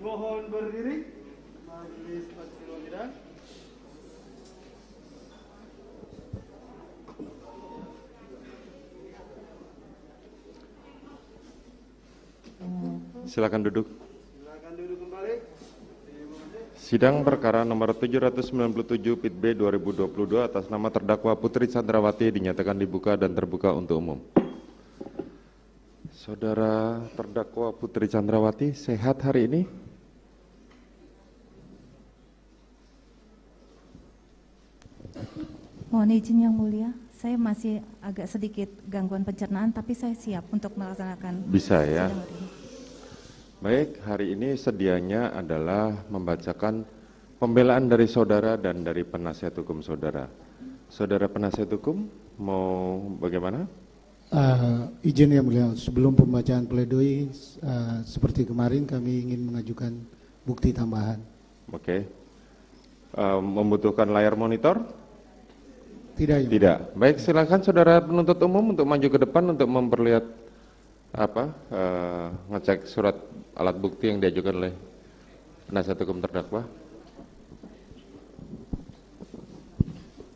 Mohon berdiri. Majelis Hakim Sidang. Silakan duduk. Silakan duduk kembali. Sidang perkara nomor 797 Pit B 2022 atas nama terdakwa Putri Chandrawati dinyatakan dibuka dan terbuka untuk umum. Saudara terdakwa Putri Chandrawati sehat hari ini? Mohon izin Yang Mulia, saya masih agak sedikit gangguan pencernaan, tapi saya siap untuk melaksanakan. Bisa ya. sidang hari ini. Baik, hari ini sedianya adalah membacakan pembelaan dari saudara dan dari penasihat hukum saudara. Saudara penasihat hukum mau bagaimana? Izin Yang Mulia, sebelum pembacaan pledoi seperti kemarin kami ingin mengajukan bukti tambahan. Oke. Membutuhkan layar monitor? Tidak, Yang Mulia. Tidak. Baik, silakan saudara penuntut umum untuk maju ke depan untuk memperlihat ngecek surat alat bukti yang diajukan oleh penasihat hukum terdakwa.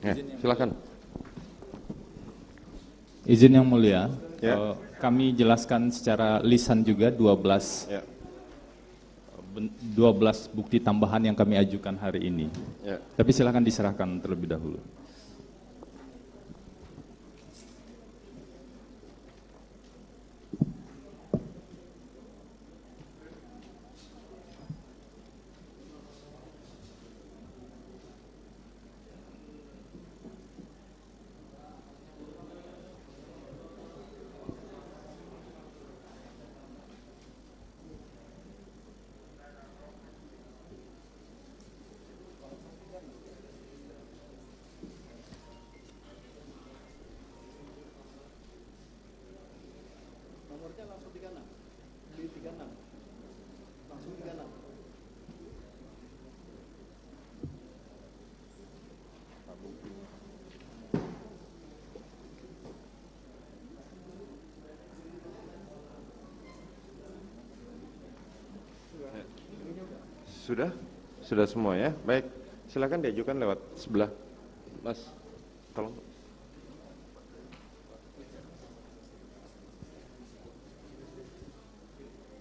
Ya, silakan. Izin Yang Mulia, Ya. kami jelaskan secara lisan juga 12 Ya. 12 bukti tambahan yang kami ajukan hari ini. Ya. Tapi silakan diserahkan terlebih dahulu. Nomornya langsung 36. Di 36. Langsung 36. Sudah? Sudah semua ya? Baik, silakan diajukan lewat sebelah. Mas, tolong.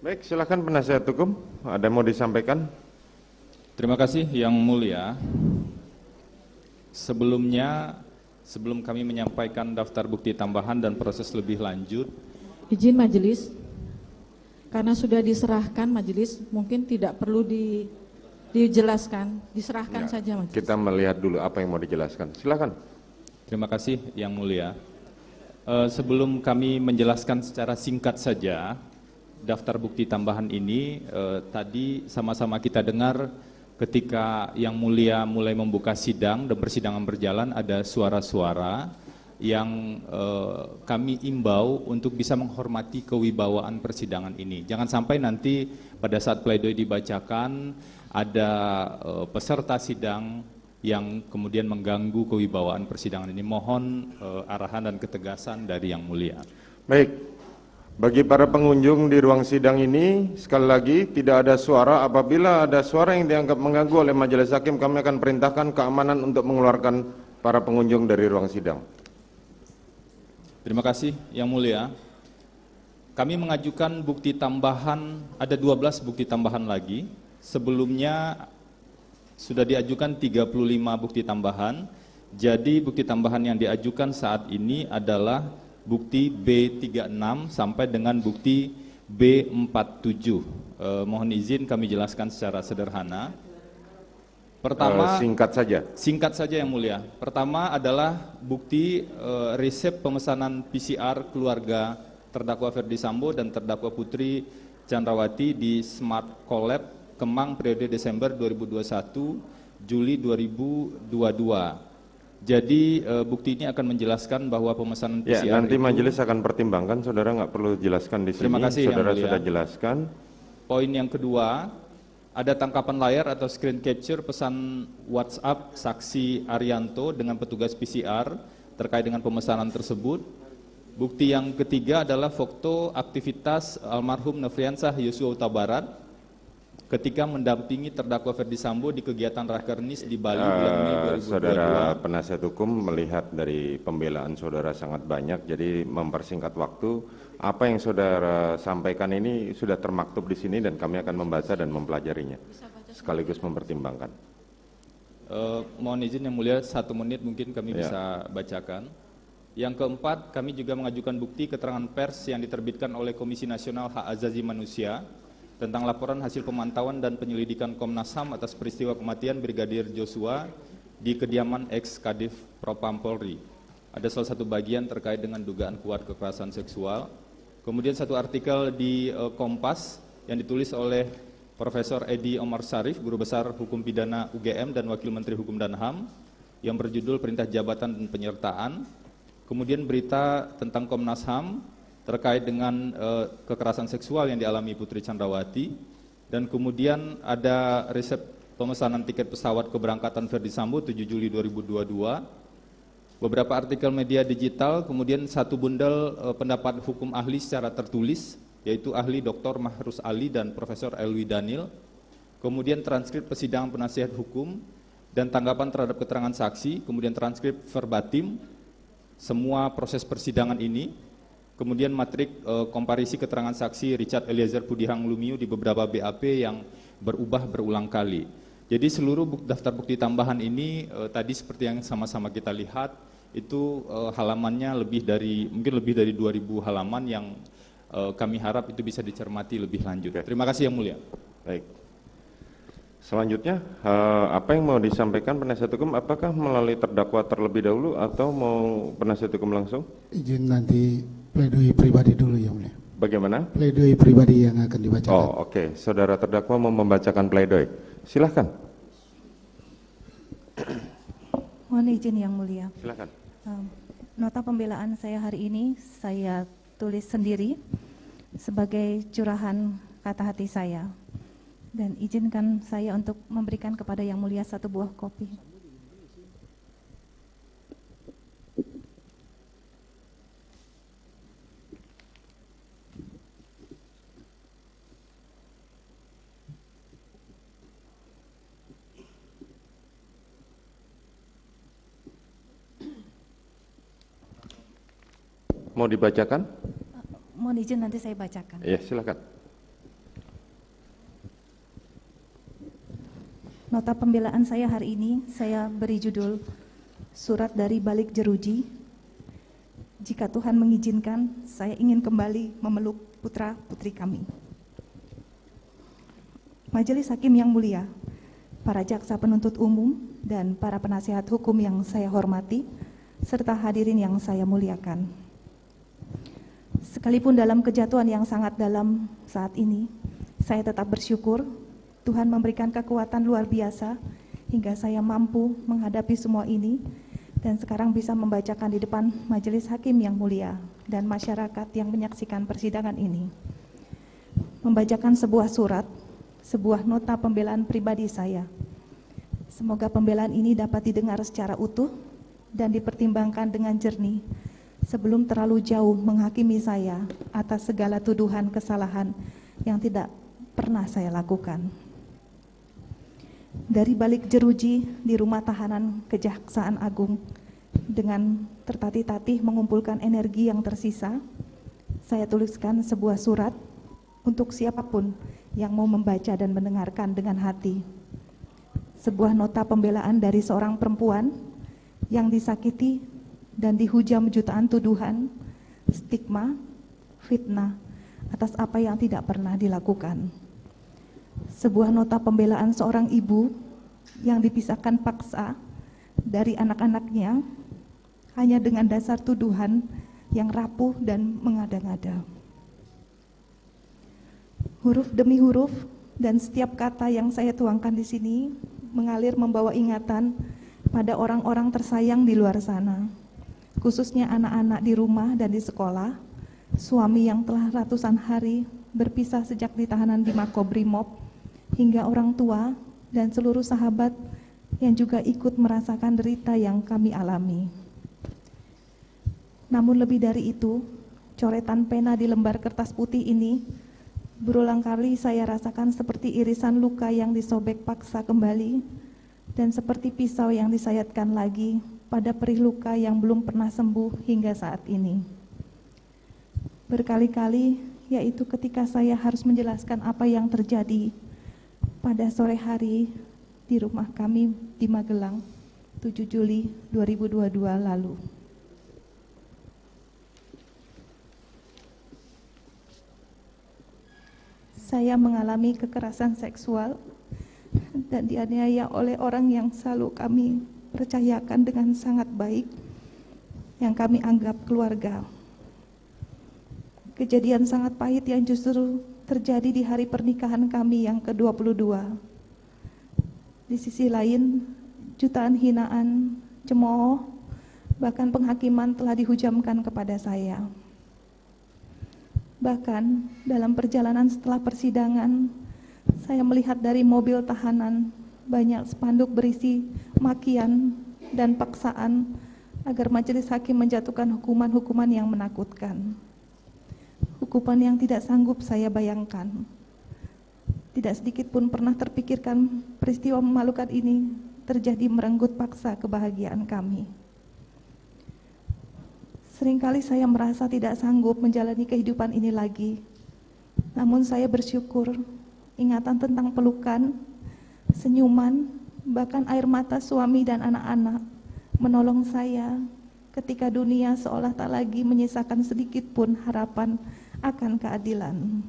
Baik, silakan penasihat hukum. Ada yang mau disampaikan? Terima kasih Yang Mulia. Sebelum kami menyampaikan daftar bukti tambahan dan proses lebih lanjut, Izin majelis, karena sudah diserahkan majelis, mungkin tidak perlu dijelaskan, diserahkan Ya, saja majelis. kita melihat dulu apa yang mau dijelaskan. Silakan. terima kasih Yang Mulia. Sebelum kami menjelaskan secara singkat saja daftar bukti tambahan ini, tadi sama-sama kita dengar ketika Yang Mulia mulai membuka sidang dan persidangan berjalan ada suara-suara yang kami imbau untuk bisa menghormati kewibawaan persidangan ini. Jangan sampai nanti pada saat pledoi dibacakan ada peserta sidang yang kemudian mengganggu kewibawaan persidangan ini. Mohon arahan dan ketegasan dari Yang Mulia. Baik, bagi para pengunjung di ruang sidang ini, sekali lagi tidak ada suara. Apabila ada suara yang dianggap mengganggu oleh majelis hakim, kami akan perintahkan keamanan untuk mengeluarkan para pengunjung dari ruang sidang. Terima kasih Yang Mulia. Kami mengajukan bukti tambahan, ada 12 bukti tambahan lagi. Sebelumnya sudah diajukan 35 bukti tambahan. Jadi bukti tambahan yang diajukan saat ini adalah bukti B36 sampai dengan bukti B47. Mohon izin kami jelaskan secara sederhana. Pertama, singkat saja Yang Mulia. Pertama adalah bukti resep pemesanan PCR keluarga terdakwa Ferdi Sambo dan terdakwa Putri Chandrawati di Smart Collab Kemang periode Desember 2021 Juli 2022. Jadi bukti ini akan menjelaskan bahwa pemesanan PCR ya, nanti itu, majelis akan pertimbangkan, saudara nggak perlu jelaskan di sini. Terima kasih, saudara Yang Mulia. sudah jelaskan. Poin yang kedua, ada tangkapan layar atau screen capture pesan WhatsApp saksi Arianto dengan petugas PCR terkait dengan pemesanan tersebut. Bukti yang ketiga adalah foto aktivitas almarhum Nofriansah Yosua Huta Barat ketika mendampingi terdakwa Ferdi Sambo di kegiatan Rakernis di Bali bulan Mei 2022. Saudara penasihat hukum melihat dari pembelaan saudara sangat banyak, jadi mempersingkat waktu. Apa yang saudara sampaikan ini sudah termaktub di sini dan kami akan membaca dan mempelajarinya, sekaligus mempertimbangkan. Mohon izin yang mulia 1 menit mungkin kami bisa bacakan. Yang keempat, kami juga mengajukan bukti keterangan pers yang diterbitkan oleh Komisi Nasional Hak Asasi Manusia tentang laporan hasil pemantauan dan penyelidikan Komnas HAM atas peristiwa kematian Brigadir Joshua di kediaman ex-Kadif Propam Polri. Ada salah satu bagian terkait dengan dugaan kuat kekerasan seksual. Kemudian satu artikel di Kompas yang ditulis oleh Profesor Edi Omar Syarif, Guru Besar Hukum Pidana UGM dan Wakil Menteri Hukum dan HAM, yang berjudul Perintah Jabatan dan Penyertaan. Kemudian berita tentang Komnas HAM terkait dengan kekerasan seksual yang dialami Putri Chandrawati, dan kemudian ada resep pemesanan tiket pesawat keberangkatan Ferdi Sambo 7 Juli 2022, beberapa artikel media digital, kemudian 1 bundel pendapat hukum ahli secara tertulis, yaitu ahli Dr. Mahrus Ali dan Profesor Elwi Daniel, kemudian transkrip persidangan penasihat hukum dan tanggapan terhadap keterangan saksi, kemudian transkrip verbatim semua proses persidangan ini, kemudian matrik komparisi keterangan saksi Richard Eliezer Pudihang Lumiu di beberapa BAP yang berubah berulang kali. Jadi seluruh daftar bukti tambahan ini tadi seperti yang sama-sama kita lihat, itu halamannya mungkin lebih dari 2000 halaman yang kami harap itu bisa dicermati lebih lanjut. Terima kasih yang mulia. Baik. Selanjutnya, apa yang mau disampaikan penasihat hukum? Apakah melalui terdakwa terlebih dahulu atau mau penasihat hukum langsung? Izin nanti pledoi pribadi dulu yang mulia. Bagaimana? Pledoi pribadi yang akan dibacakan. Oh, oke. Saudara terdakwa mau membacakan pledoi. Silahkan. Mohon izin yang mulia. Silahkan. Nota pembelaan saya hari ini saya tulis sendiri sebagai curahan kata hati saya. Dan izinkan saya untuk memberikan kepada yang mulia 1 buah kopi. Mau dibacakan? Mohon izin nanti saya bacakan. Ya, silakan. Nota pembelaan saya hari ini saya beri judul Surat dari Balik Jeruji. Jika Tuhan mengizinkan, saya ingin kembali memeluk putra-putri kami. Majelis Hakim yang mulia, para jaksa penuntut umum dan para penasihat hukum yang saya hormati, serta hadirin yang saya muliakan. Sekalipun dalam kejatuhan yang sangat dalam saat ini, saya tetap bersyukur Tuhan memberikan kekuatan luar biasa hingga saya mampu menghadapi semua ini dan sekarang bisa membacakan di depan majelis hakim yang mulia dan masyarakat yang menyaksikan persidangan ini. Membacakan sebuah surat, sebuah nota pembelaan pribadi saya. Semoga pembelaan ini dapat didengar secara utuh dan dipertimbangkan dengan jernih sebelum terlalu jauh menghakimi saya atas segala tuduhan kesalahan yang tidak pernah saya lakukan. Dari balik jeruji di rumah tahanan Kejaksaan Agung, dengan tertatih-tatih mengumpulkan energi yang tersisa, saya tuliskan sebuah surat untuk siapapun yang mau membaca dan mendengarkan dengan hati. Sebuah nota pembelaan dari seorang perempuan yang disakiti dan dihujam jutaan tuduhan, stigma, fitnah atas apa yang tidak pernah dilakukan. Sebuah nota pembelaan seorang ibu yang dipisahkan paksa dari anak-anaknya hanya dengan dasar tuduhan yang rapuh dan mengada-ngada. Huruf demi huruf dan setiap kata yang saya tuangkan di sini mengalir membawa ingatan pada orang-orang tersayang di luar sana, khususnya anak-anak di rumah dan di sekolah, suami yang telah ratusan hari berpisah sejak di tahanan di Makobrimob, hingga orang tua dan seluruh sahabat yang juga ikut merasakan derita yang kami alami. Namun lebih dari itu, coretan pena di lembar kertas putih ini Berulang kali saya rasakan seperti irisan luka yang disobek paksa kembali dan seperti pisau yang disayatkan lagi pada perih luka yang belum pernah sembuh hingga saat ini. Berkali-kali, yaitu ketika saya harus menjelaskan apa yang terjadi pada sore hari di rumah kami di Magelang, 7 Juli 2022 lalu. Saya mengalami kekerasan seksual dan dianiaya oleh orang yang selalu kami percayakan dengan sangat baik, yang kami anggap keluarga. Kejadian sangat pahit yang justru terjadi di hari pernikahan kami yang ke-22. Di sisi lain, jutaan hinaan, cemooh, bahkan penghakiman telah dihujamkan kepada saya. Bahkan dalam perjalanan setelah persidangan, saya melihat dari mobil tahanan banyak spanduk berisi makian dan paksaan agar majelis hakim menjatuhkan hukuman-hukuman yang menakutkan. Hukuman yang tidak sanggup saya bayangkan. Tidak sedikit pun pernah terpikirkan peristiwa memalukan ini terjadi merenggut paksa kebahagiaan kami. Seringkali saya merasa tidak sanggup menjalani kehidupan ini lagi. Namun saya bersyukur ingatan tentang pelukan, senyuman, bahkan air mata suami dan anak-anak menolong saya ketika dunia seolah tak lagi menyisakan sedikit pun harapan akan keadilan.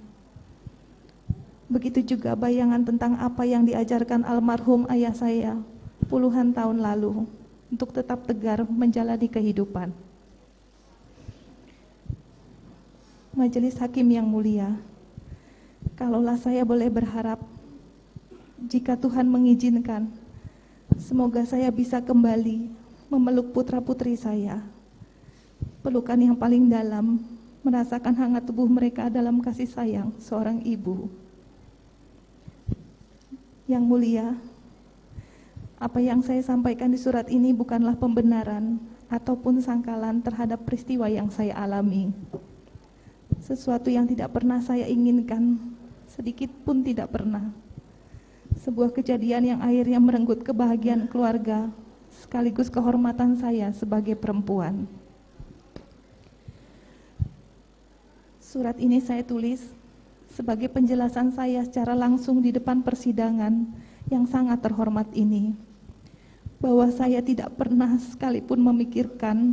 Begitu juga bayangan tentang apa yang diajarkan almarhum ayah saya puluhan tahun lalu untuk tetap tegar menjalani kehidupan. Majelis hakim yang mulia, kalaulah saya boleh berharap, jika Tuhan mengizinkan, semoga saya bisa kembali memeluk putra-putri saya. Pelukan yang paling dalam, merasakan hangat tubuh mereka dalam kasih sayang seorang ibu. Yang mulia, apa yang saya sampaikan di surat ini bukanlah pembenaran ataupun sangkalan terhadap peristiwa yang saya alami. Sesuatu yang tidak pernah saya inginkan, sedikit pun tidak pernah. Sebuah kejadian yang akhirnya merenggut kebahagiaan keluarga, sekaligus kehormatan saya sebagai perempuan. Surat ini saya tulis sebagai penjelasan saya secara langsung di depan persidangan yang sangat terhormat ini, bahwa saya tidak pernah sekalipun memikirkan,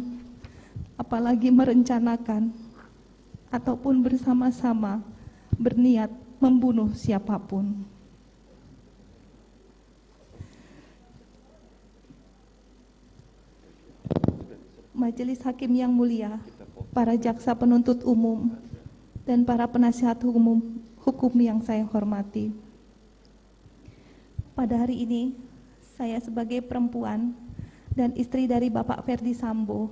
apalagi merencanakan, ataupun bersama-sama berniat membunuh siapapun. Majelis hakim yang mulia, para jaksa penuntut umum, dan para penasihat hukum yang saya hormati. Pada hari ini, saya sebagai perempuan dan istri dari Bapak Ferdi Sambo,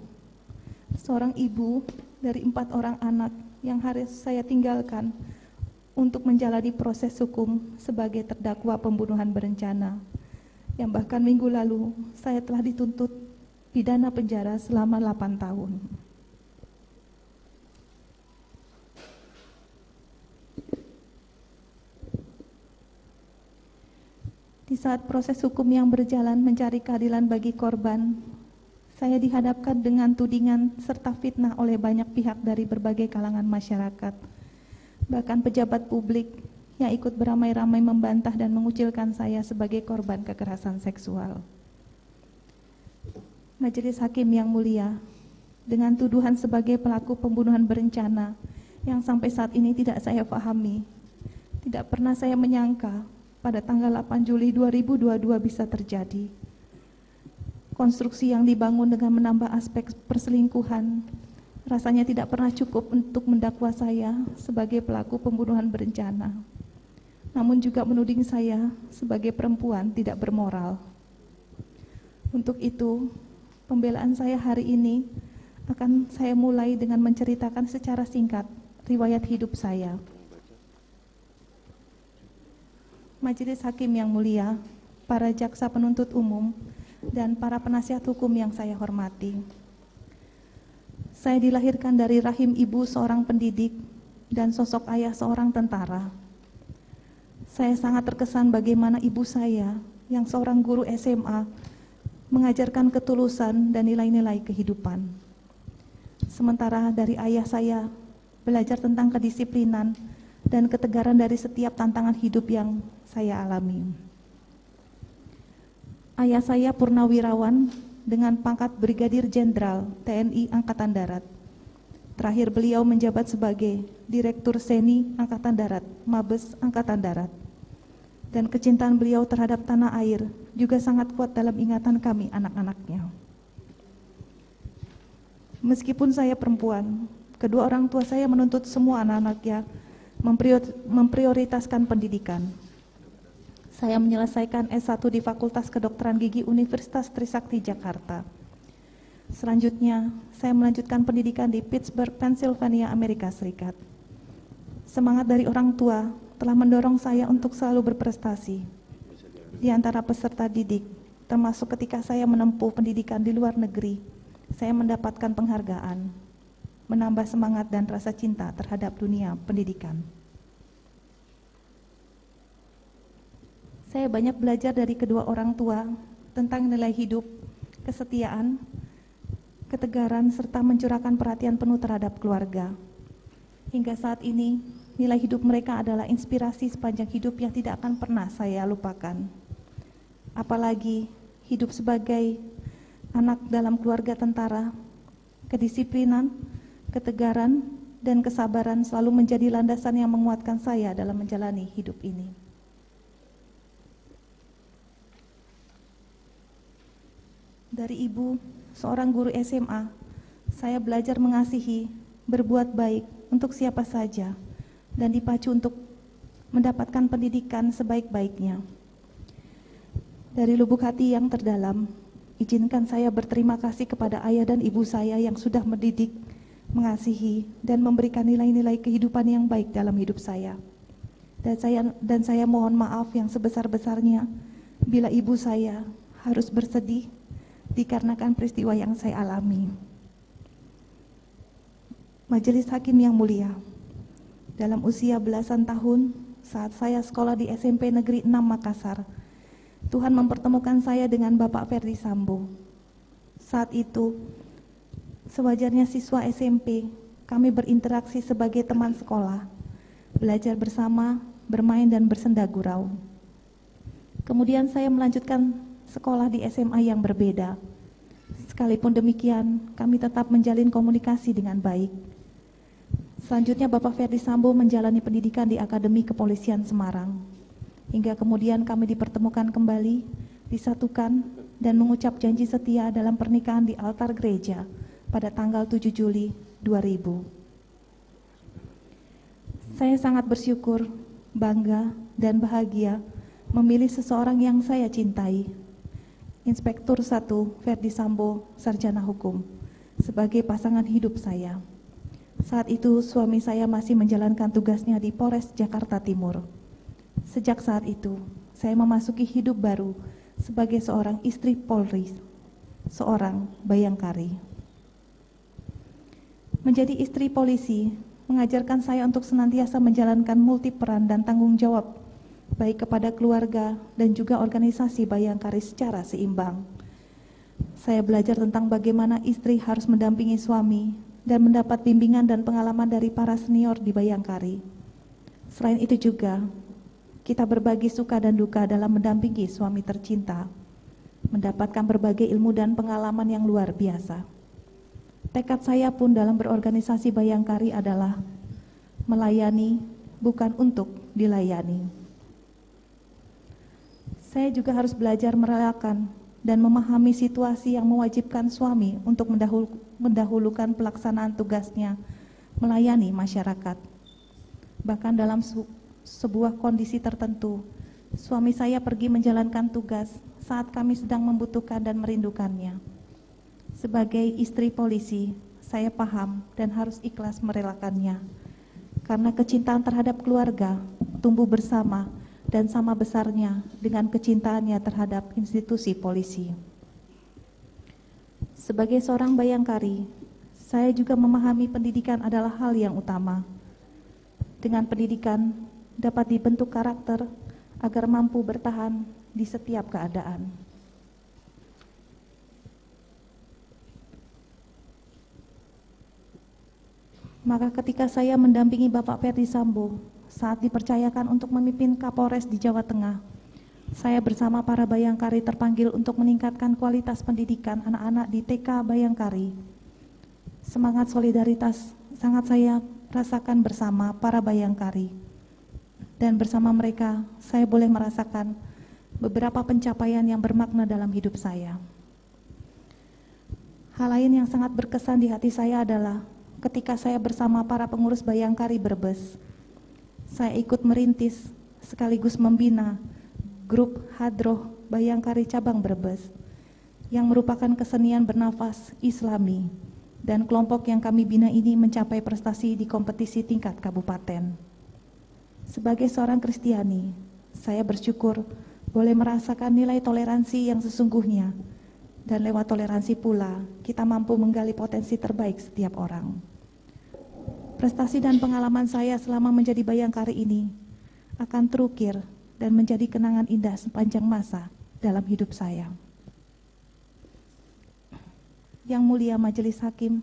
seorang ibu dari 4 orang anak yang harus saya tinggalkan untuk menjalani proses hukum sebagai terdakwa pembunuhan berencana, yang bahkan minggu lalu saya telah dituntut pidana penjara selama 8 tahun. Di saat proses hukum yang berjalan mencari keadilan bagi korban, saya dihadapkan dengan tudingan serta fitnah oleh banyak pihak dari berbagai kalangan masyarakat. Bahkan pejabat publik yang ikut beramai-ramai membantah dan mengucilkan saya sebagai korban kekerasan seksual. Majelis hakim yang mulia, dengan tuduhan sebagai pelaku pembunuhan berencana yang sampai saat ini tidak saya pahami, tidak pernah saya menyangka pada tanggal 8 Juli 2022 bisa terjadi. Konstruksi yang dibangun dengan menambah aspek perselingkuhan rasanya tidak pernah cukup untuk mendakwa saya sebagai pelaku pembunuhan berencana, namun juga menuding saya sebagai perempuan tidak bermoral. Untuk itu, pembelaan saya hari ini akan saya mulai dengan menceritakan secara singkat riwayat hidup saya. Majelis hakim yang mulia, para jaksa penuntut umum, dan para penasihat hukum yang saya hormati. Saya dilahirkan dari rahim ibu seorang pendidik dan sosok ayah seorang tentara. Saya sangat terkesan bagaimana ibu saya yang seorang guru SMA mengajarkan ketulusan dan nilai-nilai kehidupan. Sementara dari ayah saya belajar tentang kedisiplinan dan ketegaran dari setiap tantangan hidup yang saya alami. Ayah saya purnawirawan dengan pangkat Brigadir Jenderal TNI Angkatan Darat. Terakhir beliau menjabat sebagai Direktur Seni Angkatan Darat, Mabes Angkatan Darat. Dan kecintaan beliau terhadap tanah air juga sangat kuat dalam ingatan kami anak-anaknya. Meskipun saya perempuan, kedua orang tua saya menuntut semua anak-anaknya memprioritaskan pendidikan. Saya menyelesaikan S1 di Fakultas Kedokteran Gigi Universitas Trisakti Jakarta. Selanjutnya, saya melanjutkan pendidikan di Pittsburgh, Pennsylvania, Amerika Serikat. Semangat dari orang tua telah mendorong saya untuk selalu berprestasi. Di antara peserta didik, termasuk ketika saya menempuh pendidikan di luar negeri, saya mendapatkan penghargaan, menambah semangat dan rasa cinta terhadap dunia pendidikan. Saya banyak belajar dari kedua orang tua tentang nilai hidup, kesetiaan, ketegaran, serta mencurahkan perhatian penuh terhadap keluarga. Hingga saat ini, nilai hidup mereka adalah inspirasi sepanjang hidup yang tidak akan pernah saya lupakan. Apalagi hidup sebagai anak dalam keluarga tentara, kedisiplinan, ketegaran, dan kesabaran selalu menjadi landasan yang menguatkan saya dalam menjalani hidup ini. Dari ibu, seorang guru SMA, saya belajar mengasihi, berbuat baik untuk siapa saja, dan dipacu untuk mendapatkan pendidikan sebaik-baiknya. Dari lubuk hati yang terdalam, izinkan saya berterima kasih kepada ayah dan ibu saya yang sudah mendidik, mengasihi, dan memberikan nilai-nilai kehidupan yang baik dalam hidup saya. Dan saya mohon maaf yang sebesar-besarnya bila ibu saya harus bersedih dikarenakan peristiwa yang saya alami. Majelis Hakim yang mulia, dalam usia belasan tahun saat saya sekolah di SMP Negeri 6 Makassar, Tuhan mempertemukan saya dengan Bapak Ferdi Sambo. Saat itu, sewajarnya siswa SMP, kami berinteraksi sebagai teman sekolah, belajar bersama, bermain dan bersenda gurau. Kemudian saya melanjutkan sekolah di SMA yang berbeda. Sekalipun demikian, kami tetap menjalin komunikasi dengan baik. Selanjutnya Bapak Ferdi Sambo menjalani pendidikan di Akademi Kepolisian Semarang. Hingga kemudian kami dipertemukan kembali, disatukan, dan mengucap janji setia dalam pernikahan di altar gereja pada tanggal 7 Juli 2000. Saya sangat bersyukur, bangga, dan bahagia memilih seseorang yang saya cintai, Inspektur 1 Ferdi Sambo, Sarjana Hukum, sebagai pasangan hidup saya. Saat itu suami saya masih menjalankan tugasnya di Polres Jakarta Timur. Sejak saat itu, saya memasuki hidup baru sebagai seorang istri Polri, seorang bayangkari. Menjadi istri polisi mengajarkan saya untuk senantiasa menjalankan multi peran dan tanggung jawab baik kepada keluarga dan juga organisasi bayangkari secara seimbang. Saya belajar tentang bagaimana istri harus mendampingi suami dan mendapat bimbingan dan pengalaman dari para senior di bayangkari. Selain itu juga, kita berbagi suka dan duka dalam mendampingi suami tercinta, mendapatkan berbagai ilmu dan pengalaman yang luar biasa. Tekad saya pun dalam berorganisasi bayangkari adalah melayani, bukan untuk dilayani. Saya juga harus belajar merelakan dan memahami situasi yang mewajibkan suami untuk mendahulukan pelaksanaan tugasnya melayani masyarakat. Bahkan dalam sebuah kondisi tertentu, suami saya pergi menjalankan tugas saat kami sedang membutuhkan dan merindukannya. Sebagai istri polisi, saya paham dan harus ikhlas merelakannya, karena kecintaan terhadap keluarga tumbuh bersama dan sama besarnya dengan kecintaannya terhadap institusi polisi. Sebagai seorang bayangkari, saya juga memahami pendidikan adalah hal yang utama. Dengan pendidikan dapat dibentuk karakter agar mampu bertahan di setiap keadaan. Maka ketika saya mendampingi Bapak Ferdi Sambo saat dipercayakan untuk memimpin Kapolres di Jawa Tengah, saya bersama para Bayangkari terpanggil untuk meningkatkan kualitas pendidikan anak-anak di TK Bayangkari. Semangat solidaritas sangat saya rasakan bersama para Bayangkari. Dan bersama mereka, saya boleh merasakan beberapa pencapaian yang bermakna dalam hidup saya. Hal lain yang sangat berkesan di hati saya adalah ketika saya bersama para pengurus Bayangkari Brebes, saya ikut merintis sekaligus membina grup Hadroh Bayangkari Cabang Brebes yang merupakan kesenian bernafas Islami, dan kelompok yang kami bina ini mencapai prestasi di kompetisi tingkat kabupaten. Sebagai seorang Kristiani, saya bersyukur boleh merasakan nilai toleransi yang sesungguhnya, dan lewat toleransi pula kita mampu menggali potensi terbaik setiap orang. Prestasi dan pengalaman saya selama menjadi Bayangkari ini akan terukir dan menjadi kenangan indah sepanjang masa dalam hidup saya. Yang mulia Majelis Hakim,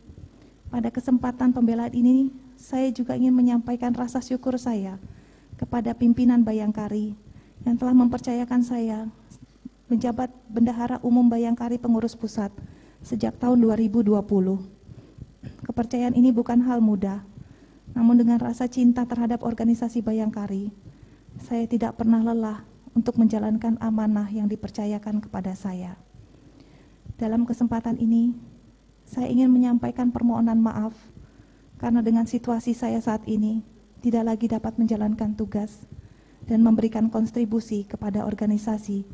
pada kesempatan pembelaan ini saya juga ingin menyampaikan rasa syukur saya kepada pimpinan Bayangkari yang telah mempercayakan saya menjabat Bendahara Umum Bayangkari Pengurus Pusat sejak tahun 2020. Kepercayaan ini bukan hal mudah, namun dengan rasa cinta terhadap organisasi Bayangkari, saya tidak pernah lelah untuk menjalankan amanah yang dipercayakan kepada saya. Dalam kesempatan ini, saya ingin menyampaikan permohonan maaf karena dengan situasi saya saat ini tidak lagi dapat menjalankan tugas dan memberikan kontribusi kepada organisasi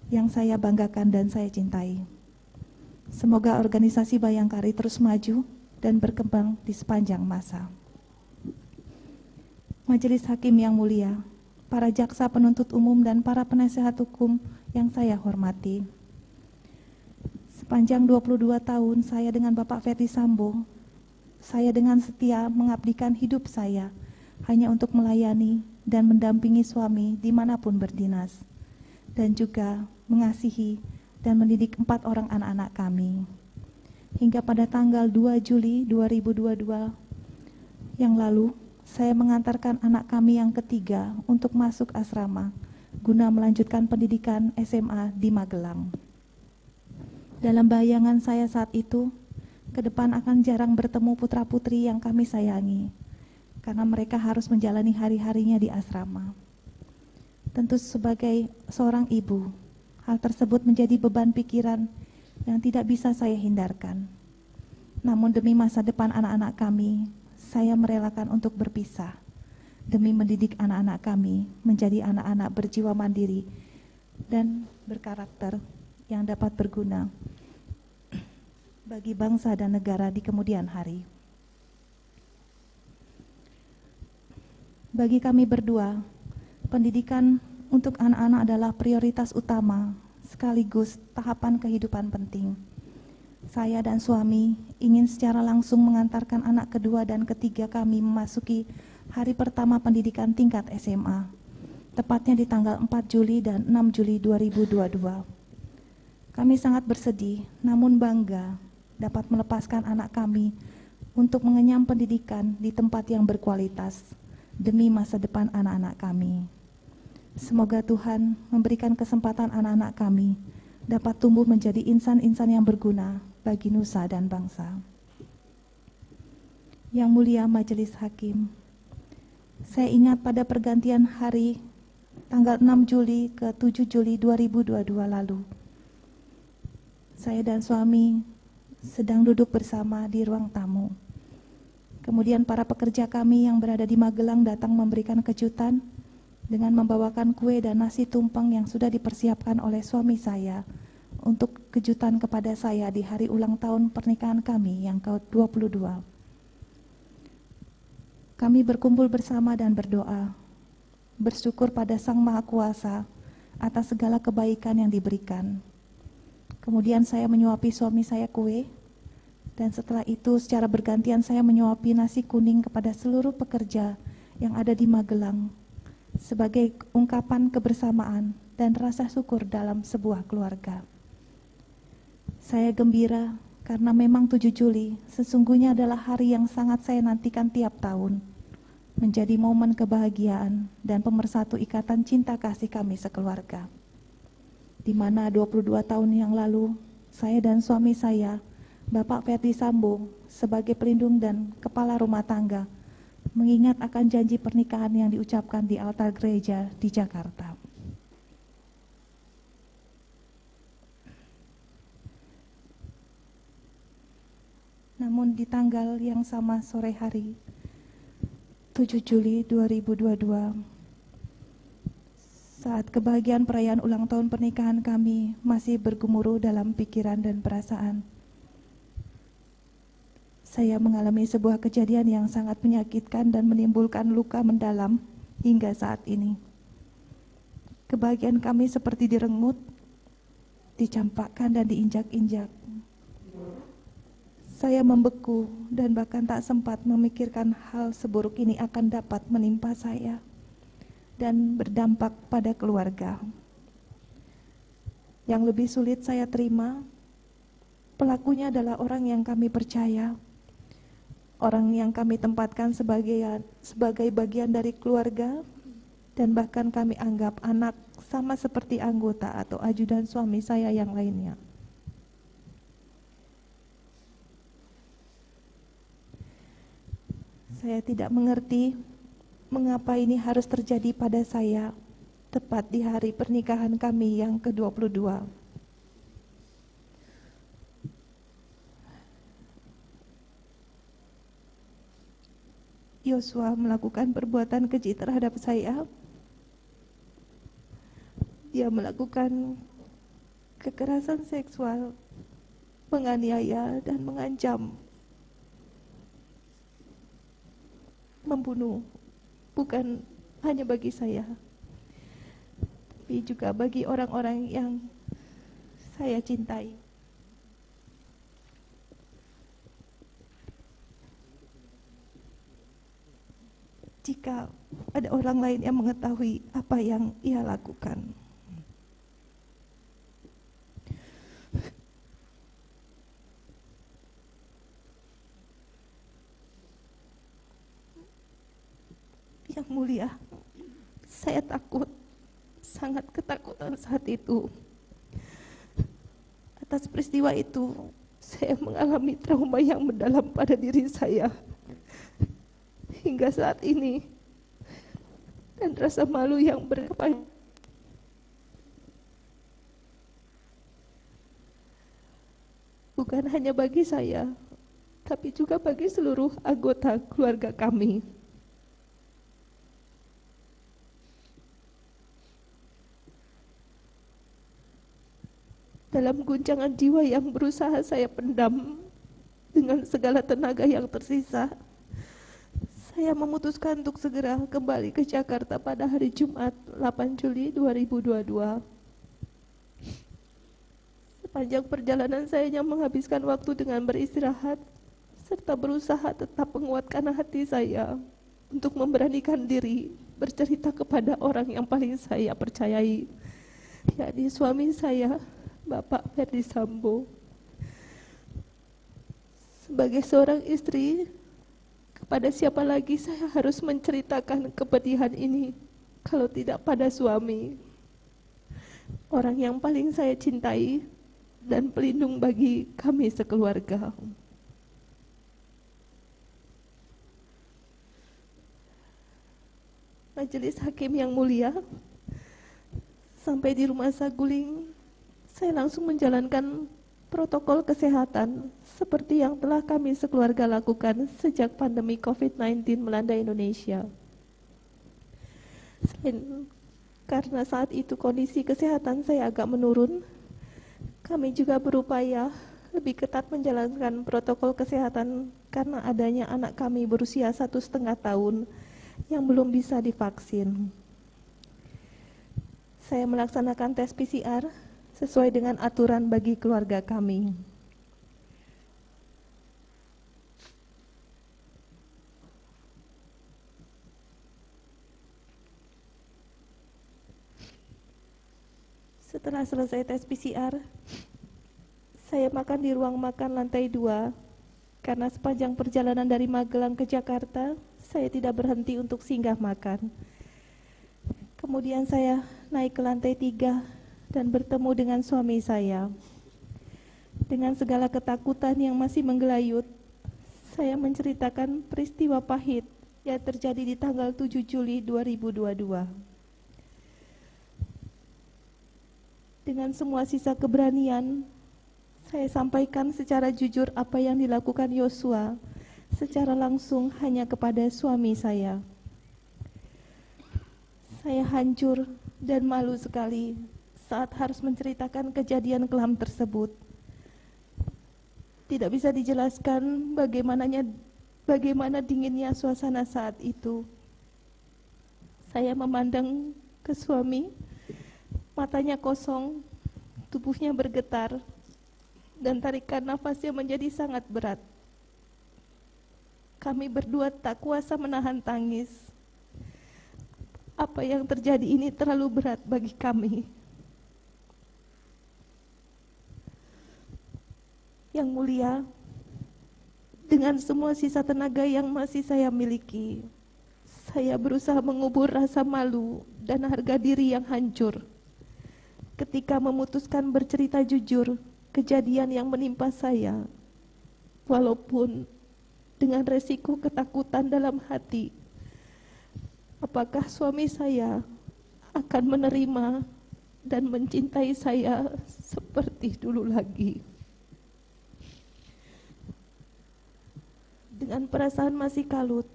yang saya banggakan dan saya cintai. Semoga organisasi Bayangkari terus maju dan berkembang di sepanjang masa. Majelis Hakim yang mulia, para jaksa penuntut umum dan para penasehat hukum yang saya hormati. Sepanjang 22 tahun saya dengan Bapak Ferdi Sambo, saya dengan setia mengabdikan hidup saya hanya untuk melayani dan mendampingi suami dimanapun berdinas, dan juga mengasihi dan mendidik 4 orang anak-anak kami. Hingga pada tanggal 2 Juli 2022 yang lalu, saya mengantarkan anak kami yang ketiga untuk masuk asrama guna melanjutkan pendidikan SMA di Magelang. Dalam bayangan saya saat itu, ke depan akan jarang bertemu putra-putri yang kami sayangi, karena mereka harus menjalani hari-harinya di asrama. Tentu sebagai seorang ibu, hal tersebut menjadi beban pikiran yang tidak bisa saya hindarkan. Namun demi masa depan anak-anak kami, saya merelakan untuk berpisah, demi mendidik anak-anak kami menjadi anak-anak berjiwa mandiri dan berkarakter yang dapat berguna bagi bangsa dan negara di kemudian hari. Bagi kami berdua, pendidikan untuk anak-anak adalah prioritas utama sekaligus tahapan kehidupan penting. Saya dan suami ingin secara langsung mengantarkan anak kedua dan ketiga kami memasuki hari pertama pendidikan tingkat SMA, tepatnya di tanggal 4 Juli dan 6 Juli 2022. Kami sangat bersedih, namun bangga dapat melepaskan anak kami untuk mengenyam pendidikan di tempat yang berkualitas demi masa depan anak-anak kami. Semoga Tuhan memberikan kesempatan anak-anak kami dapat tumbuh menjadi insan-insan yang berguna bagi nusa dan bangsa. Yang mulia Majelis Hakim, saya ingat pada pergantian hari tanggal 6 Juli ke 7 Juli 2022 lalu, saya dan suami sedang duduk bersama di ruang tamu. Kemudian para pekerja kami yang berada di Magelang datang memberikan kejutan dengan membawakan kue dan nasi tumpeng yang sudah dipersiapkan oleh suami saya untuk kejutan kepada saya di hari ulang tahun pernikahan kami yang ke-22. Kami berkumpul bersama dan berdoa, bersyukur pada Sang Maha Kuasa atas segala kebaikan yang diberikan. Kemudian saya menyuapi suami saya kue, dan setelah itu secara bergantian saya menyuapi nasi kuning kepada seluruh pekerja yang ada di Magelang sebagai ungkapan kebersamaan dan rasa syukur dalam sebuah keluarga. Saya gembira karena memang 7 Juli sesungguhnya adalah hari yang sangat saya nantikan tiap tahun, menjadi momen kebahagiaan dan pemersatu ikatan cinta kasih kami sekeluarga. Di mana 22 tahun yang lalu, saya dan suami saya, Bapak Ferdi Sambo, sebagai pelindung dan kepala rumah tangga, mengingat akan janji pernikahan yang diucapkan di altar gereja di Jakarta. Namun di tanggal yang sama sore hari, 7 Juli 2022, saat kebahagiaan perayaan ulang tahun pernikahan kami masih bergemuruh dalam pikiran dan perasaan, saya mengalami sebuah kejadian yang sangat menyakitkan dan menimbulkan luka mendalam hingga saat ini. Kebahagiaan kami seperti direnggut, dicampakkan dan diinjak-injak. Saya membeku dan bahkan tak sempat memikirkan hal seburuk ini akan dapat menimpa saya dan berdampak pada keluarga. Yang lebih sulit saya terima, pelakunya adalah orang yang kami percaya, orang yang kami tempatkan sebagai bagian dari keluarga, dan bahkan kami anggap anak sama seperti anggota atau ajudan suami saya yang lainnya. Saya tidak mengerti mengapa ini harus terjadi pada saya tepat di hari pernikahan kami yang ke-22. Yosua melakukan perbuatan keji terhadap saya. Dia melakukan kekerasan seksual, menganiaya dan mengancam, membunuh, bukan hanya bagi saya, tapi juga bagi orang-orang yang saya cintai. Jika ada orang lain yang mengetahui apa yang ia lakukan, Yang Mulia, saya takut, sangat ketakutan saat itu. Atas peristiwa itu, saya mengalami trauma yang mendalam pada diri saya hingga saat ini, dan rasa malu yang berkepanjangan. Bukan hanya bagi saya, tapi juga bagi seluruh anggota keluarga kami. Dalam guncangan jiwa yang berusaha saya pendam dengan segala tenaga yang tersisa, saya memutuskan untuk segera kembali ke Jakarta pada hari Jumat 8 Juli 2022. Sepanjang perjalanan saya hanya menghabiskan waktu dengan beristirahat serta berusaha tetap menguatkan hati saya untuk memberanikan diri bercerita kepada orang yang paling saya percayai, yakni suami saya, Bapak Ferdi Sambo. Sebagai seorang istri, kepada siapa lagi saya harus menceritakan kepedihan ini kalau tidak pada suami, orang yang paling saya cintai dan pelindung bagi kami sekeluarga. Majelis Hakim yang mulia, sampai di rumah saguling, saya langsung menjalankan protokol kesehatan seperti yang telah kami sekeluarga lakukan sejak pandemi COVID-19 melanda Indonesia. Selain karena saat itu kondisi kesehatan saya agak menurun, kami juga berupaya lebih ketat menjalankan protokol kesehatan karena adanya anak kami berusia 1,5 tahun yang belum bisa divaksin. Saya melaksanakan tes PCR sesuai dengan aturan bagi keluarga kami. Setelah selesai tes PCR, saya makan di ruang makan lantai 2 karena sepanjang perjalanan dari Magelang ke Jakarta, saya tidak berhenti untuk singgah makan. Kemudian saya naik ke lantai 3 dan bertemu dengan suami saya. Dengan segala ketakutan yang masih menggelayut, saya menceritakan peristiwa pahit yang terjadi di tanggal 7 Juli 2022. Dengan semua sisa keberanian, saya sampaikan secara jujur apa yang dilakukan Yosua secara langsung hanya kepada suami saya. Saya hancur dan malu sekali saat harus menceritakan kejadian kelam tersebut. Tidak bisa dijelaskan bagaimana dinginnya suasana saat itu. Saya memandang ke suami, matanya kosong, tubuhnya bergetar, dan tarikan nafasnya menjadi sangat berat. Kami berdua tak kuasa menahan tangis. Apa yang terjadi ini terlalu berat bagi kami. Yang mulia, dengan semua sisa tenaga yang masih saya miliki, saya berusaha mengubur rasa malu dan harga diri yang hancur ketika memutuskan bercerita jujur kejadian yang menimpa saya, walaupun dengan resiko ketakutan dalam hati. Apakah suami saya akan menerima dan mencintai saya seperti dulu lagi? Dengan perasaan masih kalut,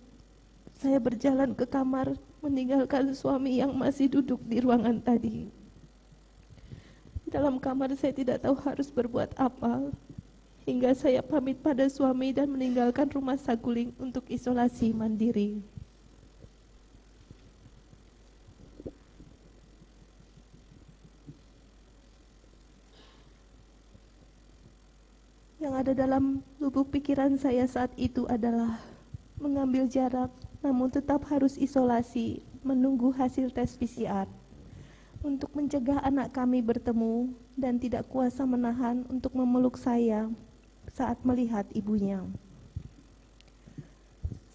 saya berjalan ke kamar meninggalkan suami yang masih duduk di ruangan tadi. Dalam kamar saya tidak tahu harus berbuat apa, hingga saya pamit pada suami dan meninggalkan rumah Saguling untuk isolasi mandiri. Yang ada dalam lubuk pikiran saya saat itu adalah mengambil jarak, namun tetap harus isolasi, menunggu hasil tes PCR untuk mencegah anak kami bertemu dan tidak kuasa menahan untuk memeluk saya saat melihat ibunya.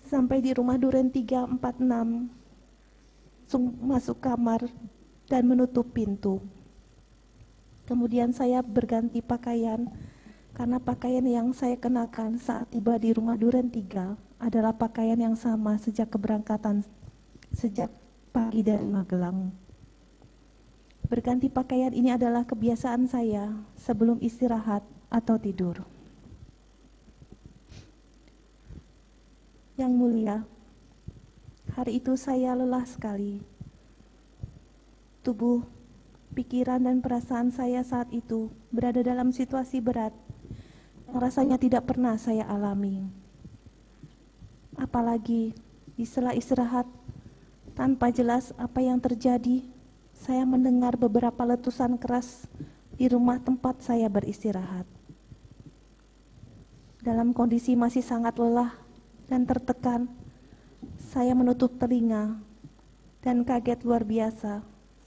Sampai di rumah Duren 346, masuk kamar dan menutup pintu. Kemudian saya berganti pakaian, karena pakaian yang saya kenakan saat tiba di rumah Duren 3 adalah pakaian yang sama sejak keberangkatan, sejak pagi dari Magelang. Berganti pakaian ini adalah kebiasaan saya sebelum istirahat atau tidur. Yang mulia, hari itu saya lelah sekali. Tubuh, pikiran dan perasaan saya saat itu berada dalam situasi berat yang rasanya tidak pernah saya alami. Apalagi di sela istirahat, tanpa jelas apa yang terjadi, saya mendengar beberapa letusan keras di rumah tempat saya beristirahat. Dalam kondisi masih sangat lelah dan tertekan, saya menutup telinga dan kaget luar biasa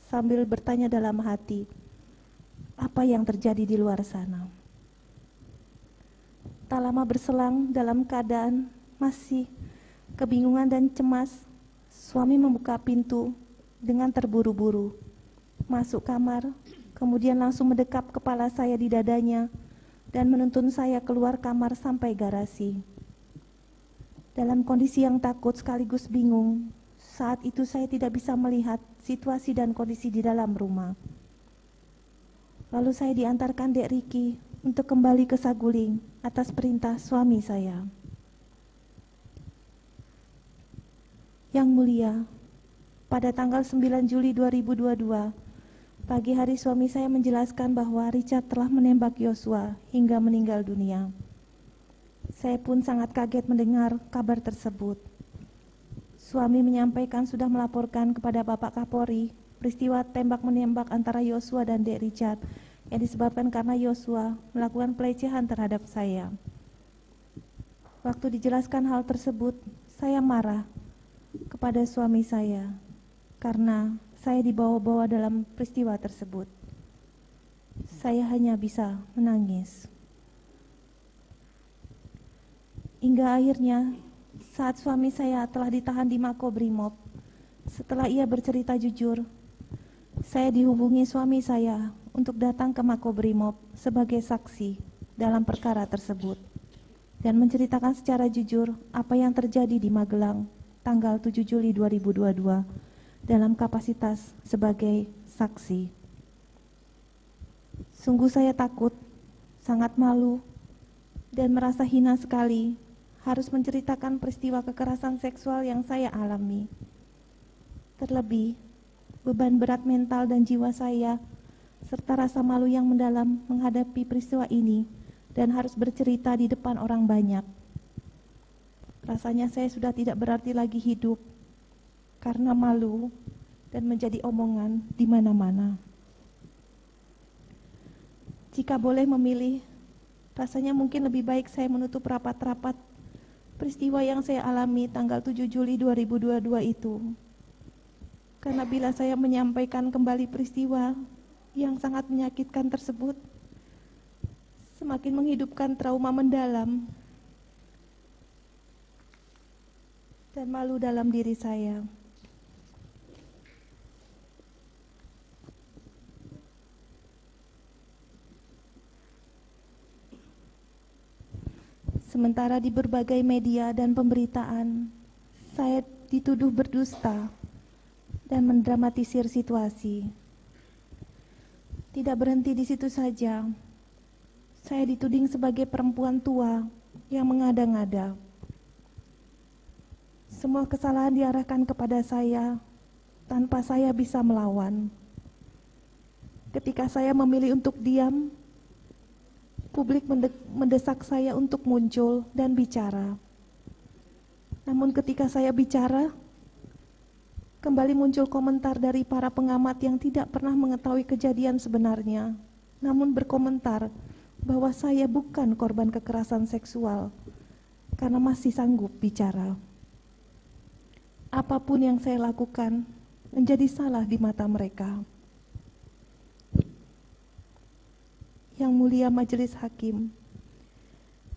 sambil bertanya dalam hati, apa yang terjadi di luar sana? Tak lama berselang, dalam keadaan masih kebingungan dan cemas, suami membuka pintu dengan terburu-buru, masuk kamar, kemudian langsung mendekap kepala saya di dadanya dan menuntun saya keluar kamar sampai garasi. Dalam kondisi yang takut sekaligus bingung, saat itu saya tidak bisa melihat situasi dan kondisi di dalam rumah. Lalu saya diantarkan Dek Riki untuk kembali ke Saguling atas perintah suami saya. Yang mulia, pada tanggal 9 Juli 2022, pagi hari suami saya menjelaskan bahwa Richard telah menembak Yosua hingga meninggal dunia. Saya pun sangat kaget mendengar kabar tersebut. Suami menyampaikan sudah melaporkan kepada Bapak Kapolri peristiwa tembak-menembak antara Yosua dan Dek Richard yang disebabkan karena Yosua melakukan pelecehan terhadap saya. Waktu dijelaskan hal tersebut, saya marah kepada suami saya karena saya dibawa-bawa dalam peristiwa tersebut. Saya hanya bisa menangis. Hingga akhirnya saat suami saya telah ditahan di Makobrimob, setelah ia bercerita jujur, saya dihubungi suami saya untuk datang ke Makobrimob sebagai saksi dalam perkara tersebut dan menceritakan secara jujur apa yang terjadi di Magelang tanggal 7 Juli 2022 dalam kapasitas sebagai saksi. Sungguh saya takut, sangat malu, dan merasa hina sekali harus menceritakan peristiwa kekerasan seksual yang saya alami. Terlebih, beban berat mental dan jiwa saya, serta rasa malu yang mendalam menghadapi peristiwa ini dan harus bercerita di depan orang banyak. Rasanya saya sudah tidak berarti lagi hidup karena malu dan menjadi omongan di mana-mana. Jika boleh memilih, rasanya mungkin lebih baik saya menutup rapat-rapat peristiwa yang saya alami tanggal 7 Juli 2022 itu. Karena bila saya menyampaikan kembali peristiwa yang sangat menyakitkan tersebut, semakin menghidupkan trauma mendalam dan malu dalam diri saya. Sementara di berbagai media dan pemberitaan, saya dituduh berdusta dan mendramatisir situasi. Tidak berhenti di situ saja, saya dituding sebagai perempuan tua yang mengada-ngada. Semua kesalahan diarahkan kepada saya tanpa saya bisa melawan. Ketika saya memilih untuk diam, publik mendesak saya untuk muncul dan bicara. Namun ketika saya bicara, kembali muncul komentar dari para pengamat yang tidak pernah mengetahui kejadian sebenarnya, namun berkomentar bahwa saya bukan korban kekerasan seksual karena masih sanggup bicara. Apapun yang saya lakukan menjadi salah di mata mereka. Yang mulia Majelis Hakim,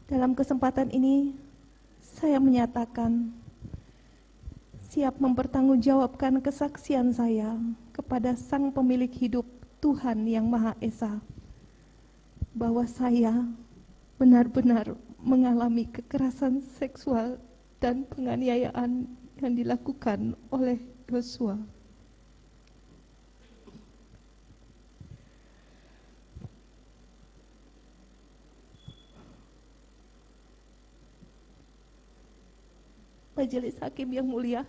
dalam kesempatan ini saya menyatakan siap mempertanggungjawabkan kesaksian saya kepada Sang Pemilik Hidup Tuhan yang Maha Esa, bahwa saya benar-benar mengalami kekerasan seksual dan penganiayaan yang dilakukan oleh Yosua. Majelis Hakim yang mulia,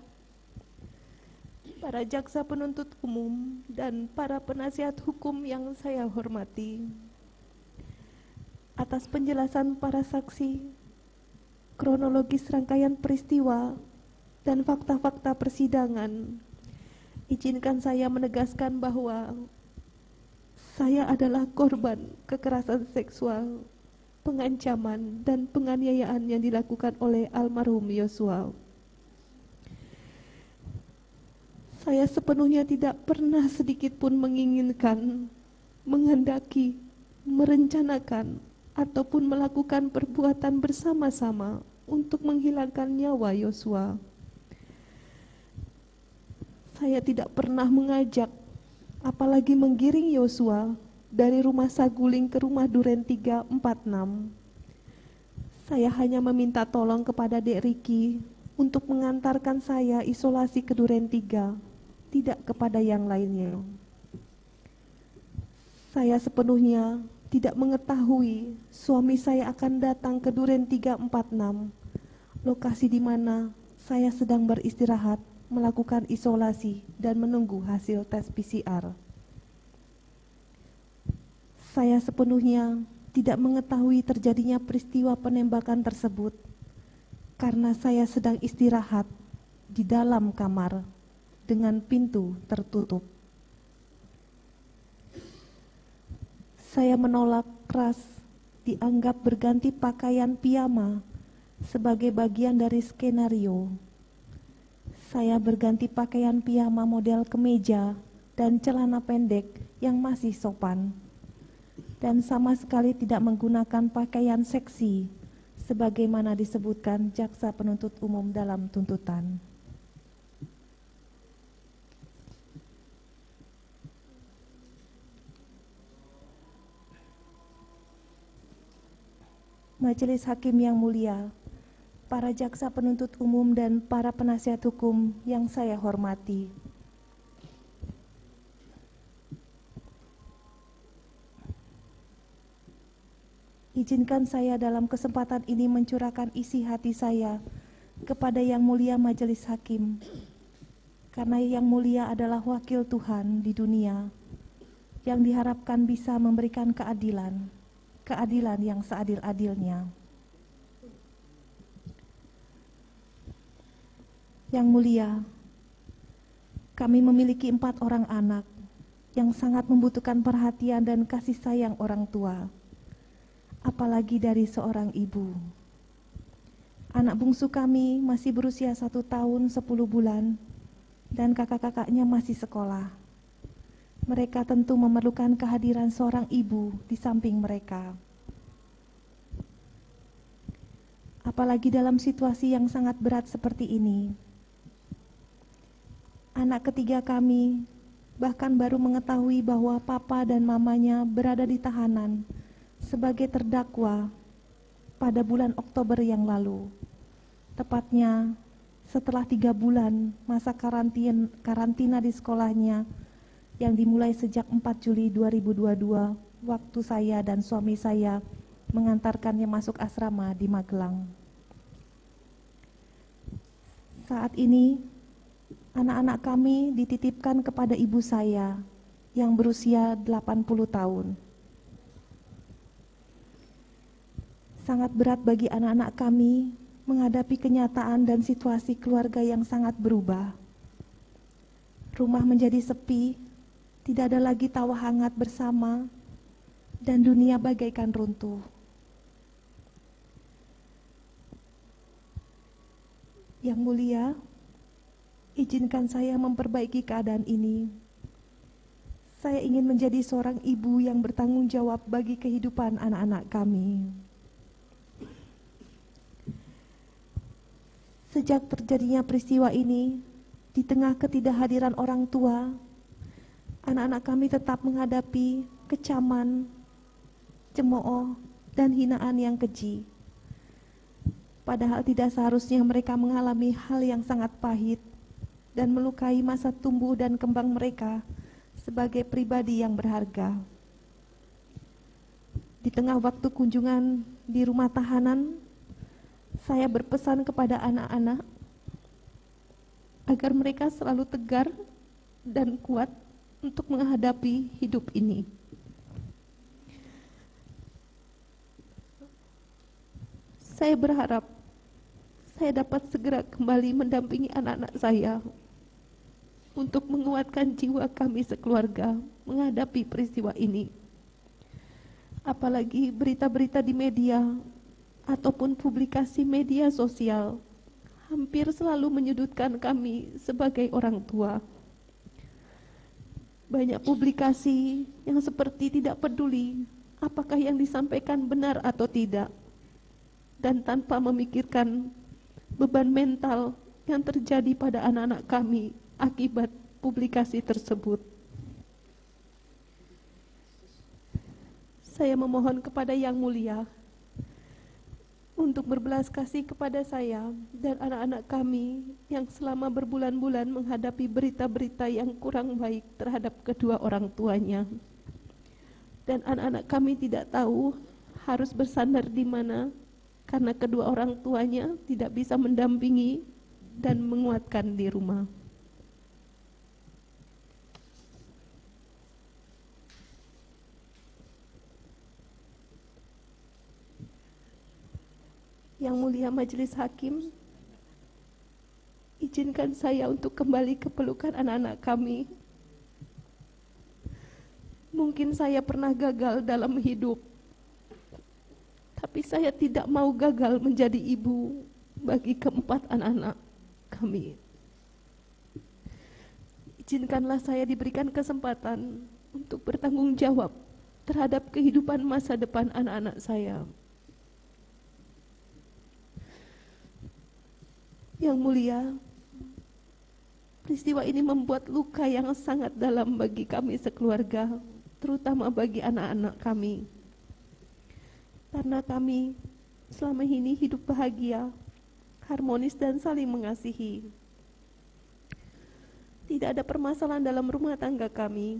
para jaksa penuntut umum, dan para penasihat hukum yang saya hormati. Atas penjelasan para saksi, kronologis rangkaian peristiwa, dan fakta-fakta persidangan, izinkan saya menegaskan bahwa saya adalah korban kekerasan seksual, pengancaman, dan penganiayaan yang dilakukan oleh almarhum Yosua. Saya sepenuhnya tidak pernah sedikit pun menginginkan, menghendaki, merencanakan, ataupun melakukan perbuatan bersama-sama untuk menghilangkan nyawa Yosua. Saya tidak pernah mengajak, apalagi menggiring Yosua dari rumah Saguling ke rumah Duren 346. Saya hanya meminta tolong kepada Dek Riki untuk mengantarkan saya isolasi ke Duren 3, tidak kepada yang lainnya. Saya sepenuhnya tidak mengetahui suami saya akan datang ke Duren 346, lokasi di mana saya sedang beristirahat, melakukan isolasi dan menunggu hasil tes PCR. Saya sepenuhnya tidak mengetahui terjadinya peristiwa penembakan tersebut karena saya sedang istirahat di dalam kamar dengan pintu tertutup. Saya menolak keras dianggap berganti pakaian piyama sebagai bagian dari skenario. Saya berganti pakaian piyama model kemeja dan celana pendek yang masih sopan. dan sama sekali tidak menggunakan pakaian seksi sebagaimana disebutkan jaksa penuntut umum dalam tuntutan. Majelis Hakim yang mulia, para jaksa penuntut umum dan para penasihat hukum yang saya hormati. Izinkan saya dalam kesempatan ini mencurahkan isi hati saya kepada Yang Mulia Majelis Hakim, karena Yang Mulia adalah wakil Tuhan di dunia yang diharapkan bisa memberikan keadilan yang seadil-adilnya. Yang Mulia, kami memiliki 4 orang anak yang sangat membutuhkan perhatian dan kasih sayang orang tua, apalagi dari seorang ibu. Anak bungsu kami masih berusia 1 tahun 10 bulan dan kakak-kakaknya masih sekolah. Mereka tentu memerlukan kehadiran seorang ibu di samping mereka. Apalagi dalam situasi yang sangat berat seperti ini. Anak ketiga kami bahkan baru mengetahui bahwa papa dan mamanya berada di tahanan sebagai terdakwa pada bulan Oktober yang lalu. Tepatnya setelah 3 bulan masa karantina di sekolahnya yang dimulai sejak 4 Juli 2022, waktu saya dan suami saya mengantarkannya masuk asrama di Magelang. Saat ini, anak-anak kami dititipkan kepada ibu saya yang berusia 80 tahun. Sangat berat bagi anak-anak kami menghadapi kenyataan dan situasi keluarga yang sangat berubah. Rumah menjadi sepi, tidak ada lagi tawa hangat bersama, dan dunia bagaikan runtuh. Yang Mulia, izinkan saya memperbaiki keadaan ini. Saya ingin menjadi seorang ibu yang bertanggung jawab bagi kehidupan anak-anak kami. Sejak terjadinya peristiwa ini, di tengah ketidakhadiran orang tua, anak-anak kami tetap menghadapi kecaman, cemooh, dan hinaan yang keji. Padahal tidak seharusnya mereka mengalami hal yang sangat pahit dan melukai masa tumbuh dan kembang mereka sebagai pribadi yang berharga. Di tengah waktu kunjungan di rumah tahanan, saya berpesan kepada anak-anak agar mereka selalu tegar dan kuat untuk menghadapi hidup ini. Saya berharap saya dapat segera kembali mendampingi anak-anak saya untuk menguatkan jiwa kami sekeluarga menghadapi peristiwa ini. Apalagi berita-berita di media ataupun publikasi media sosial hampir selalu menyudutkan kami sebagai orang tua. Banyak publikasi yang seperti tidak peduli apakah yang disampaikan benar atau tidak, dan tanpa memikirkan beban mental yang terjadi pada anak-anak kami akibat publikasi tersebut. Saya memohon kepada Yang Mulia untuk berbelas kasih kepada saya dan anak-anak kami yang selama berbulan-bulan menghadapi berita-berita yang kurang baik terhadap kedua orang tuanya. Dan anak-anak kami tidak tahu harus bersandar di mana karena kedua orang tuanya tidak bisa mendampingi dan menguatkan di rumah. Yang Mulia Majelis Hakim, izinkan saya untuk kembali ke pelukan anak-anak kami. Mungkin saya pernah gagal dalam hidup, tapi saya tidak mau gagal menjadi ibu bagi keempat anak-anak kami. Izinkanlah saya diberikan kesempatan untuk bertanggung jawab terhadap kehidupan masa depan anak-anak saya. Yang mulia, peristiwa ini membuat luka yang sangat dalam bagi kami sekeluarga, terutama bagi anak-anak kami. Karena kami selama ini hidup bahagia, harmonis dan saling mengasihi. Tidak ada permasalahan dalam rumah tangga kami.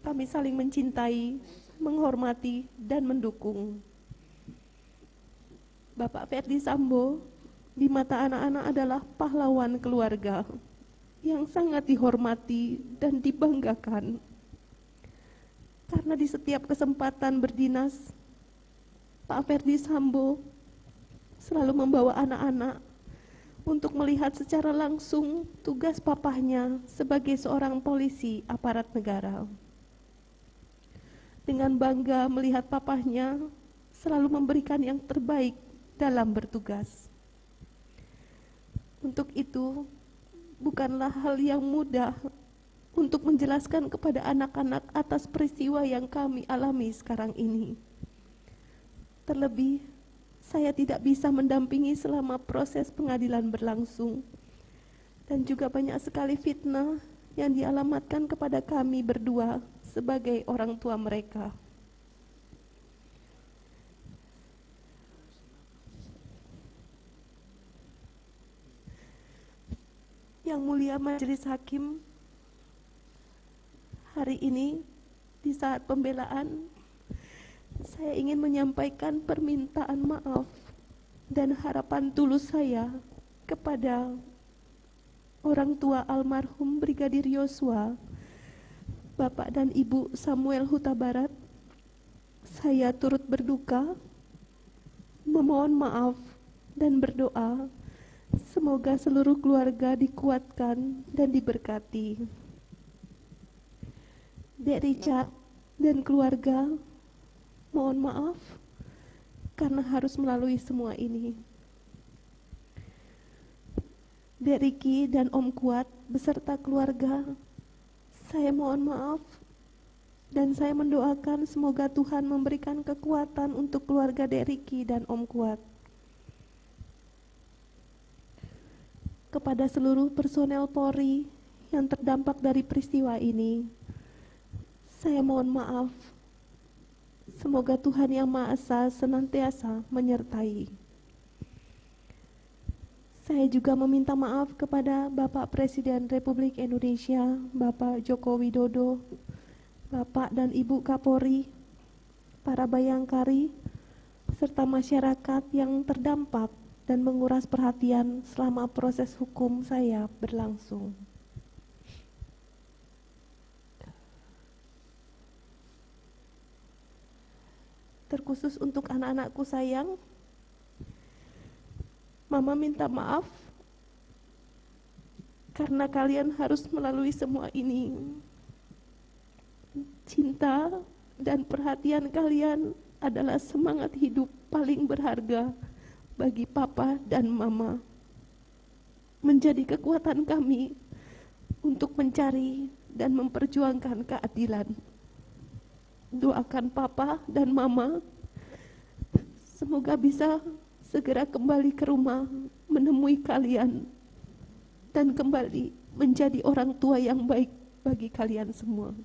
Kami saling mencintai, menghormati, dan mendukung. Bapak Ferdi Sambo di mata anak-anak adalah pahlawan keluarga yang sangat dihormati dan dibanggakan. Karena di setiap kesempatan berdinas, Pak Ferdi Sambo selalu membawa anak-anak untuk melihat secara langsung tugas papahnya sebagai seorang polisi aparat negara. Dengan bangga melihat papahnya selalu memberikan yang terbaik dalam bertugas. Untuk itu, bukanlah hal yang mudah untuk menjelaskan kepada anak-anak atas peristiwa yang kami alami sekarang ini. Terlebih, saya tidak bisa mendampingi selama proses pengadilan berlangsung. Dan juga banyak sekali fitnah yang dialamatkan kepada kami berdua sebagai orang tua mereka. Yang mulia Majelis Hakim, hari ini di saat pembelaan, saya ingin menyampaikan permintaan maaf dan harapan tulus saya kepada orang tua almarhum Brigadir Yosua, Bapak dan Ibu Samuel Huta Barat. Saya turut berduka, memohon maaf dan berdoa semoga seluruh keluarga dikuatkan dan diberkati. Dek Richard dan keluarga, mohon maaf karena harus melalui semua ini. Dek Riki dan Om Kuat beserta keluarga, saya mohon maaf dan saya mendoakan semoga Tuhan memberikan kekuatan untuk keluarga Dek Riki dan Om Kuat. Kepada seluruh personel Polri yang terdampak dari peristiwa ini, saya mohon maaf. Semoga Tuhan Yang Maha Esa senantiasa menyertai. Saya juga meminta maaf kepada Bapak Presiden Republik Indonesia, Bapak Joko Widodo, Bapak dan Ibu Kapolri, para bayangkari, serta masyarakat yang terdampak dan menguras perhatian selama proses hukum saya berlangsung. Terkhusus untuk anak-anakku sayang, Mama minta maaf karena kalian harus melalui semua ini. Cinta dan perhatian kalian adalah semangat hidup paling berharga bagi Papa dan Mama, menjadi kekuatan kami untuk mencari dan memperjuangkan keadilan. Doakan Papa dan Mama semoga bisa segera kembali ke rumah menemui kalian dan kembali menjadi orang tua yang baik bagi kalian semua.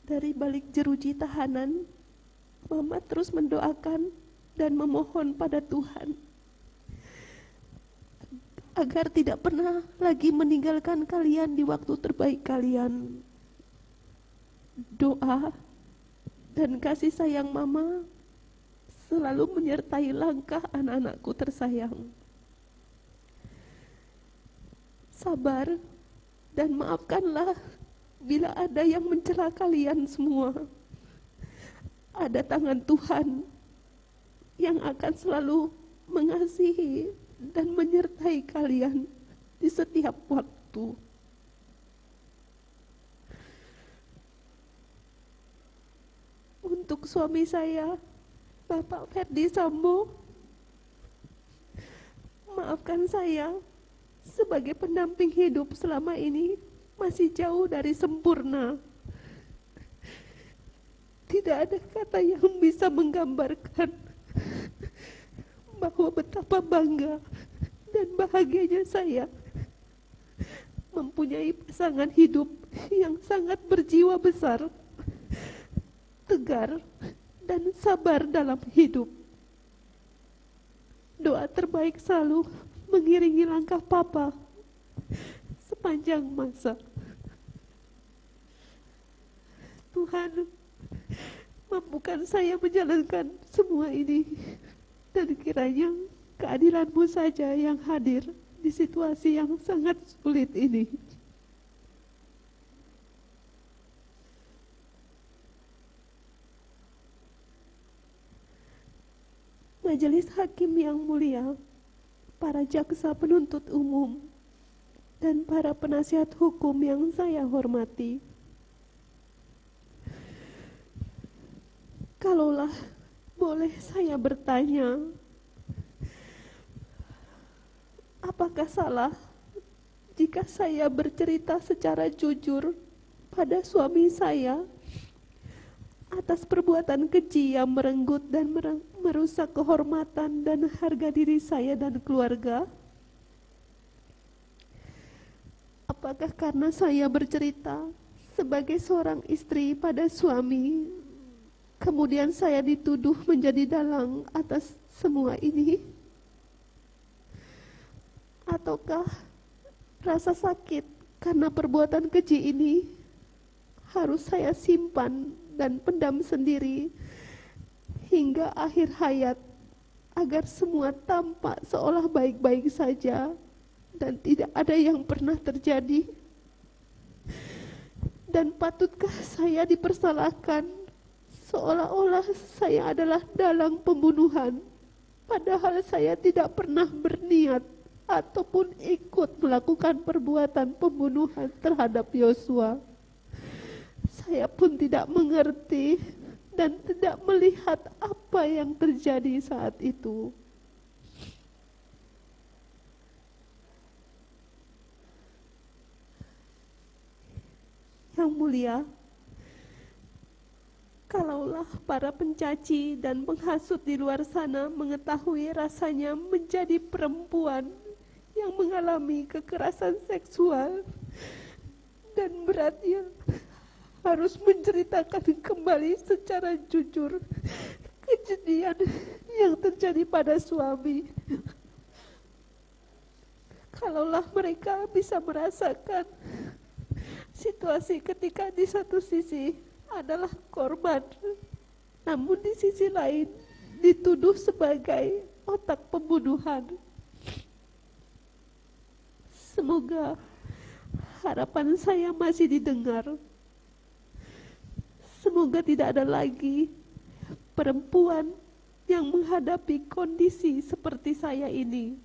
Dari balik jeruji tahanan, Mama terus mendoakan dan memohon pada Tuhan agar tidak pernah lagi meninggalkan kalian di waktu terbaik kalian. Doa dan kasih sayang Mama selalu menyertai langkah anak-anakku tersayang. Sabar dan maafkanlah bila ada yang mencela kalian semua. Ada tangan Tuhan yang akan selalu mengasihi dan menyertai kalian di setiap waktu. Untuk suami saya, Bapak Ferdi Sambo, maafkan saya sebagai pendamping hidup selama ini masih jauh dari sempurna. Tidak ada kata yang bisa menggambarkan bahwa betapa bangga dan bahagianya saya mempunyai pasangan hidup yang sangat berjiwa besar, tegar, dan sabar dalam hidup. Doa terbaik selalu mengiringi langkah Papa sepanjang masa. Tuhan, mampukan saya menjalankan semua ini, dan kiranya keadilan-Mu saja yang hadir di situasi yang sangat sulit ini. Majelis Hakim yang mulia, para jaksa penuntut umum, dan para penasihat hukum yang saya hormati. Kalaulah boleh saya bertanya, apakah salah jika saya bercerita secara jujur pada suami saya atas perbuatan keji yang merenggut dan merusak kehormatan dan harga diri saya dan keluarga? Apakah karena saya bercerita sebagai seorang istri pada suami, kemudian saya dituduh menjadi dalang atas semua ini? Ataukah rasa sakit karena perbuatan keji ini harus saya simpan dan pendam sendiri hingga akhir hayat, agar semua tampak seolah baik-baik saja dan tidak ada yang pernah terjadi? Dan patutkah saya dipersalahkan seolah-olah saya adalah dalang pembunuhan, padahal saya tidak pernah berniat ataupun ikut melakukan perbuatan pembunuhan terhadap Yosua? Saya pun tidak mengerti dan tidak melihat apa yang terjadi saat itu. Yang mulia, kalaulah para pencaci dan penghasut di luar sana mengetahui rasanya menjadi perempuan yang mengalami kekerasan seksual dan beratnya harus menceritakan kembali secara jujur kejadian yang terjadi pada suami. Kalaulah mereka bisa merasakan situasi ketika di satu sisi adalah korban, namun di sisi lain dituduh sebagai otak pembunuhan. Semoga harapan saya masih didengar. Semoga tidak ada lagi perempuan yang menghadapi kondisi seperti saya ini.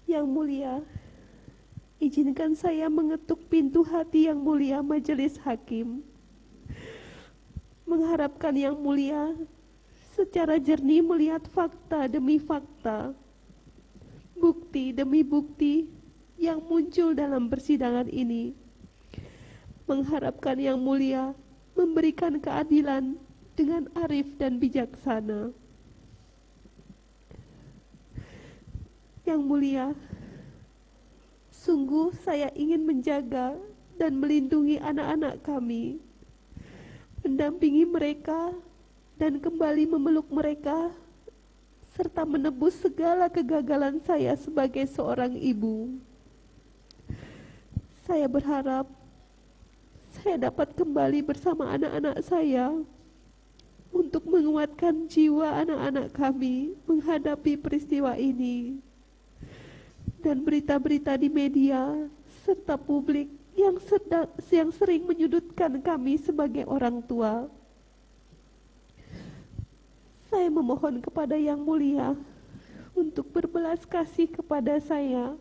Yang mulia, izinkan saya mengetuk pintu hati yang mulia majelis hakim, mengharapkan yang mulia secara jernih melihat fakta demi fakta, bukti demi bukti yang muncul dalam persidangan ini, mengharapkan yang mulia memberikan keadilan dengan arif dan bijaksana. Yang mulia, sungguh saya ingin menjaga dan melindungi anak-anak kami, mendampingi mereka dan kembali memeluk mereka, serta menebus segala kegagalan saya sebagai seorang ibu. Saya berharap saya dapat kembali bersama anak-anak saya untuk menguatkan jiwa anak-anak kami menghadapi peristiwa ini. Dan berita-berita di media serta publik yang sering menyudutkan kami sebagai orang tua. Saya memohon kepada yang mulia untuk berbelas kasih kepada saya,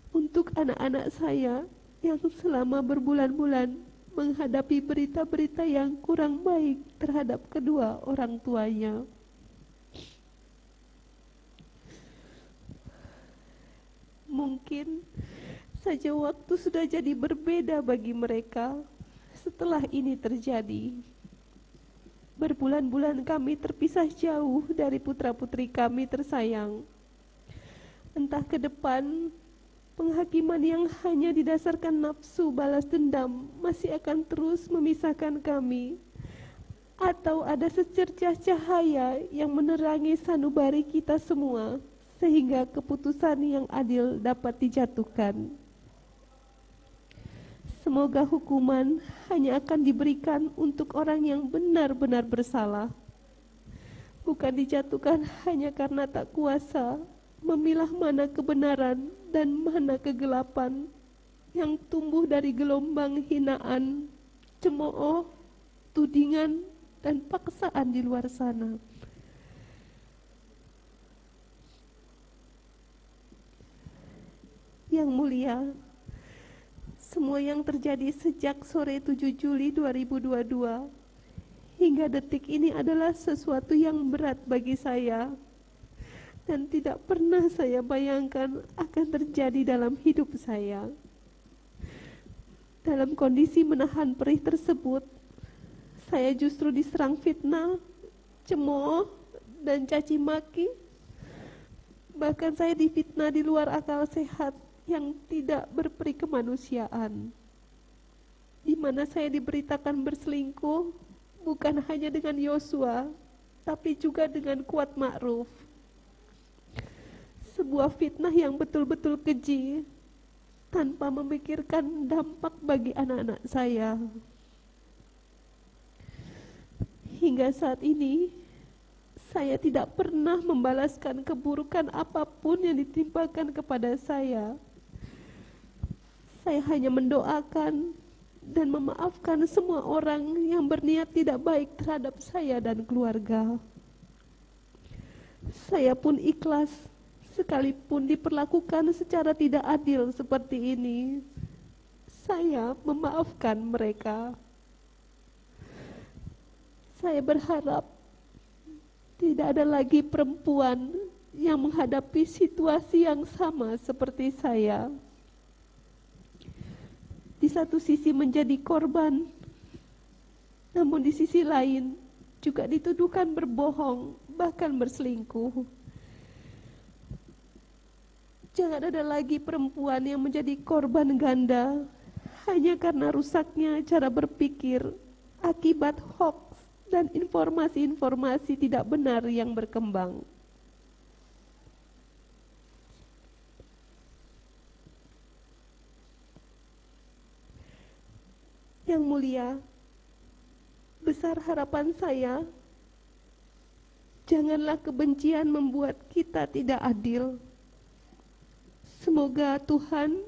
untuk anak-anak saya yang selama berbulan-bulan menghadapi berita-berita yang kurang baik terhadap kedua orang tuanya. Mungkin saja waktu sudah jadi berbeda bagi mereka setelah ini terjadi. Berbulan-bulan kami terpisah jauh dari putra-putri kami tersayang. Entah ke depan, penghakiman yang hanya didasarkan nafsu balas dendam masih akan terus memisahkan kami, atau ada secercah cahaya yang menerangi sanubari kita semua, sehingga keputusan yang adil dapat dijatuhkan. Semoga hukuman hanya akan diberikan untuk orang yang benar-benar bersalah, bukan dijatuhkan hanya karena tak kuasa memilah mana kebenaran dan mana kegelapan yang tumbuh dari gelombang hinaan, cemooh, tudingan, dan paksaan di luar sana. Yang mulia, semua yang terjadi sejak sore 7 Juli 2022 hingga detik ini adalah sesuatu yang berat bagi saya dan tidak pernah saya bayangkan akan terjadi dalam hidup saya. Dalam kondisi menahan perih tersebut, saya justru diserang fitnah, cemooh, dan caci maki. Bahkan saya difitnah di luar akal sehat yang tidak berperi kemanusiaan, di mana saya diberitakan berselingkuh bukan hanya dengan Yosua, tapi juga dengan Kuat Ma'ruf. Sebuah fitnah yang betul-betul keji, tanpa memikirkan dampak bagi anak-anak saya. Hingga saat ini, saya tidak pernah membalaskan keburukan apapun yang ditimpakan kepada saya. Saya hanya mendoakan dan memaafkan semua orang yang berniat tidak baik terhadap saya dan keluarga. Saya pun ikhlas, sekalipun diperlakukan secara tidak adil seperti ini. Saya memaafkan mereka. Saya berharap tidak ada lagi perempuan yang menghadapi situasi yang sama seperti saya. Di satu sisi menjadi korban, namun di sisi lain juga dituduhkan berbohong, bahkan berselingkuh. Jangan ada lagi perempuan yang menjadi korban ganda hanya karena rusaknya cara berpikir akibat hoax dan informasi-informasi tidak benar yang berkembang. Yang mulia, besar harapan saya, janganlah kebencian membuat kita tidak adil. Semoga Tuhan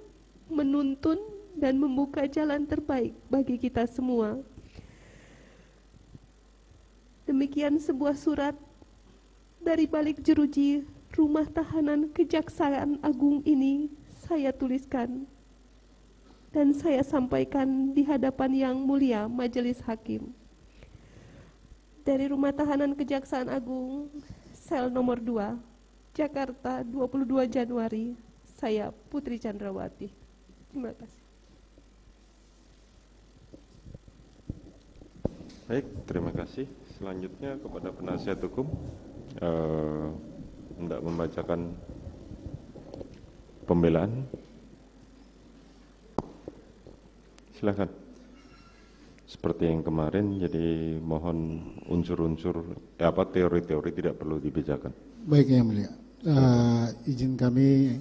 menuntun dan membuka jalan terbaik bagi kita semua. Demikian sebuah surat dari balik jeruji rumah tahanan Kejaksaan Agung ini saya tuliskan dan saya sampaikan di hadapan yang mulia Majelis Hakim. Dari Rumah Tahanan Kejaksaan Agung, sel nomor 2, Jakarta, 22 Januari, saya Putri Chandrawati. Terima kasih. Baik, terima kasih. Selanjutnya kepada penasihat hukum, hendak membacakan pembelaan. Silakan. Seperti yang kemarin, jadi mohon unsur-unsur teori-teori tidak perlu dibacakan. Baik yang mulia, izin kami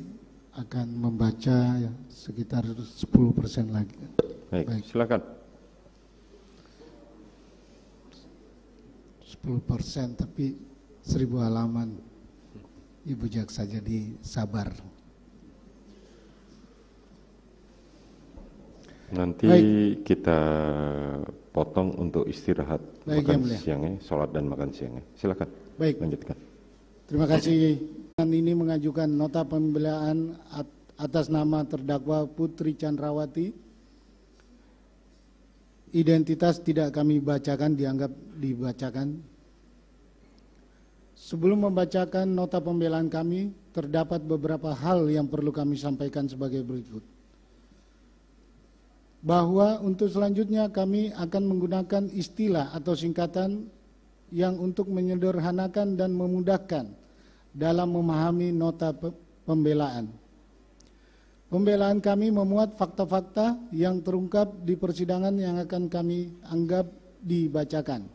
akan membaca sekitar 10% lagi. Baik, silakan. 10% tapi 1000 halaman. Ibu Jaksa, jadi sabar. Nanti kita potong untuk istirahat. Baik, makan ya, siangnya, sholat dan makan siangnya. Silakan. Baik. Lanjutkan. Terima kasih. Ini mengajukan nota pembelaan atas nama terdakwa Putri Chandrawati identitas tidak kami bacakan, dianggap dibacakan. Sebelum membacakan nota pembelaan kami, terdapat beberapa hal yang perlu kami sampaikan sebagai berikut. Bahwa untuk selanjutnya kami akan menggunakan istilah atau singkatan yang untuk menyederhanakan dan memudahkan dalam memahami nota pembelaan. Pembelaan kami memuat fakta-fakta yang terungkap di persidangan yang akan kami anggap dibacakan.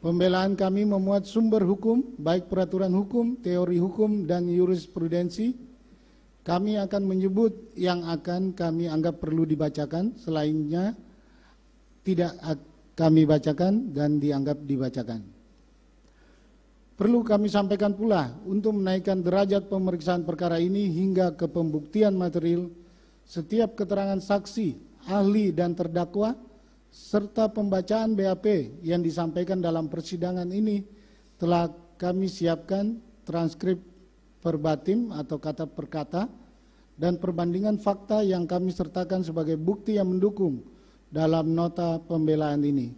Pembelaan kami memuat sumber hukum, baik peraturan hukum, teori hukum, dan jurisprudensi. Kami akan menyebut yang akan kami anggap perlu dibacakan, selainnya tidak kami bacakan dan dianggap dibacakan. Perlu kami sampaikan pula untuk menaikkan derajat pemeriksaan perkara ini hingga ke pembuktian material, setiap keterangan saksi, ahli dan terdakwa, serta pembacaan BAP yang disampaikan dalam persidangan ini telah kami siapkan transkrip verbatim atau kata per kata dan perbandingan fakta yang kami sertakan sebagai bukti yang mendukung dalam nota pembelaan ini.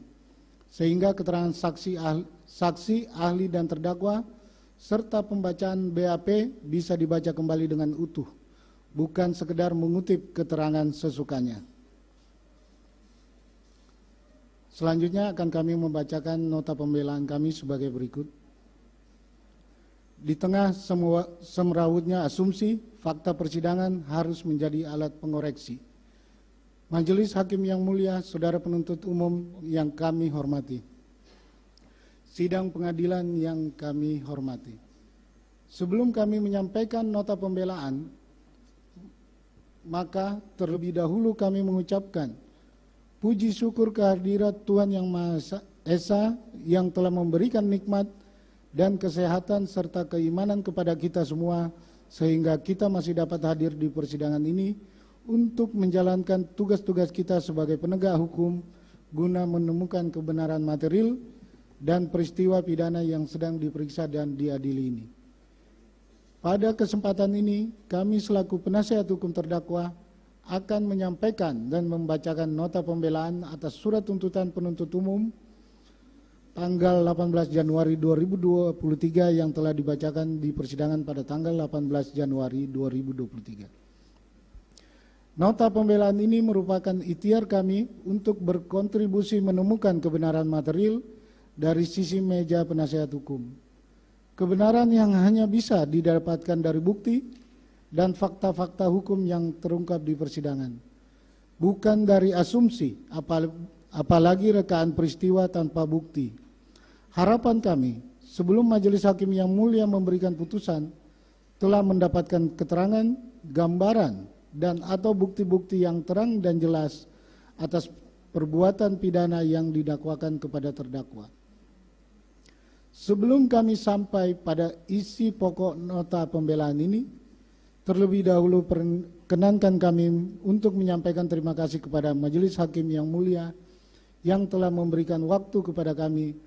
Sehingga keterangan saksi, ahli dan terdakwa serta pembacaan BAP bisa dibaca kembali dengan utuh, bukan sekedar mengutip keterangan sesukanya. Selanjutnya akan kami membacakan nota pembelaan kami sebagai berikut. Di tengah semrawutnya asumsi, fakta persidangan harus menjadi alat pengoreksi. Majelis Hakim yang mulia, saudara penuntut umum yang kami hormati. Sidang pengadilan yang kami hormati. Sebelum kami menyampaikan nota pembelaan, maka terlebih dahulu kami mengucapkan puji syukur kehadirat Tuhan Yang Maha Esa yang telah memberikan nikmat dan kesehatan serta keimanan kepada kita semua sehingga kita masih dapat hadir di persidangan ini untuk menjalankan tugas-tugas kita sebagai penegak hukum guna menemukan kebenaran material dan peristiwa pidana yang sedang diperiksa dan diadili ini. Pada kesempatan ini, kami selaku penasihat hukum terdakwa akan menyampaikan dan membacakan nota pembelaan atas surat tuntutan penuntut umum tanggal 18 Januari 2023 yang telah dibacakan di persidangan pada tanggal 18 Januari 2023. Nota pembelaan ini merupakan ikhtiar kami untuk berkontribusi menemukan kebenaran material dari sisi meja penasihat hukum. Kebenaran yang hanya bisa didapatkan dari bukti dan fakta-fakta hukum yang terungkap di persidangan, bukan dari asumsi, apalagi rekaan peristiwa tanpa bukti. Harapan kami, sebelum Majelis Hakim yang mulia memberikan putusan, telah mendapatkan keterangan, gambaran, dan atau bukti-bukti yang terang dan jelas atas perbuatan pidana yang didakwakan kepada terdakwa. Sebelum kami sampai pada isi pokok nota pembelaan ini, terlebih dahulu perkenankan kami untuk menyampaikan terima kasih kepada Majelis Hakim yang mulia yang telah memberikan waktu kepada kami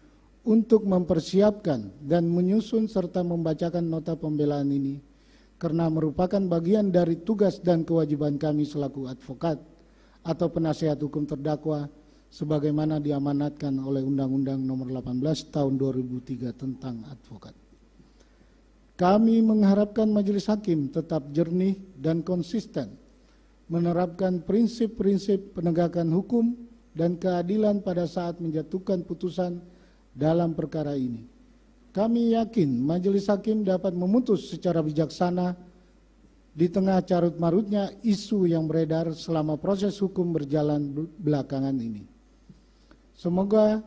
untuk mempersiapkan dan menyusun serta membacakan nota pembelaan ini, karena merupakan bagian dari tugas dan kewajiban kami selaku advokat atau penasihat hukum terdakwa sebagaimana diamanatkan oleh Undang-Undang Nomor 18 Tahun 2003 tentang advokat. Kami mengharapkan Majelis Hakim tetap jernih dan konsisten menerapkan prinsip-prinsip penegakan hukum dan keadilan pada saat menjatuhkan putusan dalam perkara ini. Kami yakin Majelis Hakim dapat memutus secara bijaksana di tengah carut-marutnya isu yang beredar selama proses hukum berjalan belakangan ini. Semoga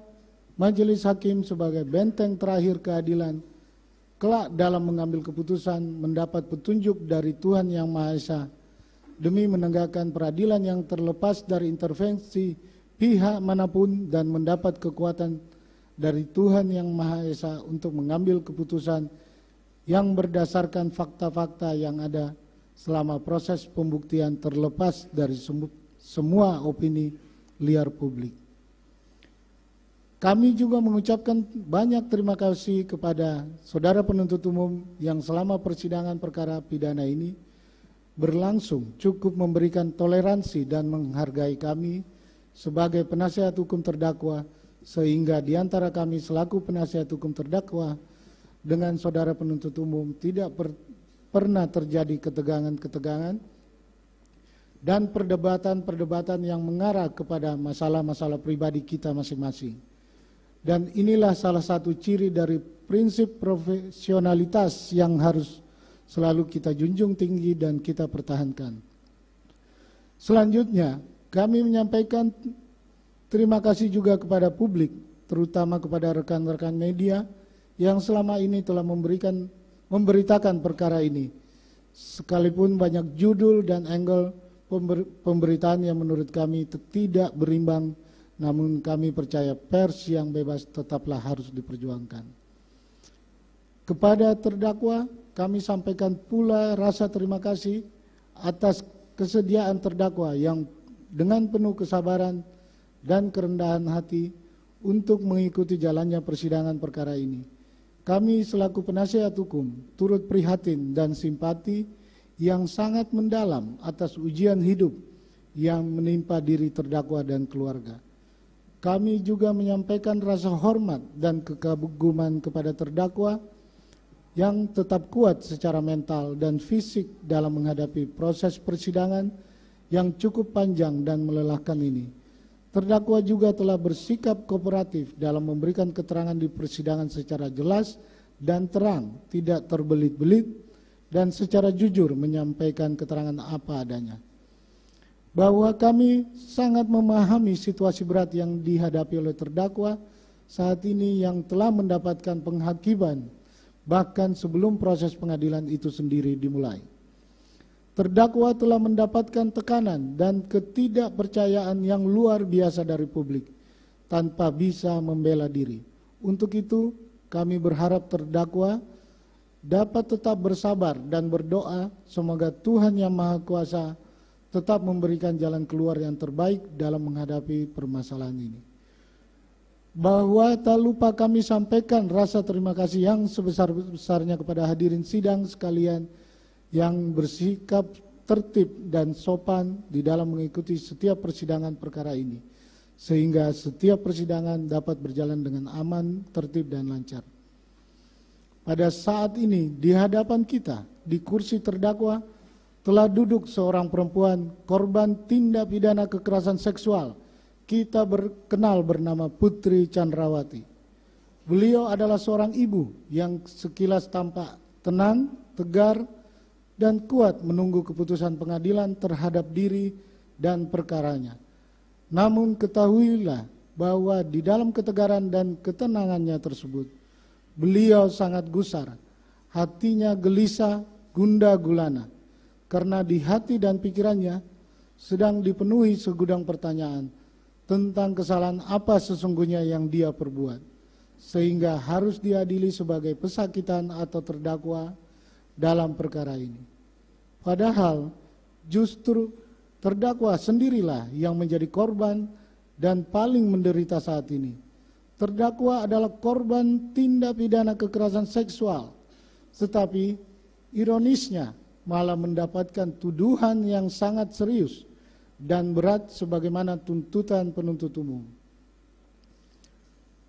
Majelis Hakim sebagai benteng terakhir keadilan kelak dalam mengambil keputusan mendapat petunjuk dari Tuhan Yang Maha Esa demi menegakkan peradilan yang terlepas dari intervensi pihak manapun dan mendapat kekuatan dari Tuhan Yang Maha Esa untuk mengambil keputusan yang berdasarkan fakta-fakta yang ada selama proses pembuktian terlepas dari semua opini liar publik. Kami juga mengucapkan banyak terima kasih kepada saudara penuntut umum yang selama persidangan perkara pidana ini berlangsung cukup memberikan toleransi dan menghargai kami sebagai penasihat hukum terdakwa, sehingga di antara kami selaku penasihat hukum terdakwa dengan saudara penuntut umum tidak pernah terjadi ketegangan-ketegangan dan perdebatan-perdebatan yang mengarah kepada masalah-masalah pribadi kita masing-masing. Dan inilah salah satu ciri dari prinsip profesionalitas yang harus selalu kita junjung tinggi dan kita pertahankan. Selanjutnya, kami menyampaikan terima kasih juga kepada publik, terutama kepada rekan-rekan media yang selama ini telah memberitakan perkara ini. Sekalipun banyak judul dan angle pemberitaan yang menurut kami tidak berimbang, namun kami percaya pers yang bebas tetaplah harus diperjuangkan. Kepada terdakwa, kami sampaikan pula rasa terima kasih atas kesediaan terdakwa yang dengan penuh kesabaran dan kerendahan hati untuk mengikuti jalannya persidangan perkara ini. Kami selaku penasihat hukum turut prihatin dan simpati yang sangat mendalam atas ujian hidup yang menimpa diri terdakwa dan keluarga. Kami juga menyampaikan rasa hormat dan kekaguman kepada terdakwa yang tetap kuat secara mental dan fisik dalam menghadapi proses persidangan yang cukup panjang dan melelahkan ini. Terdakwa juga telah bersikap kooperatif dalam memberikan keterangan di persidangan secara jelas dan terang, tidak terbelit-belit, dan secara jujur menyampaikan keterangan apa adanya. Bahwa kami sangat memahami situasi berat yang dihadapi oleh terdakwa saat ini yang telah mendapatkan penghakiman bahkan sebelum proses pengadilan itu sendiri dimulai. Terdakwa telah mendapatkan tekanan dan ketidakpercayaan yang luar biasa dari publik tanpa bisa membela diri. Untuk itu kami berharap terdakwa dapat tetap bersabar dan berdoa semoga Tuhan Yang Maha Kuasa tetap memberikan jalan keluar yang terbaik dalam menghadapi permasalahan ini. Bahwa tak lupa kami sampaikan rasa terima kasih yang sebesar-besarnya kepada hadirin sidang sekalian yang bersikap tertib dan sopan di dalam mengikuti setiap persidangan perkara ini, sehingga setiap persidangan dapat berjalan dengan aman, tertib, dan lancar. Pada saat ini di hadapan kita, di kursi terdakwa, telah duduk seorang perempuan korban tindak pidana kekerasan seksual. Kita kenal bernama Putri Chandrawati. Beliau adalah seorang ibu yang sekilas tampak tenang, tegar, dan kuat menunggu keputusan pengadilan terhadap diri dan perkaranya. Namun ketahuilah bahwa di dalam ketegaran dan ketenangannya tersebut, beliau sangat gusar, hatinya gelisah, gundah gulana. Karena di hati dan pikirannya sedang dipenuhi segudang pertanyaan tentang kesalahan apa sesungguhnya yang dia perbuat, sehingga harus diadili sebagai pesakitan atau terdakwa dalam perkara ini. Padahal justru terdakwa sendirilah yang menjadi korban dan paling menderita saat ini. Terdakwa adalah korban tindak pidana kekerasan seksual, tetapi ironisnya malah mendapatkan tuduhan yang sangat serius dan berat sebagaimana tuntutan penuntut umum.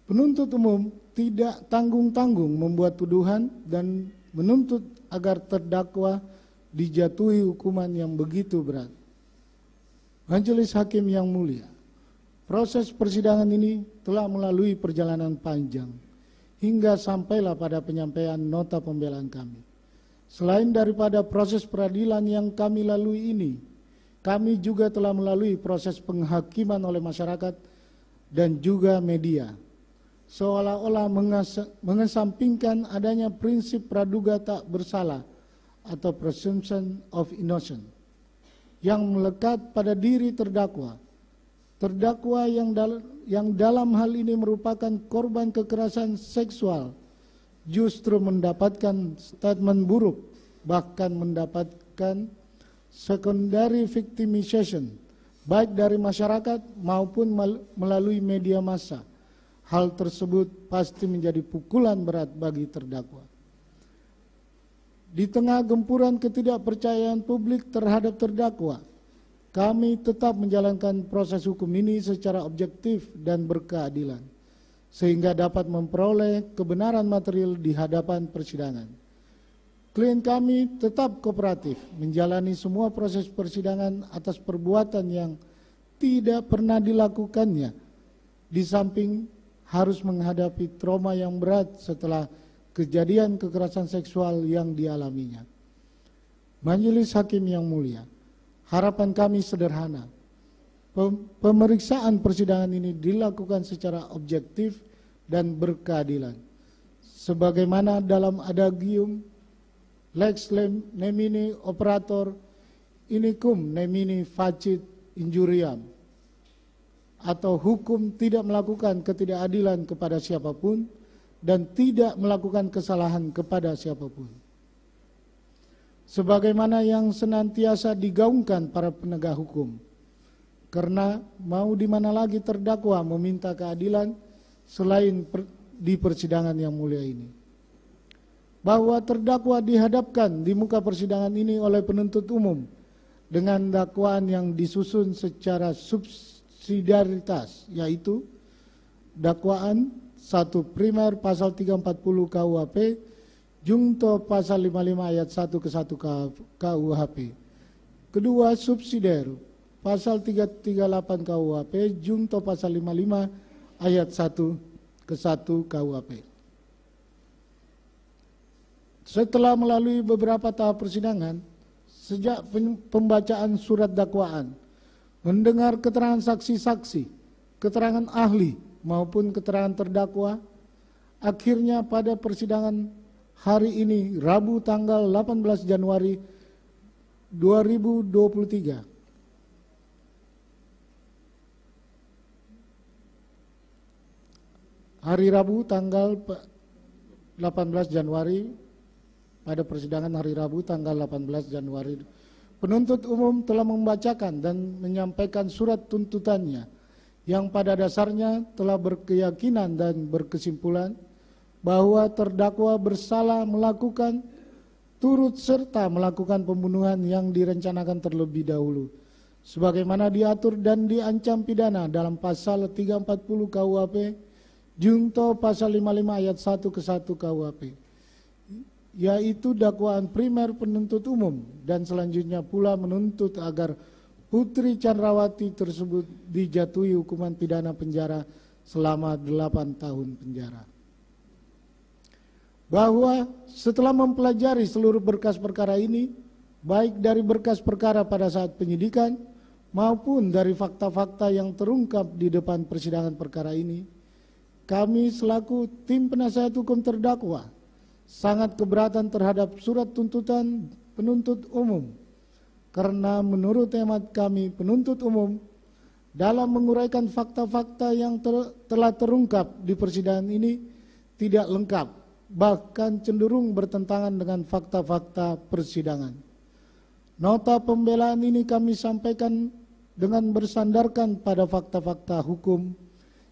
Penuntut umum tidak tanggung-tanggung membuat tuduhan dan menuntut agar terdakwa dijatuhi hukuman yang begitu berat. Majelis Hakim yang mulia, proses persidangan ini telah melalui perjalanan panjang hingga sampailah pada penyampaian nota pembelaan kami. Selain daripada proses peradilan yang kami lalui ini, kami juga telah melalui proses penghakiman oleh masyarakat dan juga media. Seolah-olah mengesampingkan adanya prinsip praduga tak bersalah atau presumption of innocence yang melekat pada diri terdakwa. Terdakwa yang dalam hal ini merupakan korban kekerasan seksual justru mendapatkan statement buruk, bahkan mendapatkan secondary victimization, baik dari masyarakat maupun melalui media massa. Hal tersebut pasti menjadi pukulan berat bagi terdakwa. Di tengah gempuran ketidakpercayaan publik terhadap terdakwa, kami tetap menjalankan proses hukum ini secara objektif dan berkeadilan, sehingga dapat memperoleh kebenaran material di hadapan persidangan. Klien kami tetap kooperatif menjalani semua proses persidangan atas perbuatan yang tidak pernah dilakukannya, di samping harus menghadapi trauma yang berat setelah kejadian kekerasan seksual yang dialaminya. Majelis Hakim yang mulia, harapan kami sederhana. Pemeriksaan persidangan ini dilakukan secara objektif dan berkeadilan, sebagaimana dalam adagium lex nemini operator inicum nemini facit injuriam, atau hukum tidak melakukan ketidakadilan kepada siapapun dan tidak melakukan kesalahan kepada siapapun, sebagaimana yang senantiasa digaungkan para penegak hukum. Karena mau di mana lagi terdakwa meminta keadilan selain di persidangan yang mulia ini. Bahwa terdakwa dihadapkan di muka persidangan ini oleh penuntut umum dengan dakwaan yang disusun secara subsidiaritas, yaitu dakwaan 1 primer pasal 340 KUHP jungto pasal 55 ayat 1 ke 1 KUHP. Kedua, subsidiar pasal 338 KUHP jungto pasal 55 ayat 1 ke 1 KUHP. Setelah melalui beberapa tahap persidangan, sejak pembacaan surat dakwaan, mendengar keterangan saksi-saksi, keterangan ahli maupun keterangan terdakwa, akhirnya pada persidangan hari ini, Rabu tanggal 18 Januari 2023, hari Rabu tanggal 18 Januari, pada persidangan hari Rabu tanggal 18 Januari, penuntut umum telah membacakan dan menyampaikan surat tuntutannya yang pada dasarnya telah berkeyakinan dan berkesimpulan bahwa terdakwa bersalah melakukan turut serta melakukan pembunuhan yang direncanakan terlebih dahulu, sebagaimana diatur dan diancam pidana dalam pasal 340 KUHP jungto pasal 55 ayat 1 ke 1 KUHP, yaitu dakwaan primer penuntut umum, dan selanjutnya pula menuntut agar Putri Chandrawati tersebut dijatuhi hukuman pidana penjara selama 8 tahun penjara. Bahwa setelah mempelajari seluruh berkas perkara ini, baik dari berkas perkara pada saat penyidikan maupun dari fakta-fakta yang terungkap di depan persidangan perkara ini, kami selaku tim penasihat hukum terdakwa sangat keberatan terhadap surat tuntutan penuntut umum, karena menurut hemat kami penuntut umum dalam menguraikan fakta-fakta yang telah terungkap di persidangan ini tidak lengkap, bahkan cenderung bertentangan dengan fakta-fakta persidangan. Nota pembelaan ini kami sampaikan dengan bersandarkan pada fakta-fakta hukum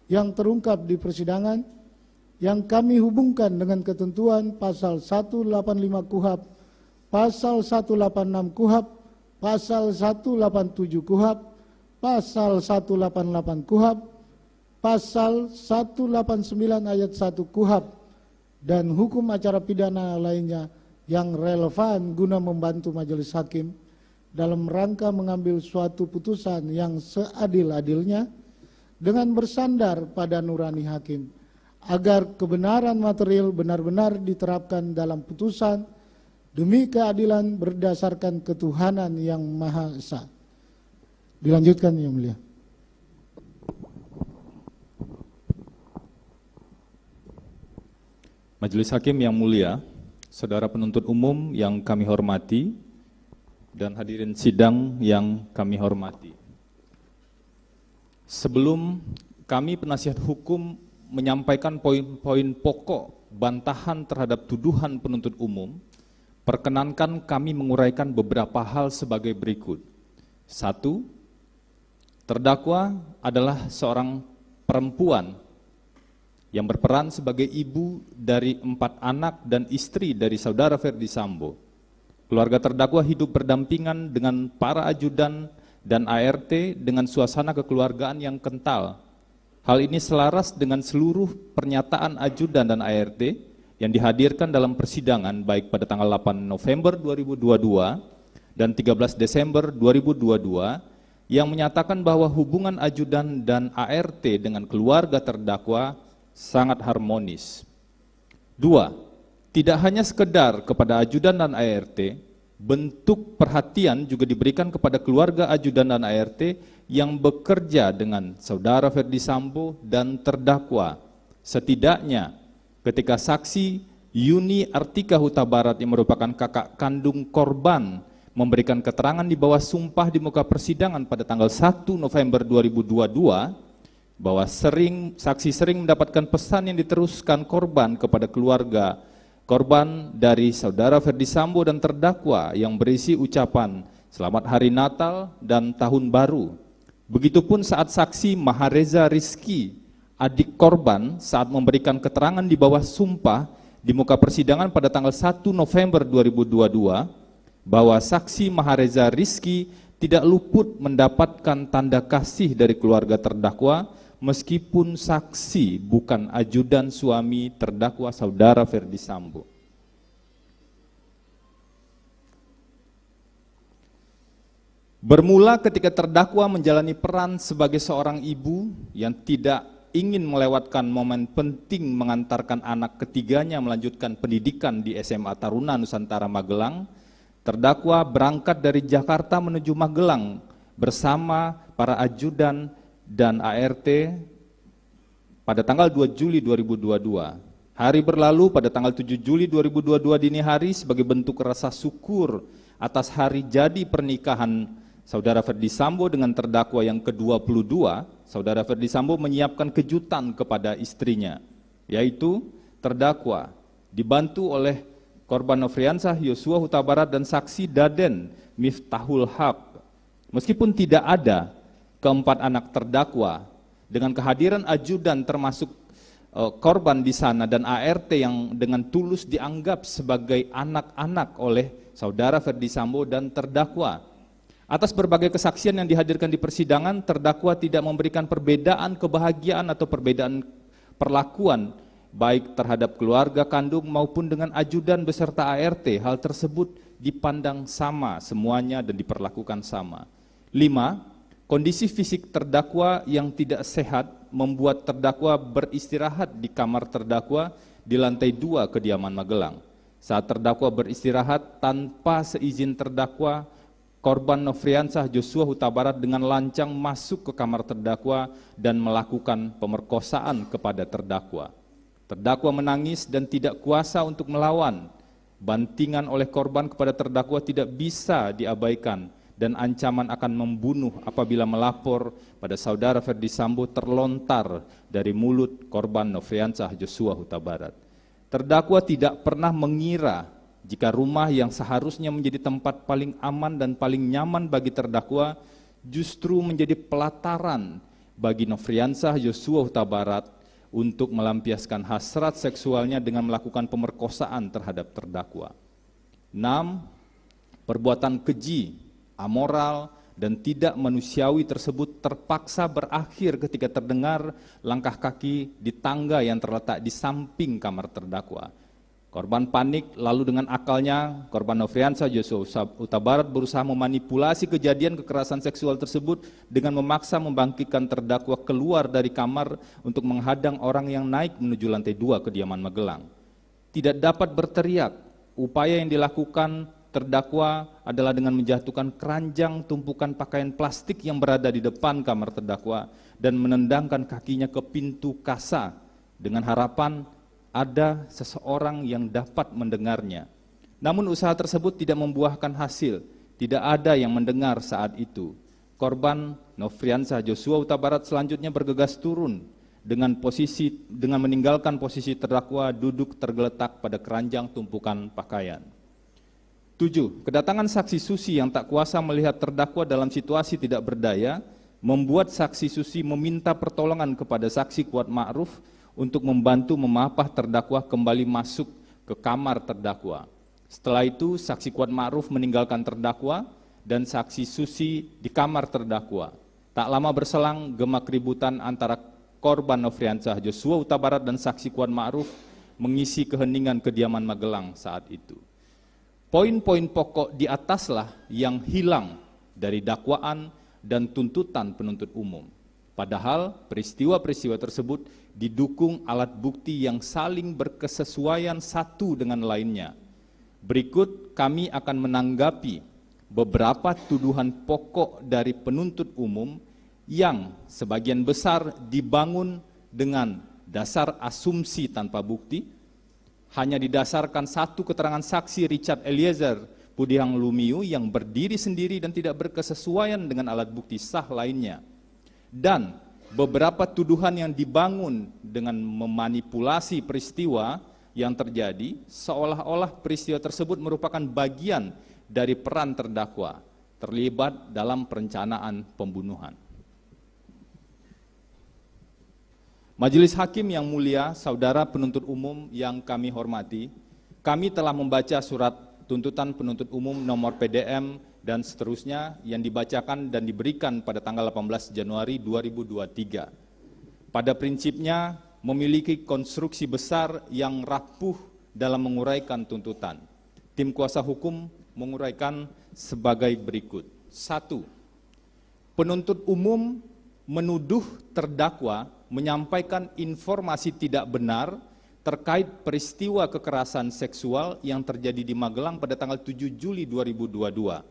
yang terungkap di persidangan, yang kami hubungkan dengan ketentuan pasal 185 KUHP, pasal 186 KUHP, pasal 187 KUHP, pasal 188 KUHP, pasal 189 ayat 1 KUHP, dan hukum acara pidana lainnya yang relevan guna membantu majelis hakim dalam rangka mengambil suatu putusan yang seadil-adilnya dengan bersandar pada nurani hakim, agar kebenaran material benar-benar diterapkan dalam putusan demi keadilan berdasarkan ketuhanan yang Maha Esa. Dilanjutkan yang mulia. Majelis Hakim yang mulia, saudara penuntut umum yang kami hormati, dan hadirin sidang yang kami hormati. Sebelum kami penasihat hukum menyampaikan poin-poin pokok bantahan terhadap tuduhan penuntut umum, perkenankan kami menguraikan beberapa hal sebagai berikut. 1. Terdakwa adalah seorang perempuan yang berperan sebagai ibu dari 4 anak dan istri dari saudara Ferdi Sambo. Keluarga terdakwa hidup berdampingan dengan para ajudan dan ART dengan suasana kekeluargaan yang kental. Hal ini selaras dengan seluruh pernyataan ajudan dan ART yang dihadirkan dalam persidangan baik pada tanggal 8 November 2022 dan 13 Desember 2022 yang menyatakan bahwa hubungan ajudan dan ART dengan keluarga terdakwa sangat harmonis. 2. Tidak hanya sekedar kepada ajudan dan ART, bentuk perhatian juga diberikan kepada keluarga ajudan dan ART yang bekerja dengan saudara Ferdi Sambo dan terdakwa. Setidaknya ketika saksi Yuni Artika Huta Barat yang merupakan kakak kandung korban memberikan keterangan di bawah sumpah di muka persidangan pada tanggal 1 November 2022 bahwa saksi sering mendapatkan pesan yang diteruskan korban kepada keluarga korban dari saudara Ferdi Sambo dan terdakwa yang berisi ucapan selamat hari Natal dan Tahun Baru. Begitupun saat saksi Mahareza Rizky, adik korban, saat memberikan keterangan di bawah sumpah di muka persidangan pada tanggal 1 November 2022 bahwa saksi Mahareza Rizky tidak luput mendapatkan tanda kasih dari keluarga terdakwa meskipun saksi bukan ajudan suami terdakwa saudara Ferdi Sambo. Bermula ketika terdakwa menjalani peran sebagai seorang ibu yang tidak ingin melewatkan momen penting mengantarkan anak ketiganya melanjutkan pendidikan di SMA Taruna Nusantara Magelang, terdakwa berangkat dari Jakarta menuju Magelang bersama para ajudan dan ART pada tanggal 2 Juli 2022. Hari berlalu pada tanggal 7 Juli 2022 dini hari sebagai bentuk rasa syukur atas hari jadi pernikahan saudara Ferdi Sambo dengan terdakwa yang ke-22, saudara Ferdi Sambo menyiapkan kejutan kepada istrinya, yaitu terdakwa dibantu oleh korban Nofriansah Yosua Huta Barat dan saksi Daden Miftahul Haq. Meskipun tidak ada keempat anak terdakwa, dengan kehadiran ajudan termasuk korban di sana dan ART yang dengan tulus dianggap sebagai anak-anak oleh saudara Ferdi Sambo dan terdakwa. Atas berbagai kesaksian yang dihadirkan di persidangan, terdakwa tidak memberikan perbedaan kebahagiaan atau perbedaan perlakuan baik terhadap keluarga kandung maupun dengan ajudan beserta ART. Hal tersebut dipandang sama semuanya dan diperlakukan sama. 5. Kondisi fisik terdakwa yang tidak sehat membuat terdakwa beristirahat di kamar terdakwa di lantai 2 kediaman Magelang. Saat terdakwa beristirahat tanpa seizin terdakwa, korban Nofriansah Joshua Huta Barat dengan lancang masuk ke kamar terdakwa dan melakukan pemerkosaan kepada terdakwa. Terdakwa menangis dan tidak kuasa untuk melawan. Bantingan oleh korban kepada terdakwa tidak bisa diabaikan dan ancaman akan membunuh apabila melapor pada saudara Ferdi Sambo terlontar dari mulut korban Nofriansah Joshua Huta Barat. Terdakwa tidak pernah mengira jika rumah yang seharusnya menjadi tempat paling aman dan paling nyaman bagi terdakwa justru menjadi pelataran bagi Nofriansah Joshua Huta Barat untuk melampiaskan hasrat seksualnya dengan melakukan pemerkosaan terhadap terdakwa. 6. Perbuatan keji, amoral, dan tidak manusiawi tersebut terpaksa berakhir ketika terdengar langkah kaki di tangga yang terletak di samping kamar terdakwa. Korban panik, lalu dengan akalnya korban Nofriansah Joshua Huta Barat berusaha memanipulasi kejadian kekerasan seksual tersebut dengan memaksa membangkitkan terdakwa keluar dari kamar untuk menghadang orang yang naik menuju lantai 2 kediaman Magelang. Tidak dapat berteriak, upaya yang dilakukan terdakwa adalah dengan menjatuhkan keranjang tumpukan pakaian plastik yang berada di depan kamar terdakwa dan menendangkan kakinya ke pintu kasa dengan harapan ada seseorang yang dapat mendengarnya. Namun usaha tersebut tidak membuahkan hasil, tidak ada yang mendengar saat itu. Korban Nofriansah Joshua Huta Barat selanjutnya bergegas turun dengan meninggalkan posisi terdakwa duduk tergeletak pada keranjang tumpukan pakaian. 7. Kedatangan saksi Susi yang tak kuasa melihat terdakwa dalam situasi tidak berdaya membuat saksi Susi meminta pertolongan kepada saksi Kuat Ma'ruf untuk membantu memapah terdakwa kembali masuk ke kamar terdakwa. Setelah itu, saksi Kuat Ma'ruf meninggalkan terdakwa dan saksi Susi di kamar terdakwa. Tak lama berselang, gema keributan antara korban Nofriansah Joshua Huta Barat dan saksi Kuat Ma'ruf mengisi keheningan kediaman Magelang saat itu. Poin-poin pokok di ataslah yang hilang dari dakwaan dan tuntutan penuntut umum. Padahal peristiwa-peristiwa tersebut didukung alat bukti yang saling berkesesuaian satu dengan lainnya. Berikut kami akan menanggapi beberapa tuduhan pokok dari penuntut umum yang sebagian besar dibangun dengan dasar asumsi tanpa bukti, hanya didasarkan satu keterangan saksi Richard Eliezer Pudihang Lumiu yang berdiri sendiri dan tidak berkesesuaian dengan alat bukti sah lainnya, dan beberapa tuduhan yang dibangun dengan memanipulasi peristiwa yang terjadi seolah-olah peristiwa tersebut merupakan bagian dari peran terdakwa terlibat dalam perencanaan pembunuhan. Majelis Hakim yang mulia, saudara penuntut umum yang kami hormati, kami telah membaca surat tuntutan penuntut umum nomor PDM dan seterusnya yang dibacakan dan diberikan pada tanggal 18 Januari 2023. Pada prinsipnya memiliki konstruksi besar yang rapuh dalam menguraikan tuntutan. Tim kuasa hukum menguraikan sebagai berikut. 1. Penuntut umum menuduh terdakwa menyampaikan informasi tidak benar terkait peristiwa kekerasan seksual yang terjadi di Magelang pada tanggal 7 Juli 2022.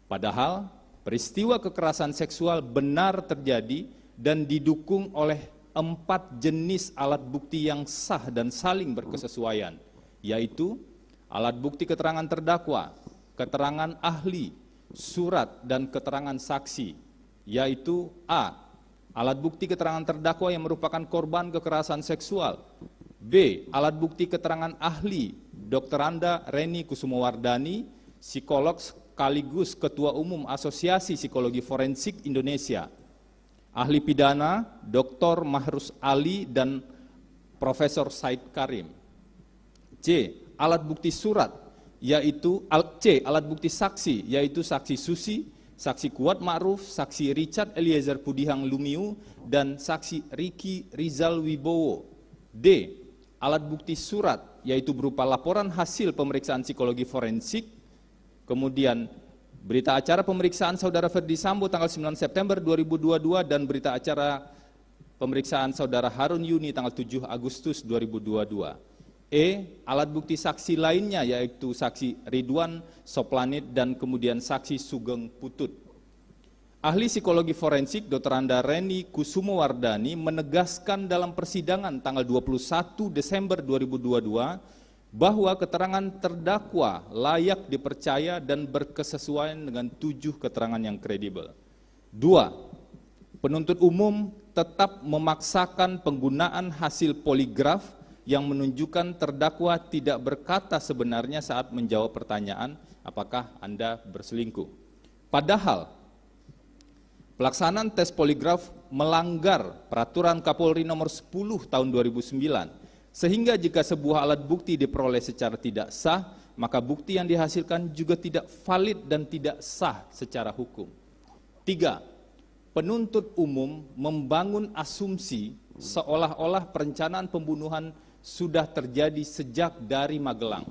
Padahal peristiwa kekerasan seksual benar terjadi dan didukung oleh 4 jenis alat bukti yang sah dan saling berkesesuaian, yaitu alat bukti keterangan terdakwa, keterangan ahli, surat, dan keterangan saksi, yaitu A. Alat bukti keterangan terdakwa yang merupakan korban kekerasan seksual. B. Alat bukti keterangan ahli, Dr. Anda Reni Kusumowardani, psikolog sekaligus Ketua Umum Asosiasi Psikologi Forensik Indonesia. Ahli pidana, Dr. Mahrus Ali dan Profesor Said Karim. C. Alat bukti surat, yaitu C. Alat bukti saksi, yaitu saksi Susi, saksi Kuat Ma'ruf, saksi Richard Eliezer Pudihang Lumiu, dan saksi Riki Rizal Wibowo. D. Alat bukti surat, yaitu berupa laporan hasil pemeriksaan psikologi forensik, kemudian berita acara pemeriksaan saudara Ferdi Sambo tanggal 9 September 2022 dan berita acara pemeriksaan saudara Harun Yuni tanggal 7 Agustus 2022. E. Alat bukti saksi lainnya yaitu saksi Ridwan Soplanit dan kemudian saksi Sugeng Putut. Ahli psikologi forensik Dr. Anda Reni Kusumowardani menegaskan dalam persidangan tanggal 21 Desember 2022 bahwa keterangan terdakwa layak dipercaya dan berkesesuaian dengan 7 keterangan yang kredibel. 2. Penuntut umum tetap memaksakan penggunaan hasil poligraf yang menunjukkan terdakwa tidak berkata sebenarnya saat menjawab pertanyaan apakah Anda berselingkuh. Padahal pelaksanaan tes poligraf melanggar peraturan Kapolri nomor 10 tahun 2009, sehingga jika sebuah alat bukti diperoleh secara tidak sah, maka bukti yang dihasilkan juga tidak valid dan tidak sah secara hukum. 3. Penuntut umum membangun asumsi seolah-olah perencanaan pembunuhan sudah terjadi sejak dari Magelang.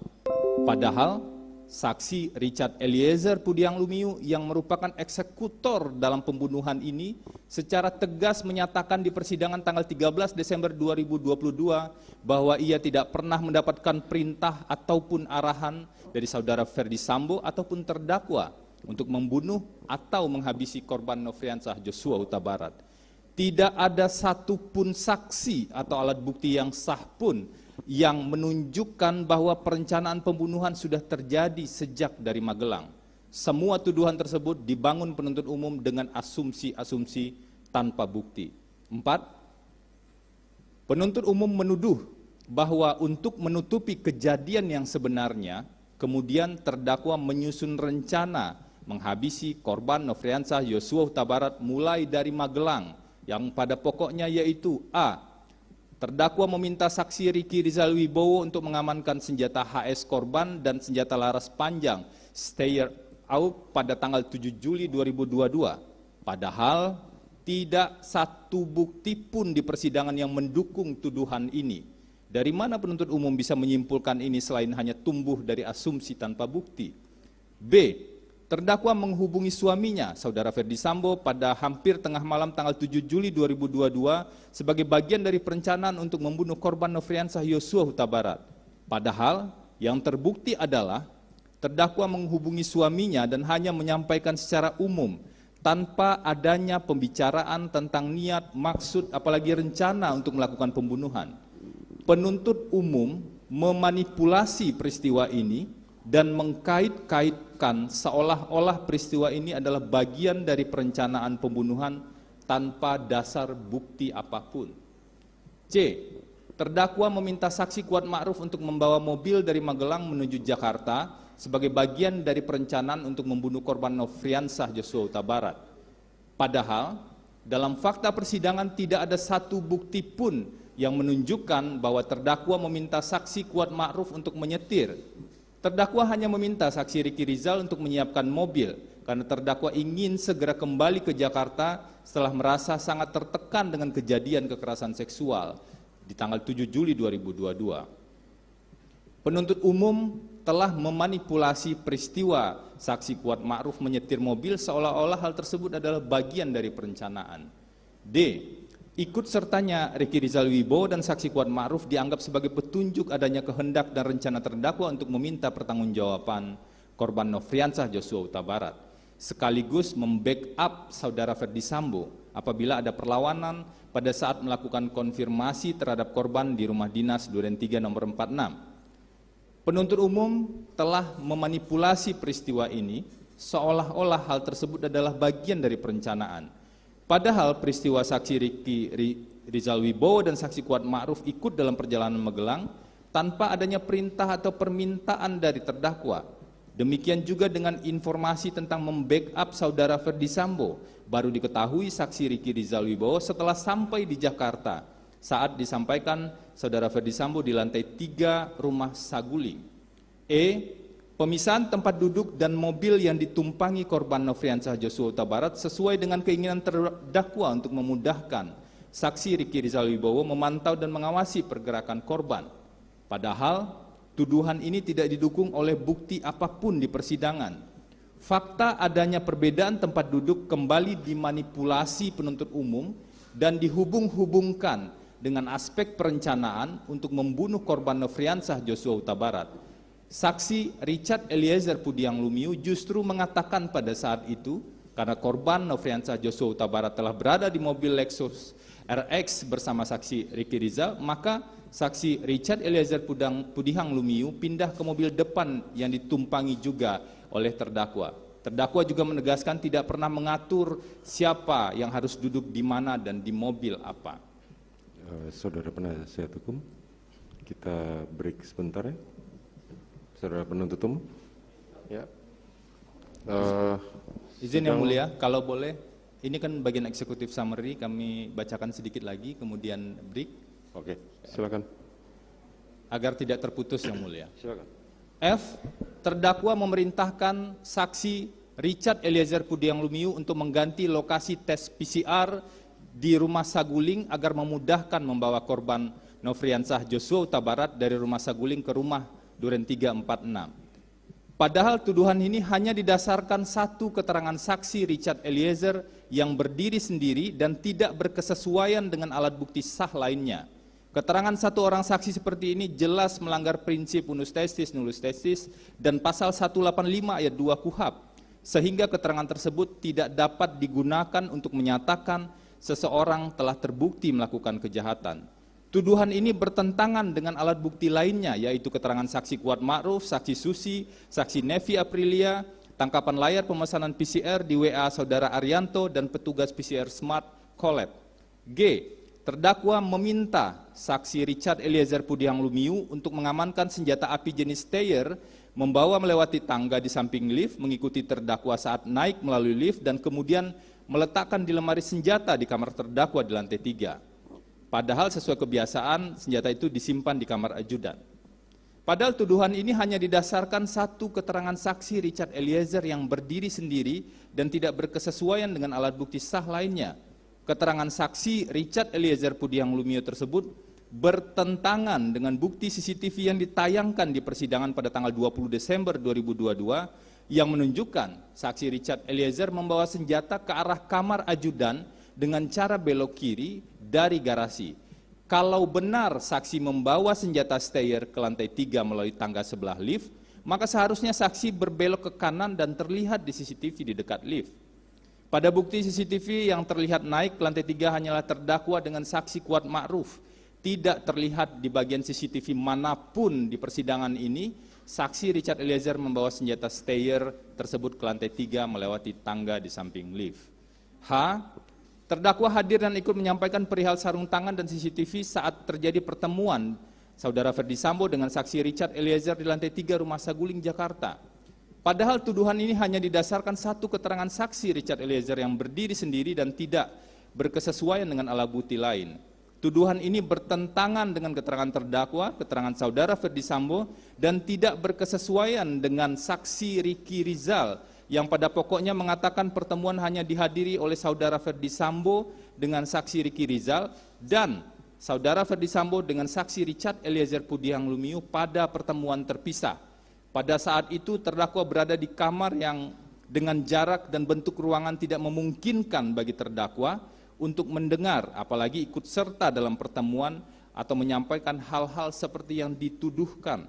Padahal saksi Richard Eliezer Pudihang Lumiu yang merupakan eksekutor dalam pembunuhan ini secara tegas menyatakan di persidangan tanggal 13 Desember 2022 bahwa ia tidak pernah mendapatkan perintah ataupun arahan dari saudara Ferdi Sambo ataupun terdakwa untuk membunuh atau menghabisi korban Nofriansah Joshua Huta Barat. Tidak ada satupun saksi atau alat bukti yang sah pun yang menunjukkan bahwa perencanaan pembunuhan sudah terjadi sejak dari Magelang. Semua tuduhan tersebut dibangun penuntut umum dengan asumsi-asumsi tanpa bukti. 4. Penuntut umum menuduh bahwa untuk menutupi kejadian yang sebenarnya, kemudian terdakwa menyusun rencana menghabisi korban Nofriansah Joshua Huta Barat mulai dari Magelang, yang pada pokoknya yaitu A. Terdakwa meminta saksi Riki Rizal Wibowo untuk mengamankan senjata HS korban dan senjata laras panjang Steyr AUK pada tanggal 7 Juli 2022. Padahal tidak satu bukti pun di persidangan yang mendukung tuduhan ini. Dari mana penuntut umum bisa menyimpulkan ini selain hanya tumbuh dari asumsi tanpa bukti? B. Terdakwa menghubungi suaminya, Saudara Ferdi Sambo, pada hampir tengah malam tanggal 7 Juli 2022 sebagai bagian dari perencanaan untuk membunuh korban Nofriansah Yosua Huta Barat. Padahal yang terbukti adalah terdakwa menghubungi suaminya dan hanya menyampaikan secara umum tanpa adanya pembicaraan tentang niat, maksud, apalagi rencana untuk melakukan pembunuhan. Penuntut umum memanipulasi peristiwa ini dan mengkait-kaitkan seolah-olah peristiwa ini adalah bagian dari perencanaan pembunuhan tanpa dasar bukti apapun. C. Terdakwa meminta saksi Kuat Ma'ruf untuk membawa mobil dari Magelang menuju Jakarta sebagai bagian dari perencanaan untuk membunuh korban Nofriansah Yosua Huta Barat. Padahal dalam fakta persidangan tidak ada satu bukti pun yang menunjukkan bahwa terdakwa meminta saksi Kuat Ma'ruf untuk menyetir. Terdakwa hanya meminta saksi Riki Rizal untuk menyiapkan mobil karena terdakwa ingin segera kembali ke Jakarta setelah merasa sangat tertekan dengan kejadian kekerasan seksual di tanggal 7 Juli 2022. Penuntut umum telah memanipulasi peristiwa saksi Kuat Ma'ruf menyetir mobil seolah-olah hal tersebut adalah bagian dari perencanaan. D. Ikut sertanya Riki Rizal Wibowo dan saksi Kuat Ma'ruf dianggap sebagai petunjuk adanya kehendak dan rencana terdakwa untuk meminta pertanggungjawaban korban Nofriansah Yosua Huta Barat, sekaligus membackup Saudara Ferdi Sambo apabila ada perlawanan pada saat melakukan konfirmasi terhadap korban di rumah dinas Duren 3 nomor 46. Penuntut umum telah memanipulasi peristiwa ini seolah-olah hal tersebut adalah bagian dari perencanaan. Padahal peristiwa saksi Riki Rizal Wibowo dan saksi Kuat Ma'ruf ikut dalam perjalanan Magelang tanpa adanya perintah atau permintaan dari terdakwa. Demikian juga dengan informasi tentang membackup Saudara Ferdi Sambo baru diketahui saksi Riki Rizal Wibowo setelah sampai di Jakarta saat disampaikan Saudara Ferdi Sambo di lantai 3 rumah Saguling. E. Pemisahan tempat duduk dan mobil yang ditumpangi korban Nofriansah Yosua Huta Barat sesuai dengan keinginan terdakwa untuk memudahkan saksi Riki Rizal Wibowo memantau dan mengawasi pergerakan korban. Padahal tuduhan ini tidak didukung oleh bukti apapun di persidangan. Fakta adanya perbedaan tempat duduk kembali dimanipulasi penuntut umum dan dihubung-hubungkan dengan aspek perencanaan untuk membunuh korban Nofriansah Yosua Huta Barat. Saksi Richard Eliezer Pudiang Lumiu justru mengatakan pada saat itu karena korban Nofriansah Yosua Huta Barat telah berada di mobil Lexus RX bersama saksi Riki Rizal, maka saksi Richard Eliezer Pudiang Lumiu pindah ke mobil depan yang ditumpangi juga oleh terdakwa. Terdakwa juga menegaskan tidak pernah mengatur siapa yang harus duduk di mana dan di mobil apa. Saudara penasihat hukum, kita break sebentar ya. Saudara penuntut umum, ya. Izin yang mulia, kalau boleh, ini kan bagian eksekutif summary, kami bacakan sedikit lagi, kemudian break. Oke, silakan. Agar tidak terputus yang mulia. Silakan. F. Terdakwa memerintahkan saksi Richard Eliezer Pudiang Lumiu untuk mengganti lokasi tes PCR di rumah Saguling agar memudahkan membawa korban Nofriansah Yosua Huta Barat dari rumah Saguling ke rumah Duren 346. Padahal tuduhan ini hanya didasarkan satu keterangan saksi Richard Eliezer yang berdiri sendiri dan tidak berkesesuaian dengan alat bukti sah lainnya. Keterangan satu orang saksi seperti ini jelas melanggar prinsip unus testis nullus testis dan pasal 185 ayat 2 KUHP, sehingga keterangan tersebut tidak dapat digunakan untuk menyatakan seseorang telah terbukti melakukan kejahatan. Tuduhan ini bertentangan dengan alat bukti lainnya, yaitu keterangan saksi Kuat Ma'ruf, saksi Susi, saksi Nevi Aprilia, tangkapan layar pemesanan PCR di WA Saudara Arianto, dan petugas PCR Smart Collet. G. Terdakwa meminta saksi Richard Eliezer Pudiang Lumiu untuk mengamankan senjata api jenis Steyr, membawa melewati tangga di samping lift, mengikuti terdakwa saat naik melalui lift, dan kemudian meletakkan di lemari senjata di kamar terdakwa di lantai 3. Padahal sesuai kebiasaan senjata itu disimpan di kamar ajudan. Padahal tuduhan ini hanya didasarkan satu keterangan saksi Richard Eliezer yang berdiri sendiri dan tidak berkesesuaian dengan alat bukti sah lainnya. Keterangan saksi Richard Eliezer Pudiang Lumiu tersebut bertentangan dengan bukti CCTV yang ditayangkan di persidangan pada tanggal 20 Desember 2022 yang menunjukkan saksi Richard Eliezer membawa senjata ke arah kamar ajudan dengan cara belok kiri dari garasi. Kalau benar saksi membawa senjata steyr ke lantai 3 melalui tangga sebelah lift, maka seharusnya saksi berbelok ke kanan dan terlihat di CCTV di dekat lift. Pada bukti CCTV yang terlihat naik ke lantai 3 hanyalah terdakwa dengan saksi Kuat Ma'ruf. Tidak terlihat di bagian CCTV manapun di persidangan ini, saksi Richard Eliezer membawa senjata steyr tersebut ke lantai 3 melewati tangga di samping lift. H. Terdakwa hadir dan ikut menyampaikan perihal sarung tangan dan CCTV saat terjadi pertemuan Saudara Ferdi Sambo dengan saksi Richard Eliezer di lantai 3 Rumah Saguling, Jakarta. Padahal tuduhan ini hanya didasarkan satu keterangan saksi Richard Eliezer yang berdiri sendiri dan tidak berkesesuaian dengan alat bukti lain. Tuduhan ini bertentangan dengan keterangan terdakwa, keterangan Saudara Ferdi Sambo, dan tidak berkesesuaian dengan saksi Ricky Rizal yang pada pokoknya mengatakan pertemuan hanya dihadiri oleh Saudara Ferdi Sambo dengan saksi Ricky Rizal dan Saudara Ferdi Sambo dengan saksi Richard Eliezer Pudiang Lumiu pada pertemuan terpisah. Pada saat itu terdakwa berada di kamar yang dengan jarak dan bentuk ruangan tidak memungkinkan bagi terdakwa untuk mendengar apalagi ikut serta dalam pertemuan atau menyampaikan hal-hal seperti yang dituduhkan.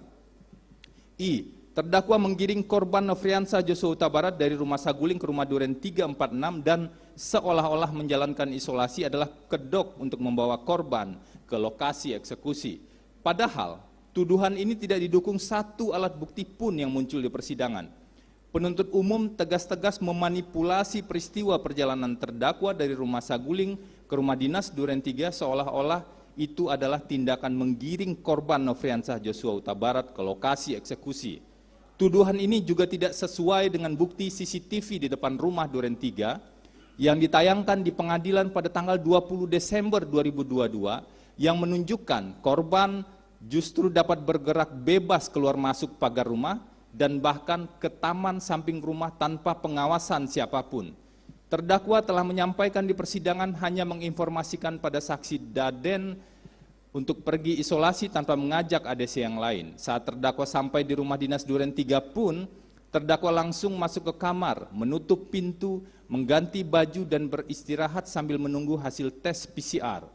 I. Terdakwa menggiring korban Nofriansah Joshua Huta Barat dari Rumah Saguling ke Rumah Duren 346 dan seolah-olah menjalankan isolasi adalah kedok untuk membawa korban ke lokasi eksekusi. Padahal tuduhan ini tidak didukung satu alat bukti pun yang muncul di persidangan. Penuntut umum tegas-tegas memanipulasi peristiwa perjalanan terdakwa dari Rumah Saguling ke Rumah Dinas Duren 3 seolah-olah itu adalah tindakan menggiring korban Nofriansah Joshua Huta Barat ke lokasi eksekusi. Tuduhan ini juga tidak sesuai dengan bukti CCTV di depan Rumah Duren 3 yang ditayangkan di pengadilan pada tanggal 20 Desember 2022 yang menunjukkan korban justru dapat bergerak bebas keluar masuk pagar rumah dan bahkan ke taman samping rumah tanpa pengawasan siapapun. Terdakwa telah menyampaikan di persidangan hanya menginformasikan pada saksi Daden untuk pergi isolasi tanpa mengajak ADC yang lain. Saat terdakwa sampai di Rumah Dinas Duren 3 pun, terdakwa langsung masuk ke kamar, menutup pintu, mengganti baju dan beristirahat sambil menunggu hasil tes PCR.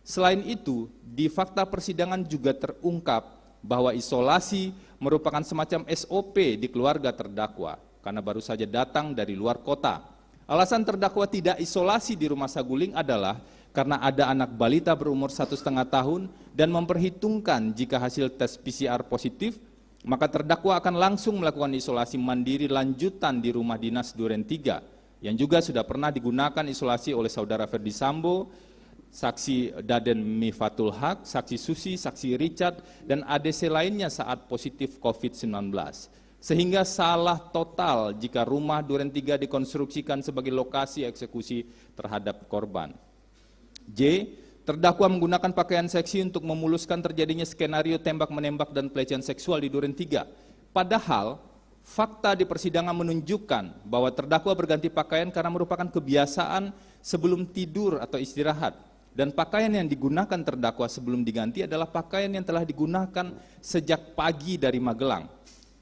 Selain itu, di fakta persidangan juga terungkap bahwa isolasi merupakan semacam SOP di keluarga terdakwa, karena baru saja datang dari luar kota. Alasan terdakwa tidak isolasi di Rumah Saguling adalah karena ada anak balita berumur 1,5 tahun dan memperhitungkan jika hasil tes PCR positif, maka terdakwa akan langsung melakukan isolasi mandiri lanjutan di Rumah Dinas Duren 3, yang juga sudah pernah digunakan isolasi oleh Saudara Ferdi Sambo, saksi Daden Mifatul Haq, saksi Susi, saksi Richard, dan ADC lainnya saat positif COVID-19. Sehingga salah total jika Rumah Duren 3 dikonstruksikan sebagai lokasi eksekusi terhadap korban. J. Terdakwa menggunakan pakaian seksi untuk memuluskan terjadinya skenario tembak-menembak dan pelecehan seksual di Duren 3. Padahal, fakta di persidangan menunjukkan bahwa terdakwa berganti pakaian karena merupakan kebiasaan sebelum tidur atau istirahat. Dan pakaian yang digunakan terdakwa sebelum diganti adalah pakaian yang telah digunakan sejak pagi dari Magelang.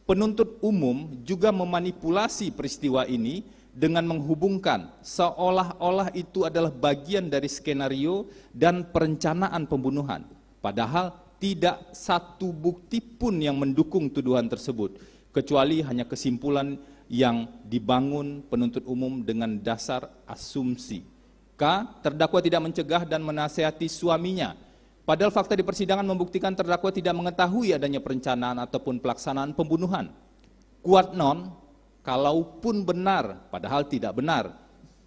Penuntut umum juga memanipulasi peristiwa ini dengan menghubungkan seolah-olah itu adalah bagian dari skenario dan perencanaan pembunuhan. Padahal tidak satu bukti pun yang mendukung tuduhan tersebut, kecuali hanya kesimpulan yang dibangun penuntut umum dengan dasar asumsi. K. Terdakwa tidak mencegah dan menasihati suaminya. Padahal fakta di persidangan membuktikan terdakwa tidak mengetahui adanya perencanaan ataupun pelaksanaan pembunuhan. Kuat non, kalaupun benar, padahal tidak benar,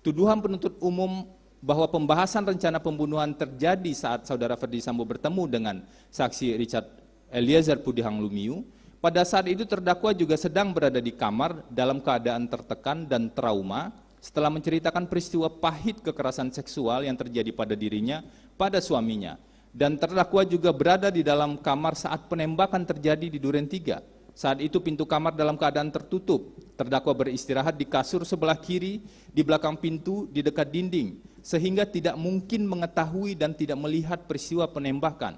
tuduhan penuntut umum bahwa pembahasan rencana pembunuhan terjadi saat Saudara Ferdi Sambo bertemu dengan saksi Richard Eliezer Pudiang Lumiu. Pada saat itu terdakwa juga sedang berada di kamar dalam keadaan tertekan dan trauma setelah menceritakan peristiwa pahit kekerasan seksual yang terjadi pada dirinya pada suaminya. Dan terdakwa juga berada di dalam kamar saat penembakan terjadi di Duren 3. Saat itu pintu kamar dalam keadaan tertutup. Terdakwa beristirahat di kasur sebelah kiri, di belakang pintu, di dekat dinding, sehingga tidak mungkin mengetahui dan tidak melihat peristiwa penembakan.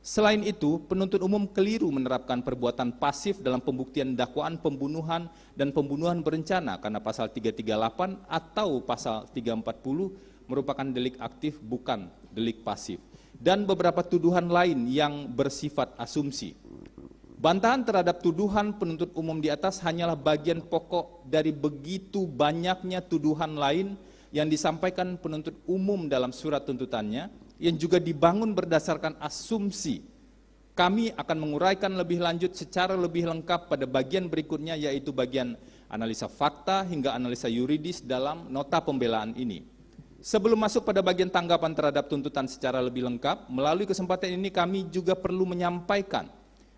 Selain itu, penuntut umum keliru menerapkan perbuatan pasif dalam pembuktian dakwaan pembunuhan dan pembunuhan berencana karena pasal 338 atau pasal 340 merupakan delik aktif bukan delik pasif. Dan beberapa tuduhan lain yang bersifat asumsi. Bantahan terhadap tuduhan penuntut umum di atas hanyalah bagian pokok dari begitu banyaknya tuduhan lain yang disampaikan penuntut umum dalam surat tuntutannya yang juga dibangun berdasarkan asumsi. Kami akan menguraikan lebih lanjut secara lebih lengkap pada bagian berikutnya, yaitu bagian analisa fakta hingga analisa yuridis dalam nota pembelaan ini. Sebelum masuk pada bagian tanggapan terhadap tuntutan secara lebih lengkap, melalui kesempatan ini kami juga perlu menyampaikan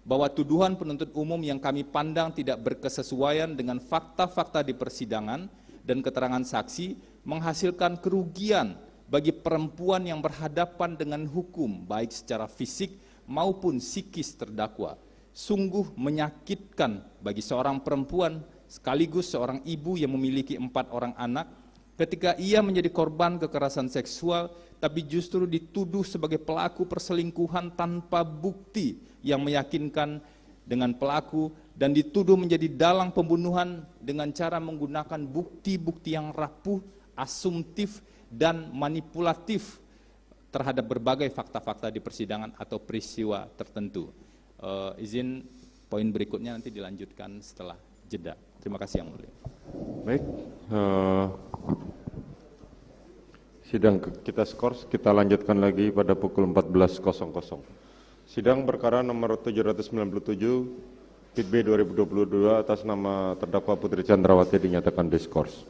bahwa tuduhan penuntut umum yang kami pandang tidak berkesesuaian dengan fakta-fakta di persidangan dan keterangan saksi menghasilkan kerugian bagi perempuan yang berhadapan dengan hukum, baik secara fisik maupun psikis terdakwa. Sungguh menyakitkan bagi seorang perempuan sekaligus seorang ibu yang memiliki 4 orang anak, ketika ia menjadi korban kekerasan seksual, tapi justru dituduh sebagai pelaku perselingkuhan tanpa bukti yang meyakinkan dengan pelaku, dan dituduh menjadi dalang pembunuhan dengan cara menggunakan bukti-bukti yang rapuh, asumtif, dan manipulatif terhadap berbagai fakta-fakta di persidangan atau peristiwa tertentu. Izin poin berikutnya nanti dilanjutkan setelah jeda. Terima kasih Yang Mulia. Baik, sidang kita skors, kita lanjutkan lagi pada pukul 14.00. Sidang perkara nomor 797 PIT B 2022 atas nama terdakwa Putri Chandrawati dinyatakan diskors.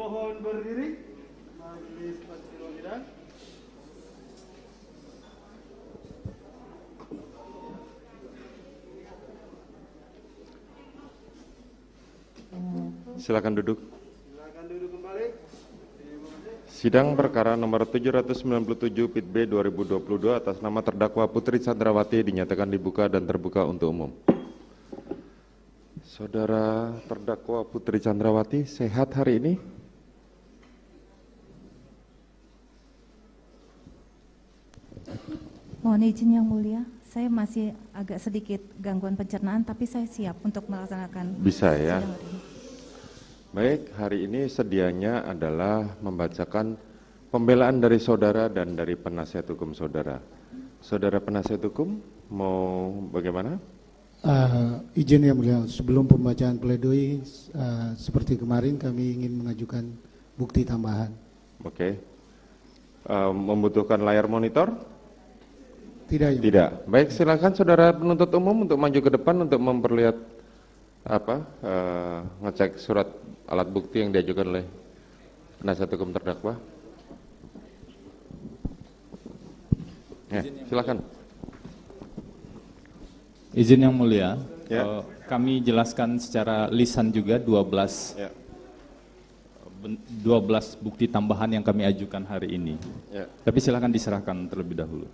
Mohon berdiri. Majelis Persidangan Bidang. Silakan duduk. Silakan duduk kembali. Sidang perkara nomor 797 Pit B 2022 atas nama terdakwa Putri Chandrawati dinyatakan dibuka dan terbuka untuk umum. Saudara terdakwa Putri Chandrawati sehat hari ini? Mohon izin Yang Mulia, saya masih agak sedikit gangguan pencernaan, tapi saya siap untuk melaksanakan Bisa ya. sidang hari ini. Baik, hari ini sedianya adalah membacakan pembelaan dari saudara dan dari penasihat hukum saudara. Saudara penasihat hukum mau bagaimana? Izin Yang Mulia, sebelum pembacaan pledoi seperti kemarin kami ingin mengajukan bukti tambahan. Oke. Membutuhkan layar monitor? Tidak, Yang Mulia. Tidak. Baik, silakan saudara penuntut umum untuk maju ke depan untuk memperlihat ngecek surat alat bukti yang diajukan oleh penasihat hukum terdakwa. Ya, silakan. Izin Yang Mulia, Ya. kami jelaskan secara lisan juga 12 Ya. 12 bukti tambahan yang kami ajukan hari ini. Ya. Tapi silakan diserahkan terlebih dahulu.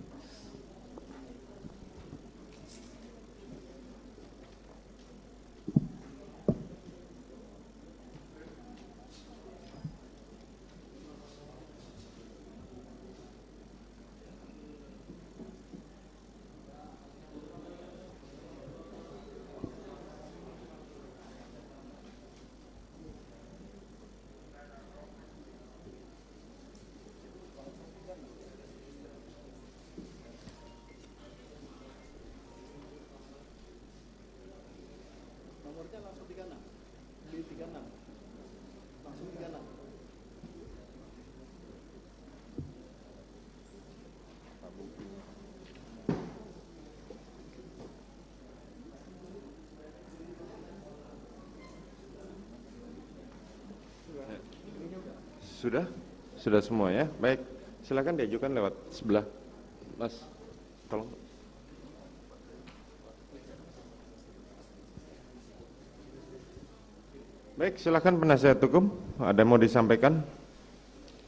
Nomornya langsung 36. Di 36. Langsung 36. Sudah? Sudah semua ya? Baik, silakan diajukan lewat sebelah. Mas, tolong. Baik, silakan penasihat hukum. Ada yang mau disampaikan?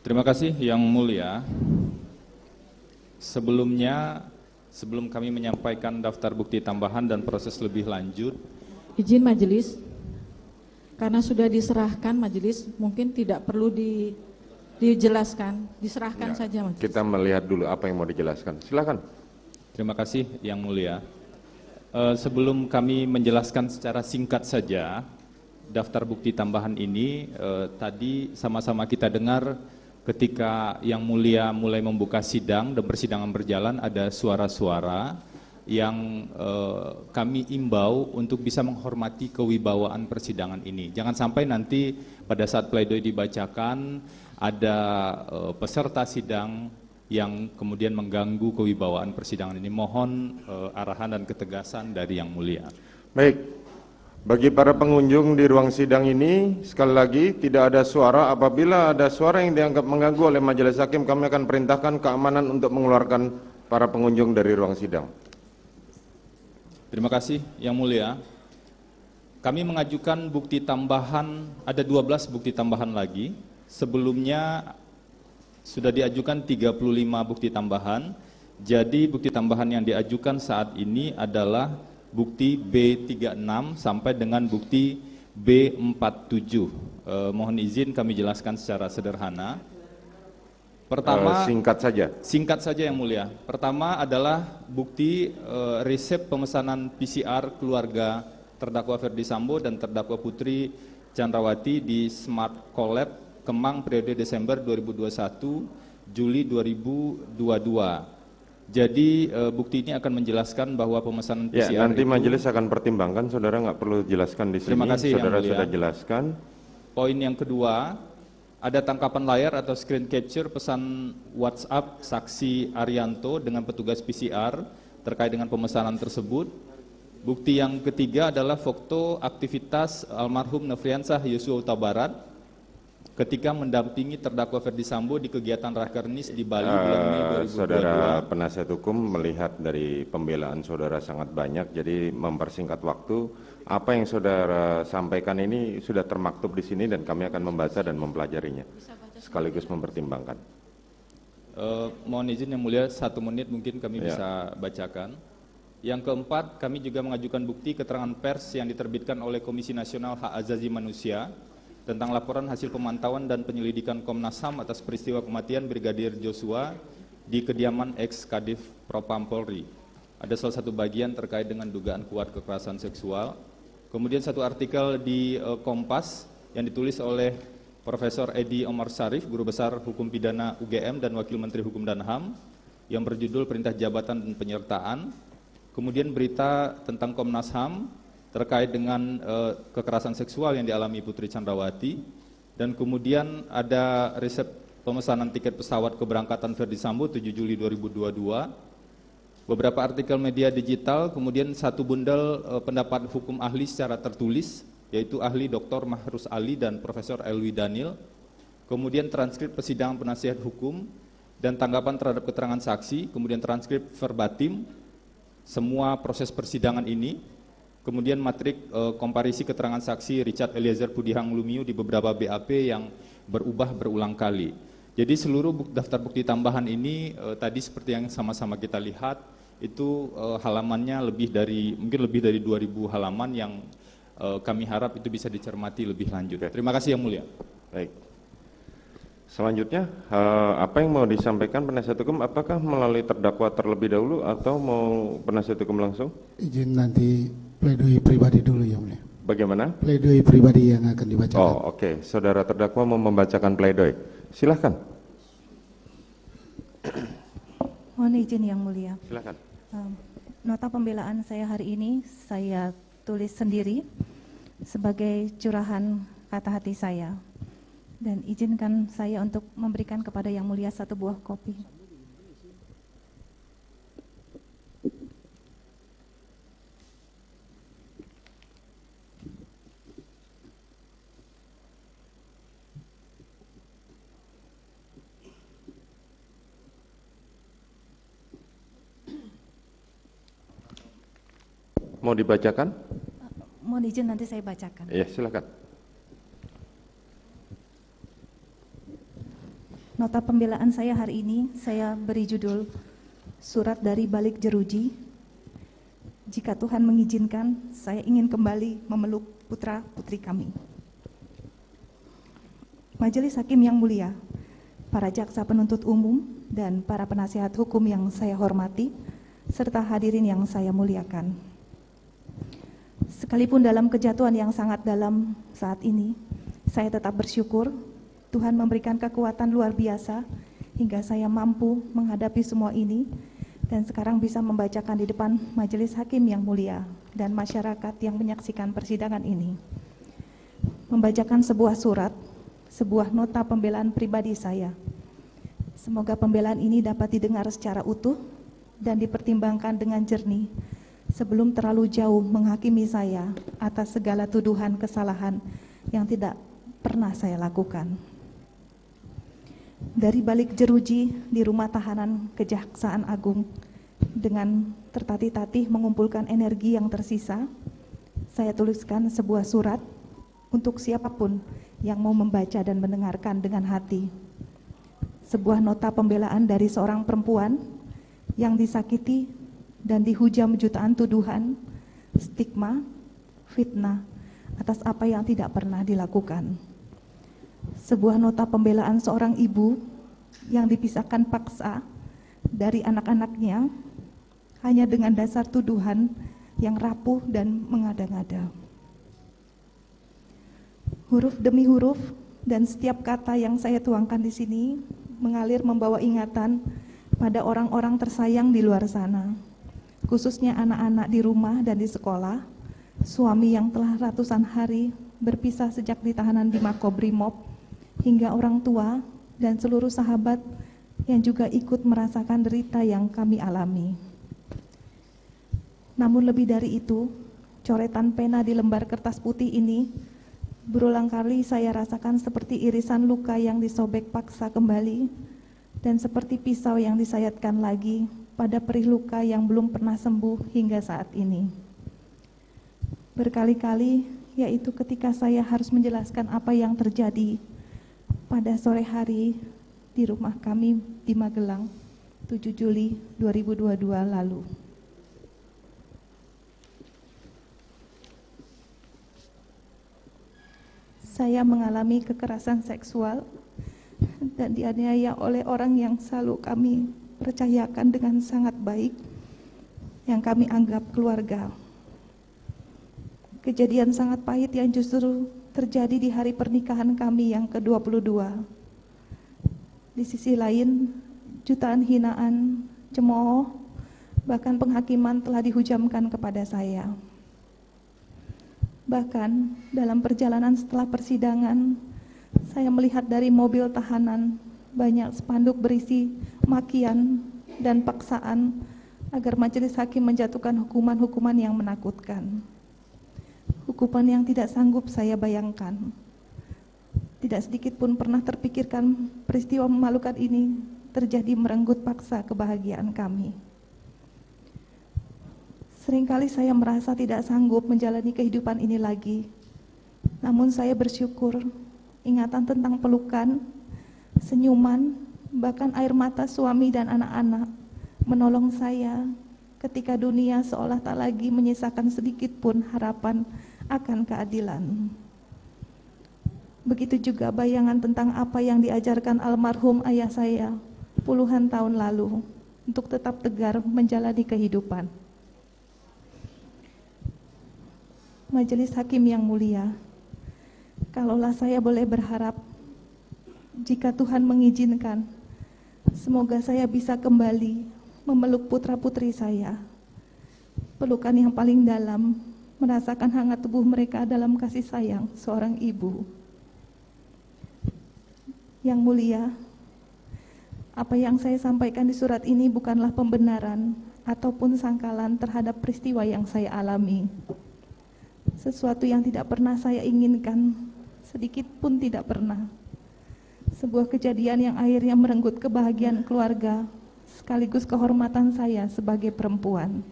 Terima kasih Yang Mulia. Sebelum kami menyampaikan daftar bukti tambahan dan proses lebih lanjut, Izin majelis, karena sudah diserahkan majelis, mungkin tidak perlu dijelaskan, diserahkan Ya, saja majelis. kita melihat dulu apa yang mau dijelaskan. Silakan. terima kasih Yang Mulia. Sebelum kami menjelaskan secara singkat saja daftar bukti tambahan ini, tadi sama-sama kita dengar ketika Yang Mulia mulai membuka sidang dan persidangan berjalan ada suara-suara yang kami imbau untuk bisa menghormati kewibawaan persidangan ini. Jangan sampai nanti pada saat pledoi dibacakan ada peserta sidang yang kemudian mengganggu kewibawaan persidangan ini. Mohon arahan dan ketegasan dari Yang Mulia. Baik, bagi para pengunjung di ruang sidang ini, sekali lagi tidak ada suara. Apabila ada suara yang dianggap mengganggu oleh majelis hakim, kami akan perintahkan keamanan untuk mengeluarkan para pengunjung dari ruang sidang. Terima kasih Yang Mulia. Kami mengajukan bukti tambahan, ada 12 bukti tambahan lagi. Sebelumnya sudah diajukan 35 bukti tambahan. Jadi bukti tambahan yang diajukan saat ini adalah bukti B36 sampai dengan bukti B47. Mohon izin kami jelaskan secara sederhana. Pertama, singkat saja Yang Mulia. Pertama adalah bukti resep pemesanan PCR keluarga terdakwa Ferdi Sambo dan terdakwa Putri Chandrawati di Smart Collab Kemang periode Desember 2021 Juli 2022. Jadi bukti ini akan menjelaskan bahwa pemesanan PCR ya, nanti itu, majelis akan pertimbangkan, saudara nggak perlu jelaskan di sini. Terima kasih, saudara Yang Mulia. sudah jelaskan. Poin yang kedua, ada tangkapan layar atau screen capture pesan WhatsApp saksi Arianto dengan petugas PCR terkait dengan pemesanan tersebut. Bukti yang ketiga adalah foto aktivitas almarhum Nofriansah Yosua Huta Barat ketika mendampingi terdakwa Ferdi Sambo di kegiatan Rakernis di Bali bulan Mei 2022. Saudara penasihat hukum melihat dari pembelaan saudara sangat banyak, jadi mempersingkat waktu. Apa yang saudara sampaikan ini sudah termaktub di sini dan kami akan membaca dan mempelajarinya, sekaligus mempertimbangkan. Mohon izin yang mulia, 1 menit mungkin kami bisa bacakan. Yang keempat, kami juga mengajukan bukti keterangan pers yang diterbitkan oleh Komisi Nasional Hak Asasi Manusia tentang laporan hasil pemantauan dan penyelidikan Komnas HAM atas peristiwa kematian Brigadir Joshua di kediaman ex-Kadif Propam Polri. Ada salah satu bagian terkait dengan dugaan kuat kekerasan seksual. Kemudian satu artikel di Kompas yang ditulis oleh Profesor Edi Omar Syarif, Guru Besar Hukum Pidana UGM dan Wakil Menteri Hukum dan HAM, yang berjudul Perintah Jabatan dan Penyertaan. Kemudian berita tentang Komnas HAM terkait dengan kekerasan seksual yang dialami Putri Chandrawati, dan kemudian ada resep pemesanan tiket pesawat keberangkatan Ferdi Sambo 7 Juli 2022, beberapa artikel media digital, kemudian 1 bundel pendapat hukum ahli secara tertulis, yaitu ahli Dr. Mahrus Ali dan Profesor Elwi Daniel, kemudian transkrip persidangan penasihat hukum dan tanggapan terhadap keterangan saksi, kemudian transkrip verbatim semua proses persidangan ini, kemudian matrik komparisi keterangan saksi Richard Eliezer Pudihang Lumiu di beberapa BAP yang berubah berulang kali. Jadi seluruh daftar bukti tambahan ini tadi seperti yang sama-sama kita lihat, itu halamannya mungkin lebih dari 2000 halaman yang kami harap itu bisa dicermati lebih lanjut. Terima kasih yang mulia. Baik. Selanjutnya, apa yang mau disampaikan penasihat hukum? Apakah melalui terdakwa terlebih dahulu atau mau penasihat hukum langsung? Izin nanti pledoi pribadi dulu yang mulia. Bagaimana? Pledoi pribadi yang akan dibacakan. Oh, oke. Saudara terdakwa mau membacakan pledoi. Silahkan. Mohon izin yang mulia. Silahkan. Nota pembelaan saya hari ini saya tulis sendiri sebagai curahan kata hati saya. Dan izinkan saya untuk memberikan kepada yang mulia 1 buah kopi. Mau dibacakan? Mohon izin nanti saya bacakan. Ya, silakan. Nota pembelaan saya hari ini saya beri judul Surat dari Balik Jeruji. Jika Tuhan mengizinkan, saya ingin kembali memeluk putra-putri kami. Majelis Hakim yang mulia, para jaksa penuntut umum dan para penasihat hukum yang saya hormati, serta hadirin yang saya muliakan. Sekalipun dalam kejatuhan yang sangat dalam saat ini, saya tetap bersyukur Tuhan memberikan kekuatan luar biasa hingga saya mampu menghadapi semua ini dan sekarang bisa membacakan di depan majelis hakim yang mulia dan masyarakat yang menyaksikan persidangan ini. Membacakan sebuah surat, sebuah nota pembelaan pribadi saya. Semoga pembelaan ini dapat didengar secara utuh dan dipertimbangkan dengan jernih sebelum terlalu jauh menghakimi saya atas segala tuduhan kesalahan yang tidak pernah saya lakukan. Dari balik jeruji di rumah tahanan Kejaksaan Agung, dengan tertatih-tatih mengumpulkan energi yang tersisa, saya tuliskan sebuah surat untuk siapapun yang mau membaca dan mendengarkan dengan hati. Sebuah nota pembelaan dari seorang perempuan yang disakiti dan dihujam jutaan tuduhan, stigma, fitnah atas apa yang tidak pernah dilakukan. Sebuah nota pembelaan seorang ibu yang dipisahkan paksa dari anak-anaknya hanya dengan dasar tuduhan yang rapuh dan mengada-ngada. Huruf demi huruf dan setiap kata yang saya tuangkan di sini mengalir membawa ingatan pada orang-orang tersayang di luar sana, khususnya anak-anak di rumah dan di sekolah, suami yang telah ratusan hari berpisah sejak di tahanan di Makobrimob, hingga orang tua dan seluruh sahabat yang juga ikut merasakan derita yang kami alami. Namun lebih dari itu, coretan pena di lembar kertas putih ini Berulang kali saya rasakan seperti irisan luka yang disobek paksa kembali dan seperti pisau yang disayatkan lagi pada perih luka yang belum pernah sembuh hingga saat ini. Berkali-kali, yaitu ketika saya harus menjelaskan apa yang terjadi pada sore hari di rumah kami di Magelang, 7 Juli 2022 lalu. Saya mengalami kekerasan seksual dan dianiaya oleh orang yang selalu kami percayakan dengan sangat baik, yang kami anggap keluarga. Kejadian sangat pahit yang justru terjadi di hari pernikahan kami yang ke-22. Di sisi lain, jutaan hinaan, cemooh, bahkan penghakiman telah dihujamkan kepada saya. Bahkan dalam perjalanan setelah persidangan, saya melihat dari mobil tahanan banyak spanduk berisi makian dan paksaan agar majelis hakim menjatuhkan hukuman-hukuman yang menakutkan. Hukuman yang tidak sanggup saya bayangkan. Tidak sedikit pun pernah terpikirkan peristiwa memalukan ini terjadi merenggut paksa kebahagiaan kami. Seringkali saya merasa tidak sanggup menjalani kehidupan ini lagi. Namun saya bersyukur ingatan tentang pelukan, senyuman, bahkan air mata suami dan anak-anak menolong saya ketika dunia seolah tak lagi menyisakan sedikit pun harapan akan keadilan. Begitu juga bayangan tentang apa yang diajarkan almarhum ayah saya puluhan tahun lalu untuk tetap tegar menjalani kehidupan. Majelis hakim yang mulia, kalaulah saya boleh berharap, jika Tuhan mengizinkan, semoga saya bisa kembali memeluk putra-putri saya. Pelukan yang paling dalam, merasakan hangat tubuh mereka dalam kasih sayang seorang ibu. Yang mulia, apa yang saya sampaikan di surat ini bukanlah pembenaran ataupun sangkalan terhadap peristiwa yang saya alami. Sesuatu yang tidak pernah saya inginkan, sedikit pun tidak pernah. Sebuah kejadian yang akhirnya merenggut kebahagiaan keluarga, sekaligus kehormatan saya sebagai perempuan.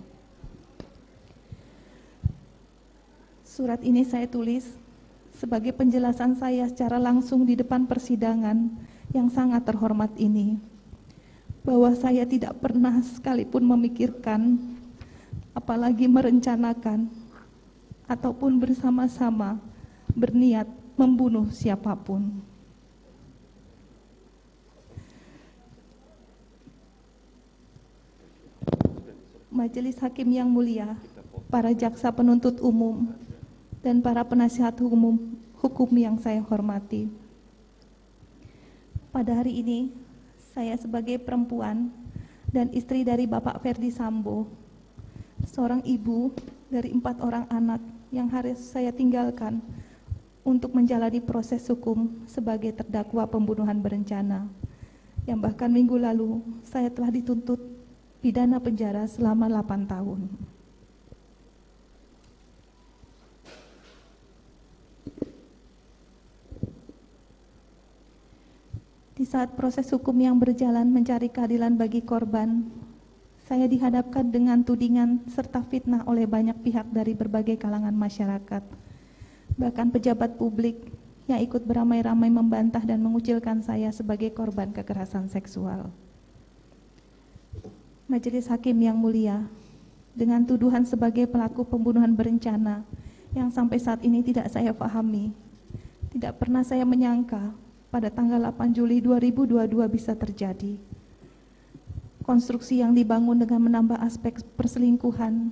Surat ini saya tulis sebagai penjelasan saya secara langsung di depan persidangan yang sangat terhormat ini, bahwa saya tidak pernah sekalipun memikirkan, apalagi merencanakan, ataupun bersama-sama berniat membunuh siapapun. Majelis hakim yang mulia, para jaksa penuntut umum, dan para penasihat hukum yang saya hormati. Pada hari ini, saya sebagai perempuan dan istri dari Bapak Ferdi Sambo, seorang ibu dari 4 orang anak yang harus saya tinggalkan untuk menjalani proses hukum sebagai terdakwa pembunuhan berencana, yang bahkan minggu lalu saya telah dituntut pidana penjara selama 8 tahun. Di saat proses hukum yang berjalan mencari keadilan bagi korban, saya dihadapkan dengan tudingan serta fitnah oleh banyak pihak dari berbagai kalangan masyarakat. Bahkan pejabat publik yang ikut beramai-ramai membantah dan mengucilkan saya sebagai korban kekerasan seksual. Majelis hakim yang mulia, dengan tuduhan sebagai pelaku pembunuhan berencana yang sampai saat ini tidak saya pahami, tidak pernah saya menyangka pada tanggal 8 Juli 2022 bisa terjadi. Konstruksi yang dibangun dengan menambah aspek perselingkuhan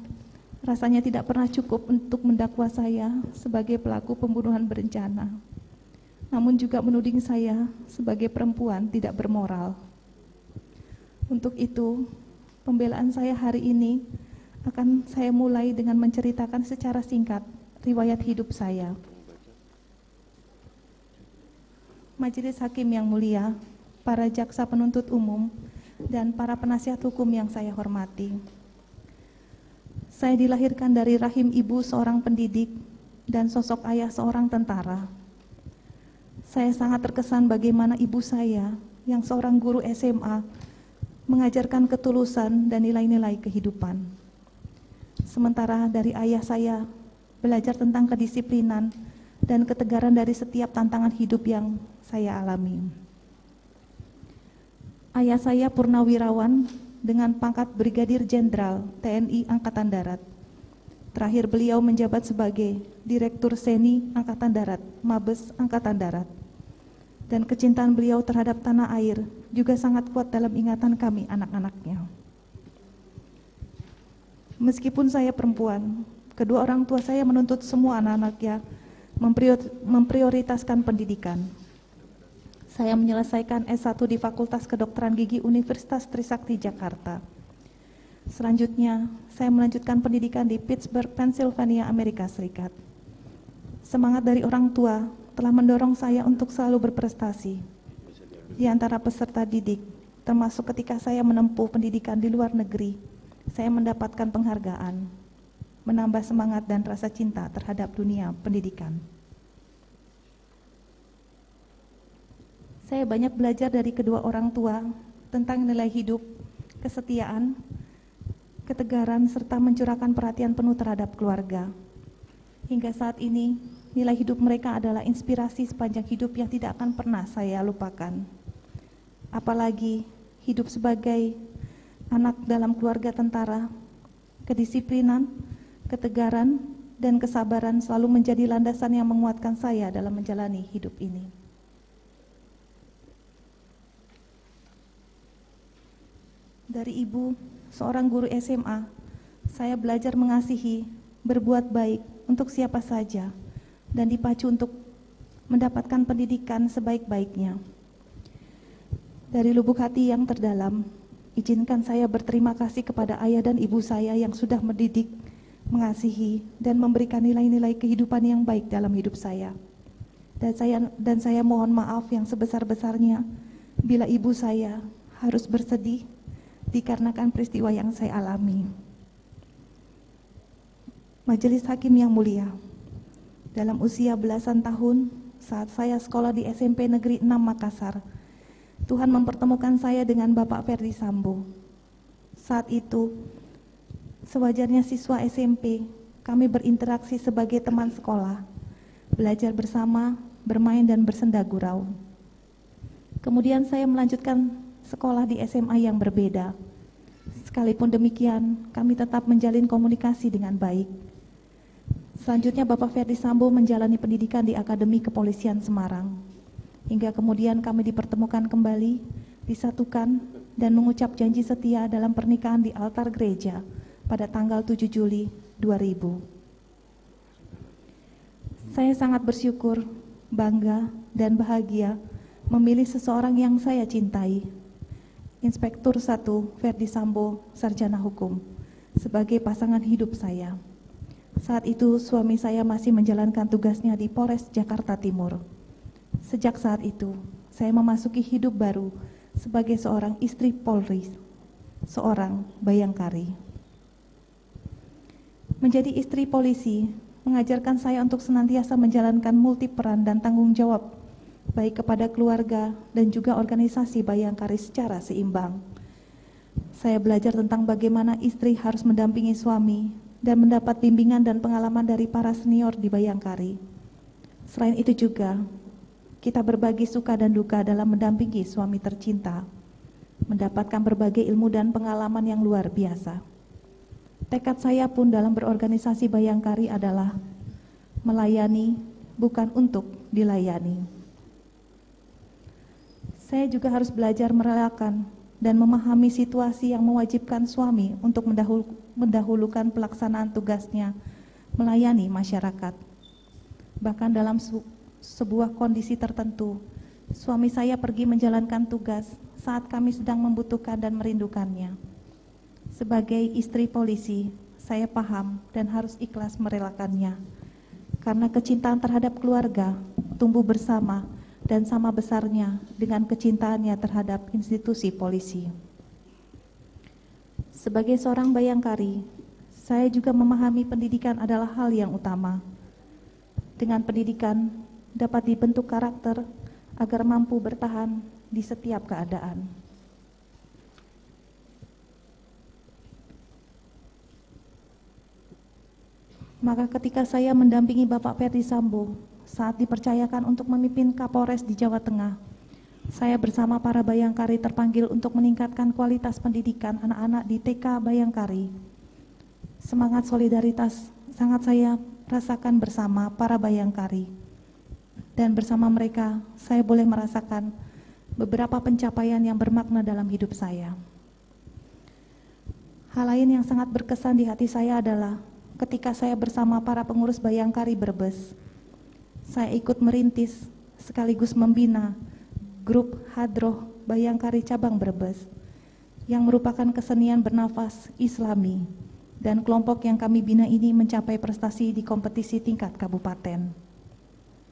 rasanya tidak pernah cukup untuk mendakwa saya sebagai pelaku pembunuhan berencana, namun juga menuding saya sebagai perempuan tidak bermoral. Untuk itu, pembelaan saya hari ini akan saya mulai dengan menceritakan secara singkat riwayat hidup saya. Majelis hakim yang mulia, para jaksa penuntut umum, dan para penasihat hukum yang saya hormati. Saya dilahirkan dari rahim ibu seorang pendidik dan sosok ayah seorang tentara. Saya sangat terkesan bagaimana ibu saya yang seorang guru SMA mengajarkan ketulusan dan nilai-nilai kehidupan. Sementara dari ayah saya belajar tentang kedisiplinan dan ketegaran dari setiap tantangan hidup yang saya alami. Ayah saya purnawirawan dengan pangkat Brigadir Jenderal TNI Angkatan Darat. Terakhir beliau menjabat sebagai Direktur Seni Angkatan Darat, Mabes Angkatan Darat. Dan kecintaan beliau terhadap tanah air juga sangat kuat dalam ingatan kami anak-anaknya. Meskipun saya perempuan, kedua orang tua saya menuntut semua anak-anaknya memprioritaskan pendidikan. Saya menyelesaikan S1 di Fakultas Kedokteran Gigi Universitas Trisakti Jakarta. Selanjutnya, saya melanjutkan pendidikan di Pittsburgh, Pennsylvania, Amerika Serikat. Semangat dari orang tua telah mendorong saya untuk selalu berprestasi di antara peserta didik, termasuk ketika saya menempuh pendidikan di luar negeri. Saya mendapatkan penghargaan, menambah semangat dan rasa cinta terhadap dunia pendidikan. Saya banyak belajar dari kedua orang tua tentang nilai hidup, kesetiaan, ketegaran, serta mencurahkan perhatian penuh terhadap keluarga. Hingga saat ini, nilai hidup mereka adalah inspirasi sepanjang hidup yang tidak akan pernah saya lupakan. Apalagi hidup sebagai anak dalam keluarga tentara, kedisiplinan, ketegaran, dan kesabaran selalu menjadi landasan yang menguatkan saya dalam menjalani hidup ini. Dari ibu, seorang guru SMA, saya belajar mengasihi, berbuat baik untuk siapa saja, dan dipacu untuk mendapatkan pendidikan sebaik-baiknya. Dari lubuk hati yang terdalam, izinkan saya berterima kasih kepada ayah dan ibu saya yang sudah mendidik, mengasihi, dan memberikan nilai-nilai kehidupan yang baik dalam hidup saya. Dan saya mohon maaf yang sebesar-besarnya bila ibu saya harus bersedih dikarenakan peristiwa yang saya alami. Majelis Hakim yang mulia, dalam usia belasan tahun saat saya sekolah di SMP Negeri 6 Makassar, Tuhan mempertemukan saya dengan Bapak Ferdi Sambo. Saat itu, sewajarnya siswa SMP, kami berinteraksi sebagai teman sekolah, belajar bersama, bermain dan bersenda gurau. Kemudian saya melanjutkan sekolah di SMA yang berbeda. Sekalipun demikian, kami tetap menjalin komunikasi dengan baik. Selanjutnya Bapak Ferdi Sambo menjalani pendidikan di Akademi Kepolisian Semarang. Hingga kemudian kami dipertemukan kembali, disatukan, dan mengucap janji setia dalam pernikahan di altar gereja pada tanggal 7 Juli 2000. Saya sangat bersyukur, bangga, dan bahagia memilih seseorang yang saya cintai, Inspektur 1 Ferdi Sambo, Sarjana Hukum, sebagai pasangan hidup saya. Saat itu suami saya masih menjalankan tugasnya di Polres Jakarta Timur. Sejak saat itu, saya memasuki hidup baru sebagai seorang istri Polri, seorang bayangkari. Menjadi istri polisi mengajarkan saya untuk senantiasa menjalankan multi peran dan tanggung jawab baik kepada keluarga dan juga organisasi bayangkari secara seimbang. Saya belajar tentang bagaimana istri harus mendampingi suami dan mendapat bimbingan dan pengalaman dari para senior di bayangkari. Selain itu juga, kita berbagi suka dan duka dalam mendampingi suami tercinta, mendapatkan berbagai ilmu dan pengalaman yang luar biasa. Tekad saya pun dalam berorganisasi bayangkari adalah melayani, bukan untuk dilayani. Saya juga harus belajar merelakan dan memahami situasi yang mewajibkan suami untuk mendahulukan pelaksanaan tugasnya melayani masyarakat. Bahkan dalam sebuah kondisi tertentu, suami saya pergi menjalankan tugas saat kami sedang membutuhkan dan merindukannya. Sebagai istri polisi, saya paham dan harus ikhlas merelakannya, karena kecintaan terhadap keluarga tumbuh bersama dan sama besarnya dengan kecintaannya terhadap institusi polisi. Sebagai seorang bayangkari, saya juga memahami pendidikan adalah hal yang utama. Dengan pendidikan dapat dibentuk karakter agar mampu bertahan di setiap keadaan. Maka ketika saya mendampingi Bapak Ferdi Sambo saat dipercayakan untuk memimpin Kapolres di Jawa Tengah, saya bersama para Bayangkari terpanggil untuk meningkatkan kualitas pendidikan anak-anak di TK Bayangkari. Semangat solidaritas sangat saya rasakan bersama para Bayangkari. Dan bersama mereka, saya boleh merasakan beberapa pencapaian yang bermakna dalam hidup saya. Hal lain yang sangat berkesan di hati saya adalah ketika saya bersama para pengurus Bayangkari Brebes, saya ikut merintis sekaligus membina grup Hadroh Bayangkari Cabang Brebes yang merupakan kesenian bernafas Islami, dan kelompok yang kami bina ini mencapai prestasi di kompetisi tingkat kabupaten.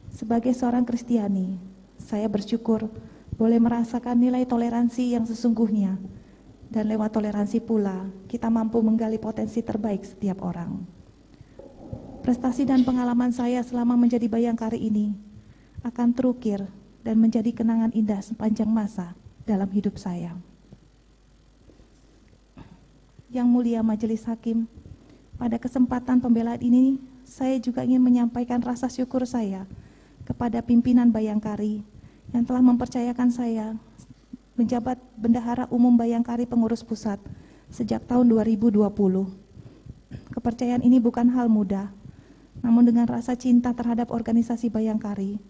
Sebagai seorang Kristiani, saya bersyukur boleh merasakan nilai toleransi yang sesungguhnya, dan lewat toleransi pula kita mampu menggali potensi terbaik setiap orang. Prestasi dan pengalaman saya selama menjadi Bayangkari ini akan terukir dan menjadi kenangan indah sepanjang masa dalam hidup saya. Yang mulia Majelis Hakim, pada kesempatan pembelaan ini saya juga ingin menyampaikan rasa syukur saya kepada pimpinan Bayangkari yang telah mempercayakan saya menjabat Bendahara Umum Bayangkari Pengurus Pusat sejak tahun 2020. Kepercayaan ini bukan hal mudah, namun dengan rasa cinta terhadap organisasi Bayangkari,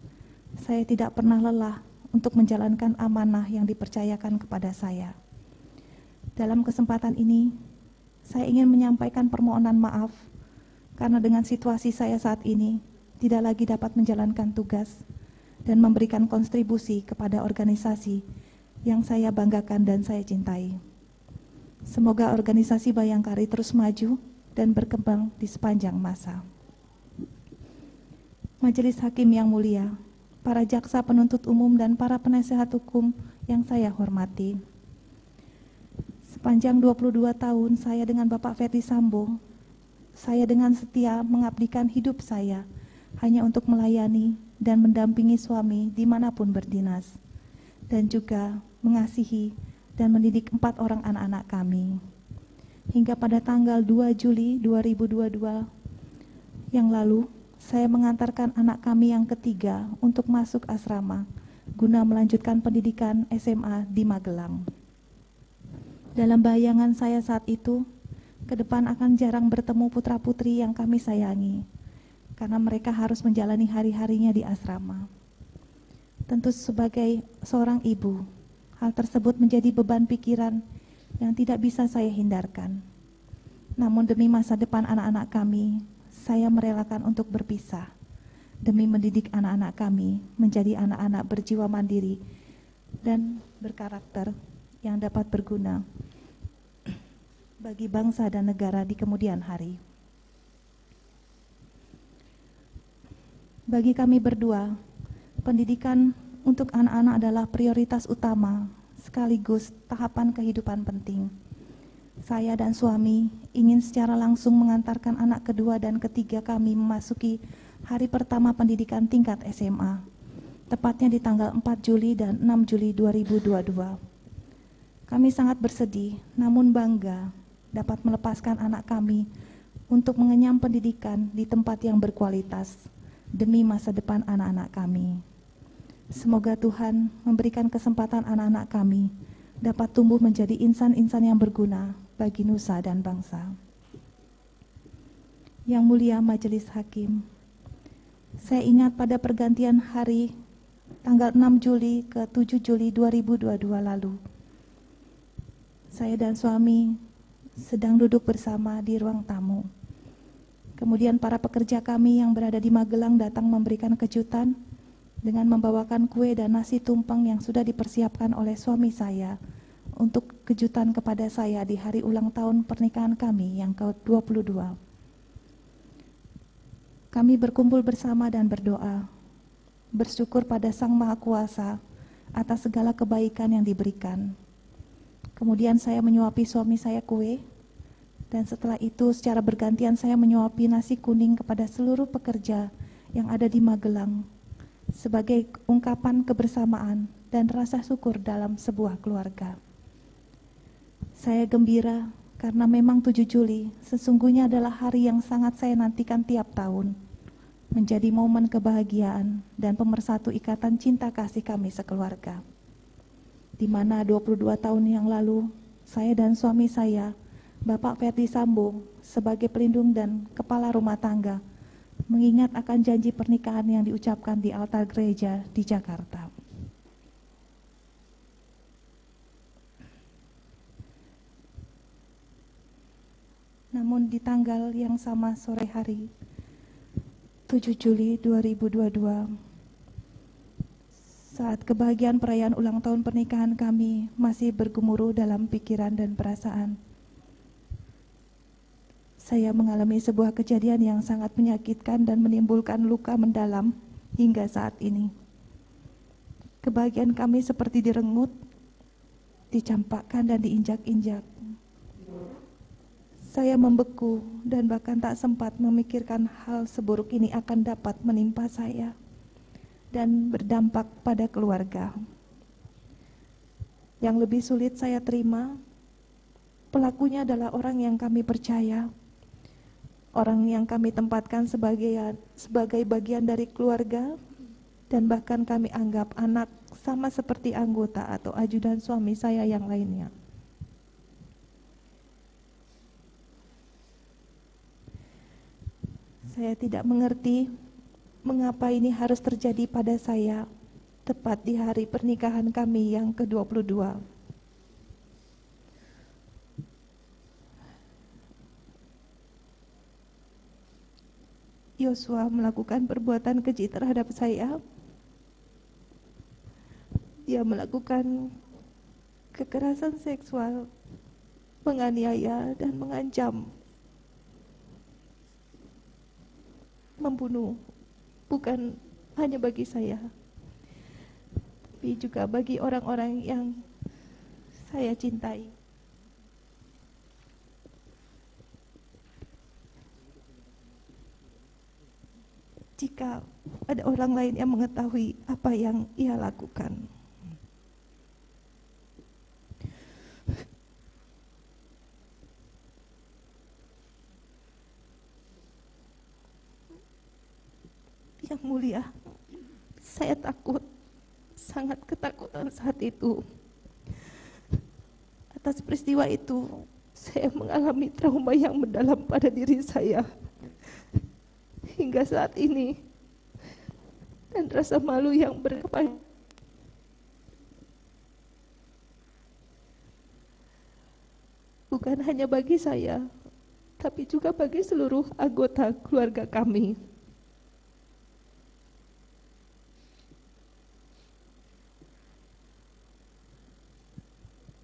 saya tidak pernah lelah untuk menjalankan amanah yang dipercayakan kepada saya. Dalam kesempatan ini, saya ingin menyampaikan permohonan maaf karena dengan situasi saya saat ini tidak lagi dapat menjalankan tugas dan memberikan kontribusi kepada organisasi yang saya banggakan dan saya cintai. Semoga organisasi Bayangkari terus maju dan berkembang di sepanjang masa. Majelis Hakim yang mulia, para jaksa penuntut umum dan para penasehat hukum yang saya hormati. Sepanjang 22 tahun saya dengan Bapak Ferdi Sambo, saya dengan setia mengabdikan hidup saya hanya untuk melayani dan mendampingi suami dimanapun berdinas, dan juga mengasihi dan mendidik 4 orang anak-anak kami. Hingga pada tanggal 2 Juli 2022 yang lalu, saya mengantarkan anak kami yang ketiga untuk masuk asrama guna melanjutkan pendidikan SMA di Magelang. Dalam bayangan saya saat itu, ke depan akan jarang bertemu putra-putri yang kami sayangi, karena mereka harus menjalani hari-harinya di asrama. Tentu sebagai seorang ibu, hal tersebut menjadi beban pikiran yang tidak bisa saya hindarkan. Namun demi masa depan anak-anak kami, saya merelakan untuk berpisah demi mendidik anak-anak kami menjadi anak-anak berjiwa mandiri dan berkarakter yang dapat berguna bagi bangsa dan negara di kemudian hari. Bagi kami berdua, pendidikan untuk anak-anak adalah prioritas utama sekaligus tahapan kehidupan penting. Saya dan suami ingin secara langsung mengantarkan anak kedua dan ketiga kami memasuki hari pertama pendidikan tingkat SMA, tepatnya di tanggal 4 Juli dan 6 Juli 2022. Kami sangat bersedih, namun bangga dapat melepaskan anak kami untuk mengenyam pendidikan di tempat yang berkualitas demi masa depan anak-anak kami. Semoga Tuhan memberikan kesempatan anak-anak kami dapat tumbuh menjadi insan-insan yang berguna bagi nusa dan bangsa. Yang mulia Majelis Hakim, saya ingat pada pergantian hari tanggal 6 Juli ke 7 Juli 2022 lalu, saya dan suami sedang duduk bersama di ruang tamu. Kemudian para pekerja kami yang berada di Magelang datang memberikan kejutan dengan membawakan kue dan nasi tumpeng yang sudah dipersiapkan oleh suami saya untuk kejutan kepada saya di hari ulang tahun pernikahan kami yang ke-22. Kami berkumpul bersama dan berdoa, bersyukur pada Sang Maha Kuasa atas segala kebaikan yang diberikan. Kemudian saya menyuapi suami saya kue, dan setelah itu secara bergantian saya menyuapi nasi kuning kepada seluruh pekerja yang ada di Magelang sebagai ungkapan kebersamaan dan rasa syukur dalam sebuah keluarga. Saya gembira karena memang 7 Juli sesungguhnya adalah hari yang sangat saya nantikan tiap tahun, menjadi momen kebahagiaan dan pemersatu ikatan cinta kasih kami sekeluarga. Di mana 22 tahun yang lalu, saya dan suami saya, Bapak Ferdi Sambo, sebagai pelindung dan kepala rumah tangga, mengingat akan janji pernikahan yang diucapkan di altar gereja di Jakarta. Namun di tanggal yang sama sore hari, 7 Juli 2022, saat kebahagiaan perayaan ulang tahun pernikahan kami masih bergemuruh dalam pikiran dan perasaan, saya mengalami sebuah kejadian yang sangat menyakitkan dan menimbulkan luka mendalam hingga saat ini. Kebahagiaan kami seperti direnggut, dicampakkan dan diinjak-injak. Saya membeku dan bahkan tak sempat memikirkan hal seburuk ini akan dapat menimpa saya dan berdampak pada keluarga. Yang lebih sulit saya terima, pelakunya adalah orang yang kami percaya, orang yang kami tempatkan sebagai bagian dari keluarga, dan bahkan kami anggap anak sama seperti anggota atau ajudan suami saya yang lainnya. Saya tidak mengerti mengapa ini harus terjadi pada saya, tepat di hari pernikahan kami yang ke-22. Yosua melakukan perbuatan keji terhadap saya. Dia melakukan kekerasan seksual, menganiaya dan mengancam, membunuh, bukan hanya bagi saya, tapi juga bagi orang-orang yang saya cintai. Jika ada orang lain yang mengetahui apa yang ia lakukan, Yang Mulia, saya takut, sangat ketakutan saat itu. Atas peristiwa itu, saya mengalami trauma yang mendalam pada diri saya hingga saat ini, dan rasa malu yang berkepanjangan. Bukan hanya bagi saya, tapi juga bagi seluruh anggota keluarga kami.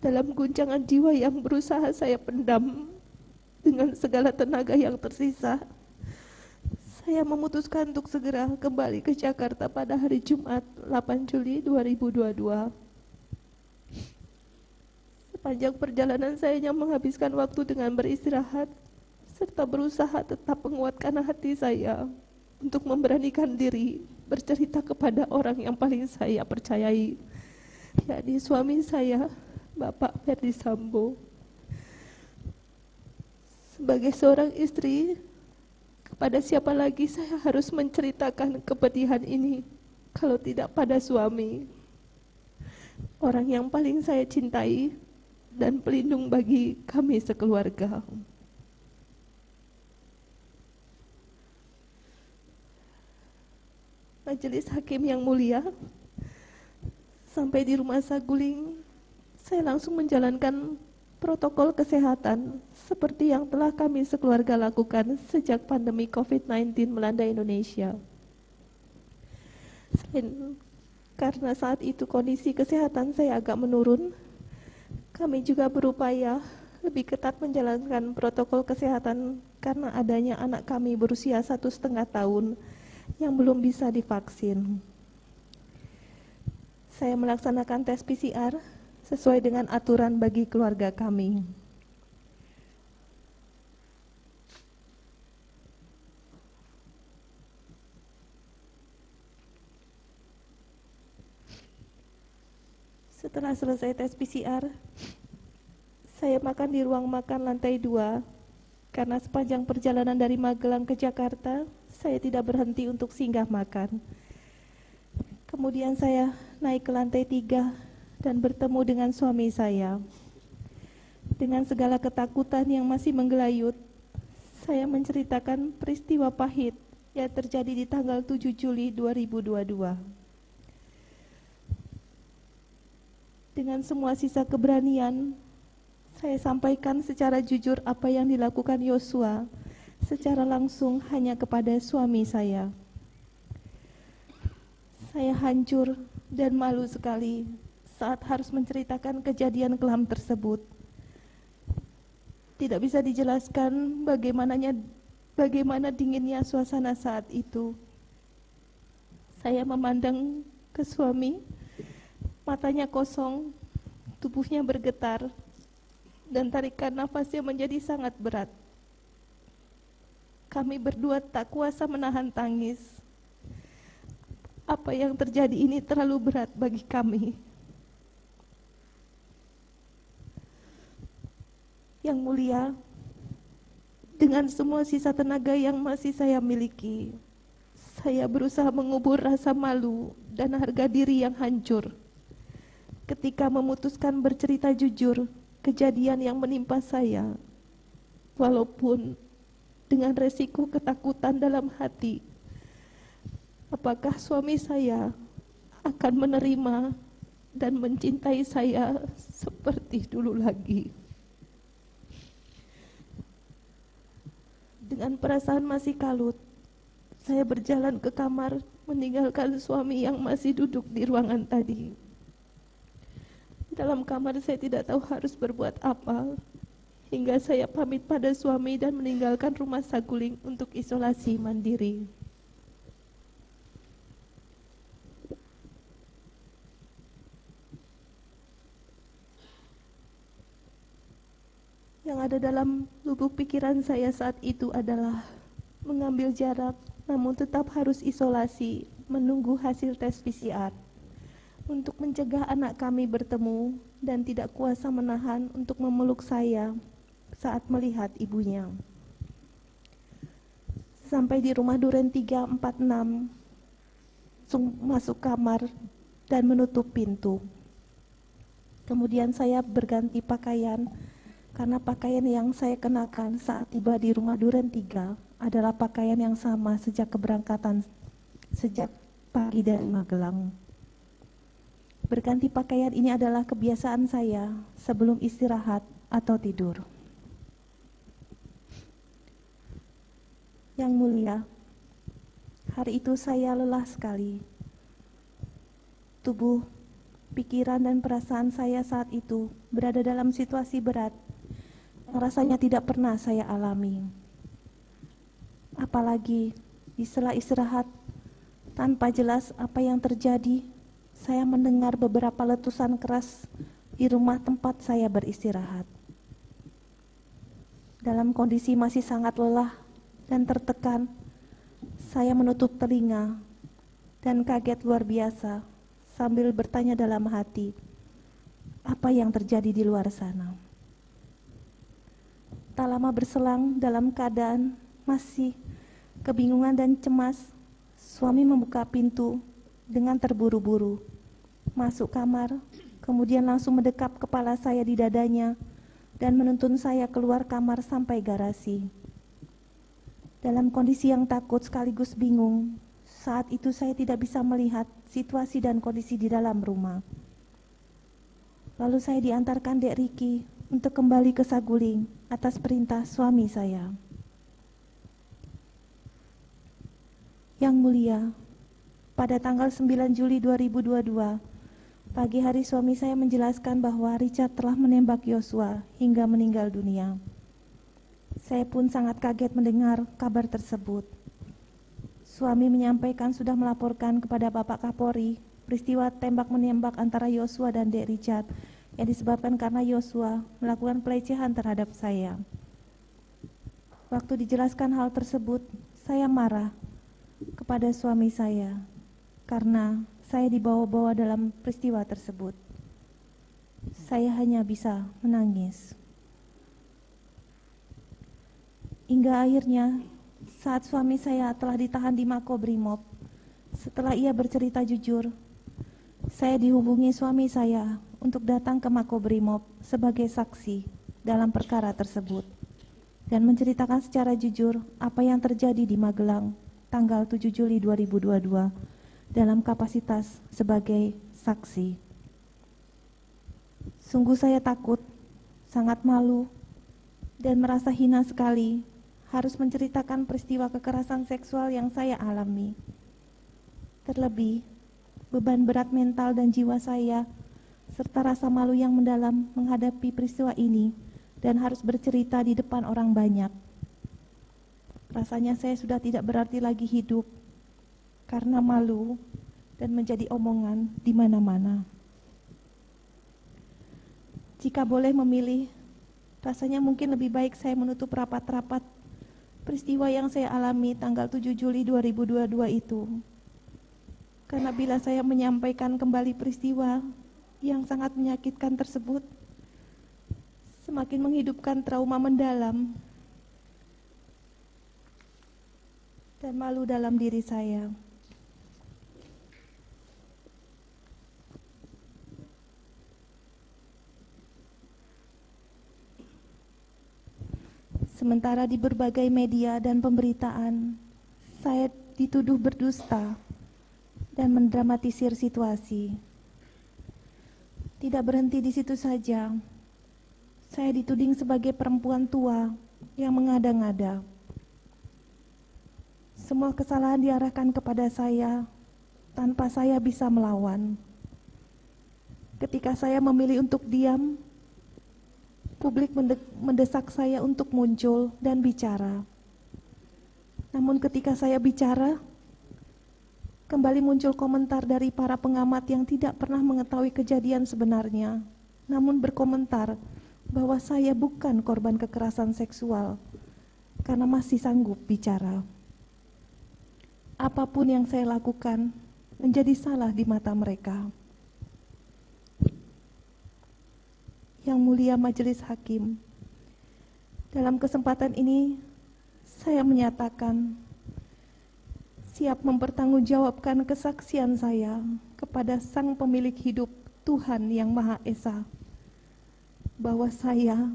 Dalam guncangan jiwa yang berusaha saya pendam dengan segala tenaga yang tersisa, saya memutuskan untuk segera kembali ke Jakarta pada hari Jumat 8 Juli 2022. Sepanjang perjalanan saya hanya menghabiskan waktu dengan beristirahat serta berusaha tetap menguatkan hati saya untuk memberanikan diri bercerita kepada orang yang paling saya percayai, yakni suami saya, Bapak Ferdi Sambo. Sebagai seorang istri, kepada siapa lagi saya harus menceritakan kepedihan ini kalau tidak pada suami, orang yang paling saya cintai dan pelindung bagi kami sekeluarga. Majelis Hakim yang mulia, sampai di rumah saguling, saya langsung menjalankan protokol kesehatan seperti yang telah kami sekeluarga lakukan sejak pandemi COVID-19 melanda Indonesia. Karena saat itu kondisi kesehatan saya agak menurun, kami juga berupaya lebih ketat menjalankan protokol kesehatan karena adanya anak kami berusia 1,5 tahun yang belum bisa divaksin. Saya melaksanakan tes PCR sesuai dengan aturan bagi keluarga kami. Setelah selesai tes PCR, saya makan di ruang makan lantai 2 karena sepanjang perjalanan dari Magelang ke Jakarta, saya tidak berhenti untuk singgah makan. Kemudian saya naik ke lantai 3 dan bertemu dengan suami saya. Dengan segala ketakutan yang masih menggelayut, saya menceritakan peristiwa pahit yang terjadi di tanggal 7 Juli 2022. Dengan semua sisa keberanian, saya sampaikan secara jujur apa yang dilakukan Yosua secara langsung hanya kepada suami saya. Saya hancur dan malu sekali saat harus menceritakan kejadian kelam tersebut. Tidak bisa dijelaskan bagaimana dinginnya suasana saat itu. Saya memandang ke suami, matanya kosong, tubuhnya bergetar, dan tarikan nafasnya menjadi sangat berat. Kami berdua tak kuasa menahan tangis. Apa yang terjadi ini terlalu berat bagi kami. Yang mulia, dengan semua sisa tenaga yang masih saya miliki, saya berusaha mengubur rasa malu dan harga diri yang hancur ketika memutuskan bercerita jujur kejadian yang menimpa saya, walaupun dengan resiko ketakutan dalam hati, apakah suami saya akan menerima dan mencintai saya seperti dulu lagi. Dengan perasaan masih kalut, saya berjalan ke kamar meninggalkan suami yang masih duduk di ruangan tadi. Dalam kamar saya tidak tahu harus berbuat apa, hingga saya pamit pada suami dan meninggalkan rumah Saguling untuk isolasi mandiri. Yang ada dalam lubuk pikiran saya saat itu adalah mengambil jarak, namun tetap harus isolasi, menunggu hasil tes PCR. Untuk mencegah anak kami bertemu dan tidak kuasa menahan untuk memeluk saya saat melihat ibunya. Sampai di rumah Duren 346, masuk kamar dan menutup pintu. Kemudian saya berganti pakaian, karena pakaian yang saya kenakan saat tiba di rumah Duren 3 adalah pakaian yang sama sejak keberangkatan, sejak pagi dari Magelang. Berganti pakaian ini adalah kebiasaan saya sebelum istirahat atau tidur. Yang mulia, hari itu saya lelah sekali. Tubuh, pikiran dan perasaan saya saat itu berada dalam situasi berat yang rasanya tidak pernah saya alami. Apalagi di sela istirahat, tanpa jelas apa yang terjadi, saya mendengar beberapa letusan keras di rumah tempat saya beristirahat. Dalam kondisi masih sangat lelah dan tertekan, saya menutup telinga dan kaget luar biasa sambil bertanya dalam hati, apa yang terjadi di luar sana? Tak lama berselang dalam keadaan masih kebingungan dan cemas, suami membuka pintu dengan terburu-buru, masuk kamar, kemudian langsung mendekap kepala saya di dadanya dan menuntun saya keluar kamar sampai garasi. Dalam kondisi yang takut sekaligus bingung, saat itu saya tidak bisa melihat situasi dan kondisi di dalam rumah. Lalu saya diantarkan Dek Riki untuk kembali ke Saguling atas perintah suami saya. Yang mulia, pada tanggal 9 Juli 2022, pagi hari suami saya menjelaskan bahwa Richard telah menembak Yosua hingga meninggal dunia. Saya pun sangat kaget mendengar kabar tersebut. Suami menyampaikan sudah melaporkan kepada Bapak Kapolri peristiwa tembak-menembak antara Yosua dan Dek Richard yang disebabkan karena Yosua melakukan pelecehan terhadap saya. Waktu dijelaskan hal tersebut, saya marah kepada suami saya karena saya dibawa-bawa dalam peristiwa tersebut. saya hanya bisa menangis. Hingga akhirnya saat suami saya telah ditahan di Makobrimob, setelah ia bercerita jujur, saya dihubungi suami saya untuk datang ke Makobrimob sebagai saksi dalam perkara tersebut dan menceritakan secara jujur apa yang terjadi di Magelang tanggal 7 Juli 2022 dalam kapasitas sebagai saksi. Sungguh saya takut, sangat malu, dan merasa hina sekali harus menceritakan peristiwa kekerasan seksual yang saya alami. Terlebih, beban berat mental dan jiwa saya, serta rasa malu yang mendalam menghadapi peristiwa ini dan harus bercerita di depan orang banyak. Rasanya saya sudah tidak berarti lagi hidup karena malu dan menjadi omongan di mana-mana. Jika boleh memilih, rasanya mungkin lebih baik saya menutup rapat-rapat peristiwa yang saya alami tanggal 7 Juli 2022 itu. Karena bila saya menyampaikan kembali peristiwa yang sangat menyakitkan tersebut, semakin menghidupkan trauma mendalam dan malu dalam diri saya. Sementara di berbagai media dan pemberitaan, saya dituduh berdusta dan mendramatisir situasi. Tidak berhenti di situ saja, saya dituding sebagai perempuan tua yang mengada-ngada. Semua kesalahan diarahkan kepada saya tanpa saya bisa melawan. Ketika saya memilih untuk diam, publik mendesak saya untuk muncul dan bicara. Namun ketika saya bicara, kembali muncul komentar dari para pengamat yang tidak pernah mengetahui kejadian sebenarnya, namun berkomentar bahwa saya bukan korban kekerasan seksual karena masih sanggup bicara. Apapun yang saya lakukan menjadi salah di mata mereka. Yang mulia Majelis Hakim, dalam kesempatan ini saya menyatakan siap mempertanggungjawabkan kesaksian saya kepada Sang Pemilik Hidup Tuhan yang Maha Esa, bahwa saya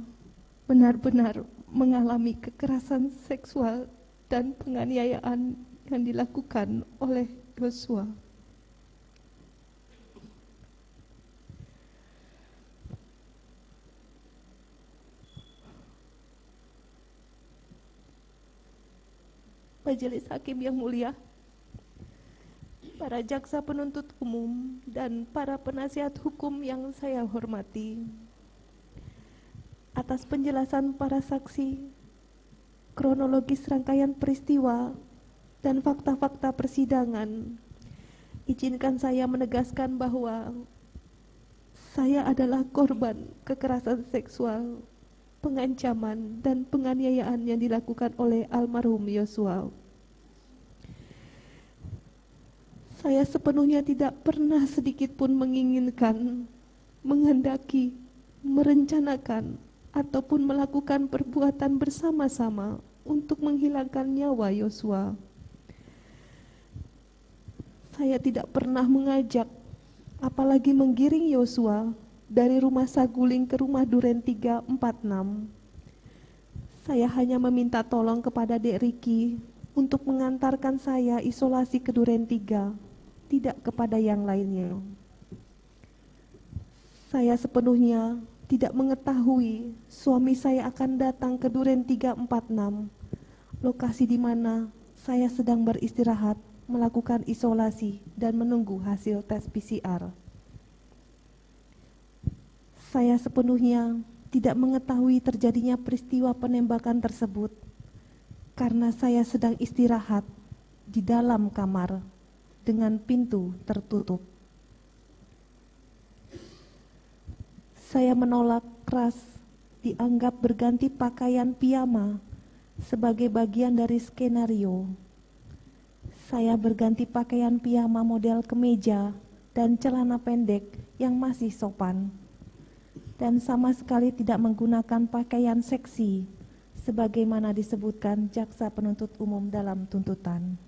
benar-benar mengalami kekerasan seksual dan penganiayaan yang dilakukan oleh Yosua. Majelis Hakim yang mulia, para jaksa penuntut umum, dan para penasihat hukum yang saya hormati. Atas penjelasan para saksi, kronologis rangkaian peristiwa, dan fakta-fakta persidangan, izinkan saya menegaskan bahwa saya adalah korban kekerasan seksual, pengancaman, dan penganiayaan yang dilakukan oleh almarhum Yosua. Saya sepenuhnya tidak pernah sedikit pun menginginkan, menghendaki, merencanakan, ataupun melakukan perbuatan bersama-sama untuk menghilangkan nyawa Yosua. Saya tidak pernah mengajak, apalagi menggiring Yosua dari rumah Saguling ke rumah Duren 346. Saya hanya meminta tolong kepada Dek Riki untuk mengantarkan saya isolasi ke Duren 3, tidak kepada yang lainnya. Saya sepenuhnya tidak mengetahui suami saya akan datang ke Duren 346, lokasi di mana saya sedang beristirahat, melakukan isolasi dan menunggu hasil tes PCR. Saya sepenuhnya tidak mengetahui terjadinya peristiwa penembakan tersebut karena saya sedang istirahat di dalam kamar dengan pintu tertutup. Saya menolak keras dianggap berganti pakaian piyama sebagai bagian dari skenario. Saya berganti pakaian piyama model kemeja dan celana pendek yang masih sopan. dan sama sekali tidak menggunakan pakaian seksi sebagaimana disebutkan jaksa penuntut umum dalam tuntutan.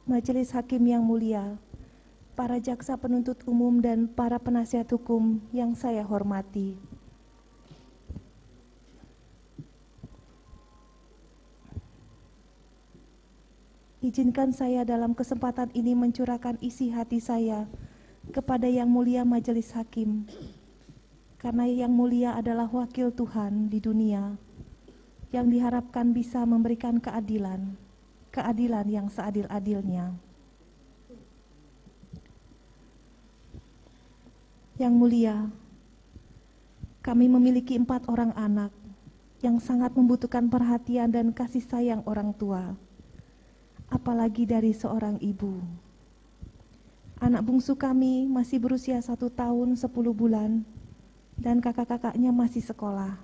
Majelis Hakim yang mulia, para jaksa penuntut umum dan para penasihat hukum yang saya hormati. Izinkan saya dalam kesempatan ini mencurahkan isi hati saya kepada Yang Mulia Majelis Hakim, karena Yang Mulia adalah wakil Tuhan di dunia yang diharapkan bisa memberikan keadilan yang seadil-adilnya. Yang Mulia, kami memiliki 4 orang anak yang sangat membutuhkan perhatian dan kasih sayang orang tua, apalagi dari seorang ibu. Anak bungsu kami masih berusia 1 tahun 10 bulan dan kakak-kakaknya masih sekolah.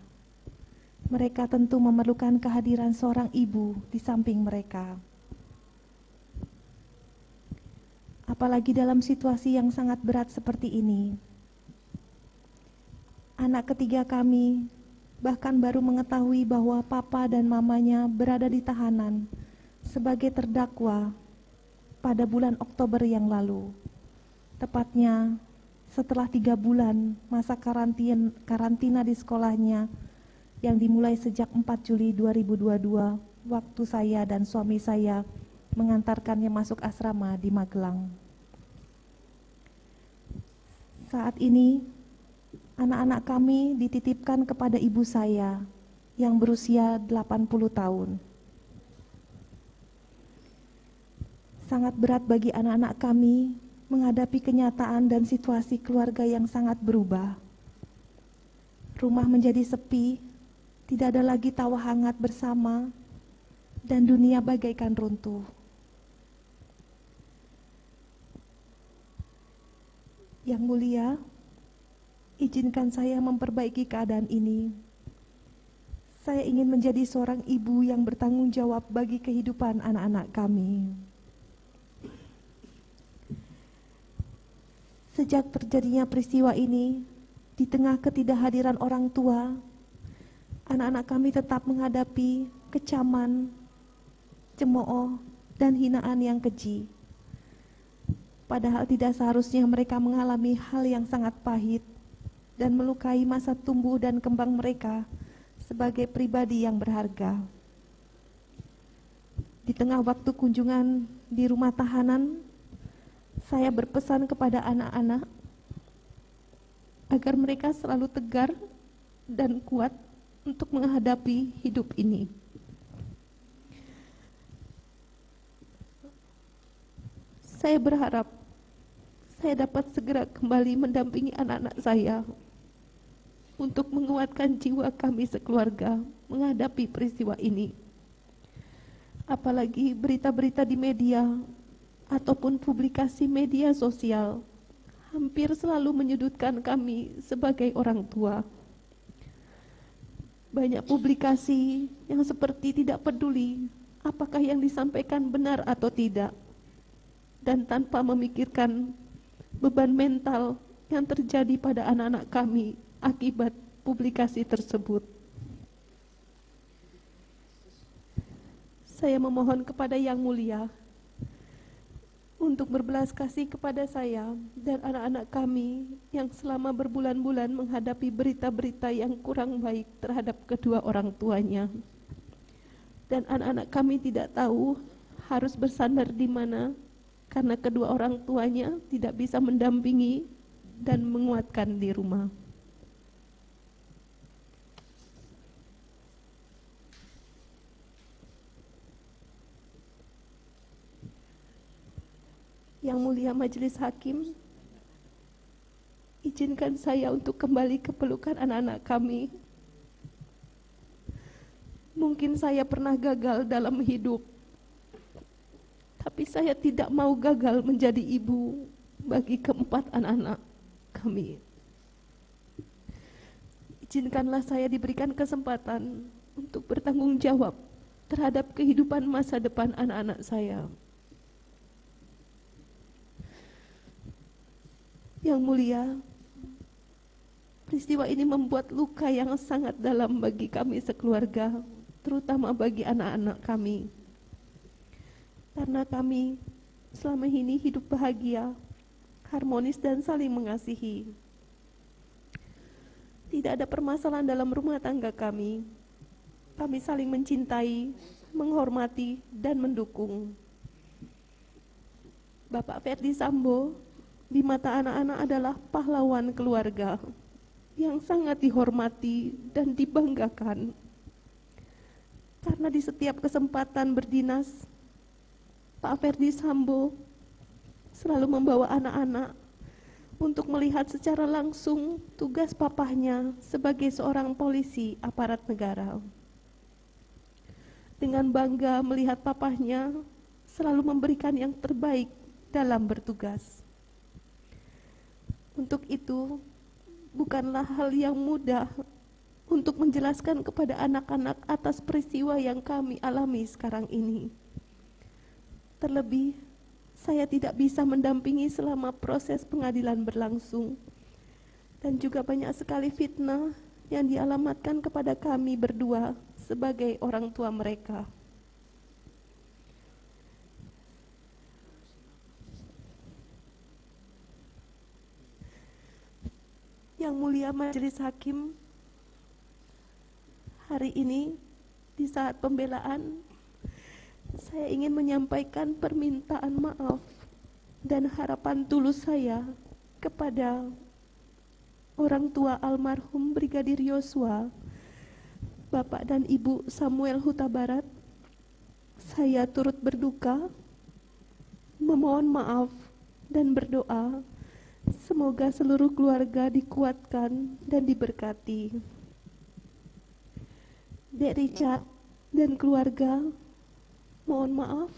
Mereka tentu memerlukan kehadiran seorang ibu di samping mereka. Apalagi dalam situasi yang sangat berat seperti ini. Anak ketiga kami bahkan baru mengetahui bahwa papa dan mamanya berada di tahanan sebagai terdakwa pada bulan Oktober yang lalu. Tepatnya setelah 3 bulan masa karantina di sekolahnya yang dimulai sejak 4 Juli 2022, waktu saya dan suami saya mengantarkannya masuk asrama di Magelang. Saat ini, anak-anak kami dititipkan kepada ibu saya yang berusia 80 tahun. Sangat berat bagi anak-anak kami menghadapi kenyataan dan situasi keluarga yang sangat berubah. Rumah menjadi sepi, tidak ada lagi tawa hangat bersama, dan dunia bagaikan runtuh. Yang Mulia, izinkan saya memperbaiki keadaan ini. Saya ingin menjadi seorang ibu yang bertanggung jawab bagi kehidupan anak-anak kami. Sejak terjadinya peristiwa ini, di tengah ketidakhadiran orang tua, anak-anak kami tetap menghadapi kecaman, cemooh, dan hinaan yang keji. Padahal tidak seharusnya mereka mengalami hal yang sangat pahit dan melukai masa tumbuh dan kembang mereka sebagai pribadi yang berharga. Di tengah waktu kunjungan di rumah tahanan, saya berpesan kepada anak-anak agar mereka selalu tegar dan kuat untuk menghadapi hidup ini. Saya berharap saya dapat segera kembali mendampingi anak-anak saya untuk menguatkan jiwa kami sekeluarga menghadapi peristiwa ini. Apalagi berita-berita di media ataupun publikasi media sosial hampir selalu menyudutkan kami sebagai orang tua. Banyak publikasi yang seperti tidak peduli apakah yang disampaikan benar atau tidak, dan tanpa memikirkan beban mental yang terjadi pada anak-anak kami akibat publikasi tersebut. Saya memohon kepada Yang Mulia untuk berbelas kasih kepada saya dan anak-anak kami yang selama berbulan-bulan menghadapi berita-berita yang kurang baik terhadap kedua orang tuanya. Dan anak-anak kami tidak tahu harus bersandar di mana karena kedua orang tuanya tidak bisa mendampingi dan menguatkan di rumah. Yang Mulia Majelis Hakim, izinkan saya untuk kembali ke pelukan anak-anak kami. Mungkin saya pernah gagal dalam hidup, tapi saya tidak mau gagal menjadi ibu bagi keempat anak-anak kami. Izinkanlah saya diberikan kesempatan untuk bertanggung jawab terhadap kehidupan masa depan anak-anak saya. Yang mulia, peristiwa ini membuat luka yang sangat dalam bagi kami sekeluarga, terutama bagi anak-anak kami. Karena kami selama ini hidup bahagia, harmonis dan saling mengasihi. Tidak ada permasalahan dalam rumah tangga kami. Kami saling mencintai, menghormati, dan mendukung. Bapak Ferdi Sambo di mata anak-anak adalah pahlawan keluarga yang sangat dihormati dan dibanggakan. Karena di setiap kesempatan berdinas, Pak Ferdi Sambo selalu membawa anak-anak untuk melihat secara langsung tugas papahnya sebagai seorang polisi aparat negara. Dengan bangga melihat papahnya selalu memberikan yang terbaik dalam bertugas. Untuk itu, bukanlah hal yang mudah untuk menjelaskan kepada anak-anak atas peristiwa yang kami alami sekarang ini. Terlebih, saya tidak bisa mendampingi selama proses pengadilan berlangsung. Dan juga banyak sekali fitnah yang dialamatkan kepada kami berdua sebagai orang tua mereka. Yang mulia Majelis Hakim, hari ini di saat pembelaan, saya ingin menyampaikan permintaan maaf dan harapan tulus saya kepada orang tua almarhum Brigadir Yosua, Bapak dan Ibu Samuel Huta Barat. Saya turut berduka, memohon maaf dan berdoa semoga seluruh keluarga dikuatkan dan diberkati. Dek Richard dan keluarga, mohon maaf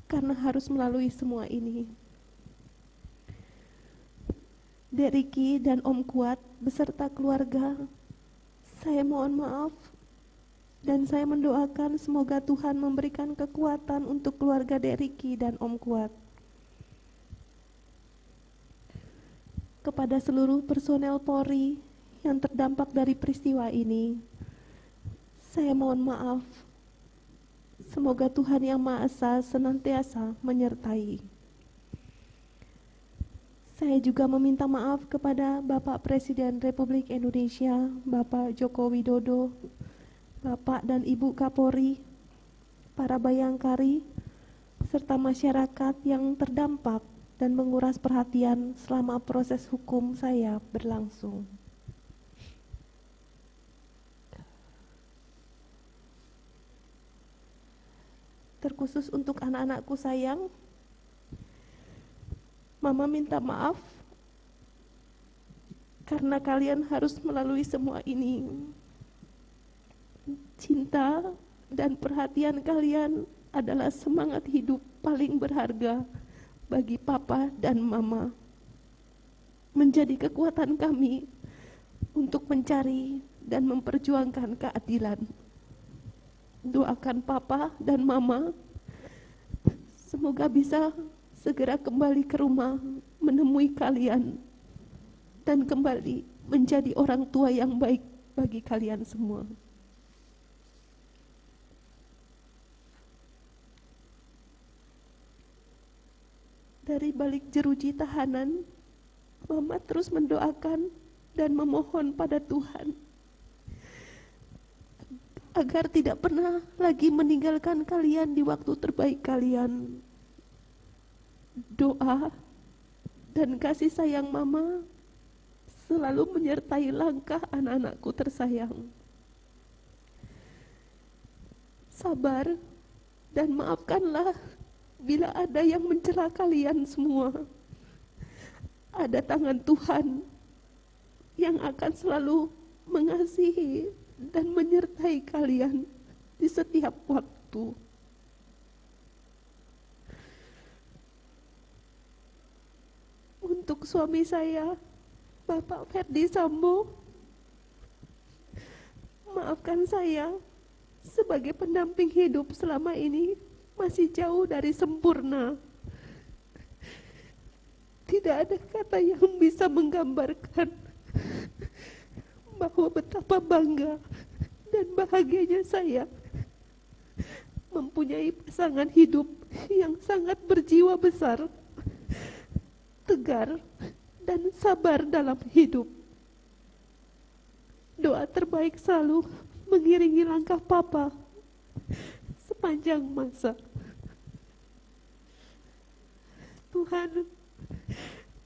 karena harus melalui semua ini. Dek Riki dan Om Kuat beserta keluarga, saya mohon maaf dan saya mendoakan semoga Tuhan memberikan kekuatan untuk keluarga Dek Riki dan Om Kuat. Kepada seluruh personel Polri yang terdampak dari peristiwa ini, saya mohon maaf. Semoga Tuhan Yang Maha Esa senantiasa menyertai. Saya juga meminta maaf kepada Bapak Presiden Republik Indonesia, Bapak Joko Widodo, Bapak dan Ibu Kapolri, para bayangkari, serta masyarakat yang terdampak dan menguras perhatian selama proses hukum saya berlangsung. Terkhusus untuk anak-anakku sayang, Mama minta maaf karena kalian harus melalui semua ini. Cinta dan perhatian kalian adalah semangat hidup paling berharga bagi Papa dan Mama. Menjadi kekuatan kami untuk mencari dan memperjuangkan keadilan. Doakan Papa dan Mama semoga bisa segera kembali ke rumah menemui kalian dan kembali menjadi orang tua yang baik bagi kalian semua. Dari balik jeruji tahanan, Mama terus mendoakan dan memohon pada Tuhan agar tidak pernah lagi meninggalkan kalian di waktu terbaik kalian. Doa dan kasih sayang Mama selalu menyertai langkah anak-anakku tersayang. Sabar dan maafkanlah bila ada yang mencela kalian semua. Ada tangan Tuhan yang akan selalu mengasihi dan menyertai kalian di setiap waktu. Untuk suami saya, Bapak Ferdi Sambo, maafkan saya sebagai pendamping hidup selama ini masih jauh dari sempurna. Tidak ada kata yang bisa menggambarkan bahwa betapa bangga dan bahagianya saya mempunyai pasangan hidup yang sangat berjiwa besar, tegar, dan sabar dalam hidup. Doa terbaik selalu mengiringi langkah Papa sepanjang masa. Tuhan,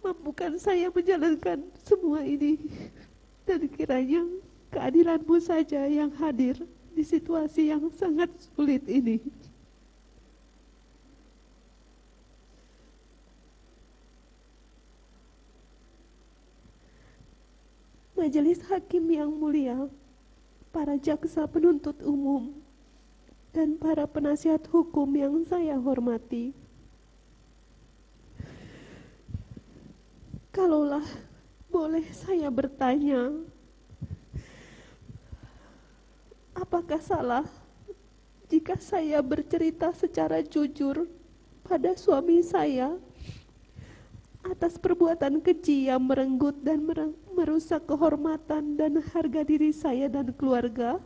mampukan saya menjalankan semua ini, dan kiranya keadilan-Mu saja yang hadir di situasi yang sangat sulit ini. Majelis Hakim yang mulia, para jaksa penuntut umum, dan para penasihat hukum yang saya hormati. Kalaulah boleh saya bertanya, apakah salah jika saya bercerita secara jujur pada suami saya atas perbuatan keji yang merenggut dan merusak kehormatan dan harga diri saya dan keluarga?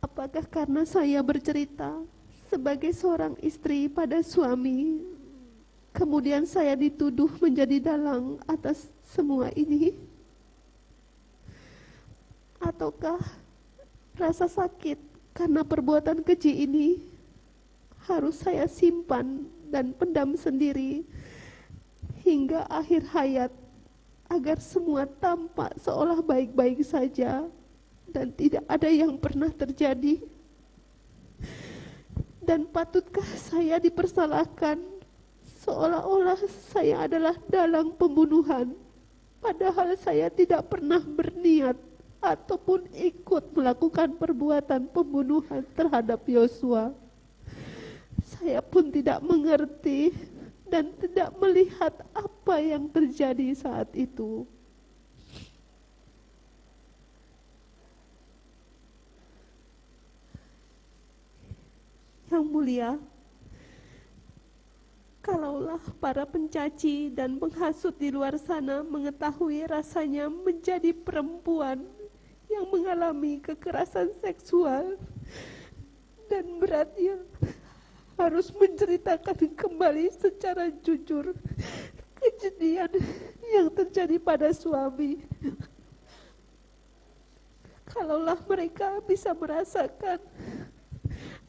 Apakah karena saya bercerita sebagai seorang istri pada suami, kemudian saya dituduh menjadi dalang atas semua ini? Ataukah rasa sakit karena perbuatan keji ini harus saya simpan dan pendam sendiri hingga akhir hayat, agar semua tampak seolah baik-baik saja dan tidak ada yang pernah terjadi? Dan patutkah saya dipersalahkan seolah-olah saya adalah dalang pembunuhan, padahal saya tidak pernah berniat ataupun ikut melakukan perbuatan pembunuhan terhadap Yosua? Saya pun tidak mengerti dan tidak melihat apa yang terjadi saat itu. Yang mulia, kalaulah para pencaci dan penghasut di luar sana mengetahui rasanya menjadi perempuan yang mengalami kekerasan seksual dan beratnya harus menceritakan kembali secara jujur kejadian yang terjadi pada suami. Kalaulah mereka bisa merasakan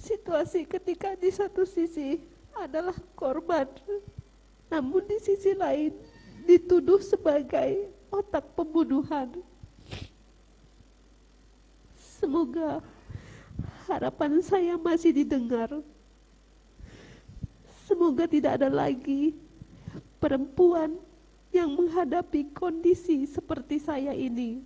situasi ketika di satu sisi adalah korban, namun di sisi lain dituduh sebagai otak pembunuhan. Semoga harapan saya masih didengar. Semoga tidak ada lagi perempuan yang menghadapi kondisi seperti saya ini.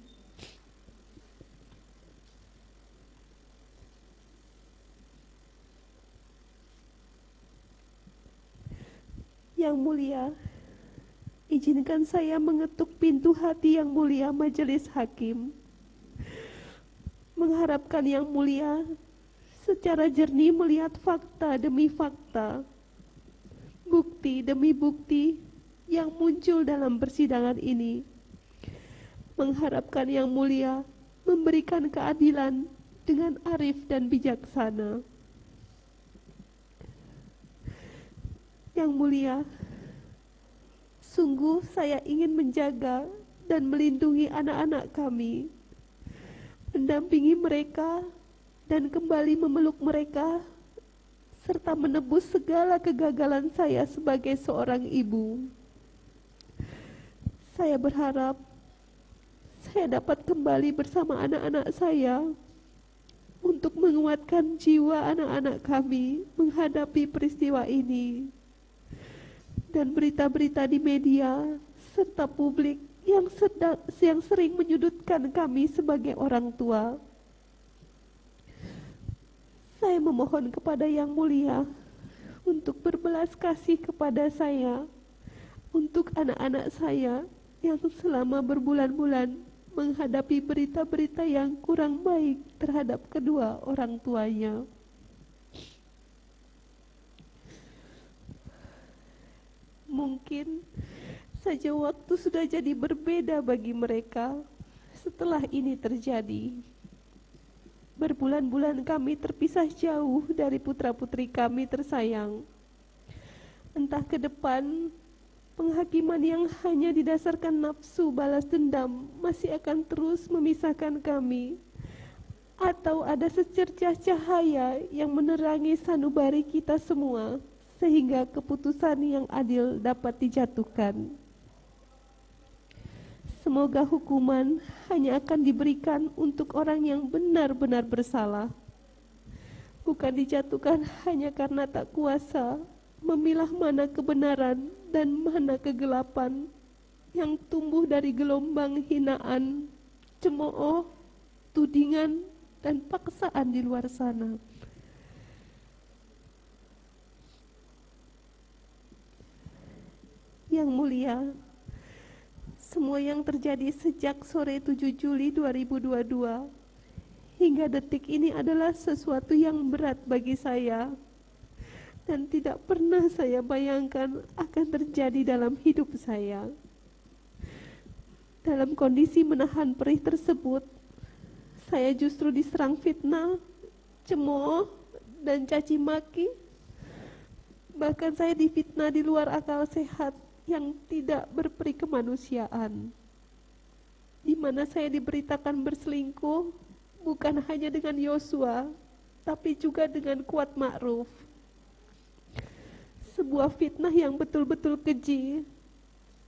Yang mulia, izinkan saya mengetuk pintu hati yang mulia Majelis Hakim, mengharapkan yang mulia secara jernih melihat fakta demi fakta, bukti demi bukti yang muncul dalam persidangan ini, mengharapkan yang mulia memberikan keadilan dengan arif dan bijaksana. Yang mulia, sungguh saya ingin menjaga dan melindungi anak-anak kami, mendampingi mereka dan kembali memeluk mereka, serta menebus segala kegagalan saya sebagai seorang ibu. Saya berharap saya dapat kembali bersama anak-anak saya untuk menguatkan jiwa anak-anak kami menghadapi peristiwa ini. Dan berita-berita di media serta publik yang sering menyudutkan kami sebagai orang tua. Saya memohon kepada Yang Mulia untuk berbelas kasih kepada saya, untuk anak-anak saya yang selama berbulan-bulan menghadapi berita-berita yang kurang baik terhadap kedua orang tuanya. Mungkin saja waktu sudah jadi berbeda bagi mereka setelah ini terjadi. Berbulan-bulan kami terpisah jauh dari putra-putri kami tersayang. Entah ke depan, penghakiman yang hanya didasarkan nafsu balas dendam masih akan terus memisahkan kami, atau ada secercah cahaya yang menerangi sanubari kita semua, sehingga keputusan yang adil dapat dijatuhkan. Semoga hukuman hanya akan diberikan untuk orang yang benar-benar bersalah, bukan dijatuhkan hanya karena tak kuasa memilah mana kebenaran dan mana kegelapan yang tumbuh dari gelombang hinaan, cemooh, tudingan, dan paksaan di luar sana. Yang mulia, semua yang terjadi sejak sore 7 Juli 2022 hingga detik ini adalah sesuatu yang berat bagi saya dan tidak pernah saya bayangkan akan terjadi dalam hidup saya. Dalam kondisi menahan perih tersebut, saya justru diserang fitnah, cemooh, dan caci maki. Bahkan saya difitnah di luar akal sehat yang tidak berperi kemanusiaan, di mana saya diberitakan berselingkuh bukan hanya dengan Yosua, tapi juga dengan Kuat Ma'ruf. Sebuah fitnah yang betul-betul keji,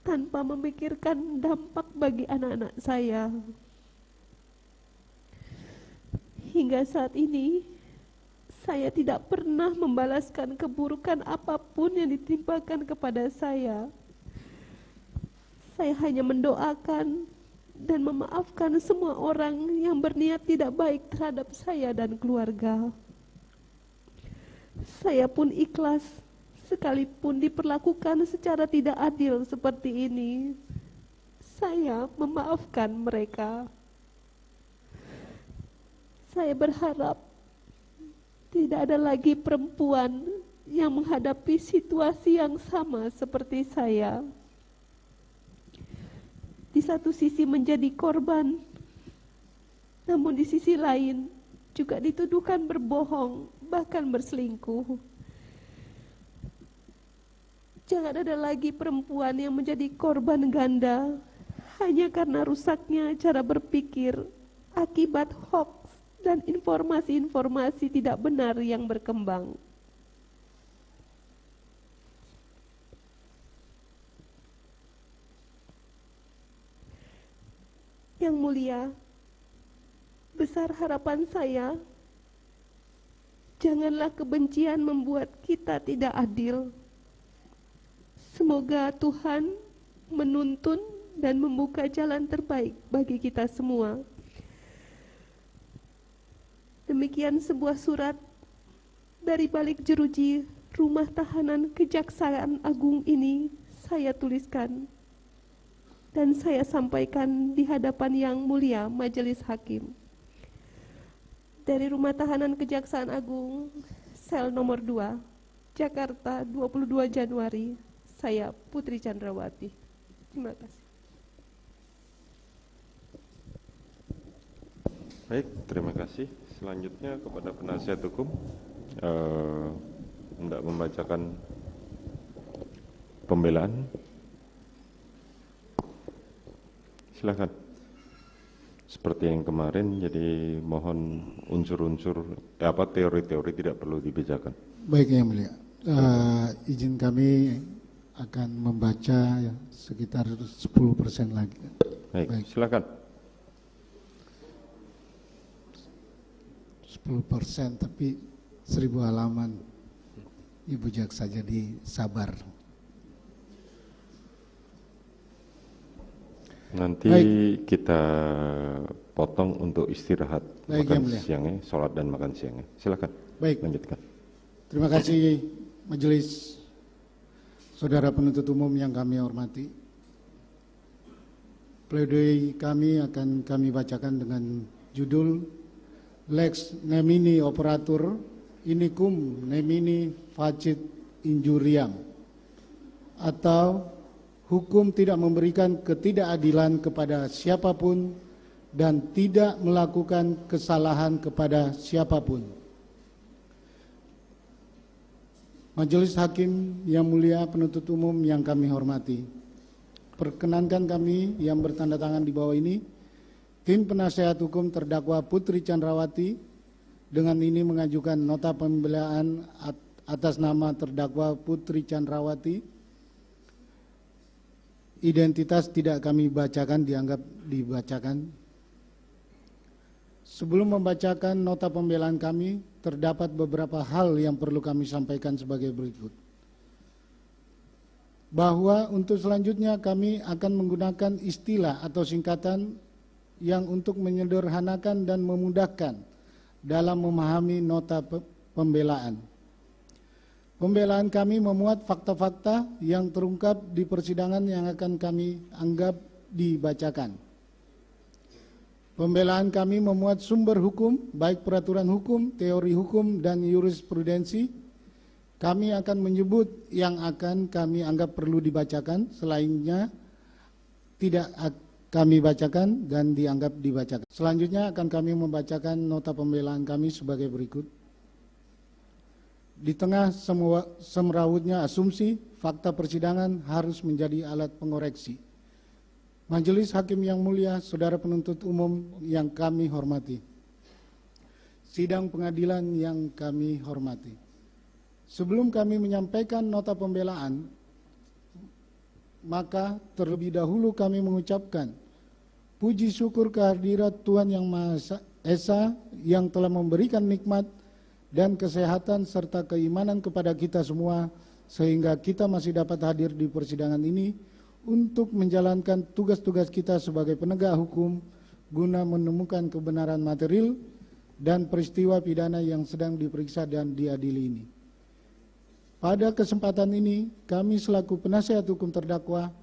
tanpa memikirkan dampak bagi anak-anak saya. Hingga saat ini, saya tidak pernah membalaskan keburukan apapun yang ditimpakan kepada saya. Saya hanya mendoakan dan memaafkan semua orang yang berniat tidak baik terhadap saya dan keluarga. Saya pun ikhlas, sekalipun diperlakukan secara tidak adil seperti ini. Saya memaafkan mereka. Saya berharap tidak ada lagi perempuan yang menghadapi situasi yang sama seperti saya. Di satu sisi menjadi korban, namun di sisi lain juga dituduhkan berbohong, bahkan berselingkuh. Jangan ada lagi perempuan yang menjadi korban ganda hanya karena rusaknya cara berpikir akibat hoax dan informasi-informasi tidak benar yang berkembang. Yang mulia, besar harapan saya, janganlah kebencian membuat kita tidak adil. Semoga Tuhan menuntun dan membuka jalan terbaik bagi kita semua. Demikian sebuah surat dari balik jeruji rumah tahanan Kejaksaan Agung ini saya tuliskan dan saya sampaikan di hadapan yang mulia Majelis Hakim. Dari Rumah Tahanan Kejaksaan Agung, sel nomor 2, Jakarta, 22 Januari, saya Putri Chandrawati. Terima kasih. Baik, terima kasih. Selanjutnya kepada penasihat hukum, hendak membacakan pembelaan. Silakan. Seperti yang kemarin, jadi mohon unsur-unsur teori-teori tidak perlu dibacakan. Baik yang mulia, izin kami akan membaca sekitar 10% lagi. Baik, silakan. 10% tapi 1000 halaman. Ibu jaksa jadi sabar. Nanti baik, kita potong untuk istirahat, baik, makan siangnya, sholat dan makan siangnya. Silakan. Baik. Lanjutkan. Terima kasih majelis, saudara penuntut umum yang kami hormati. Pledoi kami akan kami bacakan dengan judul Lex Nemini Operatur Inicum Nemini Facit Injuriam, atau hukum tidak memberikan ketidakadilan kepada siapapun dan tidak melakukan kesalahan kepada siapapun. Majelis Hakim yang mulia, penuntut umum yang kami hormati, perkenankan kami yang bertanda tangan di bawah ini, tim penasehat hukum terdakwa Putri Chandrawati dengan ini mengajukan nota pembelaan atas nama terdakwa Putri Chandrawati. Identitas tidak kami bacakan, dianggap dibacakan. Sebelum membacakan nota pembelaan kami, terdapat beberapa hal yang perlu kami sampaikan sebagai berikut. Bahwa untuk selanjutnya kami akan menggunakan istilah atau singkatan yang untuk menyederhanakan dan memudahkan dalam memahami nota pembelaan. Pembelaan kami memuat fakta-fakta yang terungkap di persidangan yang akan kami anggap dibacakan. Pembelaan kami memuat sumber hukum, baik peraturan hukum, teori hukum, dan jurisprudensi. Kami akan menyebut yang akan kami anggap perlu dibacakan, selainnya tidak kami bacakan dan dianggap dibacakan. Selanjutnya akan kami membacakan nota pembelaan kami sebagai berikut. Di tengah semrawutnya asumsi, fakta persidangan harus menjadi alat pengoreksi. Majelis Hakim yang mulia, saudara penuntut umum yang kami hormati, sidang pengadilan yang kami hormati. Sebelum kami menyampaikan nota pembelaan, maka terlebih dahulu kami mengucapkan puji syukur kehadirat Tuhan Yang Maha Esa yang telah memberikan nikmat dan kesehatan serta keimanan kepada kita semua, sehingga kita masih dapat hadir di persidangan ini untuk menjalankan tugas-tugas kita sebagai penegak hukum guna menemukan kebenaran material dan peristiwa pidana yang sedang diperiksa dan diadili ini. Pada kesempatan ini, kami selaku penasihat hukum terdakwa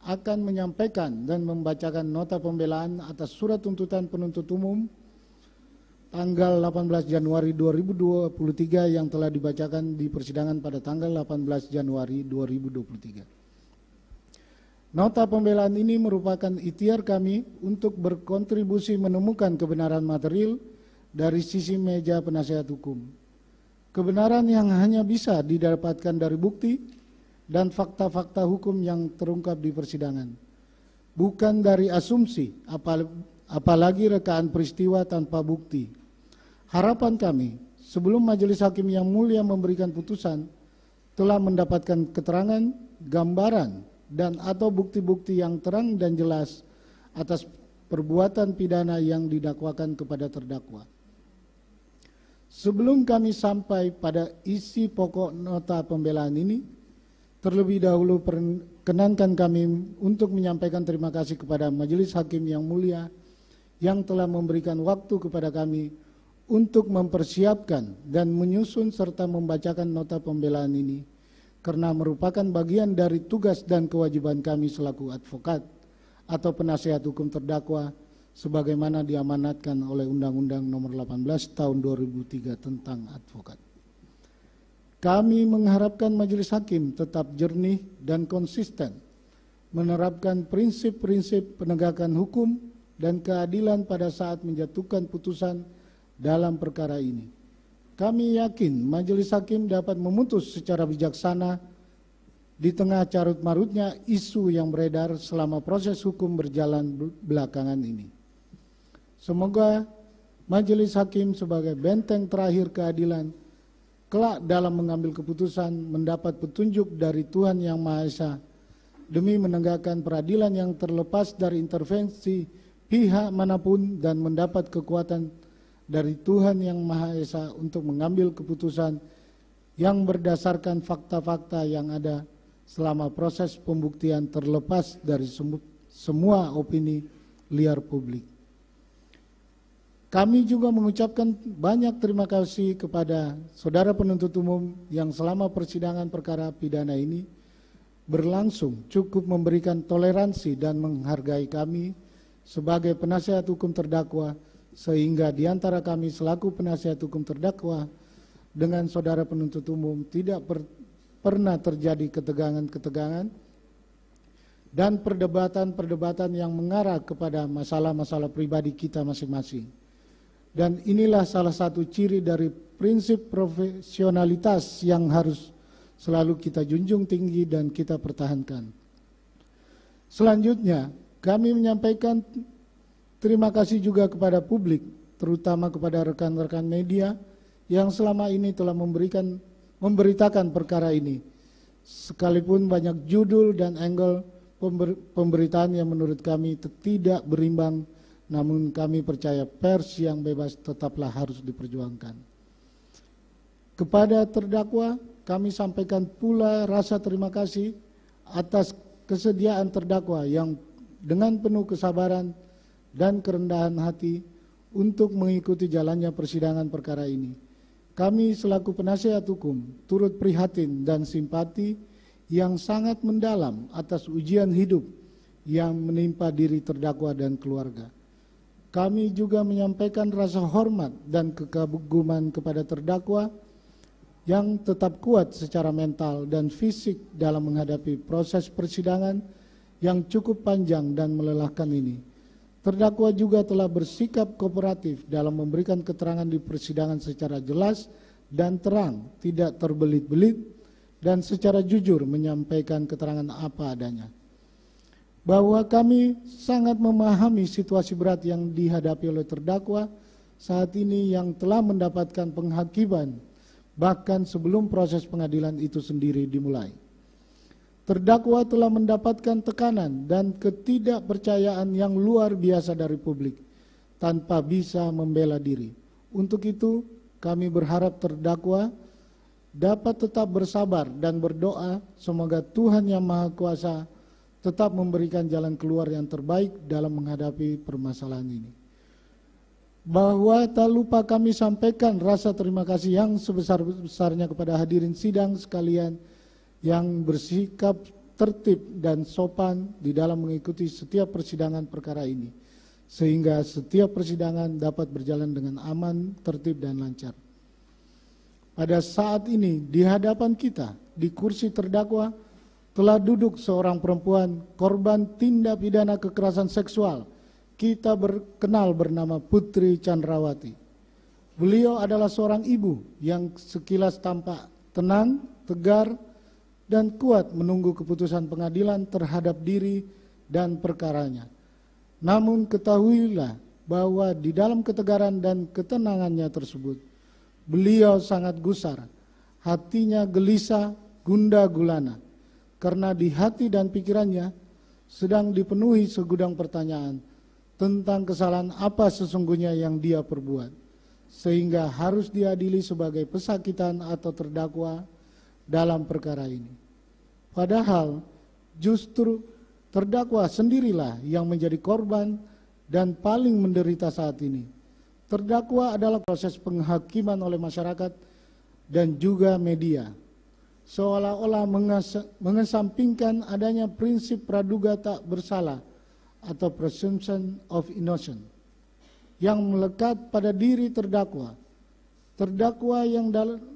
akan menyampaikan dan membacakan nota pembelaan atas surat tuntutan penuntut umum tanggal 18 Januari 2023 yang telah dibacakan di persidangan pada tanggal 18 Januari 2023. Nota pembelaan ini merupakan ikhtiar kami untuk berkontribusi menemukan kebenaran material dari sisi meja penasihat hukum. Kebenaran yang hanya bisa didapatkan dari bukti dan fakta-fakta hukum yang terungkap di persidangan, bukan dari asumsi, apalagi rekaan peristiwa tanpa bukti. Harapan kami, sebelum majelis hakim yang mulia memberikan putusan, telah mendapatkan keterangan, gambaran, dan atau bukti-bukti yang terang dan jelas atas perbuatan pidana yang didakwakan kepada terdakwa. Sebelum kami sampai pada isi pokok nota pembelaan ini, terlebih dahulu perkenankan kami untuk menyampaikan terima kasih kepada majelis hakim yang mulia yang telah memberikan waktu kepada kami untuk mempersiapkan dan menyusun serta membacakan nota pembelaan ini, karena merupakan bagian dari tugas dan kewajiban kami selaku advokat atau penasihat hukum terdakwa sebagaimana diamanatkan oleh Undang-Undang Nomor 18 Tahun 2003 tentang advokat. Kami mengharapkan majelis hakim tetap jernih dan konsisten menerapkan prinsip-prinsip penegakan hukum dan keadilan pada saat menjatuhkan putusan dalam perkara ini. Kami yakin majelis hakim dapat memutus secara bijaksana di tengah carut-marutnya isu yang beredar selama proses hukum berjalan belakangan ini. Semoga majelis hakim sebagai benteng terakhir keadilan kelak dalam mengambil keputusan mendapat petunjuk dari Tuhan Yang Maha Esa demi menegakkan peradilan yang terlepas dari intervensi pihak manapun dan mendapat kekuatan dari Tuhan Yang Maha Esa untuk mengambil keputusan yang berdasarkan fakta-fakta yang ada selama proses pembuktian terlepas dari semua opini liar publik. Kami juga mengucapkan banyak terima kasih kepada saudara penuntut umum yang selama persidangan perkara pidana ini berlangsung cukup memberikan toleransi dan menghargai kami sebagai penasihat hukum terdakwa, sehingga di antara kami selaku penasihat hukum terdakwa dengan saudara penuntut umum tidak pernah terjadi ketegangan-ketegangan dan perdebatan-perdebatan yang mengarah kepada masalah-masalah pribadi kita masing-masing. Dan inilah salah satu ciri dari prinsip profesionalitas yang harus selalu kita junjung tinggi dan kita pertahankan. Selanjutnya, kami menyampaikan terima kasih juga kepada publik, terutama kepada rekan-rekan media yang selama ini telah memberitakan perkara ini. Sekalipun banyak judul dan angle pemberitaan yang menurut kami tidak berimbang, namun kami percaya pers yang bebas tetaplah harus diperjuangkan. Kepada terdakwa, kami sampaikan pula rasa terima kasih atas kesediaan terdakwa yang dengan penuh kesabaran dan kerendahan hati untuk mengikuti jalannya persidangan perkara ini. Kami selaku penasihat hukum turut prihatin dan simpati yang sangat mendalam atas ujian hidup yang menimpa diri terdakwa dan keluarga. Kami juga menyampaikan rasa hormat dan kekaguman kepada terdakwa yang tetap kuat secara mental dan fisik dalam menghadapi proses persidangan yang cukup panjang dan melelahkan ini. Terdakwa juga telah bersikap kooperatif dalam memberikan keterangan di persidangan secara jelas dan terang, tidak terbelit-belit, dan secara jujur menyampaikan keterangan apa adanya. Bahwa kami sangat memahami situasi berat yang dihadapi oleh terdakwa saat ini yang telah mendapatkan penghakiman bahkan sebelum proses pengadilan itu sendiri dimulai. Terdakwa telah mendapatkan tekanan dan ketidakpercayaan yang luar biasa dari publik tanpa bisa membela diri. Untuk itu kami berharap terdakwa dapat tetap bersabar dan berdoa semoga Tuhan Yang Maha Kuasa tetap memberikan jalan keluar yang terbaik dalam menghadapi permasalahan ini. Bahwa tak lupa kami sampaikan rasa terima kasih yang sebesar-besarnya kepada hadirin sidang sekalian yang bersikap tertib dan sopan di dalam mengikuti setiap persidangan perkara ini, sehingga setiap persidangan dapat berjalan dengan aman, tertib, dan lancar. Pada saat ini di hadapan kita di kursi terdakwa telah duduk seorang perempuan korban tindak pidana kekerasan seksual. Kita kenal bernama Putri Chandrawati. Beliau adalah seorang ibu yang sekilas tampak tenang, tegar, dan kuat menunggu keputusan pengadilan terhadap diri dan perkaranya. Namun ketahuilah bahwa di dalam ketegaran dan ketenangannya tersebut, beliau sangat gusar, hatinya gelisah, gundah gulana, karena di hati dan pikirannya sedang dipenuhi segudang pertanyaan tentang kesalahan apa sesungguhnya yang dia perbuat, sehingga harus diadili sebagai pesakitan atau terdakwa dalam perkara ini. Padahal justru terdakwa sendirilah yang menjadi korban dan paling menderita saat ini. Terdakwa adalah proses penghakiman oleh masyarakat dan juga media, seolah-olah mengesampingkan adanya prinsip praduga tak bersalah atau presumption of innocence yang melekat pada diri terdakwa. Terdakwa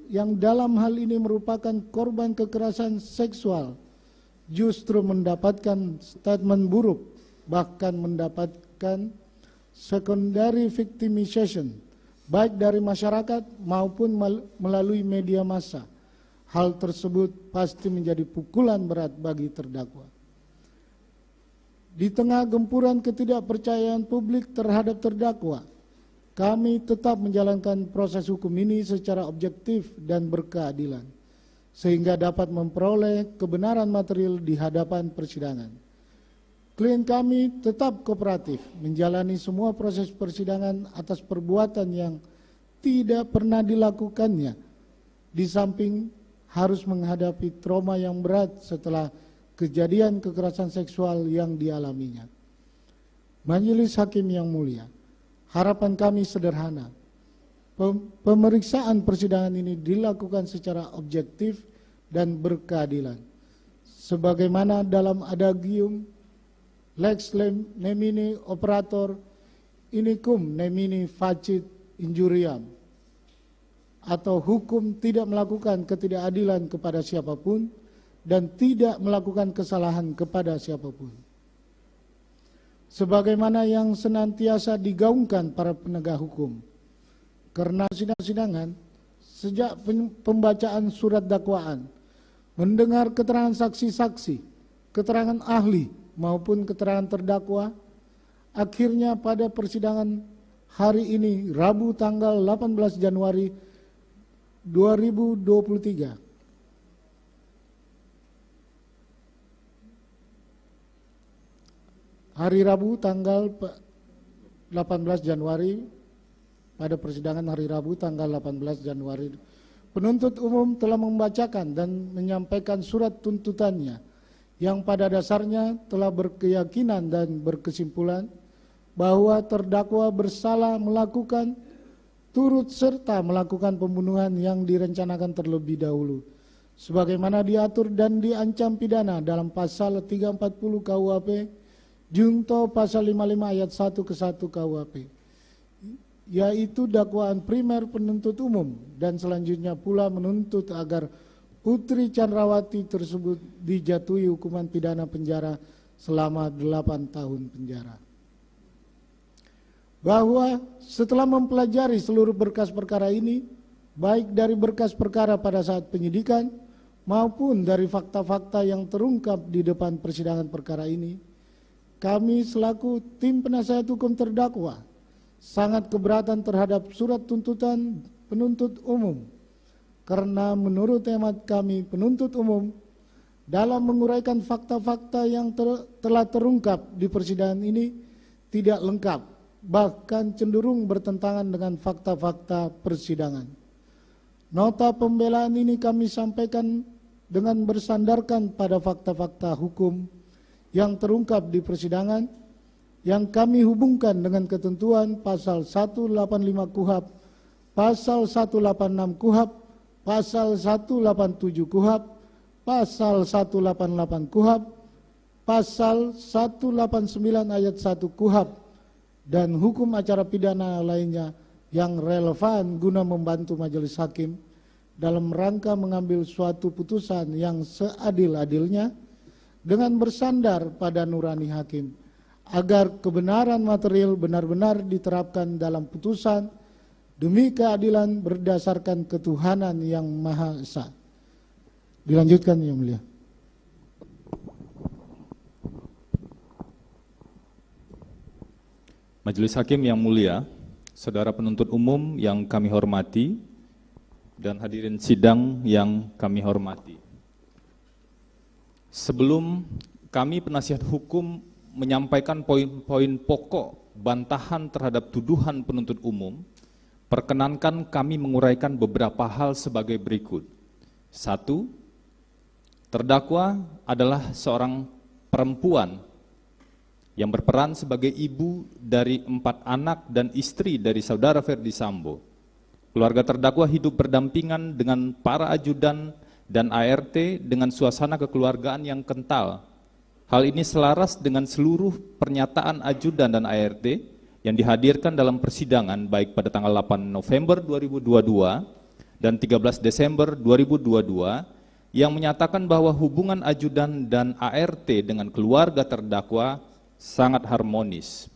yang dalam hal ini merupakan korban kekerasan seksual justru mendapatkan statement buruk, bahkan mendapatkan secondary victimization baik dari masyarakat maupun melalui media massa. Hal tersebut pasti menjadi pukulan berat bagi terdakwa. Di tengah gempuran ketidakpercayaan publik terhadap terdakwa, kami tetap menjalankan proses hukum ini secara objektif dan berkeadilan, sehingga dapat memperoleh kebenaran material di hadapan persidangan. Klien kami tetap kooperatif menjalani semua proses persidangan atas perbuatan yang tidak pernah dilakukannya, di samping harus menghadapi trauma yang berat setelah kejadian kekerasan seksual yang dialaminya. Majelis Hakim yang mulia, harapan kami sederhana. Pemeriksaan persidangan ini dilakukan secara objektif dan berkeadilan, sebagaimana dalam adagium lex nemini operator inicum nemini facit injuriam, atau hukum tidak melakukan ketidakadilan kepada siapapun dan tidak melakukan kesalahan kepada siapapun. Sebagaimana yang senantiasa digaungkan para penegak hukum. Karena sidang-sidangan, sejak pembacaan surat dakwaan, mendengar keterangan saksi-saksi, keterangan ahli maupun keterangan terdakwa, akhirnya pada persidangan hari ini, Rabu tanggal 18 Januari 2023, hari Rabu tanggal 18 Januari, pada persidangan hari Rabu tanggal 18 Januari, penuntut umum telah membacakan dan menyampaikan surat tuntutannya yang pada dasarnya telah berkeyakinan dan berkesimpulan bahwa terdakwa bersalah melakukan turut serta melakukan pembunuhan yang direncanakan terlebih dahulu sebagaimana diatur dan diancam pidana dalam pasal 340 KUHP junto pasal 55 ayat 1 ke 1 KUHP, yaitu dakwaan primer penuntut umum, dan selanjutnya pula menuntut agar Putri Chandrawati tersebut dijatuhi hukuman pidana penjara selama 8 tahun penjara. Bahwa setelah mempelajari seluruh berkas perkara ini, baik dari berkas perkara pada saat penyidikan maupun dari fakta-fakta yang terungkap di depan persidangan perkara ini, kami selaku tim penasihat hukum terdakwa sangat keberatan terhadap surat tuntutan penuntut umum, karena menurut hemat kami penuntut umum dalam menguraikan fakta-fakta yang telah terungkap di persidangan ini tidak lengkap, bahkan cenderung bertentangan dengan fakta-fakta persidangan. Nota pembelaan ini kami sampaikan dengan bersandarkan pada fakta-fakta hukum yang terungkap di persidangan, yang kami hubungkan dengan ketentuan pasal 185 KUHP, pasal 186 KUHP, pasal 187 KUHP, pasal 188 KUHP, pasal 189 ayat 1 KUHP, dan hukum acara pidana lainnya yang relevan guna membantu majelis hakim dalam rangka mengambil suatu putusan yang seadil-adilnya dengan bersandar pada nurani hakim, agar kebenaran material benar-benar diterapkan dalam putusan demi keadilan berdasarkan ketuhanan yang Maha Esa. Dilanjutkan yang mulia. Majelis Hakim yang mulia, saudara penuntut umum yang kami hormati, dan hadirin sidang yang kami hormati. Sebelum kami penasihat hukum menyampaikan poin-poin pokok bantahan terhadap tuduhan penuntut umum, perkenankan kami menguraikan beberapa hal sebagai berikut. 1. Terdakwa adalah seorang perempuan yang berperan sebagai ibu dari 4 anak dan istri dari saudara Ferdi Sambo. Keluarga terdakwa hidup berdampingan dengan para ajudan dan ART dengan suasana kekeluargaan yang kental. Hal ini selaras dengan seluruh pernyataan ajudan dan ART yang dihadirkan dalam persidangan baik pada tanggal 8 November 2022 dan 13 Desember 2022 yang menyatakan bahwa hubungan ajudan dan ART dengan keluarga terdakwa sangat harmonis.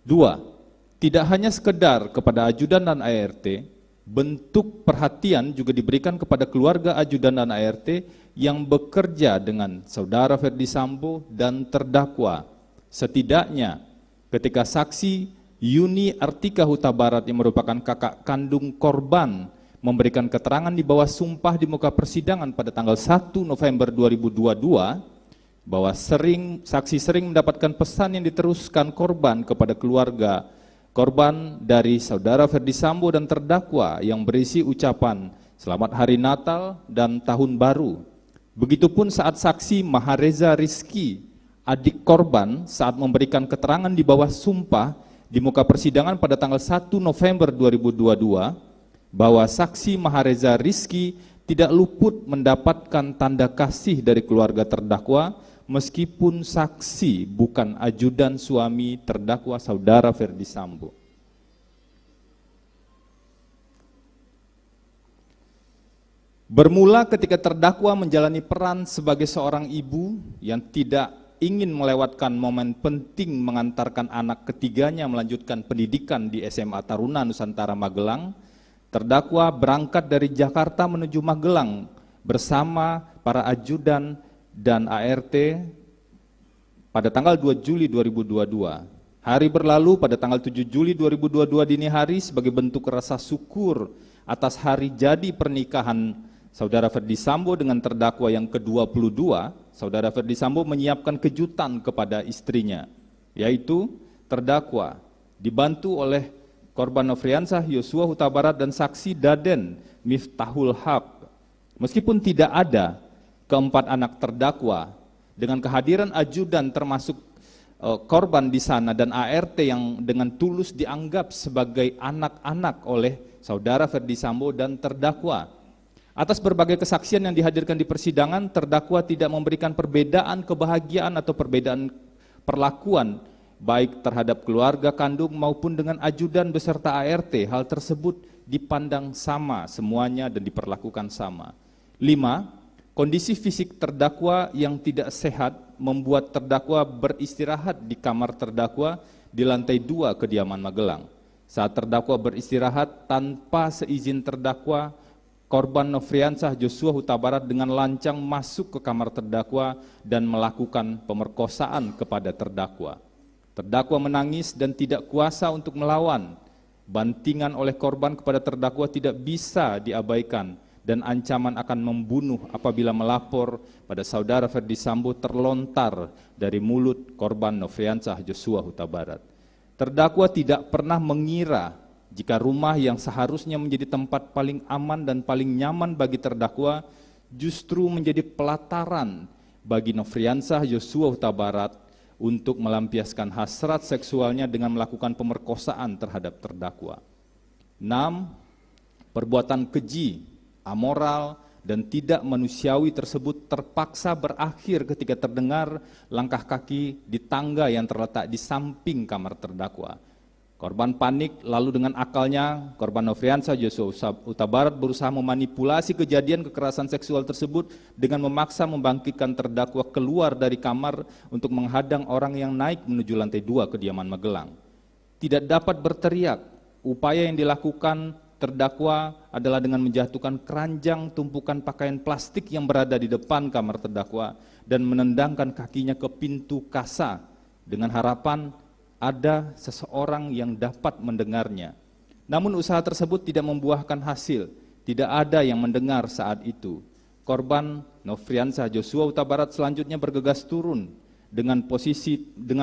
2. Tidak hanya sekedar kepada ajudan dan ART, bentuk perhatian juga diberikan kepada keluarga ajudan dan ART yang bekerja dengan saudara Ferdi Sambo dan terdakwa. Setidaknya ketika saksi Yuni Artika Huta Barat yang merupakan kakak kandung korban memberikan keterangan di bawah sumpah di muka persidangan pada tanggal 1 November 2022 bahwa saksi sering mendapatkan pesan yang diteruskan korban kepada keluarga korban dari saudara Ferdi Sambo dan terdakwa yang berisi ucapan selamat hari Natal dan Tahun Baru. Begitupun saat saksi Mahareza Rizki, adik korban, saat memberikan keterangan di bawah sumpah di muka persidangan pada tanggal 1 November 2022 bahwa saksi Mahareza Rizki tidak luput mendapatkan tanda kasih dari keluarga terdakwa meskipun saksi bukan ajudan suami terdakwa Saudara Ferdi Sambo. Bermula ketika terdakwa menjalani peran sebagai seorang ibu yang tidak ingin melewatkan momen penting mengantarkan anak ketiganya melanjutkan pendidikan di SMA Taruna Nusantara Magelang, terdakwa berangkat dari Jakarta menuju Magelang bersama para ajudan dan ART pada tanggal 2 Juli 2022. Hari berlalu pada tanggal 7 Juli 2022 dini hari sebagai bentuk rasa syukur atas hari jadi pernikahan Saudara Ferdi Sambo dengan terdakwa yang ke-22, Saudara Ferdi Sambo menyiapkan kejutan kepada istrinya, yaitu terdakwa dibantu oleh korban Nofriansah Yosua Huta Barat dan saksi Daden Miftahul Haq. Meskipun tidak ada keempat anak terdakwa, dengan kehadiran ajudan termasuk korban di sana dan ART yang dengan tulus dianggap sebagai anak-anak oleh Saudara Ferdi Sambo dan terdakwa. Atas berbagai kesaksian yang dihadirkan di persidangan, terdakwa tidak memberikan perbedaan kebahagiaan atau perbedaan perlakuan baik terhadap keluarga kandung maupun dengan ajudan beserta ART. Hal tersebut dipandang sama semuanya dan diperlakukan sama. 5. Kondisi fisik terdakwa yang tidak sehat membuat terdakwa beristirahat di kamar terdakwa di lantai 2 kediaman Magelang. Saat terdakwa beristirahat tanpa seizin terdakwa, korban Nofriansah Yosua Huta Barat dengan lancang masuk ke kamar terdakwa dan melakukan pemerkosaan kepada terdakwa. Terdakwa menangis dan tidak kuasa untuk melawan. Bantingan oleh korban kepada terdakwa tidak bisa diabaikan dan ancaman akan membunuh apabila melapor pada Saudara Ferdi Sambo terlontar dari mulut korban Nofriansah Yosua Huta Barat. Terdakwa tidak pernah mengira jika rumah yang seharusnya menjadi tempat paling aman dan paling nyaman bagi terdakwa justru menjadi pelataran bagi Nofriansah Yosua Huta Barat untuk melampiaskan hasrat seksualnya dengan melakukan pemerkosaan terhadap terdakwa. 6. Perbuatan keji, amoral, dan tidak manusiawi tersebut terpaksa berakhir ketika terdengar langkah kaki di tangga yang terletak di samping kamar terdakwa. Korban panik, lalu dengan akalnya korban Nofriansah Yosua Huta Barat berusaha memanipulasi kejadian kekerasan seksual tersebut dengan memaksa membangkitkan terdakwa keluar dari kamar untuk menghadang orang yang naik menuju lantai 2 kediaman Magelang. Tidak dapat berteriak, upaya yang dilakukan terdakwa adalah dengan menjatuhkan keranjang tumpukan pakaian plastik yang berada di depan kamar terdakwa dan menendangkan kakinya ke pintu kasa dengan harapan ada seseorang yang dapat mendengarnya. Namun usaha tersebut tidak membuahkan hasil, tidak ada yang mendengar saat itu. Korban Nofriansah Yosua Huta Barat selanjutnya bergegas turun dengan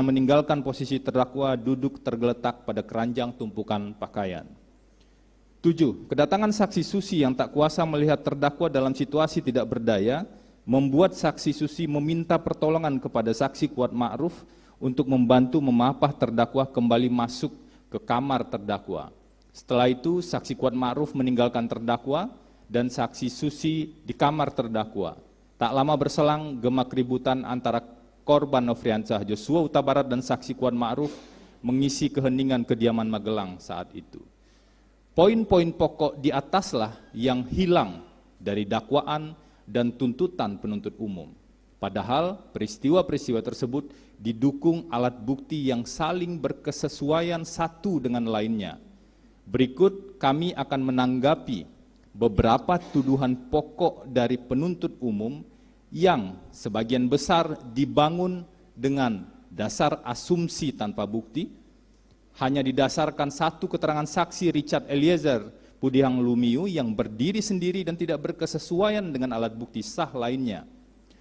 meninggalkan posisi terdakwa duduk tergeletak pada keranjang tumpukan pakaian. 7. Kedatangan saksi Susi yang tak kuasa melihat terdakwa dalam situasi tidak berdaya membuat saksi Susi meminta pertolongan kepada saksi Kuat Ma'ruf untuk membantu memapah terdakwa kembali masuk ke kamar terdakwa. Setelah itu saksi Kuat Ma'ruf meninggalkan terdakwa dan saksi Susi di kamar terdakwa. Tak lama berselang gema keributan antara korban Nofriansah Yosua Huta Barat dan saksi Kuat Ma'ruf mengisi keheningan kediaman Magelang saat itu. Poin-poin pokok di ataslah yang hilang dari dakwaan dan tuntutan penuntut umum. Padahal peristiwa-peristiwa tersebut didukung alat bukti yang saling berkesesuaian satu dengan lainnya. Berikut kami akan menanggapi beberapa tuduhan pokok dari penuntut umum yang sebagian besar dibangun dengan dasar asumsi tanpa bukti, hanya didasarkan satu keterangan saksi Richard Eliezer Pudihang Lumiu yang berdiri sendiri dan tidak berkesesuaian dengan alat bukti sah lainnya.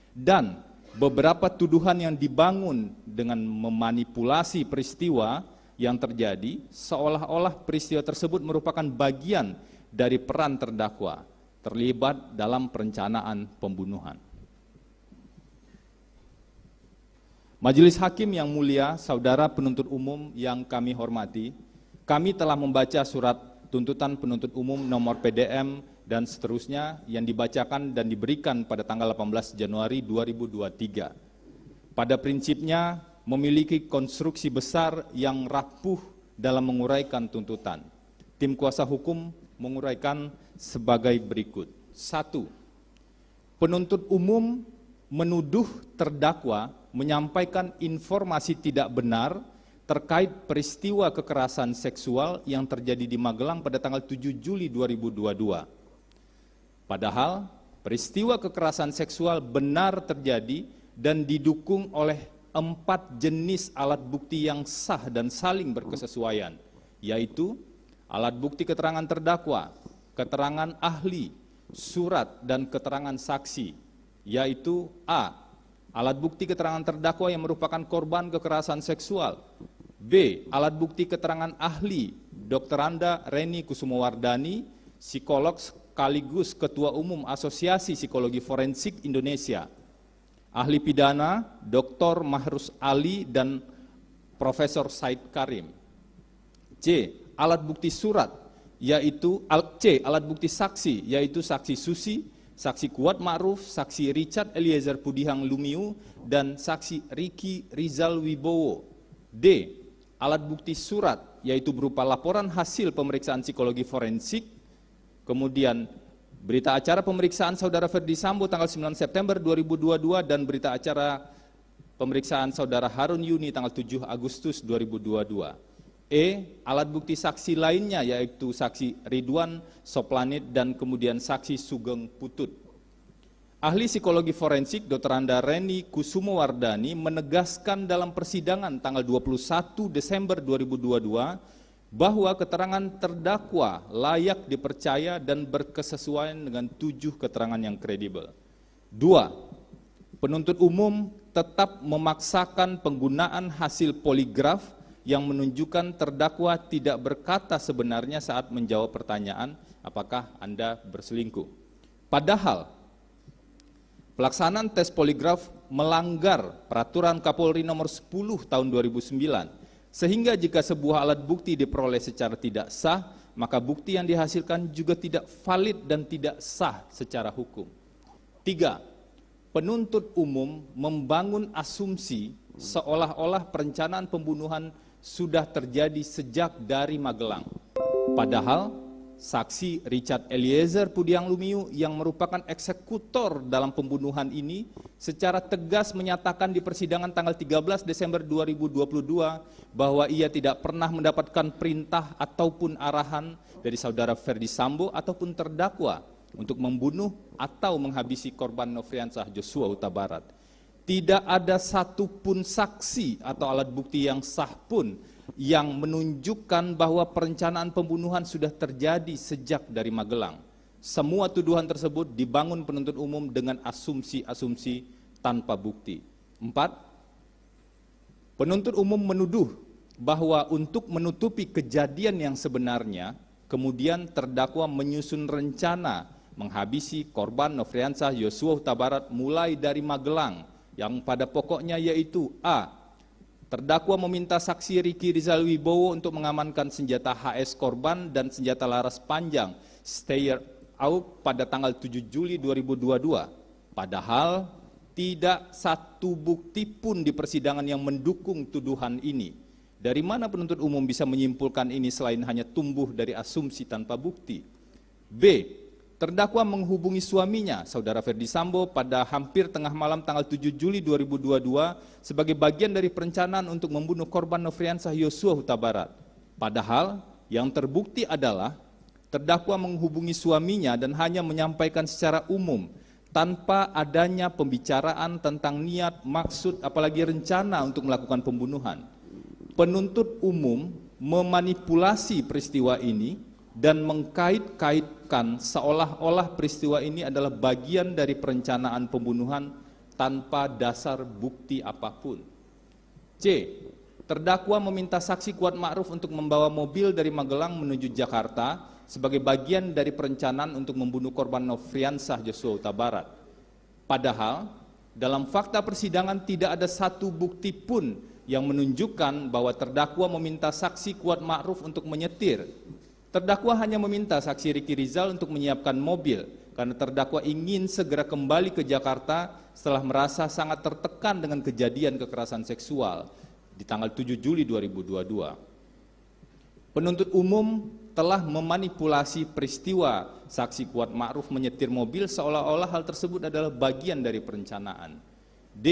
Dan beberapa tuduhan yang dibangun dengan memanipulasi peristiwa yang terjadi seolah-olah peristiwa tersebut merupakan bagian dari peran terdakwa terlibat dalam perencanaan pembunuhan. Majelis Hakim yang mulia, saudara penuntut umum yang kami hormati, kami telah membaca surat tuntutan penuntut umum nomor PDM dan seterusnya yang dibacakan dan diberikan pada tanggal 18 Januari 2023. Pada prinsipnya memiliki konstruksi besar yang rapuh dalam menguraikan tuntutan. Tim kuasa hukum menguraikan sebagai berikut. 1. Penuntut umum menuduh terdakwa menyampaikan informasi tidak benar terkait peristiwa kekerasan seksual yang terjadi di Magelang pada tanggal 7 Juli 2022. Padahal peristiwa kekerasan seksual benar terjadi dan didukung oleh 4 jenis alat bukti yang sah dan saling berkesesuaian, yaitu alat bukti keterangan terdakwa, keterangan ahli, surat, dan keterangan saksi, yaitu A. Alat bukti keterangan terdakwa yang merupakan korban kekerasan seksual. B. Alat bukti keterangan ahli, Dr. Anda Reni Kusumowardani, psikolog sekaligus Ketua Umum Asosiasi Psikologi Forensik Indonesia. Ahli pidana, Dr. Mahrus Ali dan Profesor Said Karim. C. Alat bukti surat, yaitu C. Alat bukti saksi, yaitu saksi Susi, saksi Kuat Ma'ruf, saksi Richard Eliezer Pudihang Lumiu, dan saksi Riki Rizal Wibowo. D. Alat bukti surat, yaitu berupa laporan hasil pemeriksaan psikologi forensik, kemudian berita acara pemeriksaan Saudara Ferdi Sambo tanggal 9 September 2022 dan berita acara pemeriksaan Saudara Harun Yuni tanggal 7 Agustus 2022. E. Alat bukti saksi lainnya yaitu saksi Ridwan Soplanit dan kemudian saksi Sugeng Putut. Ahli psikologi forensik Dr. Anda Reni Kusumowardani menegaskan dalam persidangan tanggal 21 Desember 2022 bahwa keterangan terdakwa layak dipercaya dan berkesesuaian dengan 7 keterangan yang kredibel. 2. Penuntut umum tetap memaksakan penggunaan hasil poligraf yang menunjukkan terdakwa tidak berkata sebenarnya saat menjawab pertanyaan apakah Anda berselingkuh. Padahal pelaksanaan tes poligraf melanggar peraturan Kapolri nomor 10 tahun 2009. Sehingga jika sebuah alat bukti diperoleh secara tidak sah, maka bukti yang dihasilkan juga tidak valid dan tidak sah secara hukum. 3. Penuntut umum membangun asumsi seolah-olah perencanaan pembunuhan sudah terjadi sejak dari Magelang. Padahal saksi Richard Eliezer Pudihang Lumiu yang merupakan eksekutor dalam pembunuhan ini secara tegas menyatakan di persidangan tanggal 13 Desember 2022 bahwa ia tidak pernah mendapatkan perintah ataupun arahan dari Saudara Ferdi Sambo ataupun terdakwa untuk membunuh atau menghabisi korban Nofriansah Joshua Huta Barat. Tidak ada satupun saksi atau alat bukti yang sah pun yang menunjukkan bahwa perencanaan pembunuhan sudah terjadi sejak dari Magelang. Semua tuduhan tersebut dibangun penuntut umum dengan asumsi-asumsi tanpa bukti. 4. Penuntut umum menuduh bahwa untuk menutupi kejadian yang sebenarnya, kemudian terdakwa menyusun rencana menghabisi korban Nofriansah Joshua Huta Barat mulai dari Magelang, yang pada pokoknya yaitu A. Terdakwa meminta saksi Riki Rizal Wibowo untuk mengamankan senjata HS korban dan senjata laras panjang Steyr out pada tanggal 7 Juli 2022. Padahal tidak satu bukti pun di persidangan yang mendukung tuduhan ini. Dari mana penuntut umum bisa menyimpulkan ini selain hanya tumbuh dari asumsi tanpa bukti? B. Terdakwa menghubungi suaminya, Saudara Ferdi Sambo, pada hampir tengah malam tanggal 7 Juli 2022 sebagai bagian dari perencanaan untuk membunuh korban Nofriansah Joshua Huta Barat. Padahal yang terbukti adalah terdakwa menghubungi suaminya dan hanya menyampaikan secara umum tanpa adanya pembicaraan tentang niat, maksud, apalagi rencana untuk melakukan pembunuhan. Penuntut umum memanipulasi peristiwa ini dan mengkait-kaitkan seolah-olah peristiwa ini adalah bagian dari perencanaan pembunuhan tanpa dasar bukti apapun. C. Terdakwa meminta saksi Kuat Ma'ruf untuk membawa mobil dari Magelang menuju Jakarta sebagai bagian dari perencanaan untuk membunuh korban Nofriansah Joshua Huta Barat. Padahal dalam fakta persidangan tidak ada satu bukti pun yang menunjukkan bahwa terdakwa meminta saksi Kuat Ma'ruf untuk menyetir. Terdakwa hanya meminta saksi Ricky Rizal untuk menyiapkan mobil karena terdakwa ingin segera kembali ke Jakarta setelah merasa sangat tertekan dengan kejadian kekerasan seksual di tanggal 7 Juli 2022. Penuntut umum telah memanipulasi peristiwa saksi Kuat Ma'ruf menyetir mobil seolah-olah hal tersebut adalah bagian dari perencanaan. D.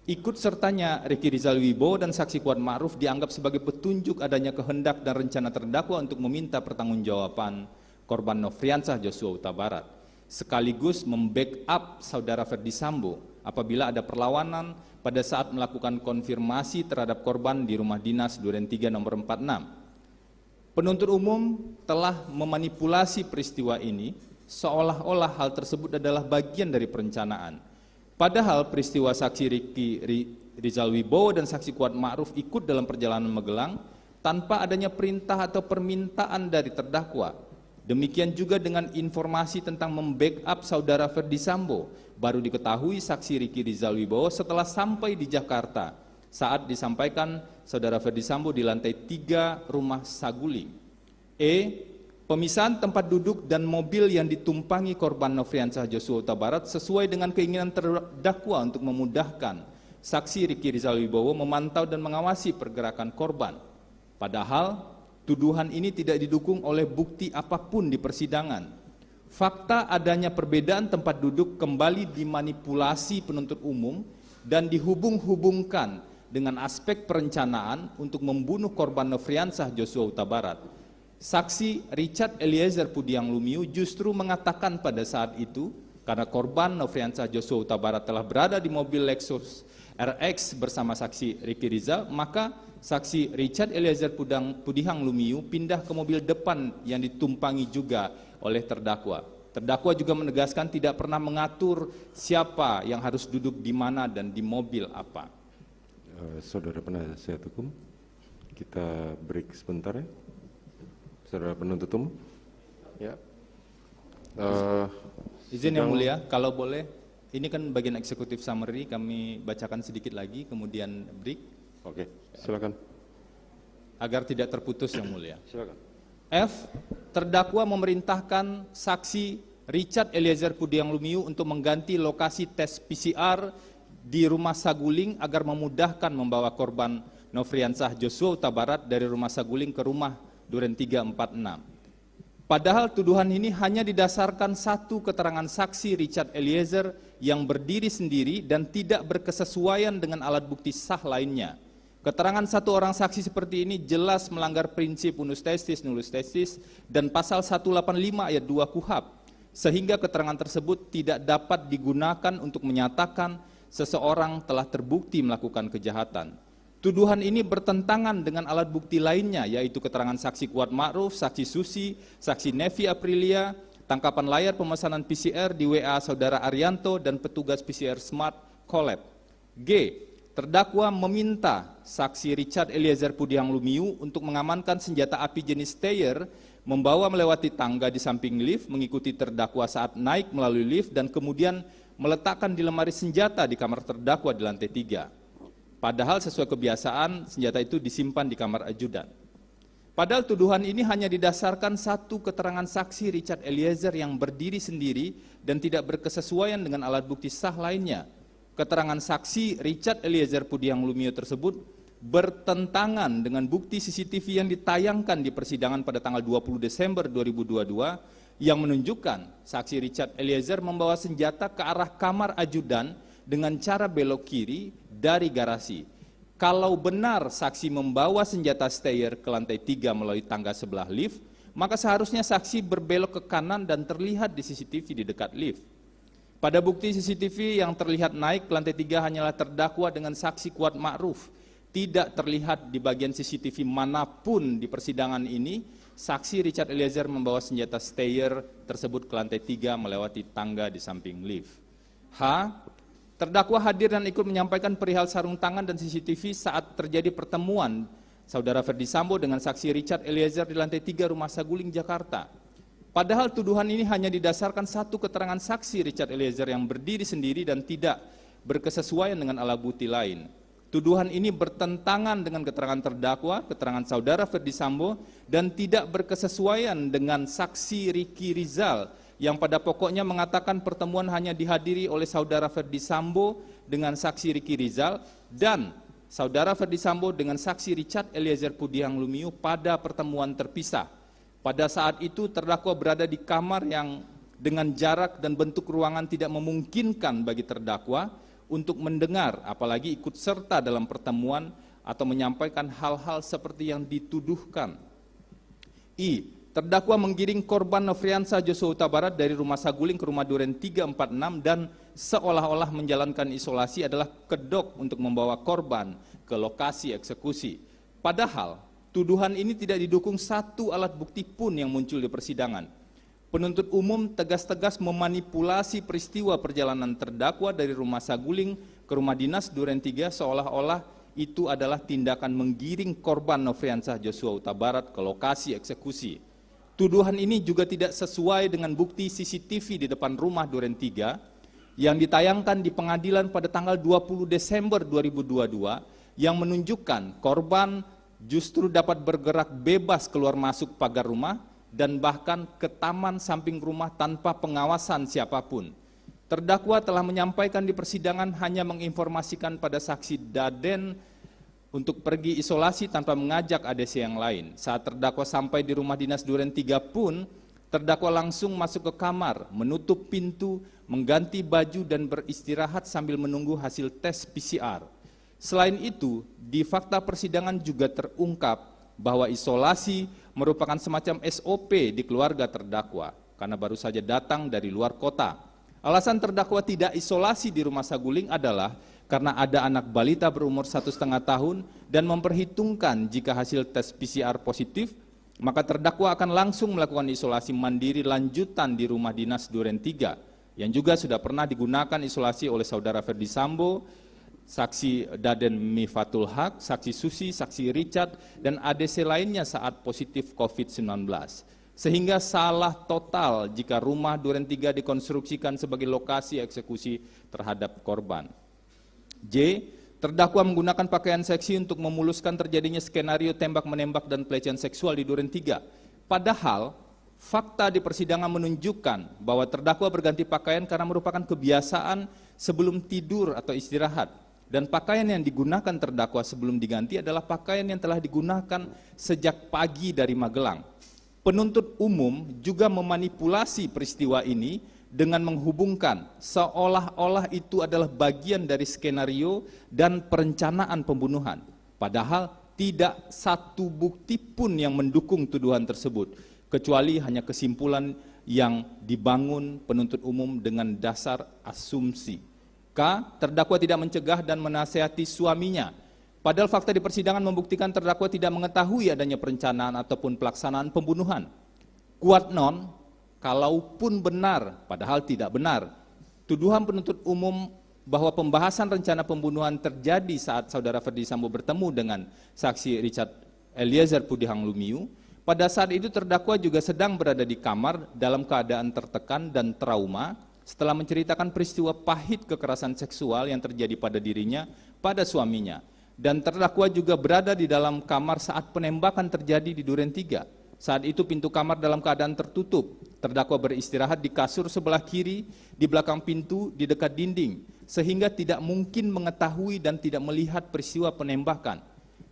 Ikut sertanya Ricky Rizal Wibowo dan saksi Kuat Ma'ruf dianggap sebagai petunjuk adanya kehendak dan rencana terdakwa untuk meminta pertanggungjawaban korban Nofriansah Joshua Huta Barat, sekaligus membackup saudara Ferdi Sambo apabila ada perlawanan pada saat melakukan konfirmasi terhadap korban di rumah dinas Duren 3 nomor 46. Penuntut umum telah memanipulasi peristiwa ini seolah-olah hal tersebut adalah bagian dari perencanaan. Padahal peristiwa saksi Ricky Rizal Wibowo dan saksi Kuat Ma'ruf ikut dalam perjalanan Magelang tanpa adanya perintah atau permintaan dari terdakwa. Demikian juga dengan informasi tentang membackup saudara Ferdi Sambo baru diketahui saksi Ricky Rizal Wibowo setelah sampai di Jakarta saat disampaikan saudara Ferdi Sambo di lantai 3 rumah Saguling. Pemisahan tempat duduk dan mobil yang ditumpangi korban Nofriansah Joshua Huta Barat sesuai dengan keinginan terdakwa untuk memudahkan saksi Ricky Rizal Wibowo memantau dan mengawasi pergerakan korban. Padahal tuduhan ini tidak didukung oleh bukti apapun di persidangan. Fakta adanya perbedaan tempat duduk kembali dimanipulasi penuntut umum dan dihubung-hubungkan dengan aspek perencanaan untuk membunuh korban Nofriansah Joshua Huta Barat. Saksi Richard Eliezer Pudiang Lumiu justru mengatakan pada saat itu, karena korban Nofriansah Joshua Huta Barat telah berada di mobil Lexus RX bersama saksi Ricky Rizal, maka saksi Richard Eliezer Pudiang Lumiu pindah ke mobil depan yang ditumpangi juga oleh terdakwa. Terdakwa juga menegaskan tidak pernah mengatur siapa yang harus duduk di mana dan di mobil apa. Saudara penasihat hukum, kita break sebentar ya. Saudara penuntut umum, ya. Izin yang mulia, kalau boleh, ini kan bagian eksekutif summary, kami bacakan sedikit lagi, kemudian break. Oke, silakan. Agar tidak terputus yang mulia. Silakan. F. Terdakwa memerintahkan saksi Richard Eliezer Pudiang Lumiu untuk mengganti lokasi tes PCR di rumah Saguling agar memudahkan membawa korban Nofriansah Joshua Huta Barat dari rumah Saguling ke rumah Duren 346. Padahal tuduhan ini hanya didasarkan satu keterangan saksi Richard Eliezer yang berdiri sendiri dan tidak berkesesuaian dengan alat bukti sah lainnya. Keterangan satu orang saksi seperti ini jelas melanggar prinsip unus testis nullus testis dan pasal 185 ayat 2 KUHP, sehingga keterangan tersebut tidak dapat digunakan untuk menyatakan seseorang telah terbukti melakukan kejahatan. Tuduhan ini bertentangan dengan alat bukti lainnya, yaitu keterangan saksi Kuat Ma'ruf, saksi Susi, saksi Nevi Aprilia, tangkapan layar pemesanan PCR di WA saudara Arianto dan petugas PCR Smart Collab. G. Terdakwa meminta saksi Richard Eliezer Pudiang Lumiu untuk mengamankan senjata api jenis Steyr, membawa melewati tangga di samping lift, mengikuti terdakwa saat naik melalui lift, dan kemudian meletakkan di lemari senjata di kamar terdakwa di lantai 3. Padahal sesuai kebiasaan senjata itu disimpan di kamar ajudan. Padahal tuduhan ini hanya didasarkan satu keterangan saksi Richard Eliezer yang berdiri sendiri dan tidak berkesesuaian dengan alat bukti sah lainnya. Keterangan saksi Richard Eliezer Pudiang Lumiu tersebut bertentangan dengan bukti CCTV yang ditayangkan di persidangan pada tanggal 20 Desember 2022 yang menunjukkan saksi Richard Eliezer membawa senjata ke arah kamar ajudan dengan cara belok kiri dari garasi. Kalau benar saksi membawa senjata Steyr ke lantai 3 melalui tangga sebelah lift, maka seharusnya saksi berbelok ke kanan dan terlihat di CCTV di dekat lift. Pada bukti CCTV yang terlihat naik ke lantai 3 hanyalah terdakwa dengan saksi Kuat Ma'ruf. Tidak terlihat di bagian CCTV manapun di persidangan ini, saksi Richard Eliezer membawa senjata Steyr tersebut ke lantai 3 melewati tangga di samping lift. H. Terdakwa hadir dan ikut menyampaikan perihal sarung tangan dan CCTV saat terjadi pertemuan saudara Ferdi Sambo dengan saksi Richard Eliezer di lantai 3 Rumah Saguling, Jakarta. Padahal tuduhan ini hanya didasarkan satu keterangan saksi Richard Eliezer yang berdiri sendiri dan tidak berkesesuaian dengan alat bukti lain. tuduhan ini bertentangan dengan keterangan terdakwa, keterangan saudara Ferdi Sambo, dan tidak berkesesuaian dengan saksi Ricky Rizal yang pada pokoknya mengatakan pertemuan hanya dihadiri oleh saudara Ferdi Sambo dengan saksi Ricky Rizal dan saudara Ferdi Sambo dengan saksi Richard Eliezer Pudiang Lumiu pada pertemuan terpisah. Pada saat itu terdakwa berada di kamar yang dengan jarak dan bentuk ruangan tidak memungkinkan bagi terdakwa untuk mendengar, apalagi ikut serta dalam pertemuan atau menyampaikan hal-hal seperti yang dituduhkan. I. Terdakwa menggiring korban Nofriansah Joshua Huta Barat dari rumah Saguling ke rumah Duren 346 dan seolah-olah menjalankan isolasi adalah kedok untuk membawa korban ke lokasi eksekusi. Padahal tuduhan ini tidak didukung satu alat bukti pun yang muncul di persidangan. Penuntut umum tegas-tegas memanipulasi peristiwa perjalanan terdakwa dari rumah Saguling ke rumah dinas Duren 3 seolah-olah itu adalah tindakan menggiring korban Nofriansah Joshua Huta Barat ke lokasi eksekusi. Tuduhan ini juga tidak sesuai dengan bukti CCTV di depan rumah Duren 3 yang ditayangkan di pengadilan pada tanggal 20 Desember 2022 yang menunjukkan korban justru dapat bergerak bebas keluar masuk pagar rumah dan bahkan ke taman samping rumah tanpa pengawasan siapapun. Terdakwa telah menyampaikan di persidangan hanya menginformasikan pada saksi Daden untuk pergi isolasi tanpa mengajak ADC yang lain. Saat terdakwa sampai di rumah dinas Duren 3 pun, terdakwa langsung masuk ke kamar, menutup pintu, mengganti baju dan beristirahat sambil menunggu hasil tes PCR. Selain itu, di fakta persidangan juga terungkap bahwa isolasi merupakan semacam SOP di keluarga terdakwa karena baru saja datang dari luar kota. Alasan terdakwa tidak isolasi di rumah Saguling adalah karena ada anak balita berumur 1,5 tahun dan memperhitungkan jika hasil tes PCR positif, maka terdakwa akan langsung melakukan isolasi mandiri lanjutan di rumah dinas Duren 3 yang juga sudah pernah digunakan isolasi oleh saudara Ferdi Sambo, saksi Daden Mifatul Haq, saksi Susi, saksi Richard, dan ADC lainnya saat positif COVID-19. Sehingga salah total jika rumah Duren 3 dikonstruksikan sebagai lokasi eksekusi terhadap korban. J. Terdakwa menggunakan pakaian seksi untuk memuluskan terjadinya skenario tembak-menembak dan pelecehan seksual di Duren 3. Padahal, fakta di persidangan menunjukkan bahwa terdakwa berganti pakaian karena merupakan kebiasaan sebelum tidur atau istirahat. Dan pakaian yang digunakan terdakwa sebelum diganti adalah pakaian yang telah digunakan sejak pagi dari Magelang. Penuntut umum juga memanipulasi peristiwa ini dengan menghubungkan seolah-olah itu adalah bagian dari skenario dan perencanaan pembunuhan. Padahal tidak satu bukti pun yang mendukung tuduhan tersebut, kecuali hanya kesimpulan yang dibangun penuntut umum dengan dasar asumsi. K. Terdakwa tidak mencegah dan menasihati suaminya. Padahal fakta di persidangan membuktikan terdakwa tidak mengetahui adanya perencanaan ataupun pelaksanaan pembunuhan. Kuat non, kalaupun benar, padahal tidak benar, tuduhan penuntut umum bahwa pembahasan rencana pembunuhan terjadi saat saudara Ferdi Sambo bertemu dengan saksi Richard Eliezer Pudiang Lumiu. Pada saat itu terdakwa juga sedang berada di kamar dalam keadaan tertekan dan trauma setelah menceritakan peristiwa pahit kekerasan seksual yang terjadi pada dirinya pada suaminya. Dan terdakwa juga berada di dalam kamar saat penembakan terjadi di Duren 3. Saat itu pintu kamar dalam keadaan tertutup. Terdakwa beristirahat di kasur sebelah kiri, di belakang pintu, di dekat dinding, sehingga tidak mungkin mengetahui dan tidak melihat peristiwa penembakan.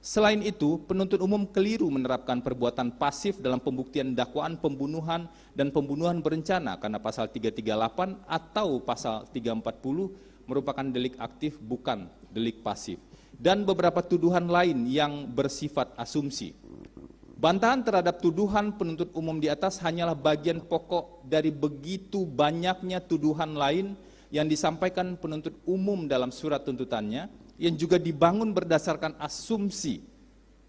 Selain itu, penuntut umum keliru menerapkan perbuatan pasif dalam pembuktian dakwaan pembunuhan dan pembunuhan berencana karena pasal 338 atau pasal 340 merupakan delik aktif bukan delik pasif. Dan beberapa tuduhan lain yang bersifat asumsi. Bantahan terhadap tuduhan penuntut umum di atas hanyalah bagian pokok dari begitu banyaknya tuduhan lain yang disampaikan penuntut umum dalam surat tuntutannya yang juga dibangun berdasarkan asumsi.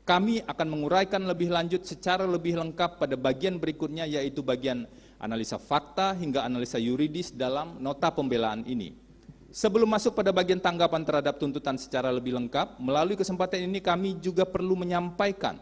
Kami akan menguraikan lebih lanjut secara lebih lengkap pada bagian berikutnya, yaitu bagian analisa fakta hingga analisa yuridis dalam nota pembelaan ini. Sebelum masuk pada bagian tanggapan terhadap tuntutan secara lebih lengkap, melalui kesempatan ini kami juga perlu menyampaikan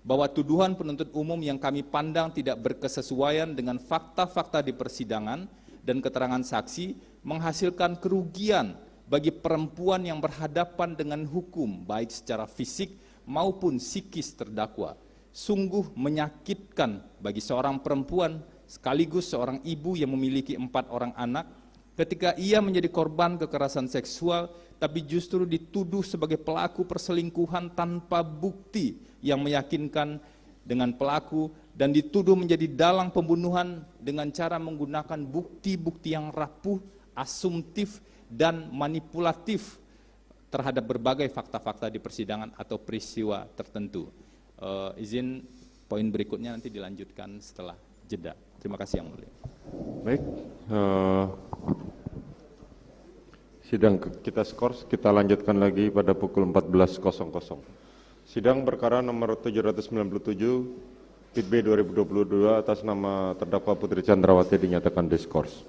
bahwa tuduhan penuntut umum yang kami pandang tidak berkesesuaian dengan fakta-fakta di persidangan dan keterangan saksi menghasilkan kerugian bagi perempuan yang berhadapan dengan hukum, baik secara fisik maupun psikis terdakwa. Sungguh menyakitkan bagi seorang perempuan sekaligus seorang ibu yang memiliki 4 orang anak ketika ia menjadi korban kekerasan seksual tapi justru dituduh sebagai pelaku perselingkuhan tanpa bukti yang meyakinkan dengan pelaku dan dituduh menjadi dalang pembunuhan dengan cara menggunakan bukti-bukti yang rapuh, asumtif dan manipulatif terhadap berbagai fakta-fakta di persidangan atau peristiwa tertentu. Izin poin berikutnya nanti dilanjutkan setelah jeda. Terima kasih Yang Mulia. Baik, sidang kita skors, kita lanjutkan lagi pada pukul 14.00. Sidang perkara nomor 797 PIT B 2022 atas nama terdakwa Putri Chandrawati dinyatakan diskors.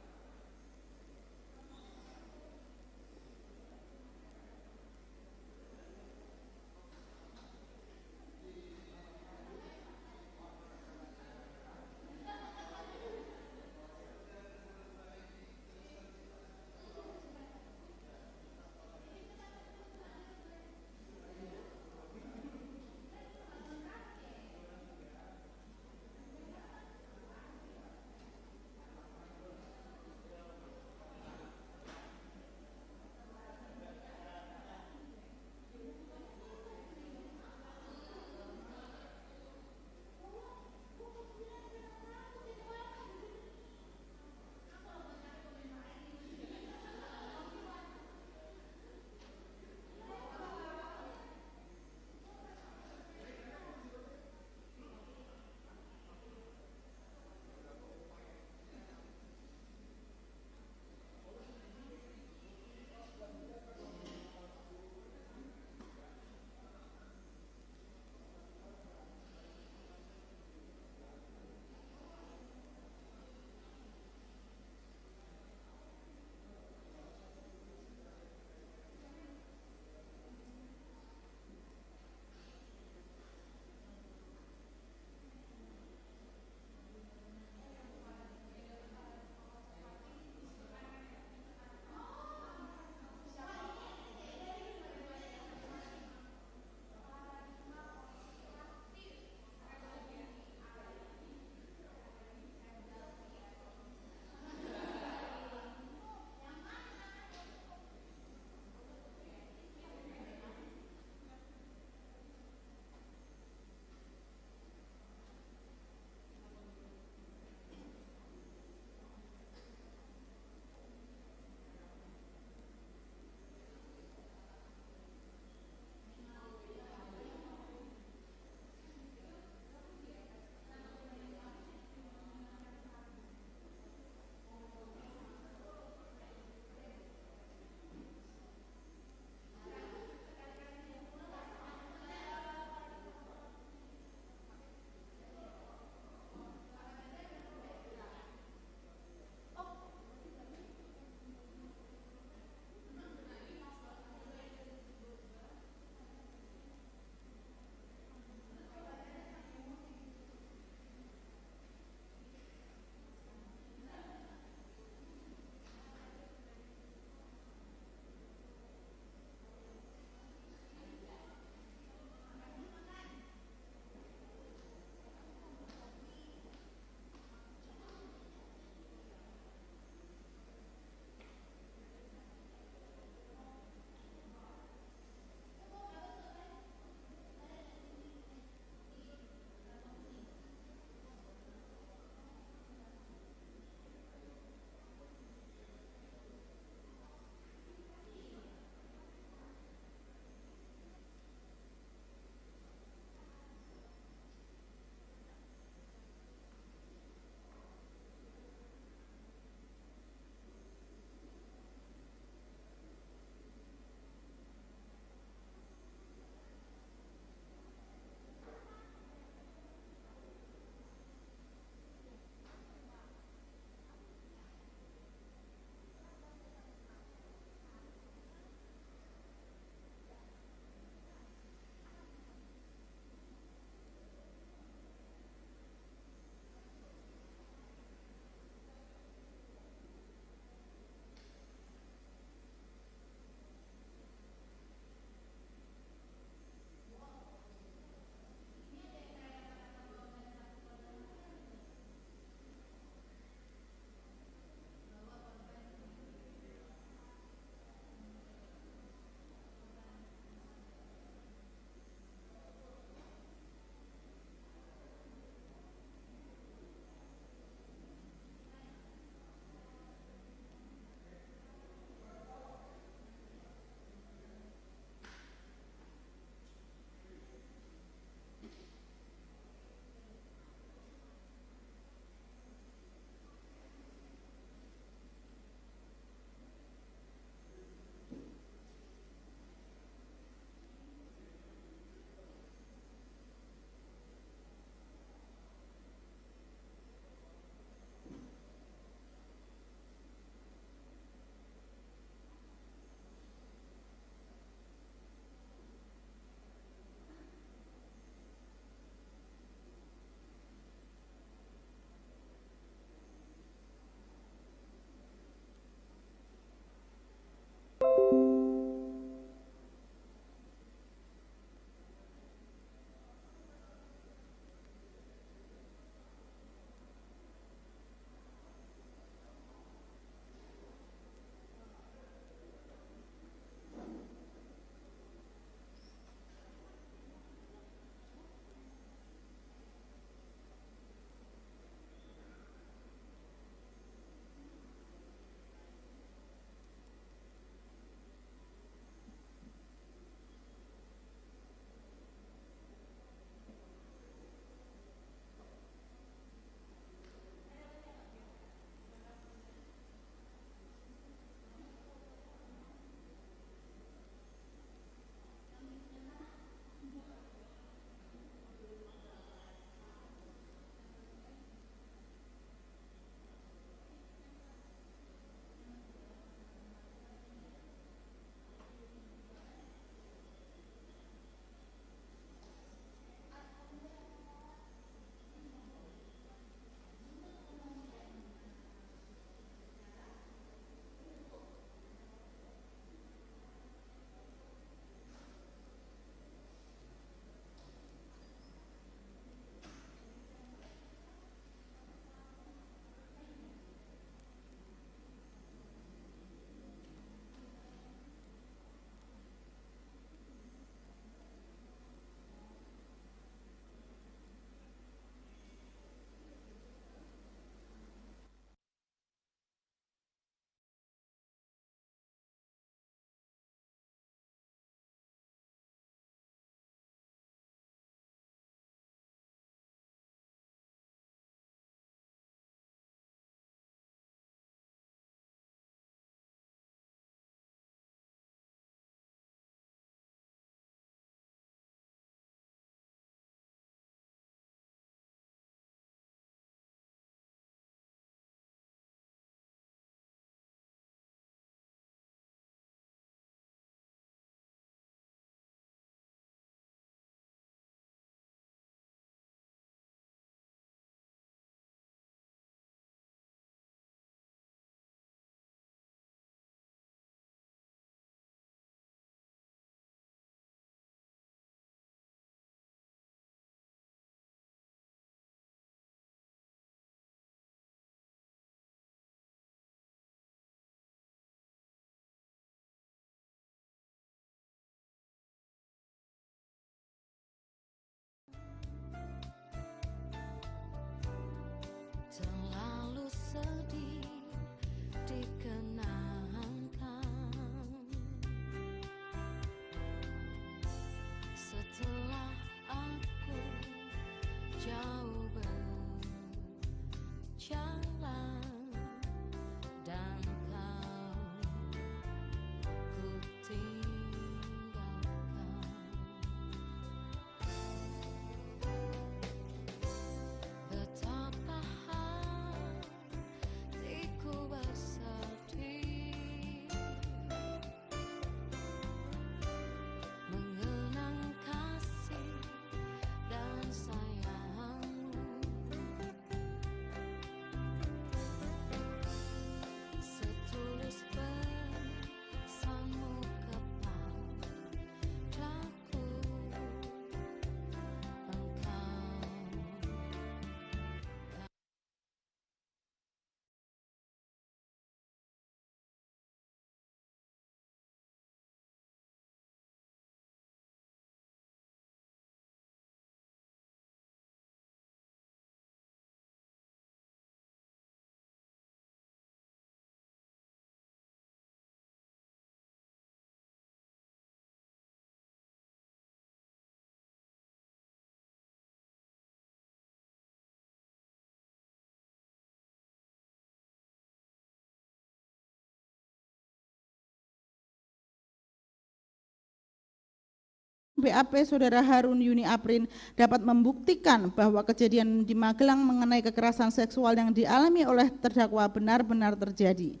BAP Saudara Harun Yuni Aprin dapat membuktikan bahwa kejadian di Magelang mengenai kekerasan seksual yang dialami oleh terdakwa benar-benar terjadi.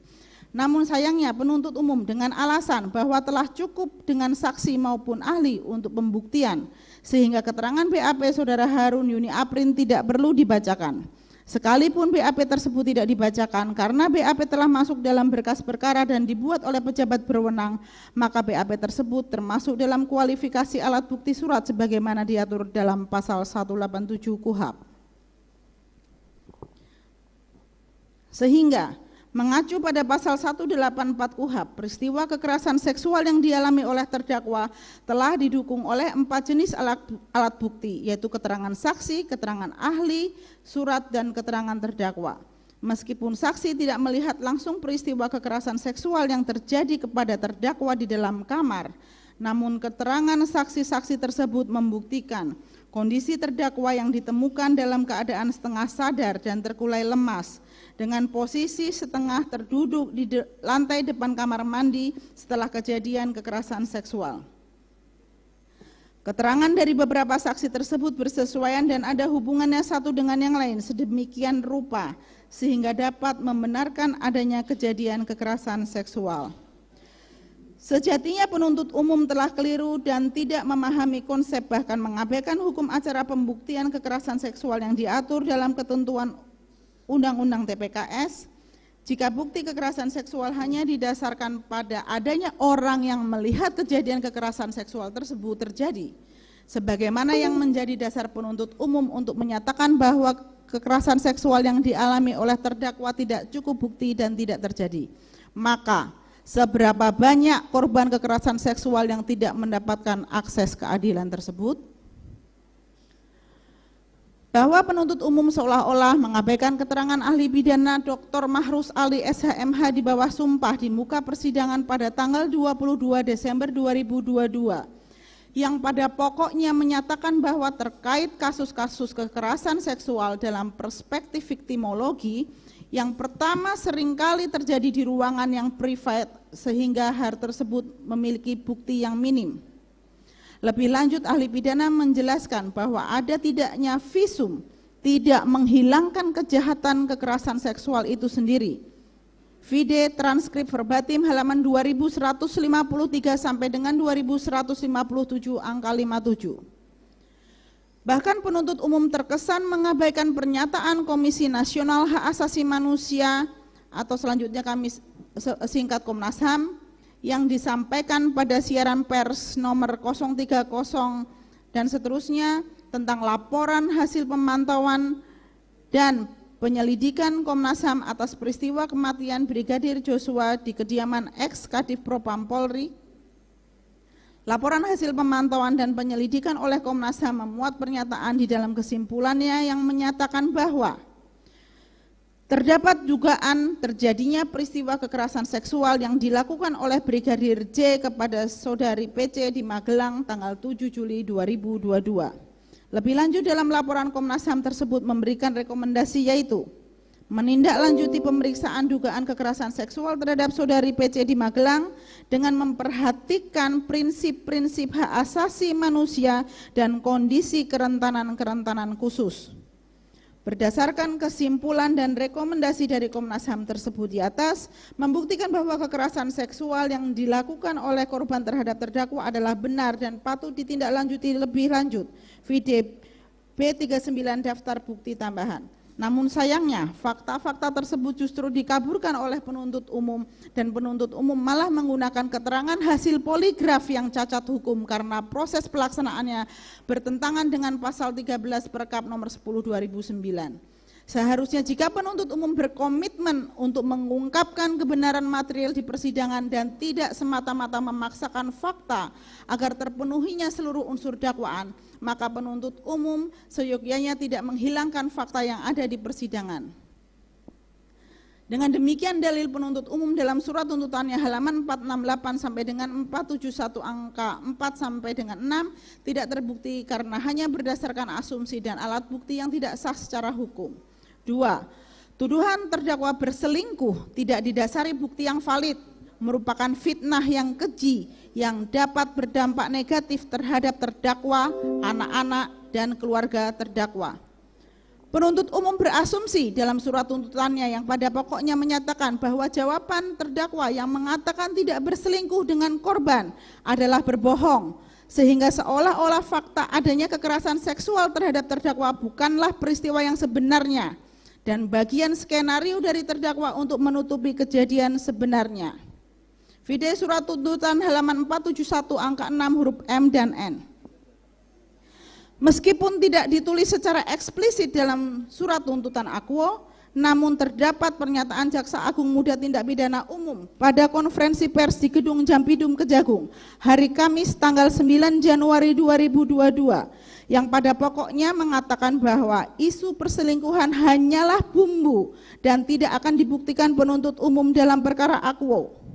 Namun sayangnya penuntut umum dengan alasan bahwa telah cukup dengan saksi maupun ahli untuk pembuktian, sehingga keterangan BAP Saudara Harun Yuni Aprin tidak perlu dibacakan. Sekalipun BAP tersebut tidak dibacakan karena BAP telah masuk dalam berkas perkara dan dibuat oleh pejabat berwenang, maka BAP tersebut termasuk dalam kualifikasi alat bukti surat sebagaimana diatur dalam pasal 187 KUHP. Sehingga mengacu pada pasal 184 KUHP, peristiwa kekerasan seksual yang dialami oleh terdakwa telah didukung oleh 4 jenis alat bukti, yaitu keterangan saksi, keterangan ahli, surat, dan keterangan terdakwa. Meskipun saksi tidak melihat langsung peristiwa kekerasan seksual yang terjadi kepada terdakwa di dalam kamar, namun keterangan saksi-saksi tersebut membuktikan kondisi terdakwa yang ditemukan dalam keadaan setengah sadar dan terkulai lemas, dengan posisi setengah terduduk di lantai depan kamar mandi setelah kejadian kekerasan seksual. Keterangan dari beberapa saksi tersebut bersesuaian dan ada hubungannya satu dengan yang lain sedemikian rupa sehingga dapat membenarkan adanya kejadian kekerasan seksual. Sejatinya penuntut umum telah keliru dan tidak memahami konsep bahkan mengabaikan hukum acara pembuktian kekerasan seksual yang diatur dalam ketentuan Undang-Undang TPKS, jika bukti kekerasan seksual hanya didasarkan pada adanya orang yang melihat kejadian kekerasan seksual tersebut terjadi, sebagaimana yang menjadi dasar penuntut umum untuk menyatakan bahwa kekerasan seksual yang dialami oleh terdakwa tidak cukup bukti dan tidak terjadi. Maka, seberapa banyak korban kekerasan seksual yang tidak mendapatkan akses keadilan tersebut? Bahwa penuntut umum seolah-olah mengabaikan keterangan ahli pidana Dr. Mahrus Ali SHMH di bawah sumpah di muka persidangan pada tanggal 22 Desember 2022 yang pada pokoknya menyatakan bahwa terkait kasus-kasus kekerasan seksual dalam perspektif viktimologi, yang pertama seringkali terjadi di ruangan yang privat sehingga hal tersebut memiliki bukti yang minim. Lebih lanjut, ahli pidana menjelaskan bahwa ada tidaknya visum tidak menghilangkan kejahatan kekerasan seksual itu sendiri. Vide transkrip verbatim halaman 2153 sampai dengan 2157 angka 57. Bahkan penuntut umum terkesan mengabaikan pernyataan Komisi Nasional Hak Asasi Manusia atau selanjutnya kami singkat Komnas HAM yang disampaikan pada siaran pers nomor 030 dan seterusnya tentang laporan hasil pemantauan dan penyelidikan Komnas HAM atas peristiwa kematian Brigadir Joshua di kediaman ex-Kadif Propam Polri. Laporan hasil pemantauan dan penyelidikan oleh Komnas HAM memuat pernyataan di dalam kesimpulannya yang menyatakan bahwa terdapat dugaan terjadinya peristiwa kekerasan seksual yang dilakukan oleh Brigadir J kepada saudari PC di Magelang tanggal 7 Juli 2022. Lebih lanjut dalam laporan Komnas HAM tersebut memberikan rekomendasi yaitu menindaklanjuti pemeriksaan dugaan kekerasan seksual terhadap saudari PC di Magelang dengan memperhatikan prinsip-prinsip hak asasi manusia dan kondisi kerentanan-kerentanan khusus. Berdasarkan kesimpulan dan rekomendasi dari Komnas HAM tersebut di atas, membuktikan bahwa kekerasan seksual yang dilakukan oleh korban terhadap terdakwa adalah benar dan patut ditindaklanjuti lebih lanjut. Vide B39 daftar bukti tambahan. Namun sayangnya fakta-fakta tersebut justru dikaburkan oleh penuntut umum dan penuntut umum malah menggunakan keterangan hasil poligraf yang cacat hukum karena proses pelaksanaannya bertentangan dengan pasal 13 Perkap nomor 10 2009. Seharusnya jika penuntut umum berkomitmen untuk mengungkapkan kebenaran material di persidangan dan tidak semata-mata memaksakan fakta agar terpenuhinya seluruh unsur dakwaan, maka penuntut umum seyogyanya tidak menghilangkan fakta yang ada di persidangan. Dengan demikian dalil penuntut umum dalam surat tuntutannya halaman 468 sampai dengan 471 angka 4 sampai dengan 6 tidak terbukti karena hanya berdasarkan asumsi dan alat bukti yang tidak sah secara hukum. 2. Tuduhan terdakwa berselingkuh tidak didasari bukti yang valid, merupakan fitnah yang keji yang dapat berdampak negatif terhadap terdakwa, anak-anak, dan keluarga terdakwa. Penuntut umum berasumsi dalam surat tuntutannya yang pada pokoknya menyatakan bahwa jawaban terdakwa yang mengatakan tidak berselingkuh dengan korban adalah berbohong, sehingga seolah-olah fakta adanya kekerasan seksual terhadap terdakwa bukanlah peristiwa yang sebenarnya dan bagian skenario dari terdakwa untuk menutupi kejadian sebenarnya. Vide surat tuntutan halaman 471 angka 6 huruf M dan N. Meskipun tidak ditulis secara eksplisit dalam surat tuntutan akuo, namun terdapat pernyataan Jaksa Agung Muda Tindak Pidana Umum pada konferensi pers di Gedung Jampidum Kejagung hari Kamis tanggal 9 Januari 2022 yang pada pokoknya mengatakan bahwa isu perselingkuhan hanyalah bumbu dan tidak akan dibuktikan penuntut umum dalam perkara akuo.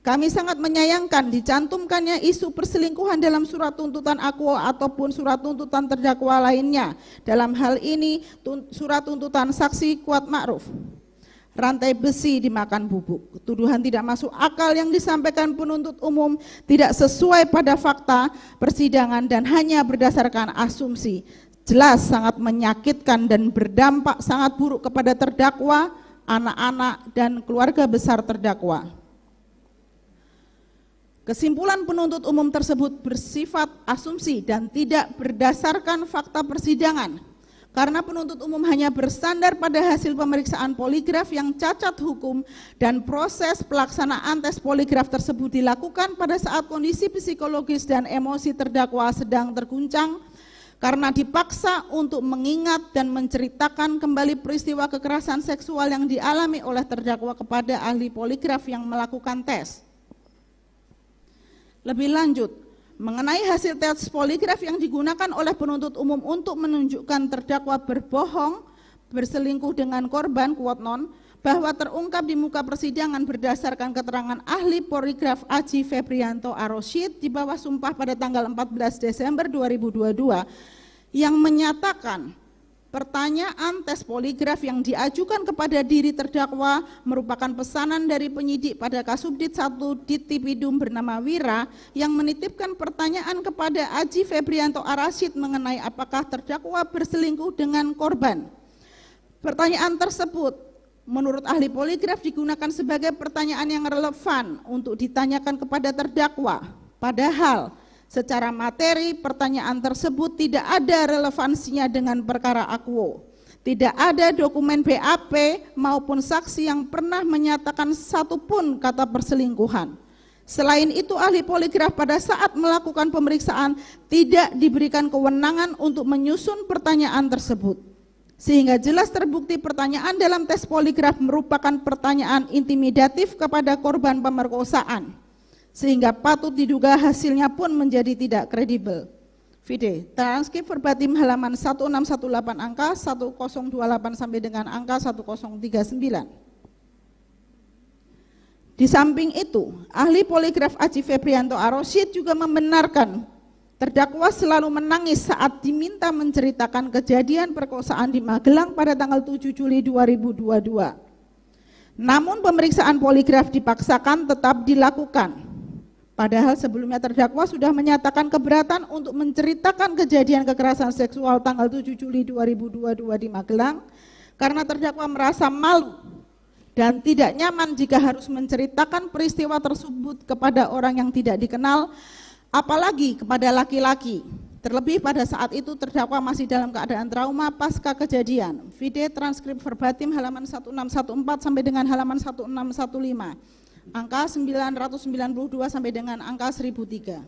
Kami sangat menyayangkan dicantumkannya isu perselingkuhan dalam surat tuntutan akuo ataupun surat tuntutan terdakwa lainnya. Dalam hal ini surat tuntutan saksi Kuat Ma'ruf. Rantai besi dimakan bubuk. Tuduhan tidak masuk akal yang disampaikan penuntut umum tidak sesuai pada fakta persidangan dan hanya berdasarkan asumsi. Jelas sangat menyakitkan dan berdampak sangat buruk kepada terdakwa, anak-anak, dan keluarga besar terdakwa. Kesimpulan penuntut umum tersebut bersifat asumsi dan tidak berdasarkan fakta persidangan. Karena penuntut umum hanya bersandar pada hasil pemeriksaan poligraf yang cacat hukum dan proses pelaksanaan tes poligraf tersebut dilakukan pada saat kondisi psikologis dan emosi terdakwa sedang terguncang karena dipaksa untuk mengingat dan menceritakan kembali peristiwa kekerasan seksual yang dialami oleh terdakwa kepada ahli poligraf yang melakukan tes. Lebih lanjut, mengenai hasil tes poligraf yang digunakan oleh penuntut umum untuk menunjukkan terdakwa berbohong, berselingkuh dengan korban, quote non, bahwa terungkap di muka persidangan berdasarkan keterangan ahli poligraf Aji Febrianto Arosyid di bawah sumpah pada tanggal 14 Desember 2022 yang menyatakan pertanyaan tes poligraf yang diajukan kepada diri terdakwa merupakan pesanan dari penyidik pada Kasubdit 1 Dittipidum bernama Wira yang menitipkan pertanyaan kepada Aji Febrianto Arosyid mengenai apakah terdakwa berselingkuh dengan korban. Pertanyaan tersebut menurut ahli poligraf digunakan sebagai pertanyaan yang relevan untuk ditanyakan kepada terdakwa. Padahal secara materi pertanyaan tersebut tidak ada relevansinya dengan perkara akuo. Tidak ada dokumen BAP maupun saksi yang pernah menyatakan satupun kata perselingkuhan. Selain itu ahli poligraf pada saat melakukan pemeriksaan tidak diberikan kewenangan untuk menyusun pertanyaan tersebut. Sehingga jelas terbukti pertanyaan dalam tes poligraf merupakan pertanyaan intimidatif kepada korban pemerkosaan. Sehingga patut diduga hasilnya pun menjadi tidak kredibel. Vide, transkrip verbatim halaman 1618 angka 1028 sampai dengan angka 1039. Di samping itu, ahli poligraf Aji Febrianto Arosyid juga membenarkan terdakwa selalu menangis saat diminta menceritakan kejadian perkosaan di Magelang pada tanggal 7 Juli 2022. Namun pemeriksaan poligraf dipaksakan tetap dilakukan. Padahal sebelumnya terdakwa sudah menyatakan keberatan untuk menceritakan kejadian kekerasan seksual tanggal 7 Juli 2022 di Magelang karena terdakwa merasa malu dan tidak nyaman jika harus menceritakan peristiwa tersebut kepada orang yang tidak dikenal, apalagi kepada laki-laki. Terlebih pada saat itu terdakwa masih dalam keadaan trauma pasca kejadian. Vide transkrip verbatim halaman 1614 sampai dengan halaman 1615. Angka 992 sampai dengan angka 1003.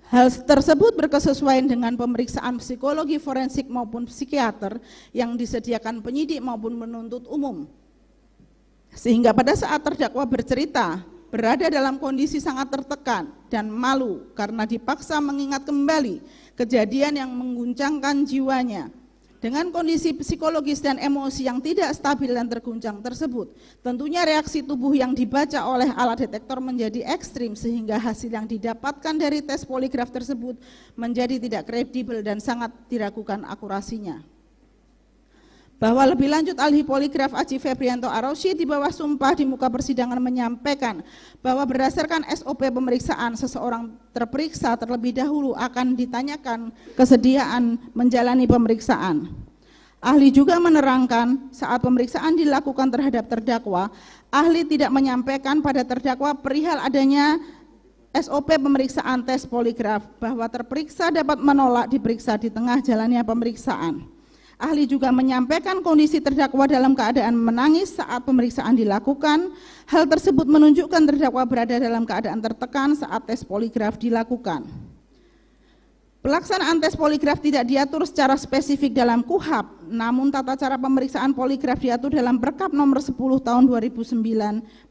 Hal tersebut berkesesuaian dengan pemeriksaan psikologi forensik maupun psikiater yang disediakan penyidik maupun penuntut umum. Sehingga pada saat terdakwa bercerita, berada dalam kondisi sangat tertekan dan malu karena dipaksa mengingat kembali kejadian yang mengguncangkan jiwanya. Dengan kondisi psikologis dan emosi yang tidak stabil dan terguncang tersebut, tentunya reaksi tubuh yang dibaca oleh alat detektor menjadi ekstrim sehingga hasil yang didapatkan dari tes poligraf tersebut menjadi tidak kredibel dan sangat diragukan akurasinya. Bahwa lebih lanjut ahli poligraf Aji Febrianto Aroshi di bawah sumpah di muka persidangan menyampaikan bahwa berdasarkan SOP pemeriksaan seseorang terperiksa terlebih dahulu akan ditanyakan kesediaan menjalani pemeriksaan. Ahli juga menerangkan saat pemeriksaan dilakukan terhadap terdakwa, ahli tidak menyampaikan pada terdakwa perihal adanya SOP pemeriksaan tes poligraf bahwa terperiksa dapat menolak diperiksa di tengah jalannya pemeriksaan. Ahli juga menyampaikan kondisi terdakwa dalam keadaan menangis saat pemeriksaan dilakukan. Hal tersebut menunjukkan terdakwa berada dalam keadaan tertekan saat tes poligraf dilakukan. Pelaksanaan tes poligraf tidak diatur secara spesifik dalam KUHP, namun tata cara pemeriksaan poligraf diatur dalam Perkap nomor 10 tahun 2009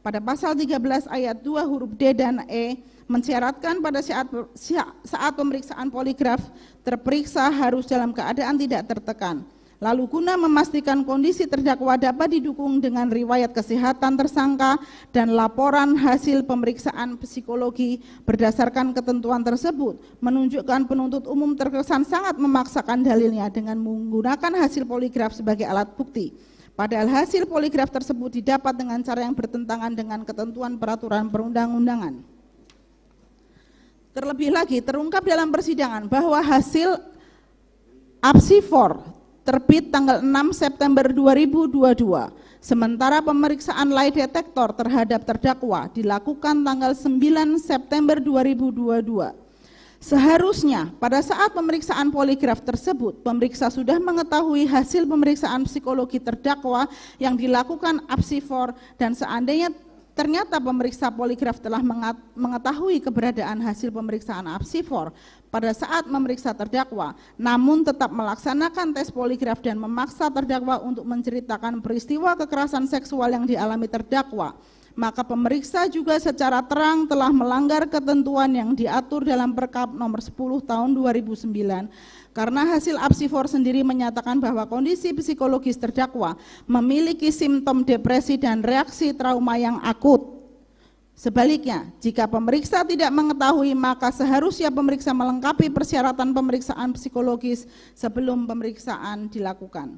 pada pasal 13 ayat 2 huruf D dan E mensyaratkan pada saat pemeriksaan poligraf terperiksa harus dalam keadaan tidak tertekan. Lalu guna memastikan kondisi terdakwa dapat didukung dengan riwayat kesehatan tersangka dan laporan hasil pemeriksaan psikologi berdasarkan ketentuan tersebut, menunjukkan penuntut umum terkesan sangat memaksakan dalilnya dengan menggunakan hasil poligraf sebagai alat bukti. Padahal hasil poligraf tersebut didapat dengan cara yang bertentangan dengan ketentuan peraturan perundang-undangan. Terlebih lagi terungkap dalam persidangan bahwa hasil APSI-4 terbit tanggal 6 September 2022, sementara pemeriksaan lie detektor terhadap terdakwa dilakukan tanggal 9 September 2022. Seharusnya pada saat pemeriksaan poligraf tersebut, pemeriksa sudah mengetahui hasil pemeriksaan psikologi terdakwa yang dilakukan APSI-4 dan seandainya ternyata pemeriksa poligraf telah mengetahui keberadaan hasil pemeriksaan APSI-4 pada saat memeriksa terdakwa, namun tetap melaksanakan tes poligraf dan memaksa terdakwa untuk menceritakan peristiwa kekerasan seksual yang dialami terdakwa, maka pemeriksa juga secara terang telah melanggar ketentuan yang diatur dalam Perkap nomor 10 tahun 2009. Karena hasil APSI-4 sendiri menyatakan bahwa kondisi psikologis terdakwa memiliki simptom depresi dan reaksi trauma yang akut. Sebaliknya, jika pemeriksa tidak mengetahui, maka seharusnya pemeriksa melengkapi persyaratan pemeriksaan psikologis sebelum pemeriksaan dilakukan.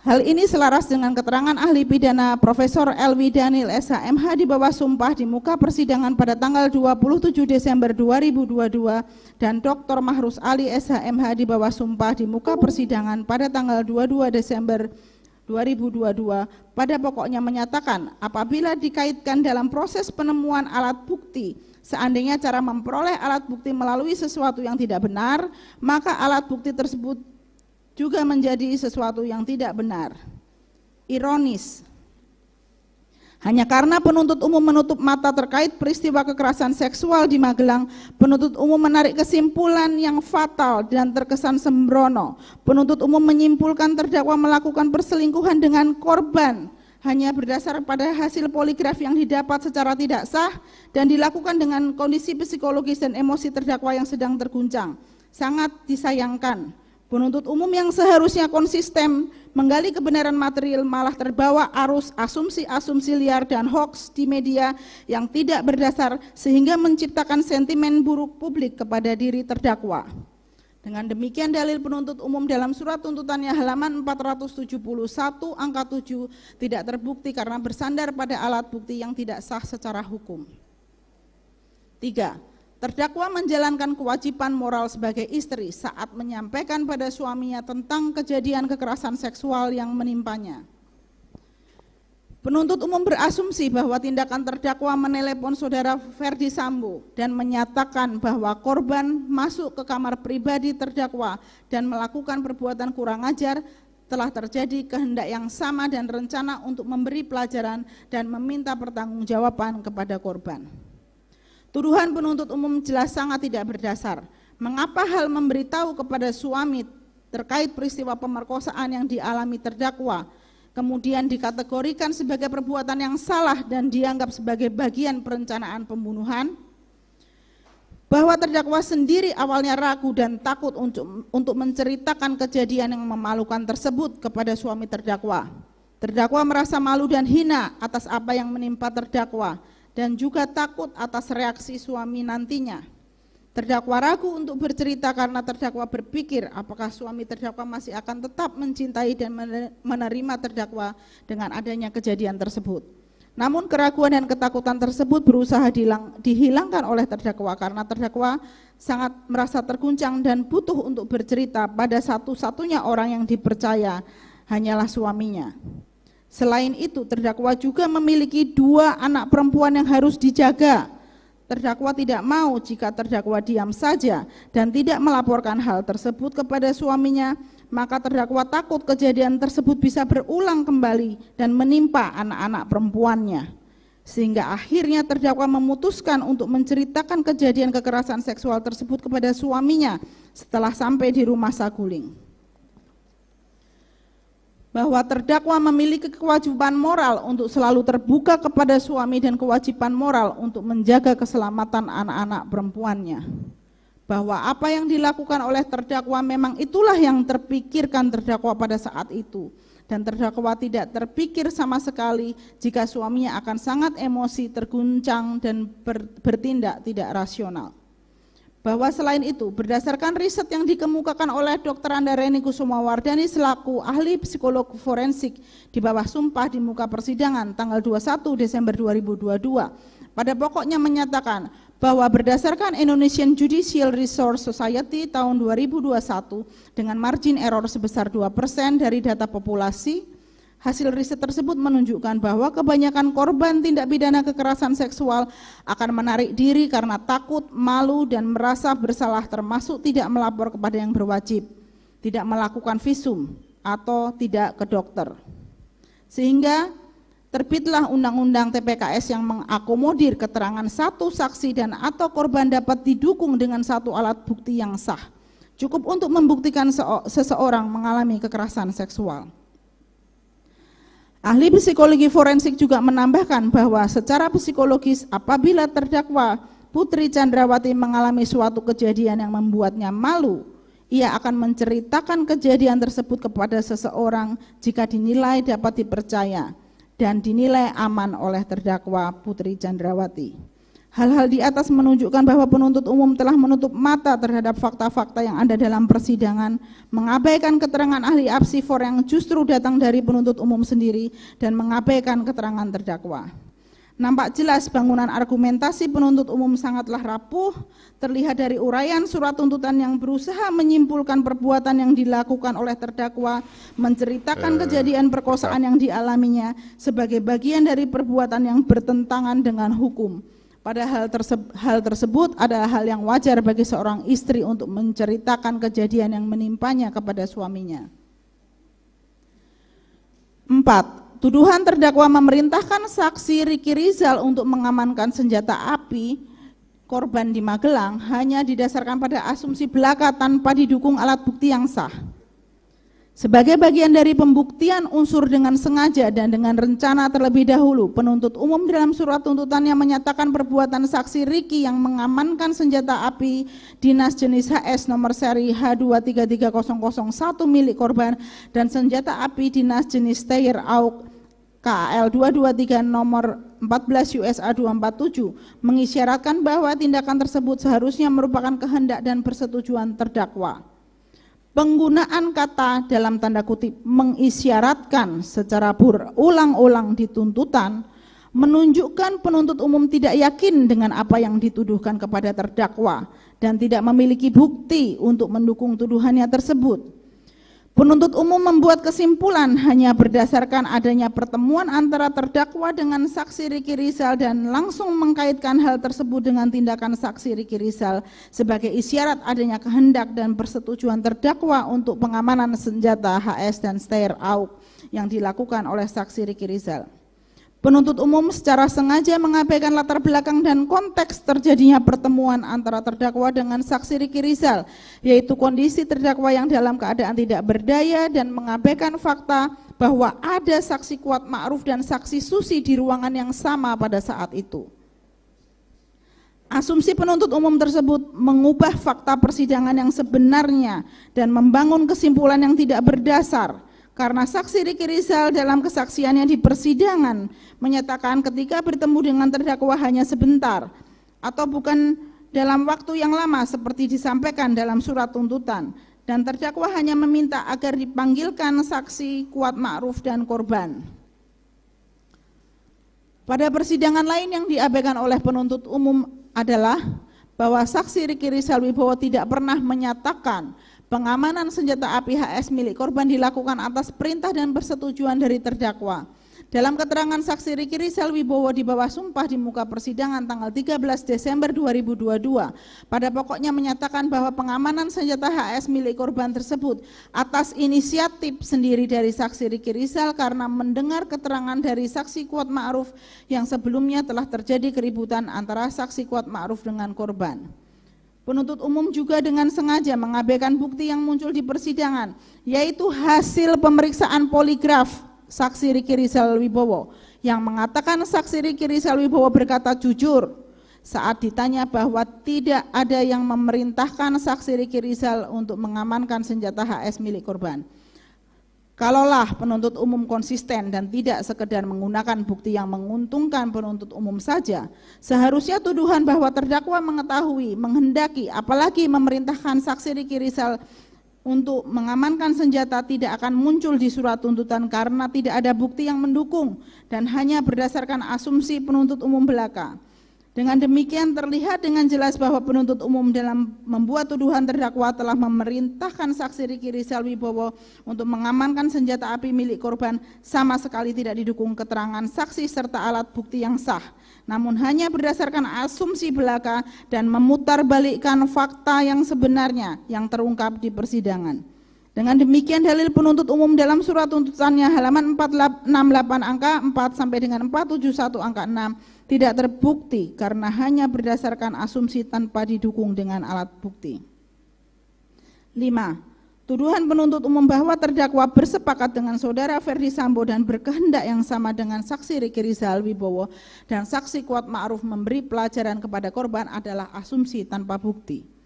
Hal ini selaras dengan keterangan ahli pidana Profesor Elwi Daniel SHMH di bawah sumpah di muka persidangan pada tanggal 27 Desember 2022 dan Dr. Mahrus Ali SHMH di bawah sumpah di muka persidangan pada tanggal 22 Desember 2022 pada pokoknya menyatakan apabila dikaitkan dalam proses penemuan alat bukti, seandainya cara memperoleh alat bukti melalui sesuatu yang tidak benar, maka alat bukti tersebut juga menjadi sesuatu yang tidak benar. Ironis, hanya karena penuntut umum menutup mata terkait peristiwa kekerasan seksual di Magelang, penuntut umum menarik kesimpulan yang fatal dan terkesan sembrono. Penuntut umum menyimpulkan terdakwa melakukan perselingkuhan dengan korban hanya berdasar pada hasil poligraf yang didapat secara tidak sah dan dilakukan dengan kondisi psikologis dan emosi terdakwa yang sedang terguncang. Sangat disayangkan, penuntut umum yang seharusnya konsisten menggali kebenaran material malah terbawa arus asumsi-asumsi liar dan hoaks di media yang tidak berdasar sehingga menciptakan sentimen buruk publik kepada diri terdakwa. Dengan demikian dalil penuntut umum dalam surat tuntutannya halaman 471 angka 7 tidak terbukti karena bersandar pada alat bukti yang tidak sah secara hukum. 3. Terdakwa menjalankan kewajiban moral sebagai istri saat menyampaikan pada suaminya tentang kejadian kekerasan seksual yang menimpanya. Penuntut umum berasumsi bahwa tindakan terdakwa menelepon saudara Ferdi Sambo dan menyatakan bahwa korban masuk ke kamar pribadi terdakwa dan melakukan perbuatan kurang ajar telah terjadi kehendak yang sama dan rencana untuk memberi pelajaran dan meminta pertanggungjawaban kepada korban. Tuduhan penuntut umum jelas sangat tidak berdasar. Mengapa hal memberitahu kepada suami terkait peristiwa pemerkosaan yang dialami terdakwa, kemudian dikategorikan sebagai perbuatan yang salah dan dianggap sebagai bagian perencanaan pembunuhan? Bahwa terdakwa sendiri awalnya ragu dan takut untuk menceritakan kejadian yang memalukan tersebut kepada suami terdakwa. Terdakwa merasa malu dan hina atas apa yang menimpa terdakwa, dan juga takut atas reaksi suami nantinya. Terdakwa ragu untuk bercerita karena terdakwa berpikir apakah suami terdakwa masih akan tetap mencintai dan menerima terdakwa dengan adanya kejadian tersebut. Namun keraguan dan ketakutan tersebut berusaha dihilangkan oleh terdakwa karena terdakwa sangat merasa terguncang dan butuh untuk bercerita pada satu-satunya orang yang dipercaya hanyalah suaminya. Selain itu, terdakwa juga memiliki 2 anak perempuan yang harus dijaga. Terdakwa tidak mau jika terdakwa diam saja dan tidak melaporkan hal tersebut kepada suaminya, maka terdakwa takut kejadian tersebut bisa berulang kembali dan menimpa anak-anak perempuannya. Sehingga akhirnya terdakwa memutuskan untuk menceritakan kejadian kekerasan seksual tersebut kepada suaminya setelah sampai di rumah saguling. Bahwa terdakwa memiliki kewajiban moral untuk selalu terbuka kepada suami dan kewajiban moral untuk menjaga keselamatan anak-anak perempuannya. Bahwa apa yang dilakukan oleh terdakwa memang itulah yang terpikirkan terdakwa pada saat itu. Dan terdakwa tidak terpikir sama sekali jika suaminya akan sangat emosi, terguncang, dan bertindak tidak rasional. Bahwa selain itu, berdasarkan riset yang dikemukakan oleh Dr. Andareni Kusumawardani selaku ahli psikolog forensik di bawah sumpah di muka persidangan tanggal 21 Desember 2022, pada pokoknya menyatakan bahwa berdasarkan Indonesian Judicial Resource Society tahun 2021 dengan margin error sebesar 2% dari data populasi, hasil riset tersebut menunjukkan bahwa kebanyakan korban tindak pidana kekerasan seksual akan menarik diri karena takut, malu, dan merasa bersalah, termasuk tidak melapor kepada yang berwajib, tidak melakukan visum, atau tidak ke dokter. Sehingga terbitlah Undang-Undang TPKS yang mengakomodir keterangan satu saksi dan atau korban dapat didukung dengan satu alat bukti yang sah, cukup untuk membuktikan seseorang mengalami kekerasan seksual. Ahli psikologi forensik juga menambahkan bahwa secara psikologis apabila terdakwa Putri Chandrawati mengalami suatu kejadian yang membuatnya malu, ia akan menceritakan kejadian tersebut kepada seseorang jika dinilai dapat dipercaya dan dinilai aman oleh terdakwa Putri Chandrawati. Hal-hal di atas menunjukkan bahwa penuntut umum telah menutup mata terhadap fakta-fakta yang ada dalam persidangan, mengabaikan keterangan ahli apsifor yang justru datang dari penuntut umum sendiri, dan mengabaikan keterangan terdakwa. Nampak jelas bangunan argumentasi penuntut umum sangatlah rapuh, terlihat dari uraian surat tuntutan yang berusaha menyimpulkan perbuatan yang dilakukan oleh terdakwa, menceritakan kejadian perkosaan yang dialaminya sebagai bagian dari perbuatan yang bertentangan dengan hukum. Padahal hal tersebut adalah hal yang wajar bagi seorang istri untuk menceritakan kejadian yang menimpanya kepada suaminya. 4. Tuduhan terdakwa memerintahkan saksi Riki Rizal untuk mengamankan senjata api korban di Magelang hanya didasarkan pada asumsi belaka tanpa didukung alat bukti yang sah. Sebagai bagian dari pembuktian unsur dengan sengaja dan dengan rencana terlebih dahulu, penuntut umum dalam surat tuntutannya menyatakan perbuatan saksi Riki yang mengamankan senjata api dinas jenis HS nomor seri H233001 milik korban dan senjata api dinas jenis Steyr AUK KL 223 nomor 14 USA 247 mengisyaratkan bahwa tindakan tersebut seharusnya merupakan kehendak dan persetujuan terdakwa. Penggunaan kata dalam tanda kutip mengisyaratkan secara berulang-ulang di tuntutan menunjukkan penuntut umum tidak yakin dengan apa yang dituduhkan kepada terdakwa dan tidak memiliki bukti untuk mendukung tuduhannya tersebut. Penuntut umum membuat kesimpulan hanya berdasarkan adanya pertemuan antara terdakwa dengan saksi Riki Rizal dan langsung mengkaitkan hal tersebut dengan tindakan saksi Riki Rizal sebagai isyarat adanya kehendak dan persetujuan terdakwa untuk pengamanan senjata HS dan Steyr AUK yang dilakukan oleh saksi Riki Rizal. Penuntut umum secara sengaja mengabaikan latar belakang dan konteks terjadinya pertemuan antara terdakwa dengan saksi Riki Rizal, yaitu kondisi terdakwa yang dalam keadaan tidak berdaya dan mengabaikan fakta bahwa ada saksi Kuat Ma'ruf dan saksi Susi di ruangan yang sama pada saat itu. Asumsi penuntut umum tersebut mengubah fakta persidangan yang sebenarnya dan membangun kesimpulan yang tidak berdasar. Karena saksi Riki Rizal dalam kesaksiannya di persidangan menyatakan ketika bertemu dengan terdakwa hanya sebentar atau bukan dalam waktu yang lama seperti disampaikan dalam surat tuntutan, dan terdakwa hanya meminta agar dipanggilkan saksi Kuat Ma'ruf dan korban. Pada persidangan lain yang diabaikan oleh penuntut umum adalah bahwa saksi Riki Rizal Wibowo tidak pernah menyatakan pengamanan senjata api HS milik korban dilakukan atas perintah dan persetujuan dari terdakwa. Dalam keterangan saksi Riki Rizal Wibowo di bawah sumpah di muka persidangan tanggal 13 Desember 2022, pada pokoknya menyatakan bahwa pengamanan senjata HS milik korban tersebut atas inisiatif sendiri dari saksi Riki Rizal karena mendengar keterangan dari saksi Kuat Ma'ruf yang sebelumnya telah terjadi keributan antara saksi Kuat Ma'ruf dengan korban. Penuntut umum juga dengan sengaja mengabaikan bukti yang muncul di persidangan, yaitu hasil pemeriksaan poligraf saksi Riki Rizal Wibowo yang mengatakan saksi Riki Rizal Wibowo berkata jujur saat ditanya bahwa tidak ada yang memerintahkan saksi Riki Rizal untuk mengamankan senjata HS milik korban. Kalaulah penuntut umum konsisten dan tidak sekedar menggunakan bukti yang menguntungkan penuntut umum saja, seharusnya tuduhan bahwa terdakwa mengetahui, menghendaki, apalagi memerintahkan saksi Riki Rizal untuk mengamankan senjata tidak akan muncul di surat tuntutan karena tidak ada bukti yang mendukung dan hanya berdasarkan asumsi penuntut umum belaka. Dengan demikian terlihat dengan jelas bahwa penuntut umum dalam membuat tuduhan terdakwa telah memerintahkan saksi Riki Rizal Wibowo untuk mengamankan senjata api milik korban sama sekali tidak didukung keterangan saksi serta alat bukti yang sah, namun hanya berdasarkan asumsi belaka dan memutarbalikkan fakta yang sebenarnya yang terungkap di persidangan. Dengan demikian dalil penuntut umum dalam surat tuntutannya halaman 468 angka 4 sampai dengan 471 angka 6 tidak terbukti karena hanya berdasarkan asumsi tanpa didukung dengan alat bukti. 5. Tuduhan penuntut umum bahwa terdakwa bersepakat dengan saudara Ferdi Sambo dan berkehendak yang sama dengan saksi Riki Rizal Wibowo dan saksi Kuat Ma'ruf memberi pelajaran kepada korban adalah asumsi tanpa bukti.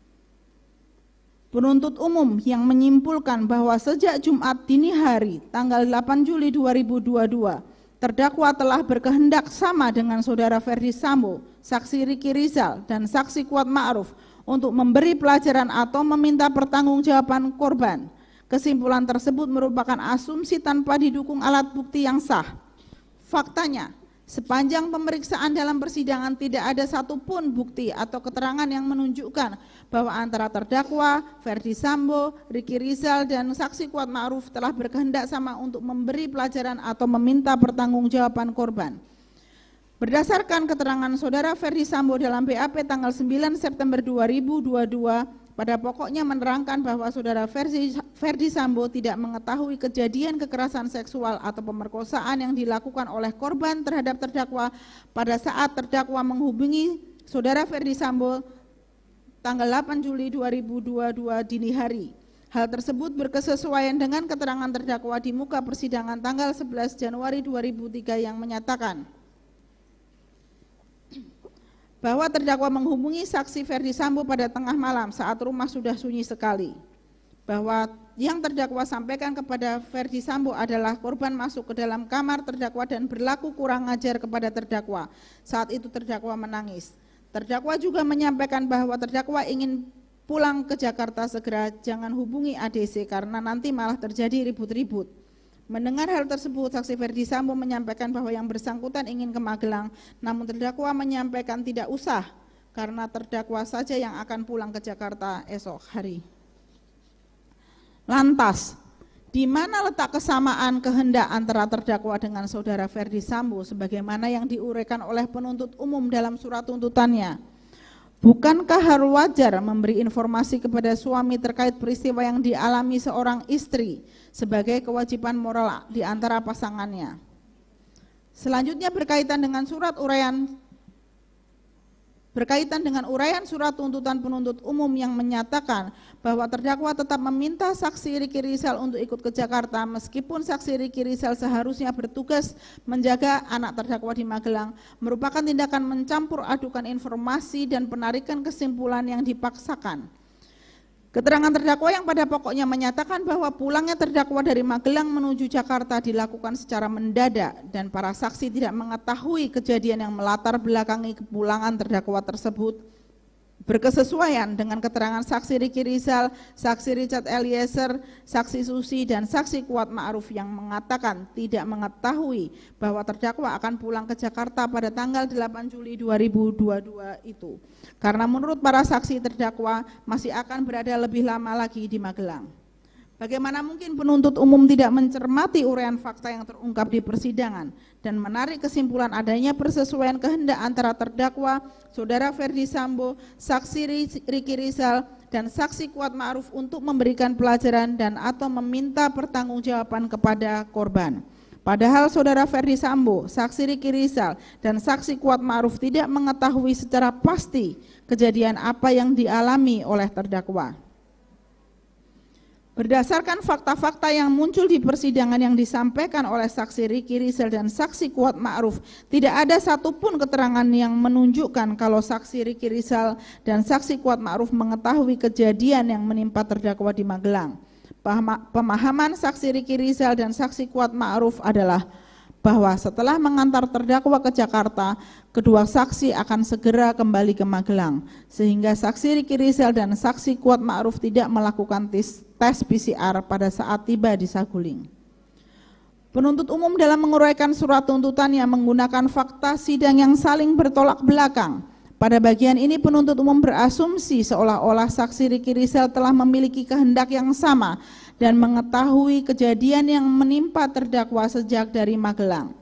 Penuntut umum yang menyimpulkan bahwa sejak Jumat dini hari tanggal 8 Juli 2022 terdakwa telah berkehendak sama dengan saudara Ferdi Sambo, saksi Riki Rizal dan saksi Kuat Ma'ruf untuk memberi pelajaran atau meminta pertanggungjawaban korban. Kesimpulan tersebut merupakan asumsi tanpa didukung alat bukti yang sah. Faktanya, sepanjang pemeriksaan dalam persidangan tidak ada satupun bukti atau keterangan yang menunjukkan bahwa antara terdakwa, Ferdi Sambo, Riki Rizal dan saksi Kuat Ma'ruf telah berkehendak sama untuk memberi pelajaran atau meminta pertanggungjawaban korban. Berdasarkan keterangan saudara Ferdi Sambo dalam BAP tanggal 9 September 2022, pada pokoknya menerangkan bahwa saudara Ferdi Sambo tidak mengetahui kejadian kekerasan seksual atau pemerkosaan yang dilakukan oleh korban terhadap terdakwa pada saat terdakwa menghubungi saudara Ferdi Sambo tanggal 8 Juli 2022 dini hari. Hal tersebut berkesesuaian dengan keterangan terdakwa di muka persidangan tanggal 11 Januari 2003 yang menyatakan bahwa terdakwa menghubungi saksi Ferdi Sambo pada tengah malam saat rumah sudah sunyi sekali. Bahwa yang terdakwa sampaikan kepada Ferdi Sambo adalah korban masuk ke dalam kamar terdakwa dan berlaku kurang ajar kepada terdakwa. Saat itu terdakwa menangis. Terdakwa juga menyampaikan bahwa terdakwa ingin pulang ke Jakarta segera, jangan hubungi ADC karena nanti malah terjadi ribut-ribut. Mendengar hal tersebut, saksi Ferdi Sambo menyampaikan bahwa yang bersangkutan ingin ke Magelang, namun terdakwa menyampaikan tidak usah karena terdakwa saja yang akan pulang ke Jakarta esok hari. Lantas, di mana letak kesamaan kehendak antara terdakwa dengan saudara Ferdi Sambo sebagaimana yang diuraikan oleh penuntut umum dalam surat tuntutannya? Bukankah hal wajar memberi informasi kepada suami terkait peristiwa yang dialami seorang istri sebagai kewajiban moral di antara pasangannya? Selanjutnya berkaitan dengan uraian surat tuntutan penuntut umum yang menyatakan bahwa terdakwa tetap meminta saksi Riki Rizal untuk ikut ke Jakarta meskipun saksi Riki Rizal seharusnya bertugas menjaga anak terdakwa di Magelang, merupakan tindakan mencampur adukan informasi dan penarikan kesimpulan yang dipaksakan. Keterangan terdakwa yang pada pokoknya menyatakan bahwa pulangnya terdakwa dari Magelang menuju Jakarta dilakukan secara mendadak dan para saksi tidak mengetahui kejadian yang melatar belakangi kepulangan terdakwa tersebut berkesesuaian dengan keterangan saksi Ricky Rizal, saksi Richard Eliezer, saksi Susi, dan saksi Kuat Ma'ruf yang mengatakan tidak mengetahui bahwa terdakwa akan pulang ke Jakarta pada tanggal 8 Juli 2022 itu. Karena menurut para saksi terdakwa masih akan berada lebih lama lagi di Magelang. Bagaimana mungkin penuntut umum tidak mencermati uraian fakta yang terungkap di persidangan dan menarik kesimpulan adanya persesuaian kehendak antara terdakwa, Saudara Ferdi Sambo, saksi Ricky Rizal, dan saksi Kuat Ma'ruf untuk memberikan pelajaran dan atau meminta pertanggungjawaban kepada korban. Padahal Saudara Ferdi Sambo, saksi Ricky Rizal, dan saksi Kuat Ma'ruf tidak mengetahui secara pasti kejadian apa yang dialami oleh terdakwa. Berdasarkan fakta-fakta yang muncul di persidangan yang disampaikan oleh saksi Ricky Rizal dan saksi Kuat Ma'ruf, tidak ada satupun keterangan yang menunjukkan kalau saksi Ricky Rizal dan saksi Kuat Ma'ruf mengetahui kejadian yang menimpa terdakwa di Magelang. Pemahaman saksi Ricky Rizal dan saksi Kuat Ma'ruf adalah bahwa setelah mengantar terdakwa ke Jakarta, kedua saksi akan segera kembali ke Magelang, sehingga saksi Ricky Rizal dan saksi Kuat Ma'ruf tidak melakukan tes PCR pada saat tiba di Saguling. Penuntut umum dalam menguraikan surat tuntutannya menggunakan fakta sidang yang saling bertolak belakang. Pada bagian ini penuntut umum berasumsi seolah-olah saksi Ricky Rizal telah memiliki kehendak yang sama dan mengetahui kejadian yang menimpa terdakwa sejak dari Magelang.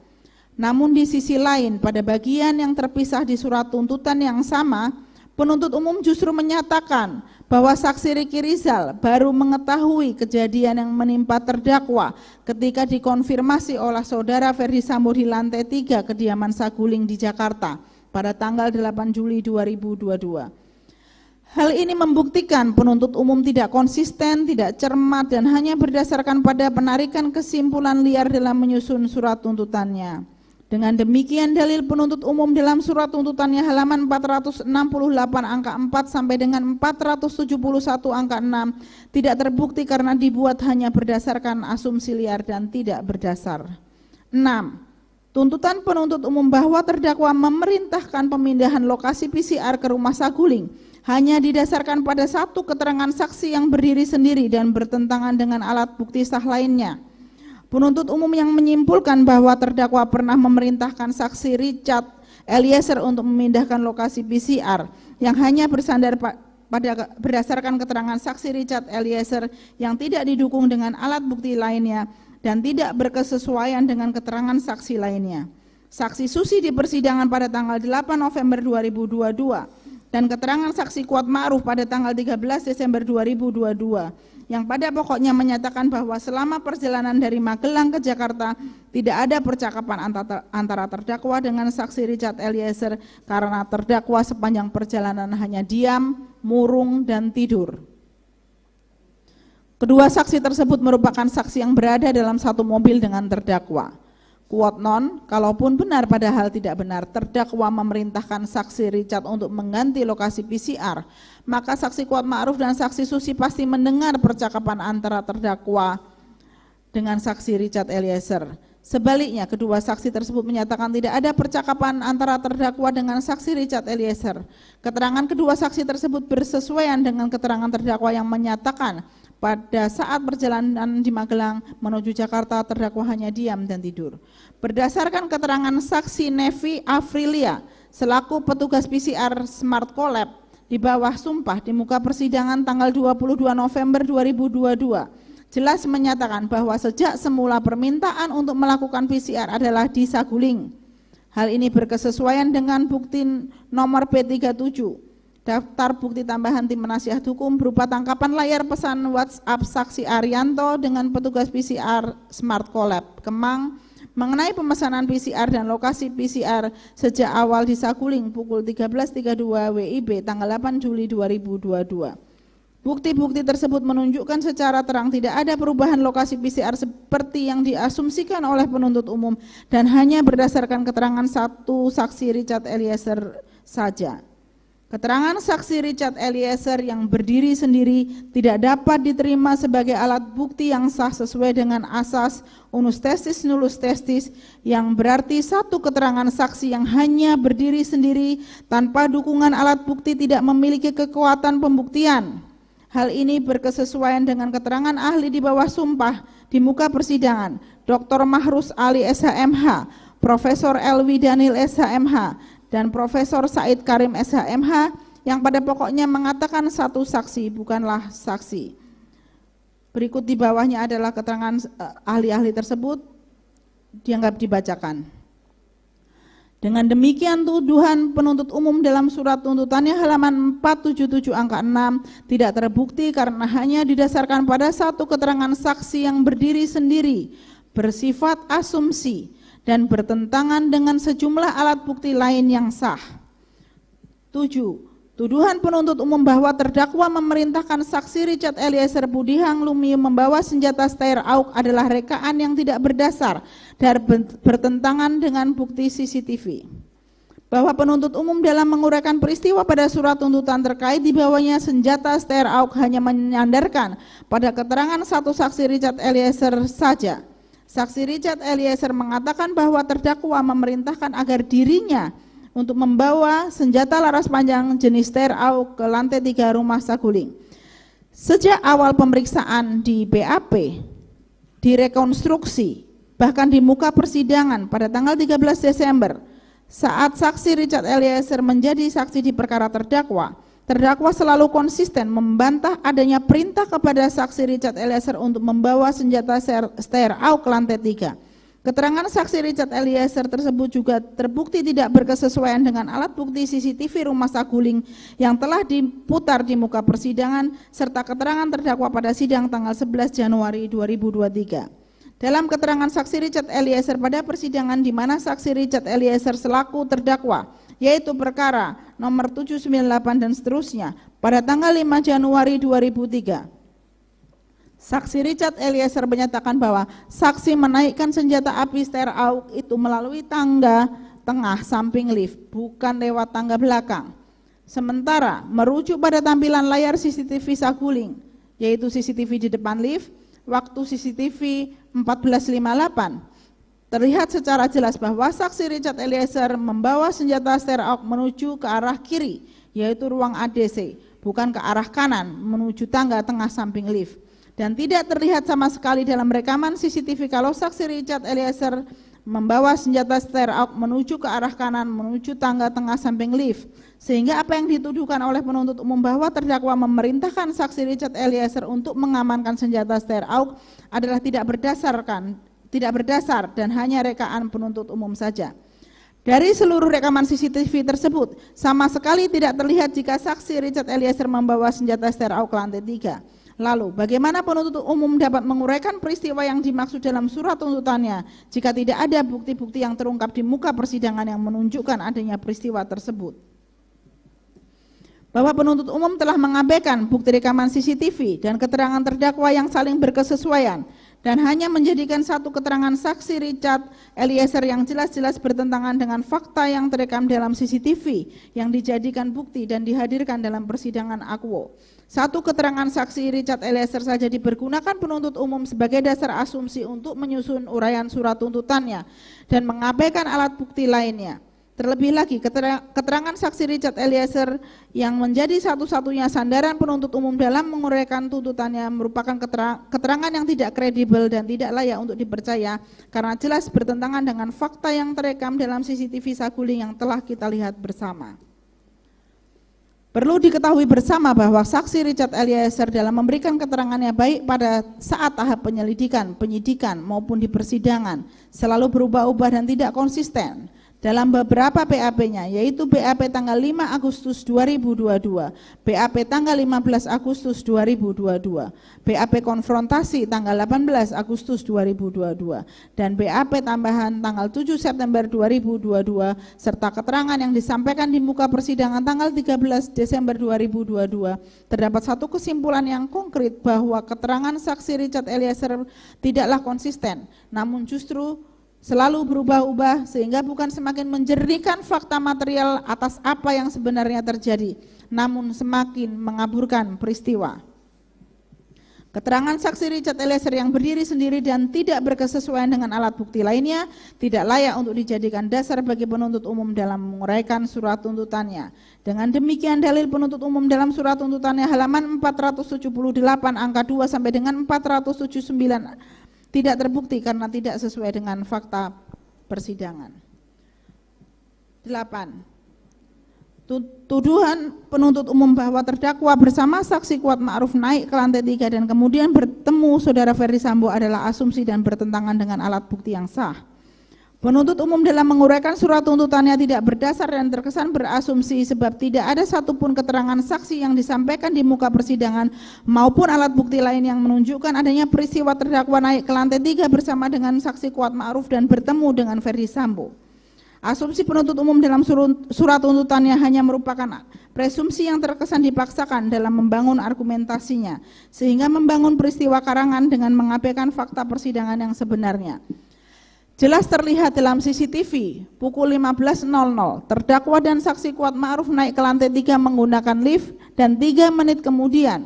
Namun di sisi lain, pada bagian yang terpisah di surat tuntutan yang sama, penuntut umum justru menyatakan bahwa saksi Ricky Rizal baru mengetahui kejadian yang menimpa terdakwa ketika dikonfirmasi oleh Saudara Ferdi Sambo di lantai 3 kediaman Saguling di Jakarta pada tanggal 8 Juli 2022. Hal ini membuktikan penuntut umum tidak konsisten, tidak cermat, dan hanya berdasarkan pada penarikan kesimpulan liar dalam menyusun surat tuntutannya. Dengan demikian dalil penuntut umum dalam surat tuntutannya halaman 468 angka 4 sampai dengan 471 angka 6 tidak terbukti karena dibuat hanya berdasarkan asumsi liar dan tidak berdasar. 6. Tuntutan penuntut umum bahwa terdakwa memerintahkan pemindahan lokasi PCR ke rumah Saguling hanya didasarkan pada satu keterangan saksi yang berdiri sendiri dan bertentangan dengan alat bukti sah lainnya. Penuntut umum yang menyimpulkan bahwa terdakwa pernah memerintahkan saksi Richard Eliezer untuk memindahkan lokasi PCR yang hanya bersandar pada berdasarkan keterangan saksi Richard Eliezer yang tidak didukung dengan alat bukti lainnya dan tidak berkesesuaian dengan keterangan saksi lainnya. Saksi Susi di persidangan pada tanggal 8 November 2022 dan keterangan saksi Kuat Ma'ruf pada tanggal 13 Desember 2022 yang pada pokoknya menyatakan bahwa selama perjalanan dari Magelang ke Jakarta tidak ada percakapan antara terdakwa dengan saksi Richard Eliezer karena terdakwa sepanjang perjalanan hanya diam, murung, dan tidur. Kedua saksi tersebut merupakan saksi yang berada dalam satu mobil dengan terdakwa. Quote non, kalaupun benar padahal tidak benar, terdakwa memerintahkan saksi Richard untuk mengganti lokasi PCR, maka saksi Kuat Ma'ruf dan saksi Susi pasti mendengar percakapan antara terdakwa dengan saksi Richard Eliezer. Sebaliknya, kedua saksi tersebut menyatakan tidak ada percakapan antara terdakwa dengan saksi Richard Eliezer. Keterangan kedua saksi tersebut bersesuaian dengan keterangan terdakwa yang menyatakan pada saat perjalanan di Magelang menuju Jakarta terdakwa hanya diam dan tidur. Berdasarkan keterangan saksi Nevi Afrilia selaku petugas PCR Smart Collab di bawah sumpah di muka persidangan tanggal 22 November 2022 jelas menyatakan bahwa sejak semula permintaan untuk melakukan PCR adalah di Saguling. Hal ini berkesesuaian dengan bukti nomor P37 daftar bukti tambahan tim penasihat hukum berupa tangkapan layar pesan WhatsApp saksi Arianto dengan petugas PCR Smart Collab Kemang mengenai pemesanan PCR dan lokasi PCR sejak awal di Saguling pukul 13.32 WIB tanggal 8 Juli 2022. Bukti-bukti tersebut menunjukkan secara terang tidak ada perubahan lokasi PCR seperti yang diasumsikan oleh penuntut umum dan hanya berdasarkan keterangan satu saksi Richard Eliezer saja. Keterangan saksi Richard Eliezer yang berdiri sendiri tidak dapat diterima sebagai alat bukti yang sah sesuai dengan asas unus testis nullus testis, yang berarti satu keterangan saksi yang hanya berdiri sendiri tanpa dukungan alat bukti tidak memiliki kekuatan pembuktian. Hal ini berkesesuaian dengan keterangan ahli di bawah sumpah di muka persidangan, Dr. Mahrus Ali SHMH, Profesor Elwi Daniel SHMH, dan Profesor Said Karim SHMH yang pada pokoknya mengatakan satu saksi bukanlah saksi. Berikut di bawahnya adalah keterangan ahli-ahli tersebut dianggap dibacakan. Dengan demikian tuduhan penuntut umum dalam surat tuntutannya halaman 477 angka 6 tidak terbukti karena hanya didasarkan pada satu keterangan saksi yang berdiri sendiri, bersifat asumsi, dan bertentangan dengan sejumlah alat bukti lain yang sah. 7. Tuduhan penuntut umum bahwa terdakwa memerintahkan saksi Richard Eliezer Budihang Lumiu membawa senjata Steyr AUK adalah rekaan yang tidak berdasar dan bertentangan dengan bukti CCTV. Bahwa penuntut umum dalam menguraikan peristiwa pada surat tuntutan terkait dibawanya senjata Steyr AUK hanya menyandarkan pada keterangan satu saksi Richard Eliezer saja. Saksi Richard Eliezer mengatakan bahwa terdakwa memerintahkan agar dirinya untuk membawa senjata laras panjang jenis Steyr AUK ke lantai 3 rumah Saguling. Sejak awal pemeriksaan di BAP, direkonstruksi, bahkan di muka persidangan pada tanggal 13 Desember, saat saksi Richard Eliezer menjadi saksi di perkara terdakwa selalu konsisten membantah adanya perintah kepada saksi Richard Eliezer untuk membawa senjata Steyr AUK ke lantai 3. Keterangan saksi Richard Eliezer tersebut juga terbukti tidak berkesesuaian dengan alat bukti CCTV rumah Saguling yang telah diputar di muka persidangan serta keterangan terdakwa pada sidang tanggal 11 Januari 2023. Dalam keterangan saksi Richard Eliezer pada persidangan di mana saksi Richard Eliezer selaku terdakwa, yaitu perkara nomor 798 dan seterusnya, pada tanggal 5 Januari 2003. Saksi Richard Eliezer menyatakan bahwa saksi menaikkan senjata api Steyr AUK itu melalui tangga tengah samping lift, bukan lewat tangga belakang. Sementara merujuk pada tampilan layar CCTV Saguling, yaitu CCTV di depan lift, waktu CCTV 14.58, terlihat secara jelas bahwa saksi Richard Eliezer membawa senjata Steyr AUK menuju ke arah kiri, yaitu ruang ADC, bukan ke arah kanan menuju tangga tengah samping lift. Dan tidak terlihat sama sekali dalam rekaman CCTV kalau saksi Richard Eliezer membawa senjata Steyr AUK menuju ke arah kanan menuju tangga tengah samping lift. Sehingga apa yang dituduhkan oleh penuntut umum bahwa terdakwa memerintahkan saksi Richard Eliezer untuk mengamankan senjata Steyr AUK adalah tidak berdasar dan hanya rekaan penuntut umum saja. Dari seluruh rekaman CCTV tersebut, sama sekali tidak terlihat jika saksi Richard Eliezer membawa senjata Steyr AUK ke lantai 3. Lalu, bagaimana penuntut umum dapat menguraikan peristiwa yang dimaksud dalam surat tuntutannya jika tidak ada bukti-bukti yang terungkap di muka persidangan yang menunjukkan adanya peristiwa tersebut? Bahwa penuntut umum telah mengabaikan bukti rekaman CCTV dan keterangan terdakwa yang saling berkesesuaian dan hanya menjadikan satu keterangan saksi Richard Eliezer yang jelas-jelas bertentangan dengan fakta yang terekam dalam CCTV yang dijadikan bukti dan dihadirkan dalam persidangan akwo. Satu keterangan saksi Richard Eliezer saja dipergunakan penuntut umum sebagai dasar asumsi untuk menyusun uraian surat tuntutannya dan mengabaikan alat bukti lainnya. Terlebih lagi, keterangan saksi Richard Eliezer yang menjadi satu-satunya sandaran penuntut umum dalam menguraikan tuntutannya merupakan keterangan yang tidak kredibel dan tidak layak untuk dipercaya karena jelas bertentangan dengan fakta yang terekam dalam CCTV Saguling yang telah kita lihat bersama. Perlu diketahui bersama bahwa saksi Richard Eliezer dalam memberikan keterangannya baik pada saat tahap penyelidikan, penyidikan maupun di persidangan selalu berubah-ubah dan tidak konsisten. Dalam beberapa BAP-nya, yaitu BAP tanggal 5 Agustus 2022, BAP tanggal 15 Agustus 2022, BAP konfrontasi tanggal 18 Agustus 2022, dan BAP tambahan tanggal 7 September 2022, serta keterangan yang disampaikan di muka persidangan tanggal 13 Desember 2022, terdapat satu kesimpulan yang konkret bahwa keterangan saksi Richard Eliezer tidaklah konsisten, namun justru selalu berubah-ubah sehingga bukan semakin menjernihkan fakta material atas apa yang sebenarnya terjadi, namun semakin mengaburkan peristiwa. Keterangan saksi Richard Eliezer yang berdiri sendiri dan tidak berkesesuaian dengan alat bukti lainnya tidak layak untuk dijadikan dasar bagi penuntut umum dalam menguraikan surat tuntutannya. Dengan demikian dalil penuntut umum dalam surat tuntutannya halaman 478 angka 2 sampai dengan 479 tidak terbukti karena tidak sesuai dengan fakta persidangan. 8. Tuduhan penuntut umum bahwa terdakwa bersama saksi Kuat Ma'ruf naik ke lantai 3 dan kemudian bertemu saudara Ferdi Sambo adalah asumsi dan bertentangan dengan alat bukti yang sah. Penuntut umum dalam menguraikan surat tuntutannya tidak berdasar dan terkesan berasumsi sebab tidak ada satupun keterangan saksi yang disampaikan di muka persidangan maupun alat bukti lain yang menunjukkan adanya peristiwa terdakwa naik ke lantai 3 bersama dengan saksi Kuat Ma'ruf dan bertemu dengan Ferdi Sambo. Asumsi penuntut umum dalam surat tuntutannya hanya merupakan presumsi yang terkesan dipaksakan dalam membangun argumentasinya, sehingga membangun peristiwa karangan dengan mengabaikan fakta persidangan yang sebenarnya. Jelas terlihat dalam CCTV, pukul 15.00, terdakwa dan saksi Kuat Ma'ruf naik ke lantai 3 menggunakan lift dan 3 menit kemudian,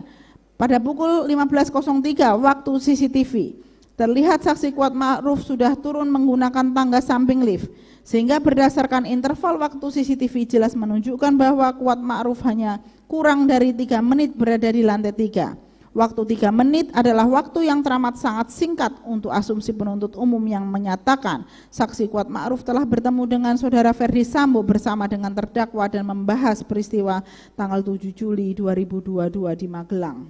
pada pukul 15.03 waktu CCTV, terlihat saksi Kuat Ma'ruf sudah turun menggunakan tangga samping lift. Sehingga berdasarkan interval waktu CCTV jelas menunjukkan bahwa Kuat Ma'ruf hanya kurang dari 3 menit berada di lantai 3. Waktu 3 menit adalah waktu yang teramat sangat singkat untuk asumsi penuntut umum yang menyatakan saksi Kuat Ma'ruf telah bertemu dengan saudara Ferdi Sambo bersama dengan terdakwa dan membahas peristiwa tanggal 7 Juli 2022 di Magelang.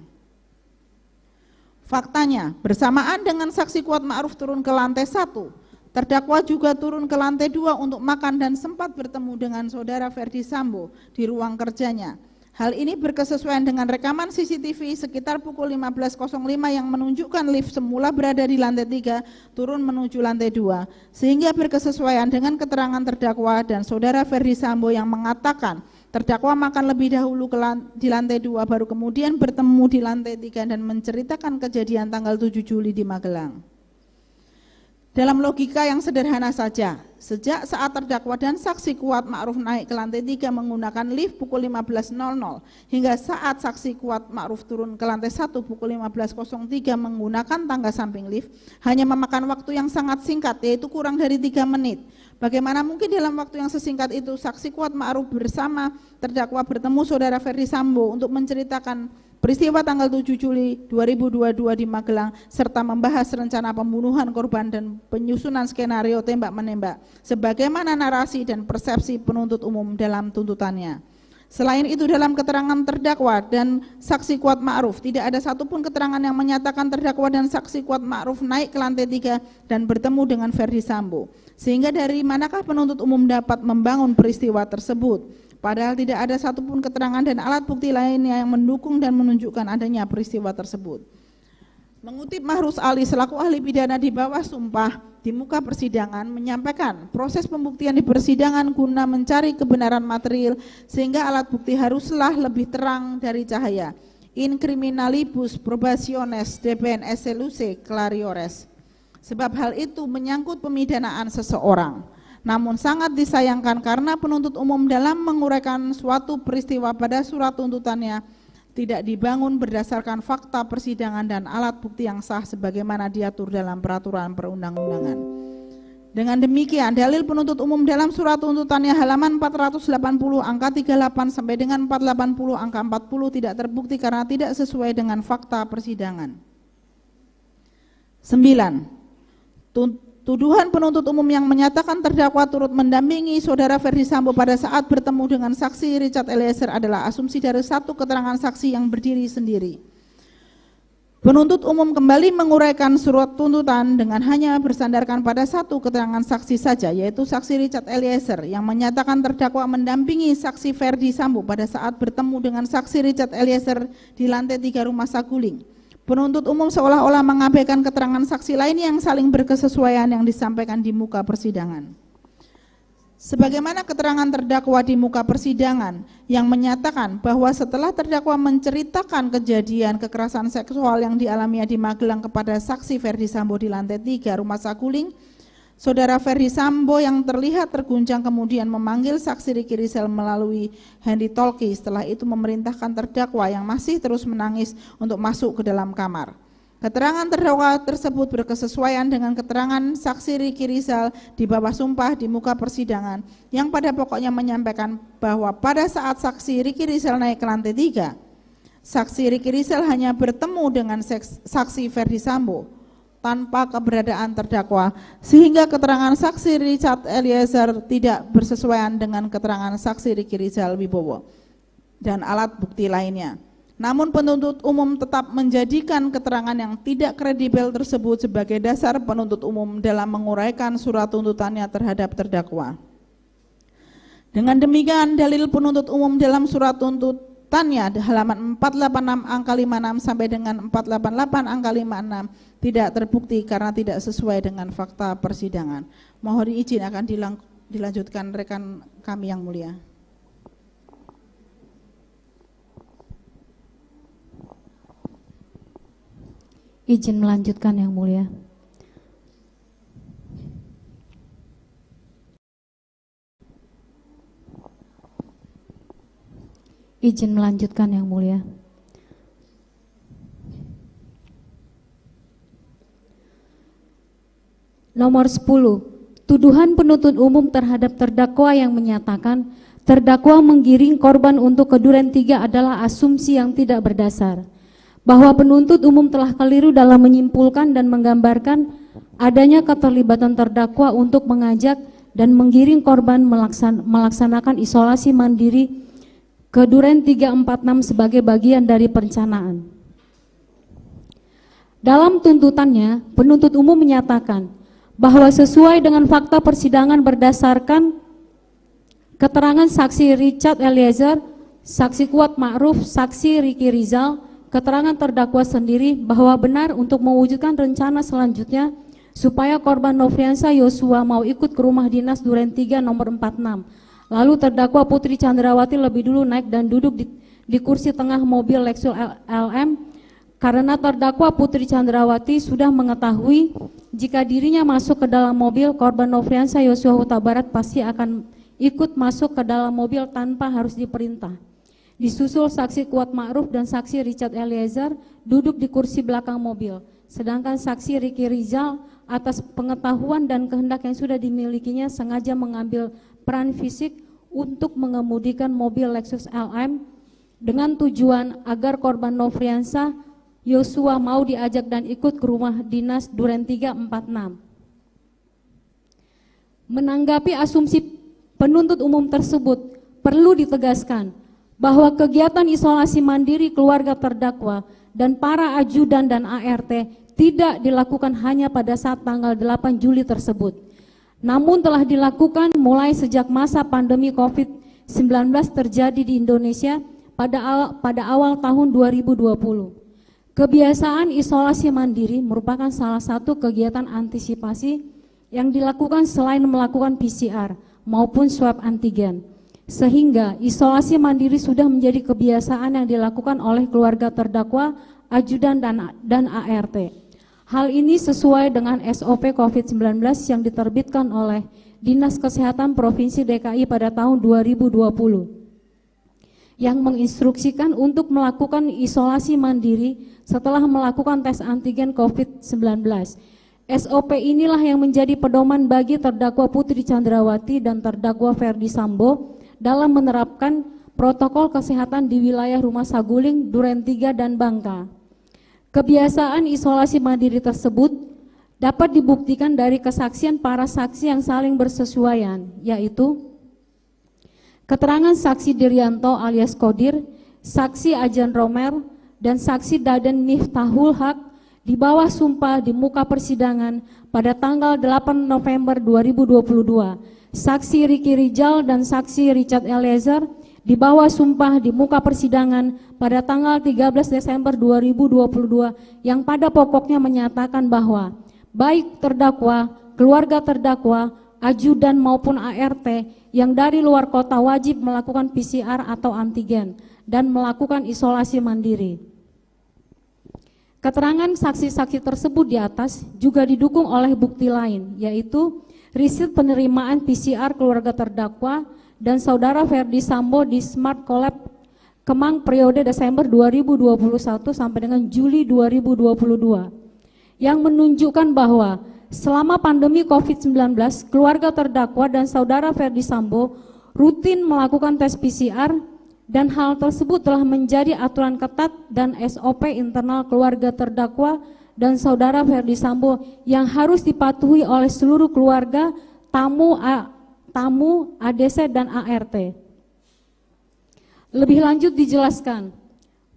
Faktanya, bersamaan dengan saksi Kuat Ma'ruf turun ke lantai 1, terdakwa juga turun ke lantai 2 untuk makan dan sempat bertemu dengan saudara Ferdi Sambo di ruang kerjanya. Hal ini berkesesuaian dengan rekaman CCTV sekitar pukul 15.05 yang menunjukkan lift semula berada di lantai 3 turun menuju lantai 2, sehingga berkesesuaian dengan keterangan terdakwa dan saudara Ferdi Sambo yang mengatakan terdakwa makan lebih dahulu di lantai 2 baru kemudian bertemu di lantai 3 dan menceritakan kejadian tanggal 7 Juli di Magelang. Dalam logika yang sederhana saja, sejak saat terdakwa dan saksi Kuat Ma'ruf naik ke lantai 3 menggunakan lift pukul 15.00 hingga saat saksi Kuat Ma'ruf turun ke lantai 1 pukul 15.03 menggunakan tangga samping lift hanya memakan waktu yang sangat singkat, yaitu kurang dari 3 menit. Bagaimana mungkin dalam waktu yang sesingkat itu saksi Kuat Ma'ruf bersama terdakwa bertemu saudara Ferdi Sambo untuk menceritakan peristiwa tanggal 7 Juli 2022 di Magelang serta membahas rencana pembunuhan korban dan penyusunan skenario tembak-menembak sebagaimana narasi dan persepsi penuntut umum dalam tuntutannya. Selain itu dalam keterangan terdakwa dan saksi Kuat Ma'ruf tidak ada satupun keterangan yang menyatakan terdakwa dan saksi Kuat Ma'ruf naik ke lantai 3 dan bertemu dengan Ferdi Sambo. Sehingga dari manakah penuntut umum dapat membangun peristiwa tersebut? Padahal tidak ada satupun keterangan dan alat bukti lainnya yang mendukung dan menunjukkan adanya peristiwa tersebut. Mengutip Mahrus Ali selaku ahli pidana di bawah sumpah di muka persidangan menyampaikan proses pembuktian di persidangan guna mencari kebenaran material sehingga alat bukti haruslah lebih terang dari cahaya. In criminalibus probationes debens eluce clariores. Sebab hal itu menyangkut pemidanaan seseorang. Namun sangat disayangkan karena penuntut umum dalam menguraikan suatu peristiwa pada surat tuntutannya tidak dibangun berdasarkan fakta persidangan dan alat bukti yang sah sebagaimana diatur dalam peraturan perundang-undangan. Dengan demikian, dalil penuntut umum dalam surat tuntutannya halaman 480 angka 38 sampai dengan 480 angka 40 tidak terbukti karena tidak sesuai dengan fakta persidangan. 9. Tuduhan penuntut umum yang menyatakan terdakwa turut mendampingi saudara Ferdi Sambo pada saat bertemu dengan saksi Richard Eliezer adalah asumsi dari satu keterangan saksi yang berdiri sendiri. Penuntut umum kembali menguraikan surat tuntutan dengan hanya bersandarkan pada satu keterangan saksi saja, yaitu saksi Richard Eliezer yang menyatakan terdakwa mendampingi saksi Ferdi Sambo pada saat bertemu dengan saksi Richard Eliezer di lantai 3 Rumah Saguling. Penuntut umum seolah-olah mengabaikan keterangan saksi lain yang saling berkesesuaian yang disampaikan di muka persidangan. Sebagaimana keterangan terdakwa di muka persidangan yang menyatakan bahwa setelah terdakwa menceritakan kejadian kekerasan seksual yang dialaminya di Magelang kepada saksi Ferdi Sambo di lantai 3 Rumah Saguling, Saudara Ferdi Sambo yang terlihat terguncang kemudian memanggil saksi Ricky Rizal melalui handy-talkie, setelah itu memerintahkan terdakwa yang masih terus menangis untuk masuk ke dalam kamar. Keterangan terdakwa tersebut berkesesuaian dengan keterangan saksi Ricky Rizal di bawah sumpah di muka persidangan yang pada pokoknya menyampaikan bahwa pada saat saksi Ricky Rizal naik ke lantai 3, saksi Ricky Rizal hanya bertemu dengan saksi Ferdi Sambo tanpa keberadaan terdakwa, sehingga keterangan saksi Richard Eliezer tidak bersesuaian dengan keterangan saksi Ricky Rizal Wibowo dan alat bukti lainnya. Namun penuntut umum tetap menjadikan keterangan yang tidak kredibel tersebut sebagai dasar penuntut umum dalam menguraikan surat tuntutannya terhadap terdakwa. Dengan demikian, dalil penuntut umum dalam surat tuntutannya halaman 486 angka 56 sampai dengan 488 angka 56 tidak terbukti karena tidak sesuai dengan fakta persidangan. Mohon izin akan dilanjutkan rekan kami yang mulia. Izin melanjutkan yang mulia. Izin melanjutkan yang mulia. Nomor 10, tuduhan penuntut umum terhadap terdakwa yang menyatakan terdakwa menggiring korban untuk ke Duren 3 adalah asumsi yang tidak berdasar, bahwa penuntut umum telah keliru dalam menyimpulkan dan menggambarkan adanya keterlibatan terdakwa untuk mengajak dan menggiring korban melaksanakan isolasi mandiri ke Duren 346 sebagai bagian dari perencanaan. Dalam tuntutannya, penuntut umum menyatakan bahwa sesuai dengan fakta persidangan berdasarkan keterangan saksi Richard Eliezer, saksi Kuat Ma'ruf, saksi Ricky Rizal, keterangan terdakwa sendiri bahwa benar untuk mewujudkan rencana selanjutnya supaya korban Nofriansah Yosua mau ikut ke rumah dinas Duren 3 nomor 46. Lalu terdakwa Putri Chandrawati lebih dulu naik dan duduk di kursi tengah mobil Lexus LM karena terdakwa Putri Chandrawati sudah mengetahui jika dirinya masuk ke dalam mobil, korban Nofriansah Yosua Huta Barat pasti akan ikut masuk ke dalam mobil tanpa harus diperintah. Disusul saksi Kuat Ma'ruf dan saksi Richard Eliezer duduk di kursi belakang mobil, sedangkan saksi Ricky Rizal atas pengetahuan dan kehendak yang sudah dimilikinya sengaja mengambil peran fisik untuk mengemudikan mobil Lexus LM dengan tujuan agar korban Nofriansah Yosua mau diajak dan ikut ke rumah dinas Duren 346. Menanggapi asumsi penuntut umum tersebut, perlu ditegaskan bahwa kegiatan isolasi mandiri keluarga terdakwa dan para ajudan dan ART tidak dilakukan hanya pada saat tanggal 8 Juli tersebut, namun telah dilakukan mulai sejak masa pandemi COVID-19 terjadi di Indonesia pada awal tahun 2020. Kebiasaan isolasi mandiri merupakan salah satu kegiatan antisipasi yang dilakukan selain melakukan PCR maupun swab antigen, sehingga isolasi mandiri sudah menjadi kebiasaan yang dilakukan oleh keluarga terdakwa, ajudan dan ART. Hal ini sesuai dengan SOP COVID-19 yang diterbitkan oleh Dinas Kesehatan Provinsi DKI pada tahun 2020 yang menginstruksikan untuk melakukan isolasi mandiri setelah melakukan tes antigen COVID-19. SOP inilah yang menjadi pedoman bagi terdakwa Putri Chandrawati dan terdakwa Ferdi Sambo dalam menerapkan protokol kesehatan di wilayah Rumah Saguling, Duren 3 dan Bangka. Kebiasaan isolasi mandiri tersebut dapat dibuktikan dari kesaksian para saksi yang saling bersesuaian, yaitu keterangan saksi Diryanto alias Kodir, saksi Ajan Romer, dan saksi Daden Miftahul Haq di bawah sumpah di muka persidangan pada tanggal 8 November 2022. Saksi Ricky Rizal dan saksi Richard Eliezer di bawah sumpah di muka persidangan pada tanggal 13 Desember 2022 yang pada pokoknya menyatakan bahwa baik terdakwa, keluarga terdakwa, ajudan maupun ART yang dari luar kota wajib melakukan PCR atau antigen dan melakukan isolasi mandiri. Keterangan saksi-saksi tersebut di atas juga didukung oleh bukti lain, yaitu risit penerimaan PCR keluarga terdakwa dan saudara Ferdi Sambo di Smart Collab Kemang periode Desember 2021 sampai dengan Juli 2022, yang menunjukkan bahwa selama pandemi COVID-19, keluarga terdakwa dan saudara Ferdi Sambo rutin melakukan tes PCR, dan hal tersebut telah menjadi aturan ketat dan SOP internal keluarga terdakwa dan saudara Ferdi Sambo yang harus dipatuhi oleh seluruh keluarga, tamu, ADC, dan ART. Lebih lanjut dijelaskan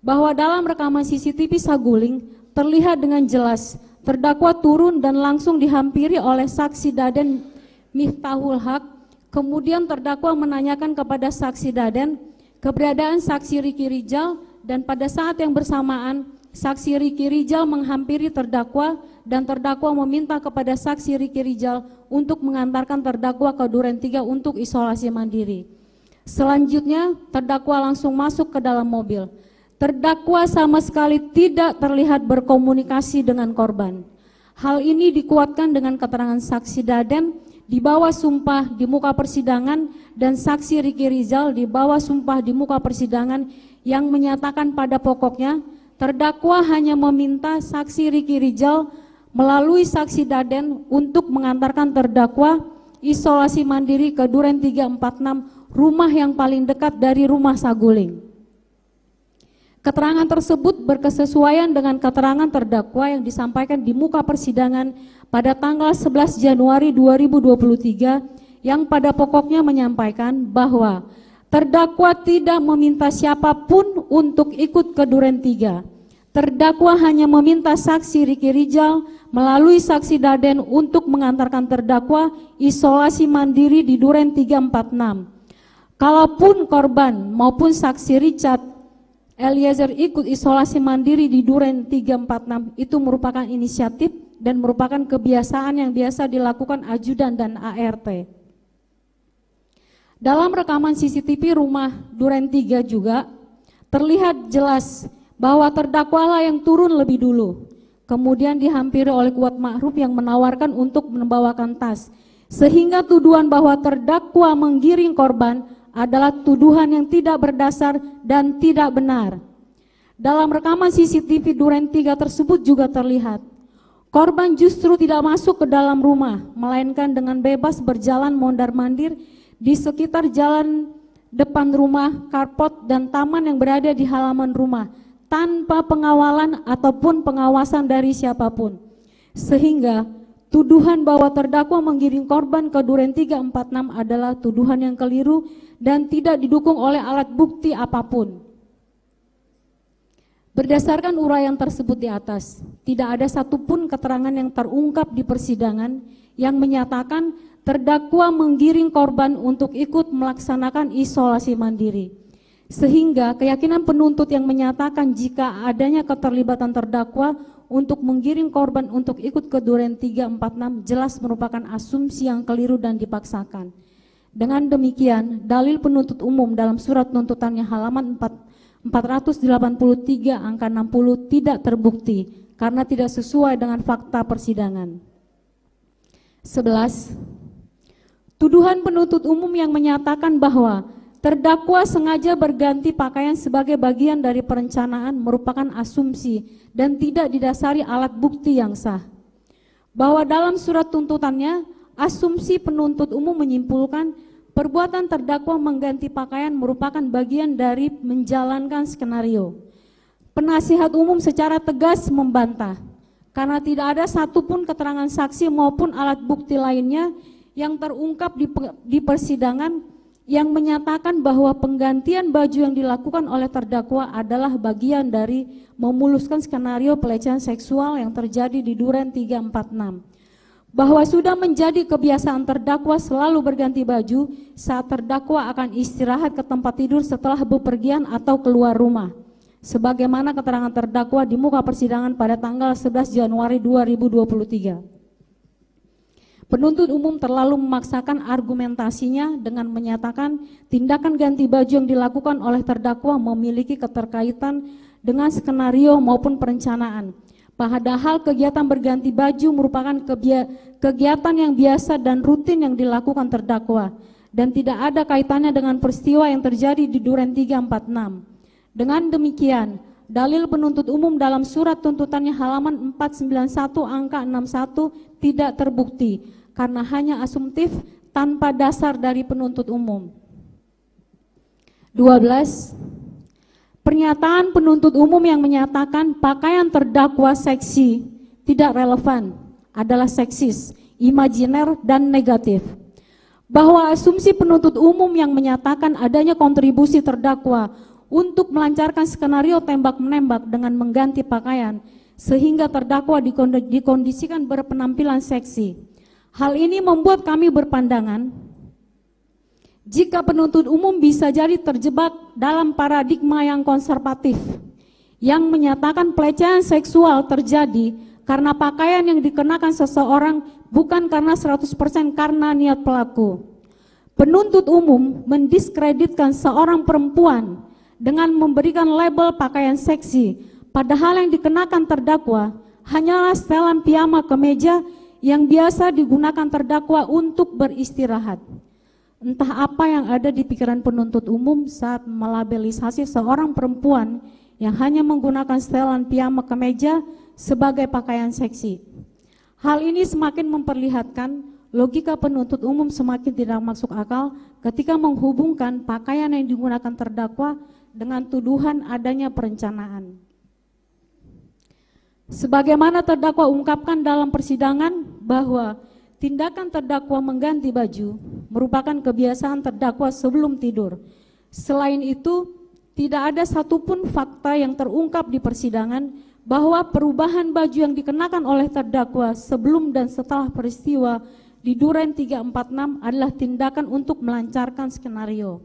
bahwa dalam rekaman CCTV Saguling terlihat dengan jelas terdakwa turun dan langsung dihampiri oleh saksi Daden Miftahul Haq. Kemudian terdakwa menanyakan kepada saksi Daden keberadaan saksi Riki Rijal, dan pada saat yang bersamaan saksi Riki Rijal menghampiri terdakwa dan terdakwa meminta kepada saksi Riki Rijal untuk mengantarkan terdakwa ke Duren 3 untuk isolasi mandiri. Selanjutnya terdakwa langsung masuk ke dalam mobil. Terdakwa sama sekali tidak terlihat berkomunikasi dengan korban. Hal ini dikuatkan dengan keterangan saksi Daden di bawah sumpah di muka persidangan dan saksi Riki Rizal di bawah sumpah di muka persidangan yang menyatakan pada pokoknya terdakwa hanya meminta saksi Riki Rizal melalui saksi Daden untuk mengantarkan terdakwa isolasi mandiri ke Duren 346, rumah yang paling dekat dari rumah Saguling. Keterangan tersebut berkesesuaian dengan keterangan terdakwa yang disampaikan di muka persidangan pada tanggal 11 Januari 2023 yang pada pokoknya menyampaikan bahwa terdakwa tidak meminta siapapun untuk ikut ke Duren 3. Terdakwa hanya meminta saksi Riki Rizal melalui saksi Daden untuk mengantarkan terdakwa isolasi mandiri di Duren 346. Kalaupun korban maupun saksi Richard Eliezer ikut isolasi mandiri di Duren 346, itu merupakan inisiatif dan merupakan kebiasaan yang biasa dilakukan ajudan dan ART. Dalam rekaman CCTV rumah Duren 3 juga terlihat jelas bahwa terdakwalah yang turun lebih dulu, kemudian dihampiri oleh Kuat Ma'ruf yang menawarkan untuk membawakan tas, sehingga tuduhan bahwa terdakwa menggiring korban adalah tuduhan yang tidak berdasar dan tidak benar. Dalam rekaman CCTV Duren 3 tersebut juga terlihat korban justru tidak masuk ke dalam rumah, melainkan dengan bebas berjalan mondar-mandir di sekitar jalan depan rumah, carport, dan taman yang berada di halaman rumah tanpa pengawalan ataupun pengawasan dari siapapun. Sehingga tuduhan bahwa terdakwa menggiring korban ke Duren 346 adalah tuduhan yang keliru dan tidak didukung oleh alat bukti apapun. Berdasarkan uraian tersebut di atas, tidak ada satupun keterangan yang terungkap di persidangan yang menyatakan terdakwa menggiring korban untuk ikut melaksanakan isolasi mandiri. Sehingga keyakinan penuntut yang menyatakan jika adanya keterlibatan terdakwa untuk menggiring korban untuk ikut ke Duren 346 jelas merupakan asumsi yang keliru dan dipaksakan. Dengan demikian, dalil penuntut umum dalam surat tuntutannya halaman 483 angka 60 tidak terbukti karena tidak sesuai dengan fakta persidangan. 11. Tuduhan penuntut umum yang menyatakan bahwa terdakwa sengaja berganti pakaian sebagai bagian dari perencanaan merupakan asumsi dan tidak didasari alat bukti yang sah. Bahwa dalam surat tuntutannya, asumsi penuntut umum menyimpulkan perbuatan terdakwa mengganti pakaian merupakan bagian dari menjalankan skenario. Penasihat umum secara tegas membantah karena tidak ada satupun keterangan saksi maupun alat bukti lainnya yang terungkap di persidangan yang menyatakan bahwa penggantian baju yang dilakukan oleh terdakwa adalah bagian dari memuluskan skenario pelecehan seksual yang terjadi di Duren 346. Bahwa sudah menjadi kebiasaan terdakwa selalu berganti baju saat terdakwa akan istirahat ke tempat tidur setelah bepergian atau keluar rumah. Sebagaimana keterangan terdakwa di muka persidangan pada tanggal 11 Januari 2023. Penuntut umum terlalu memaksakan argumentasinya dengan menyatakan tindakan ganti baju yang dilakukan oleh terdakwa memiliki keterkaitan dengan skenario maupun perencanaan. Padahal kegiatan berganti baju merupakan kegiatan yang biasa dan rutin yang dilakukan terdakwa dan tidak ada kaitannya dengan peristiwa yang terjadi di Duren 346. Dengan demikian, dalil penuntut umum dalam surat tuntutannya halaman 491 angka 61 tidak terbukti karena hanya asumtif tanpa dasar dari penuntut umum. 12. Pernyataan penuntut umum yang menyatakan pakaian terdakwa seksi tidak relevan adalah seksis, imajiner, dan negatif. Bahwa asumsi penuntut umum yang menyatakan adanya kontribusi terdakwa untuk melancarkan skenario tembak-menembak dengan mengganti pakaian sehingga terdakwa dikondisikan berpenampilan seksi. Hal ini membuat kami berpandangan jika penuntut umum bisa jadi terjebak dalam paradigma yang konservatif yang menyatakan pelecehan seksual terjadi karena pakaian yang dikenakan seseorang bukan karena 100% karena niat pelaku. Penuntut umum mendiskreditkan seorang perempuan dengan memberikan label pakaian seksi, padahal yang dikenakan terdakwa hanyalah setelan piyama kemeja yang biasa digunakan terdakwa untuk beristirahat. Entah apa yang ada di pikiran penuntut umum saat melabelisasi seorang perempuan yang hanya menggunakan setelan piyama kemeja sebagai pakaian seksi. Hal ini semakin memperlihatkan logika penuntut umum semakin tidak masuk akal ketika menghubungkan pakaian yang digunakan terdakwa dengan tuduhan adanya perencanaan. Sebagaimana terdakwa ungkapkan dalam persidangan bahwa tindakan terdakwa mengganti baju merupakan kebiasaan terdakwa sebelum tidur. Selain itu, tidak ada satupun fakta yang terungkap di persidangan bahwa perubahan baju yang dikenakan oleh terdakwa sebelum dan setelah peristiwa di Duren 346 adalah tindakan untuk melancarkan skenario.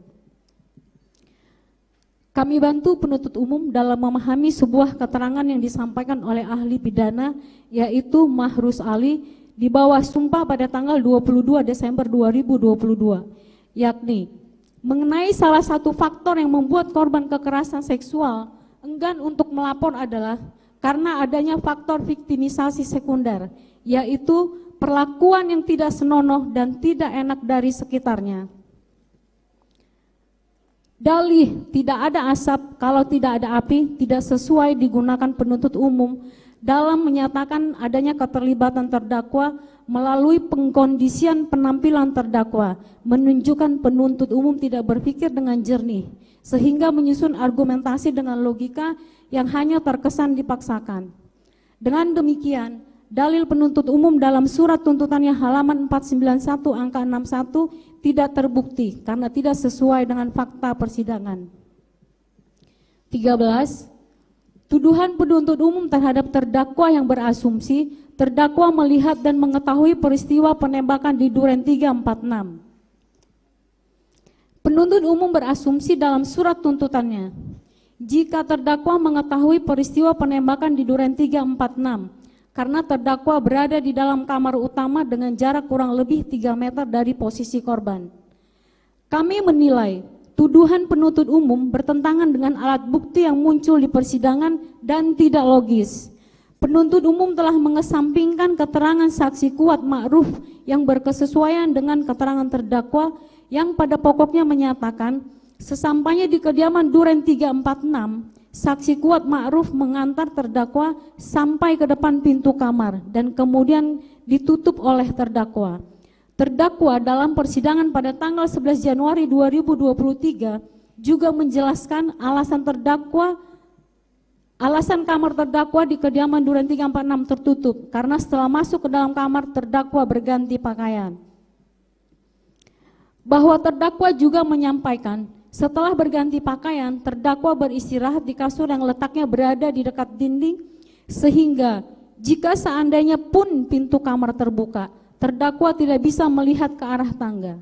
Kami bantu penuntut umum dalam memahami sebuah keterangan yang disampaikan oleh ahli pidana, yaitu Mahrus Ali, di bawah sumpah pada tanggal 22 Desember 2022, yakni mengenai salah satu faktor yang membuat korban kekerasan seksual enggan untuk melapor adalah karena adanya faktor viktimisasi sekunder, yaitu perlakuan yang tidak senonoh dan tidak enak dari sekitarnya. Dalih tidak ada asap kalau tidak ada api tidak sesuai digunakan penuntut umum dalam menyatakan adanya keterlibatan terdakwa melalui pengkondisian penampilan terdakwa, menunjukkan penuntut umum tidak berpikir dengan jernih, sehingga menyusun argumentasi dengan logika yang hanya terkesan dipaksakan. Dengan demikian, dalil penuntut umum dalam surat tuntutannya halaman 491 angka 61 tidak terbukti karena tidak sesuai dengan fakta persidangan. 13. Tuduhan penuntut umum terhadap terdakwa yang berasumsi terdakwa melihat dan mengetahui peristiwa penembakan di Duren 346. Penuntut umum berasumsi dalam surat tuntutannya, jika terdakwa mengetahui peristiwa penembakan di Duren 346 karena terdakwa berada di dalam kamar utama dengan jarak kurang lebih 3 meter dari posisi korban. Kami menilai tuduhan penuntut umum bertentangan dengan alat bukti yang muncul di persidangan dan tidak logis. Penuntut umum telah mengesampingkan keterangan saksi kuat Ma'ruf yang berkesesuaian dengan keterangan terdakwa yang pada pokoknya menyatakan sesampainya di kediaman Duren 346, saksi kuat Ma'ruf mengantar terdakwa sampai ke depan pintu kamar dan kemudian ditutup oleh terdakwa. Terdakwa dalam persidangan pada tanggal 11 Januari 2023 juga menjelaskan alasan kamar terdakwa di kediaman Duren 346 tertutup karena setelah masuk ke dalam kamar terdakwa berganti pakaian. Bahwa terdakwa juga menyampaikan setelah berganti pakaian terdakwa beristirahat di kasur yang letaknya berada di dekat dinding sehingga jika seandainya pun pintu kamar terbuka terdakwa tidak bisa melihat ke arah tangga.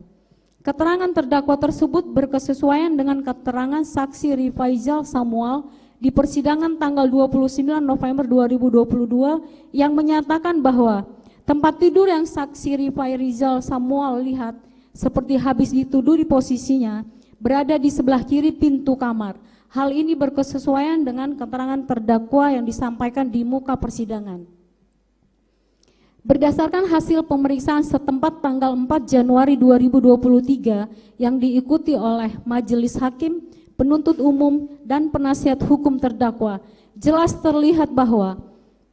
Keterangan terdakwa tersebut berkesesuaian dengan keterangan saksi Rifaizal Samuel di persidangan tanggal 29 November 2022 yang menyatakan bahwa tempat tidur yang saksi Rifaizal Samuel lihat seperti habis dituduh di posisinya berada di sebelah kiri pintu kamar. Hal ini berkesesuaian dengan keterangan terdakwa yang disampaikan di muka persidangan. Berdasarkan hasil pemeriksaan setempat tanggal 4 Januari 2023 yang diikuti oleh majelis hakim, penuntut umum, dan penasihat hukum terdakwa, jelas terlihat bahwa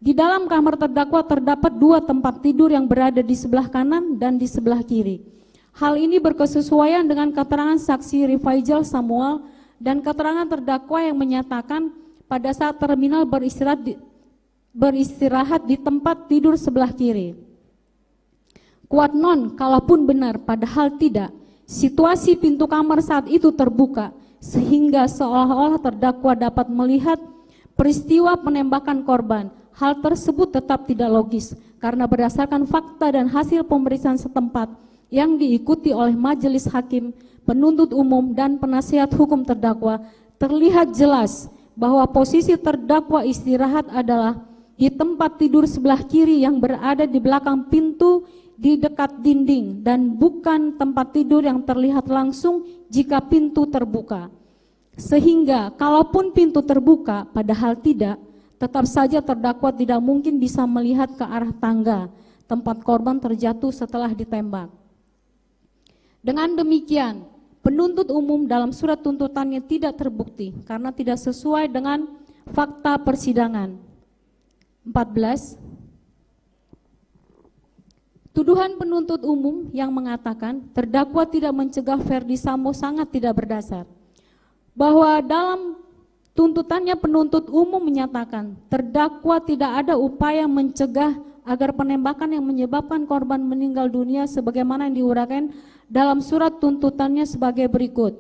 di dalam kamar terdakwa terdapat 2 tempat tidur yang berada di sebelah kanan dan di sebelah kiri. Hal ini berkesesuaian dengan keterangan saksi Rifaijal Samuel dan keterangan terdakwa yang menyatakan pada saat terminal beristirahat di tempat tidur sebelah kiri. Kuat non, kalaupun benar, padahal tidak, situasi pintu kamar saat itu terbuka, sehingga seolah-olah terdakwa dapat melihat peristiwa penembakan korban. Hal tersebut tetap tidak logis, karena berdasarkan fakta dan hasil pemeriksaan setempat yang diikuti oleh majelis hakim, penuntut umum, dan penasihat hukum terdakwa, terlihat jelas bahwa posisi terdakwa istirahat adalah di tempat tidur sebelah kiri yang berada di belakang pintu di dekat dinding dan bukan tempat tidur yang terlihat langsung jika pintu terbuka. Sehingga kalaupun pintu terbuka padahal tidak, tetap saja terdakwa tidak mungkin bisa melihat ke arah tangga tempat korban terjatuh setelah ditembak. Dengan demikian, penuntut umum dalam surat tuntutannya tidak terbukti karena tidak sesuai dengan fakta persidangan. 14. Tuduhan penuntut umum yang mengatakan terdakwa tidak mencegah Ferdi Sambo sangat tidak berdasar. Bahwa dalam tuntutannya penuntut umum menyatakan terdakwa tidak ada upaya mencegah agar penembakan yang menyebabkan korban meninggal dunia sebagaimana yang diuraikan dalam surat tuntutannya sebagai berikut.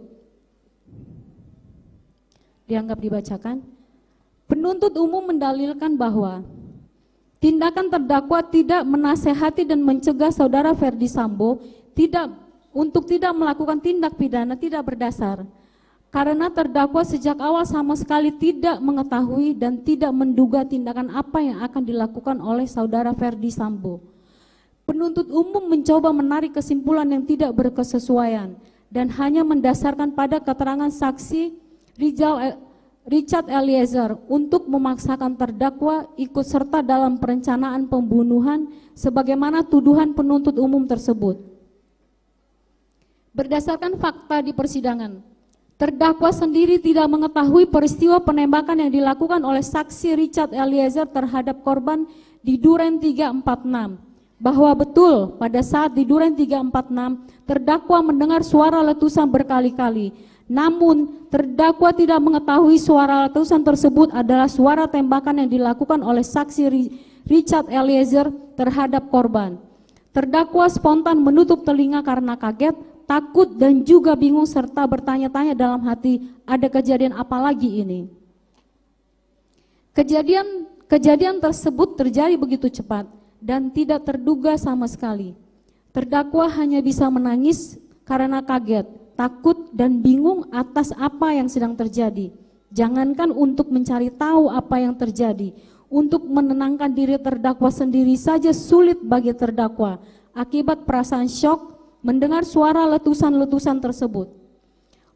Dianggap dibacakan. Penuntut umum mendalilkan bahwa tindakan terdakwa tidak menasehati dan mencegah saudara Ferdi Sambo untuk tidak melakukan tindak pidana tidak berdasar. Karena terdakwa sejak awal sama sekali tidak mengetahui dan tidak menduga tindakan apa yang akan dilakukan oleh saudara Ferdi Sambo. Penuntut umum mencoba menarik kesimpulan yang tidak berkesesuaian dan hanya mendasarkan pada keterangan saksi Richard Eliezer untuk memaksakan terdakwa ikut serta dalam perencanaan pembunuhan sebagaimana tuduhan penuntut umum tersebut. Berdasarkan fakta di persidangan, terdakwa sendiri tidak mengetahui peristiwa penembakan yang dilakukan oleh saksi Richard Eliezer terhadap korban di Duren 346. Bahwa betul pada saat di Duren 346 terdakwa mendengar suara letusan berkali-kali. Namun terdakwa tidak mengetahui suara letusan tersebut adalah suara tembakan yang dilakukan oleh saksi Richard Eliezer terhadap korban. Terdakwa spontan menutup telinga karena kaget, takut dan juga bingung serta bertanya-tanya dalam hati, ada kejadian apa lagi ini? Kejadian tersebut terjadi begitu cepat dan tidak terduga sama sekali. Terdakwa hanya bisa menangis karena kaget, takut dan bingung atas apa yang sedang terjadi. Jangankan untuk mencari tahu apa yang terjadi, untuk menenangkan diri terdakwa sendiri saja sulit bagi terdakwa akibat perasaan syok mendengar suara letusan-letusan tersebut.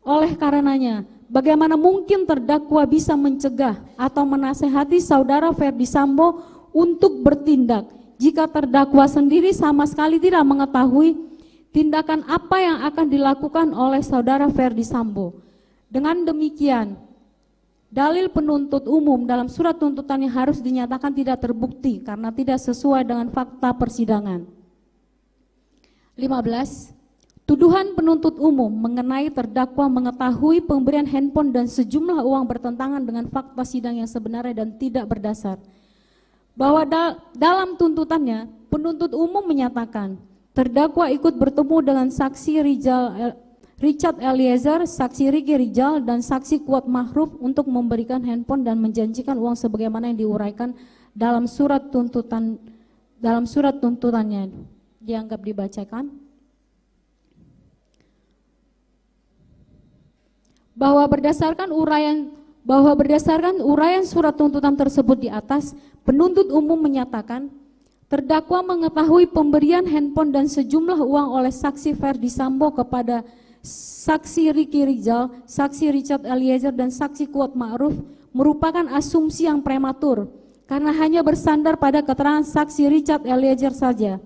Oleh karenanya, bagaimana mungkin terdakwa bisa mencegah atau menasehati saudara Ferdi Sambo untuk bertindak jika terdakwa sendiri sama sekali tidak mengetahui tindakan apa yang akan dilakukan oleh saudara Ferdi Sambo. Dengan demikian, dalil penuntut umum dalam surat tuntutannya harus dinyatakan tidak terbukti karena tidak sesuai dengan fakta persidangan. 15. Tuduhan penuntut umum mengenai terdakwa mengetahui pemberian handphone dan sejumlah uang bertentangan dengan fakta sidang yang sebenarnya dan tidak berdasar. Bahwa dalam tuntutannya, penuntut umum menyatakan terdakwa ikut bertemu dengan saksi Richard Eliezer, saksi Riki Rijal, dan saksi Kuat Mahruf untuk memberikan handphone dan menjanjikan uang sebagaimana yang diuraikan dalam surat tuntutannya. Dianggap dibacakan. Bahwa berdasarkan uraian surat tuntutan tersebut di atas, penuntut umum menyatakan terdakwa mengetahui pemberian handphone dan sejumlah uang oleh saksi Ferdi Sambo kepada saksi Ricky Rizal, saksi Richard Eliezer, dan saksi Kuat Ma'ruf merupakan asumsi yang prematur karena hanya bersandar pada keterangan saksi Richard Eliezer saja.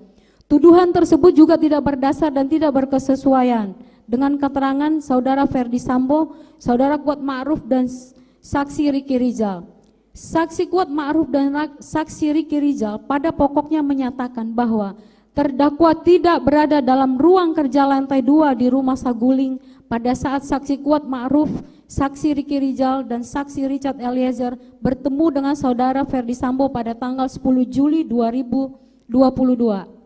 Tuduhan tersebut juga tidak berdasar dan tidak berkesesuaian dengan keterangan saudara Ferdi Sambo, saudara Kuat Ma'ruf, dan saksi Ricky Rizal. Saksi Kuat Ma'ruf dan saksi Ricky Rizal pada pokoknya menyatakan bahwa terdakwa tidak berada dalam ruang kerja lantai 2 di rumah Saguling pada saat saksi Kuat Ma'ruf, saksi Ricky Rizal, dan saksi Richard Eliezer bertemu dengan saudara Ferdi Sambo pada tanggal 10 Juli 2022.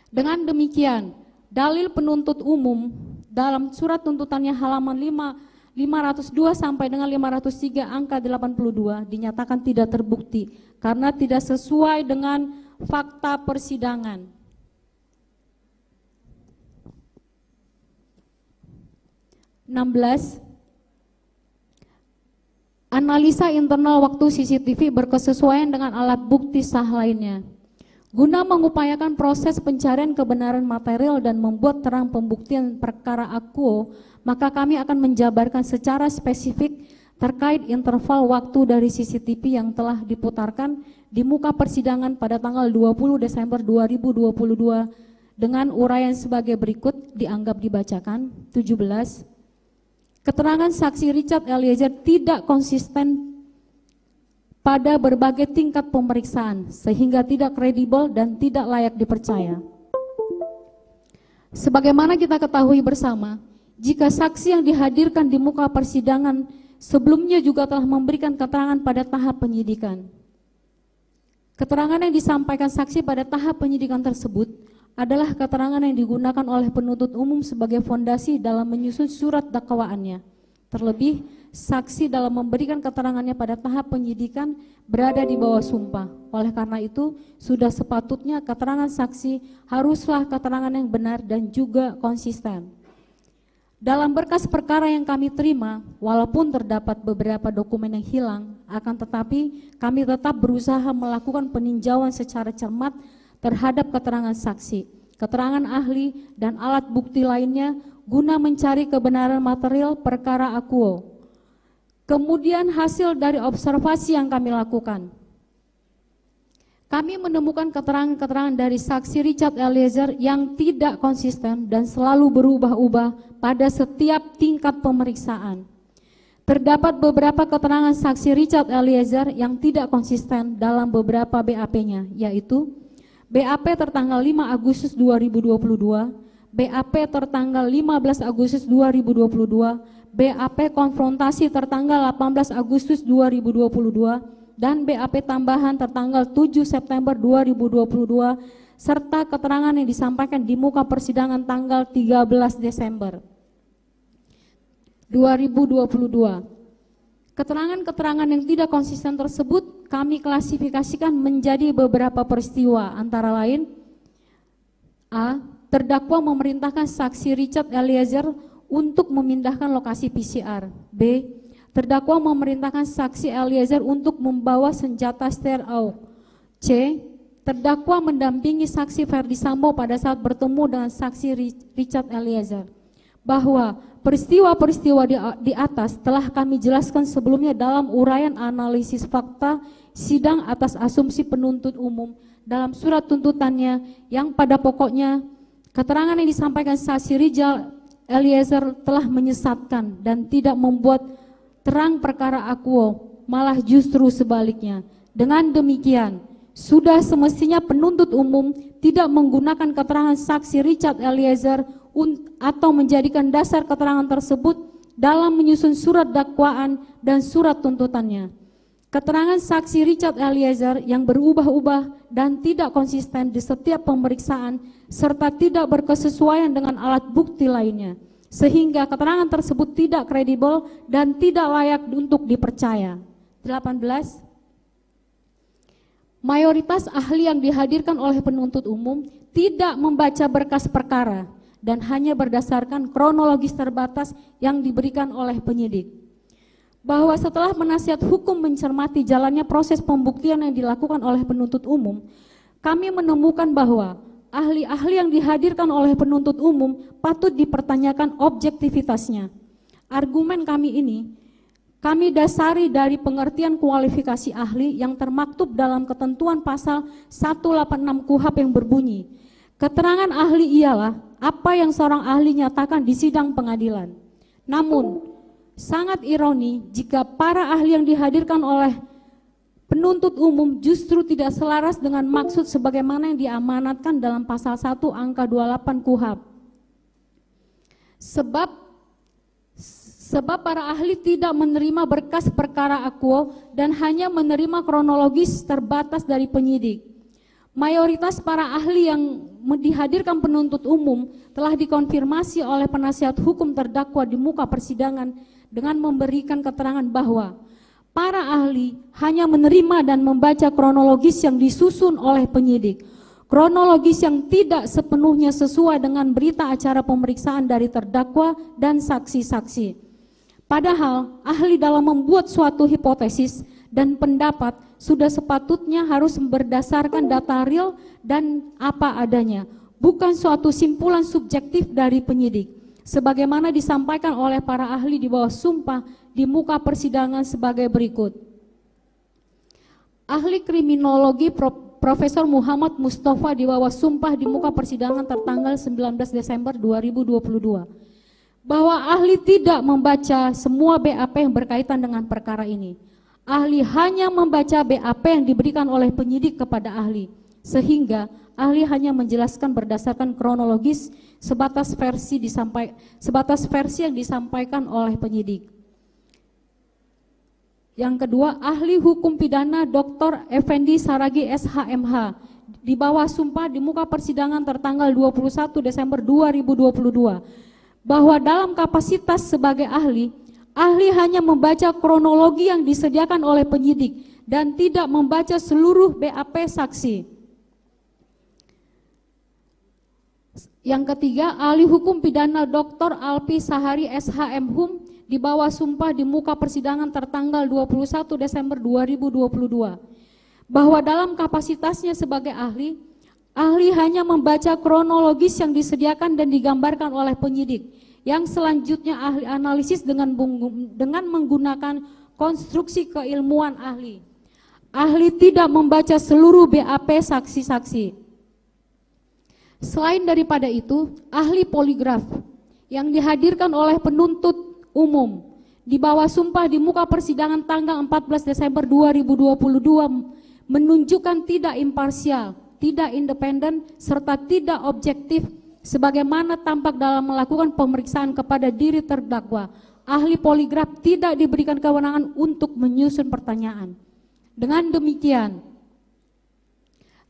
Dengan demikian, dalil penuntut umum dalam surat tuntutannya halaman 502 sampai dengan 503 angka 82 dinyatakan tidak terbukti karena tidak sesuai dengan fakta persidangan. Analisa internal waktu CCTV berkesesuaian dengan alat bukti sah lainnya. Guna mengupayakan proses pencarian kebenaran material dan membuat terang pembuktian perkara akuo, maka kami akan menjabarkan secara spesifik terkait interval waktu dari CCTV yang telah diputarkan di muka persidangan pada tanggal 20 Desember 2022 dengan uraian sebagai berikut dianggap dibacakan. 17. Keterangan saksi Richard Eliezer tidak konsisten pada berbagai tingkat pemeriksaan sehingga tidak kredibel dan tidak layak dipercaya. Sebagaimana kita ketahui bersama, jika saksi yang dihadirkan di muka persidangan sebelumnya juga telah memberikan keterangan pada tahap penyidikan. Keterangan yang disampaikan saksi pada tahap penyidikan tersebut adalah keterangan yang digunakan oleh penuntut umum sebagai fondasi dalam menyusun surat dakwaannya. Terlebih, saksi dalam memberikan keterangannya pada tahap penyidikan berada di bawah sumpah. Oleh karena itu, sudah sepatutnya keterangan saksi haruslah keterangan yang benar dan juga konsisten. Dalam berkas perkara yang kami terima, walaupun terdapat beberapa dokumen yang hilang, akan tetapi kami tetap berusaha melakukan peninjauan secara cermat terhadap keterangan saksi, keterangan ahli, dan alat bukti lainnya guna mencari kebenaran material perkara akuo. Kemudian hasil dari observasi yang kami lakukan, kami menemukan keterangan-keterangan dari saksi Richard Eliezer yang tidak konsisten dan selalu berubah-ubah pada setiap tingkat pemeriksaan. Terdapat beberapa keterangan saksi Richard Eliezer yang tidak konsisten dalam beberapa BAP-nya, yaitu BAP tertanggal 5 Agustus 2022, BAP tertanggal 15 Agustus 2022, BAP konfrontasi tertanggal 18 Agustus 2022, dan BAP tambahan tertanggal 7 September 2022, serta keterangan yang disampaikan di muka persidangan tanggal 13 Desember 2022. Keterangan-keterangan yang tidak konsisten tersebut kami klasifikasikan menjadi beberapa peristiwa, antara lain: A. Terdakwa memerintahkan saksi Richard Eliezer untuk memindahkan lokasi PCR. B. Terdakwa memerintahkan saksi Eliezer untuk membawa senjata Ster-Au. C. Terdakwa mendampingi saksi Ferdi Sambo pada saat bertemu dengan saksi Richard Eliezer. Bahwa peristiwa-peristiwa di atas telah kami jelaskan sebelumnya dalam uraian analisis fakta sidang atas asumsi penuntut umum dalam surat tuntutannya, yang pada pokoknya keterangan yang disampaikan saksi Richard Eliezer telah menyesatkan dan tidak membuat terang perkara akuo, malah justru sebaliknya. Dengan demikian, sudah semestinya penuntut umum tidak menggunakan keterangan saksi Richard Eliezer atau menjadikan dasar keterangan tersebut dalam menyusun surat dakwaan dan surat tuntutannya. Keterangan saksi Richard Eliezer yang berubah-ubah dan tidak konsisten di setiap pemeriksaan serta tidak berkesesuaian dengan alat bukti lainnya, sehingga keterangan tersebut tidak kredibel dan tidak layak untuk dipercaya. 18. Mayoritas ahli yang dihadirkan oleh penuntut umum tidak membaca berkas perkara dan hanya berdasarkan kronologis terbatas yang diberikan oleh penyidik. Bahwa setelah penasihat hukum mencermati jalannya proses pembuktian yang dilakukan oleh penuntut umum, kami menemukan bahwa ahli-ahli yang dihadirkan oleh penuntut umum patut dipertanyakan objektivitasnya. Argumen kami ini kami dasari dari pengertian kualifikasi ahli yang termaktub dalam ketentuan pasal 186 KUHP yang berbunyi, keterangan ahli ialah apa yang seorang ahli nyatakan di sidang pengadilan. Namun, sangat ironi jika para ahli yang dihadirkan oleh penuntut umum justru tidak selaras dengan maksud sebagaimana yang diamanatkan dalam pasal 1 angka 28 KUHP. Sebab para ahli tidak menerima berkas perkara akuo dan hanya menerima kronologis terbatas dari penyidik. Mayoritas para ahli yang dihadirkan penuntut umum telah dikonfirmasi oleh penasihat hukum terdakwa di muka persidangan dengan memberikan keterangan bahwa para ahli hanya menerima dan membaca kronologis yang disusun oleh penyidik. Kronologis yang tidak sepenuhnya sesuai dengan berita acara pemeriksaan dari terdakwa dan saksi-saksi. Padahal ahli dalam membuat suatu hipotesis dan pendapat sudah sepatutnya harus berdasarkan data real dan apa adanya, bukan suatu simpulan subjektif dari penyidik, sebagaimana disampaikan oleh para ahli di bawah sumpah di muka persidangan sebagai berikut. Ahli kriminologi Profesor Muhammad Mustafa di bawah sumpah di muka persidangan tertanggal 19 Desember 2022. Bahwa ahli tidak membaca semua BAP yang berkaitan dengan perkara ini. Ahli hanya membaca BAP yang diberikan oleh penyidik kepada ahli, sehingga ahli hanya menjelaskan berdasarkan kronologis sebatas versi yang disampaikan oleh penyidik. Yang kedua, ahli hukum pidana Dr. Effendi Saragi SHMH di bawah sumpah di muka persidangan tertanggal 21 Desember 2022. Bahwa dalam kapasitas sebagai ahli hanya membaca kronologi yang disediakan oleh penyidik dan tidak membaca seluruh BAP saksi. Yang ketiga, ahli hukum pidana Dr. Alpi Sahari SHM-Hum di bawah sumpah di muka persidangan tertanggal 21 Desember 2022. Bahwa dalam kapasitasnya sebagai ahli hanya membaca kronologis yang disediakan dan digambarkan oleh penyidik, yang selanjutnya ahli analisis dengan menggunakan konstruksi keilmuan ahli. Ahli tidak membaca seluruh BAP saksi-saksi. Selain daripada itu, ahli poligraf yang dihadirkan oleh penuntut umum di bawah sumpah di muka persidangan tanggal 14 Desember 2022 menunjukkan tidak imparsial, tidak independen, serta tidak objektif sebagaimana tampak dalam melakukan pemeriksaan kepada diri terdakwa. Ahli poligraf tidak diberikan kewenangan untuk menyusun pertanyaan. Dengan demikian,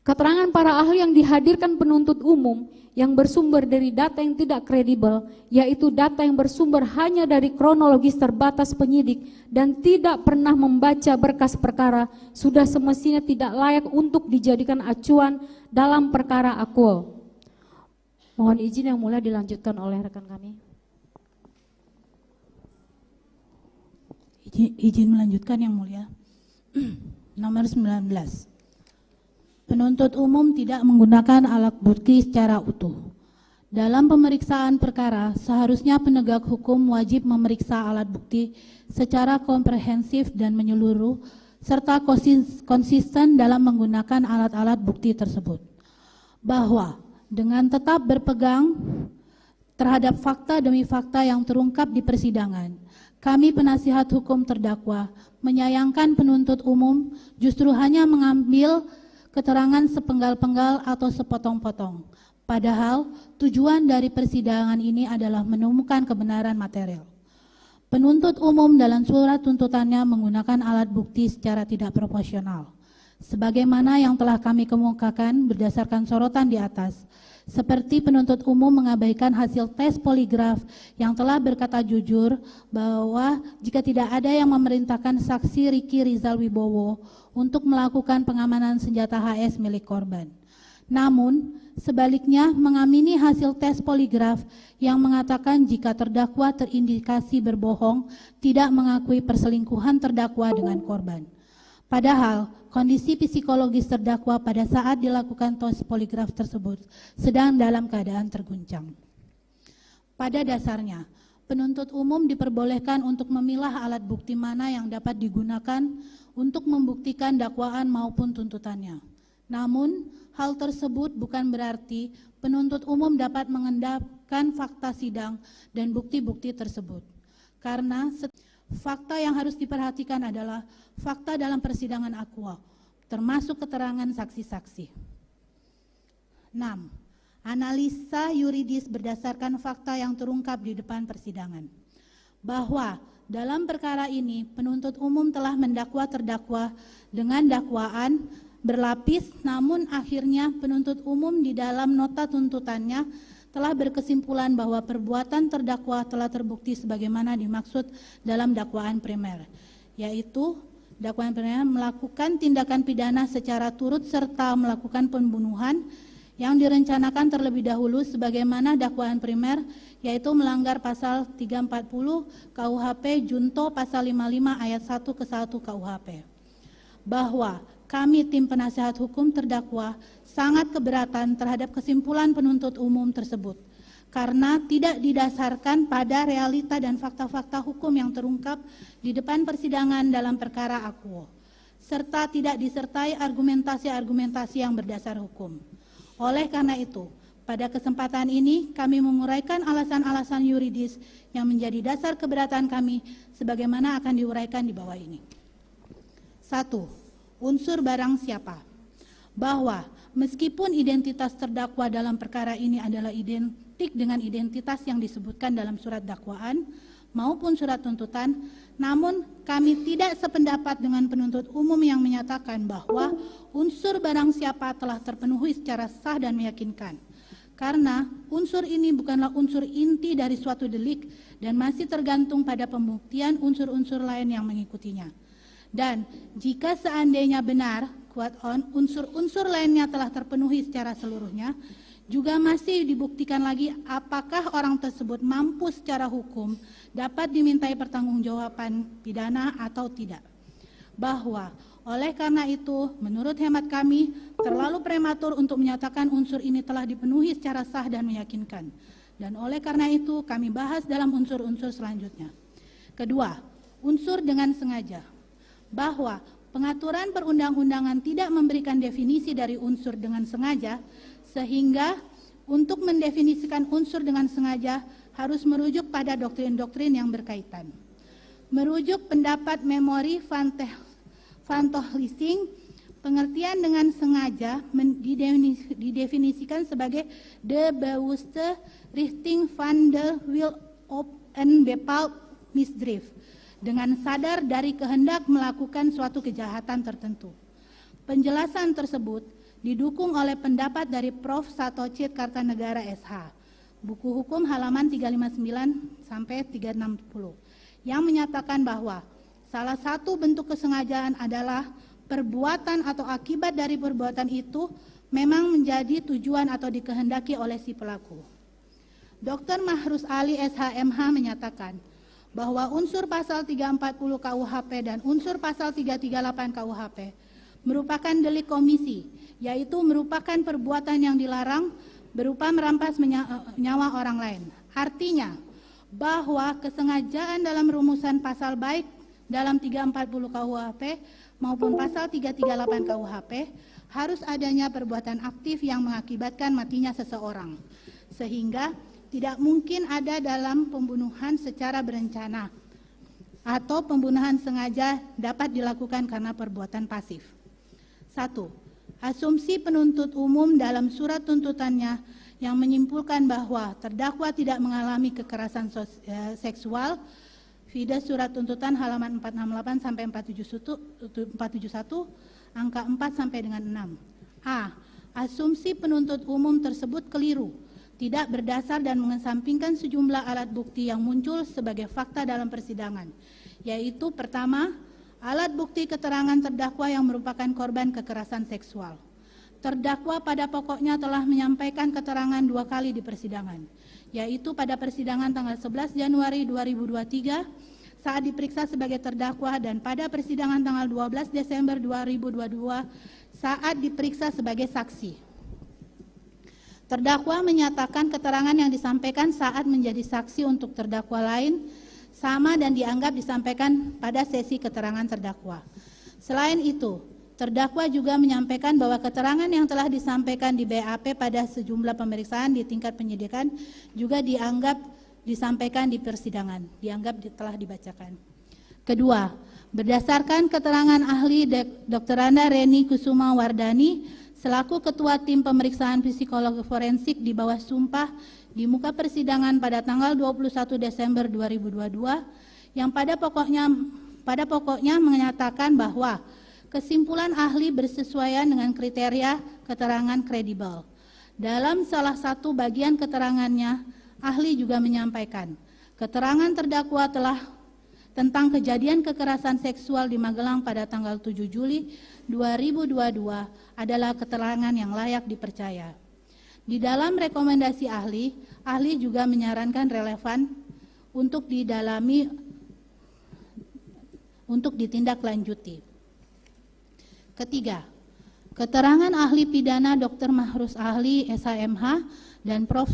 keterangan para ahli yang dihadirkan penuntut umum yang bersumber dari data yang tidak kredibel, yaitu data yang bersumber hanya dari kronologis terbatas penyidik dan tidak pernah membaca berkas perkara, sudah semestinya tidak layak untuk dijadikan acuan dalam perkara akuo. Mohon izin yang mulia dilanjutkan oleh rekan kami. Izin melanjutkan yang mulia. Nomor 19. Penuntut umum tidak menggunakan alat bukti secara utuh. Dalam pemeriksaan perkara, seharusnya penegak hukum wajib memeriksa alat bukti secara komprehensif dan menyeluruh, serta konsisten dalam menggunakan alat-alat bukti tersebut. Bahwa dengan tetap berpegang terhadap fakta demi fakta yang terungkap di persidangan, kami penasihat hukum terdakwa menyayangkan penuntut umum justru hanya mengambil keterangan sepenggal-penggal atau sepotong-potong. Padahal tujuan dari persidangan ini adalah menemukan kebenaran material. Penuntut umum dalam surat tuntutannya menggunakan alat bukti secara tidak proporsional. Sebagaimana yang telah kami kemukakan berdasarkan sorotan di atas, seperti penuntut umum mengabaikan hasil tes poligraf yang telah berkata jujur bahwa jika tidak ada yang memerintahkan saksi Riki Rizal Wibowo untuk melakukan pengamanan senjata HS milik korban. Namun, sebaliknya mengamini hasil tes poligraf yang mengatakan jika terdakwa terindikasi berbohong, tidak mengakui perselingkuhan terdakwa dengan korban. Padahal kondisi psikologis terdakwa pada saat dilakukan tes poligraf tersebut sedang dalam keadaan terguncang. Pada dasarnya, penuntut umum diperbolehkan untuk memilah alat bukti mana yang dapat digunakan untuk membuktikan dakwaan maupun tuntutannya. Namun, hal tersebut bukan berarti penuntut umum dapat mengendapkan fakta sidang dan bukti-bukti tersebut. Karena fakta yang harus diperhatikan adalah fakta dalam persidangan aqua, termasuk keterangan saksi-saksi. 6. Analisa yuridis berdasarkan fakta yang terungkap di depan persidangan. Bahwa dalam perkara ini penuntut umum telah mendakwa terdakwa dengan dakwaan berlapis, namun akhirnya penuntut umum di dalam nota tuntutannya telah berkesimpulan bahwa perbuatan terdakwa telah terbukti sebagaimana dimaksud dalam dakwaan primer, yaitu dakwaan primer melakukan tindakan pidana secara turut serta melakukan pembunuhan yang direncanakan terlebih dahulu sebagaimana dakwaan primer, yaitu melanggar pasal 340 KUHP junto pasal 55 ayat 1 ke 1 KUHP. Bahwa kami tim penasehat hukum terdakwa sangat keberatan terhadap kesimpulan penuntut umum tersebut karena tidak didasarkan pada realita dan fakta-fakta hukum yang terungkap di depan persidangan dalam perkara akuo, serta tidak disertai argumentasi-argumentasi yang berdasar hukum. Oleh karena itu, pada kesempatan ini kami menguraikan alasan-alasan yuridis yang menjadi dasar keberatan kami sebagaimana akan diuraikan di bawah ini. 1. Unsur barang siapa. Bahwa meskipun identitas terdakwa dalam perkara ini adalah identik dengan identitas yang disebutkan dalam surat dakwaan maupun surat tuntutan, namun kami tidak sependapat dengan penuntut umum yang menyatakan bahwa unsur barang siapa telah terpenuhi secara sah dan meyakinkan. Karena unsur ini bukanlah unsur inti dari suatu delik dan masih tergantung pada pembuktian unsur-unsur lain yang mengikutinya. Dan jika seandainya benar, quote on, unsur-unsur lainnya telah terpenuhi secara seluruhnya, juga masih dibuktikan lagi apakah orang tersebut mampu secara hukum dapat dimintai pertanggungjawaban pidana atau tidak. Bahwa oleh karena itu, menurut hemat kami, terlalu prematur untuk menyatakan unsur ini telah dipenuhi secara sah dan meyakinkan. Dan oleh karena itu, kami bahas dalam unsur-unsur selanjutnya. Kedua, unsur dengan sengaja. Bahwa pengaturan perundang-undangan tidak memberikan definisi dari unsur dengan sengaja, sehingga untuk mendefinisikan unsur dengan sengaja harus merujuk pada doktrin-doktrin yang berkaitan. Merujuk pendapat memori Van Tohlising, pengertian dengan sengaja didefinisikan sebagai de bewuste richting van de wil op en bepaald misdrijf, dengan sadar dari kehendak melakukan suatu kejahatan tertentu. Penjelasan tersebut didukung oleh pendapat dari Prof. Satocit Kartanegara SH, buku hukum halaman 359 sampai 360, yang menyatakan bahwa salah satu bentuk kesengajaan adalah perbuatan atau akibat dari perbuatan itu memang menjadi tujuan atau dikehendaki oleh si pelaku. Dr. Mahrus Ali SHMH menyatakan bahwa unsur pasal 340 KUHP dan unsur pasal 338 KUHP merupakan delik komisi, yaitu merupakan perbuatan yang dilarang berupa merampas nyawa orang lain. Artinya, bahwa kesengajaan dalam rumusan pasal baik dalam 340 KUHP maupun pasal 338 KUHP harus adanya perbuatan aktif yang mengakibatkan matinya seseorang, sehingga tidak mungkin ada dalam pembunuhan secara berencana atau pembunuhan sengaja dapat dilakukan karena perbuatan pasif. 1. Asumsi penuntut umum dalam surat tuntutannya yang menyimpulkan bahwa terdakwa tidak mengalami kekerasan seksual, Vida surat tuntutan halaman 468 sampai 471, angka 4 sampai dengan 6. A. Asumsi penuntut umum tersebut keliru, tidak berdasar dan mengesampingkan sejumlah alat bukti yang muncul sebagai fakta dalam persidangan, yaitu pertama, alat bukti keterangan terdakwa yang merupakan korban kekerasan seksual. Terdakwa pada pokoknya telah menyampaikan keterangan 2 kali di persidangan, yaitu pada persidangan tanggal 11 Januari 2023 saat diperiksa sebagai terdakwa dan pada persidangan tanggal 12 Desember 2022 saat diperiksa sebagai saksi. Terdakwa menyatakan keterangan yang disampaikan saat menjadi saksi untuk terdakwa lain sama dan dianggap disampaikan pada sesi keterangan terdakwa. Selain itu, terdakwa juga menyampaikan bahwa keterangan yang telah disampaikan di BAP pada sejumlah pemeriksaan di tingkat penyidikan juga dianggap disampaikan di persidangan, dianggap telah dibacakan. Kedua, berdasarkan keterangan ahli Dr. Anda Reni Kusuma Wardani selaku Ketua Tim Pemeriksaan Psikologi Forensik di bawah sumpah di muka persidangan pada tanggal 21 Desember 2022 yang pada pokoknya menyatakan bahwa kesimpulan ahli bersesuaian dengan kriteria keterangan kredibel. Dalam salah satu bagian keterangannya, ahli juga menyampaikan keterangan terdakwa tentang kejadian kekerasan seksual di Magelang pada tanggal 7 Juli 2022 adalah keterangan yang layak dipercaya. Di dalam rekomendasi ahli juga menyarankan relevan untuk didalami untuk ditindaklanjuti. Ketiga, keterangan ahli pidana Dr. Mahrus Ahli SHMH dan Prof.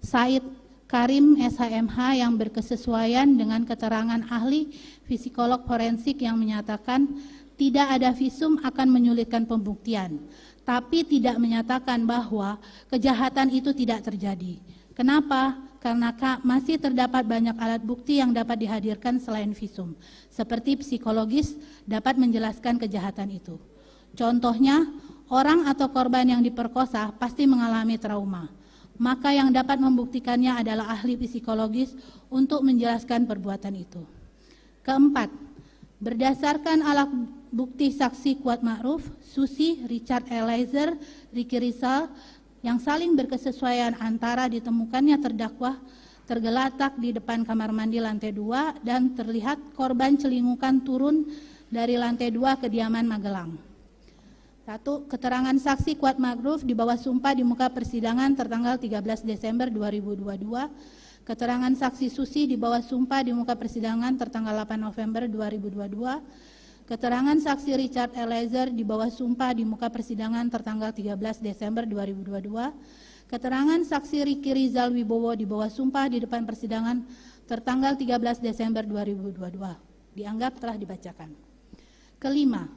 Said Karim SHMH yang berkesesuaian dengan keterangan ahli psikolog forensik yang menyatakan tidak ada visum akan menyulitkan pembuktian, tapi tidak menyatakan bahwa kejahatan itu tidak terjadi. Kenapa? Karena masih terdapat banyak alat bukti yang dapat dihadirkan selain visum, seperti psikologis dapat menjelaskan kejahatan itu. Contohnya, orang atau korban yang diperkosa pasti mengalami trauma. Maka yang dapat membuktikannya adalah ahli psikologis untuk menjelaskan perbuatan itu. Keempat, berdasarkan alat bukti saksi Kuat Ma'ruf, Susi, Richard Eliezer, Ricky Rizal yang saling berkesesuaian antara ditemukannya terdakwa tergeletak di depan kamar mandi lantai 2 dan terlihat korban celingukan turun dari lantai 2 kediaman Magelang. 1. Keterangan saksi Kuat Ma'ruf di bawah sumpah di muka persidangan tertanggal 13 Desember 2022. Keterangan saksi Susi di bawah sumpah di muka persidangan tertanggal 8 November 2022. Keterangan saksi Richard Eliezer di bawah sumpah di muka persidangan tertanggal 13 Desember 2022. Keterangan saksi Ricky Rizal Wibowo di bawah sumpah di depan persidangan tertanggal 13 Desember 2022. Dianggap telah dibacakan. Kelima,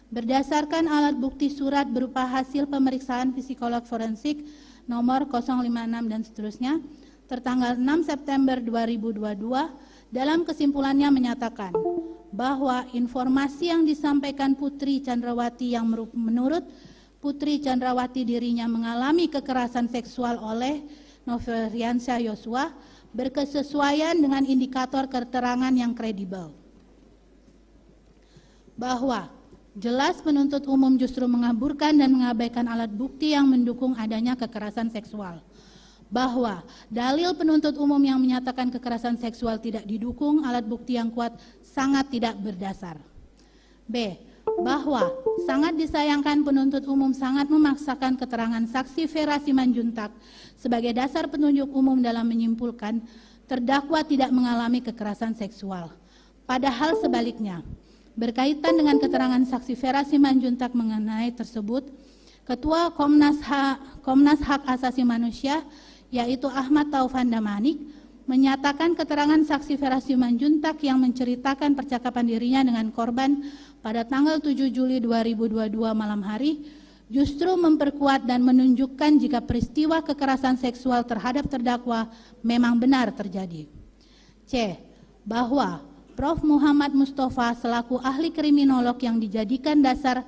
berdasarkan alat bukti surat berupa hasil pemeriksaan psikolog forensik nomor 056 dan seterusnya tertanggal 6 September 2022 dalam kesimpulannya menyatakan bahwa informasi yang disampaikan Putri Chandrawati yang menurut Putri Chandrawati dirinya mengalami kekerasan seksual oleh Nofriansyah Yosua berkesesuaian dengan indikator keterangan yang kredibel. Bahwa jelas penuntut umum justru mengaburkan dan mengabaikan alat bukti yang mendukung adanya kekerasan seksual. Bahwa dalil penuntut umum yang menyatakan kekerasan seksual tidak didukung alat bukti yang kuat sangat tidak berdasar. B. Bahwa sangat disayangkan penuntut umum sangat memaksakan keterangan saksi Vera Simanjuntak sebagai dasar penunjuk umum dalam menyimpulkan terdakwa tidak mengalami kekerasan seksual. Padahal sebaliknya, berkaitan dengan keterangan saksi Vera Simanjuntak mengenai tersebut, Ketua Komnas Hak Asasi Manusia, yaitu Ahmad Taufan Damanik, menyatakan keterangan saksi Vera Simanjuntak yang menceritakan percakapan dirinya dengan korban pada tanggal 7 Juli 2022 malam hari justru memperkuat dan menunjukkan jika peristiwa kekerasan seksual terhadap terdakwa memang benar terjadi. C. Bahwa Prof. Muhammad Mustafa selaku ahli kriminolog yang dijadikan dasar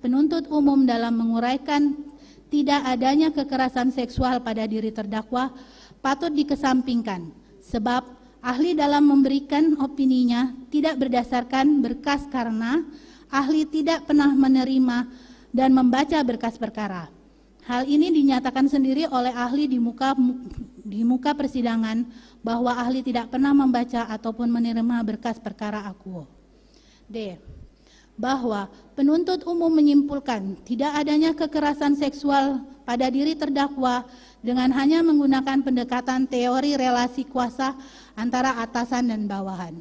penuntut umum dalam menguraikan tidak adanya kekerasan seksual pada diri terdakwa patut dikesampingkan, sebab ahli dalam memberikan opininya tidak berdasarkan berkas karena ahli tidak pernah menerima dan membaca berkas perkara. Hal ini dinyatakan sendiri oleh ahli di muka persidangan bahwa ahli tidak pernah membaca ataupun menerima berkas perkara akuo. D. Bahwa penuntut umum menyimpulkan tidak adanya kekerasan seksual pada diri terdakwa dengan hanya menggunakan pendekatan teori relasi kuasa antara atasan dan bawahan.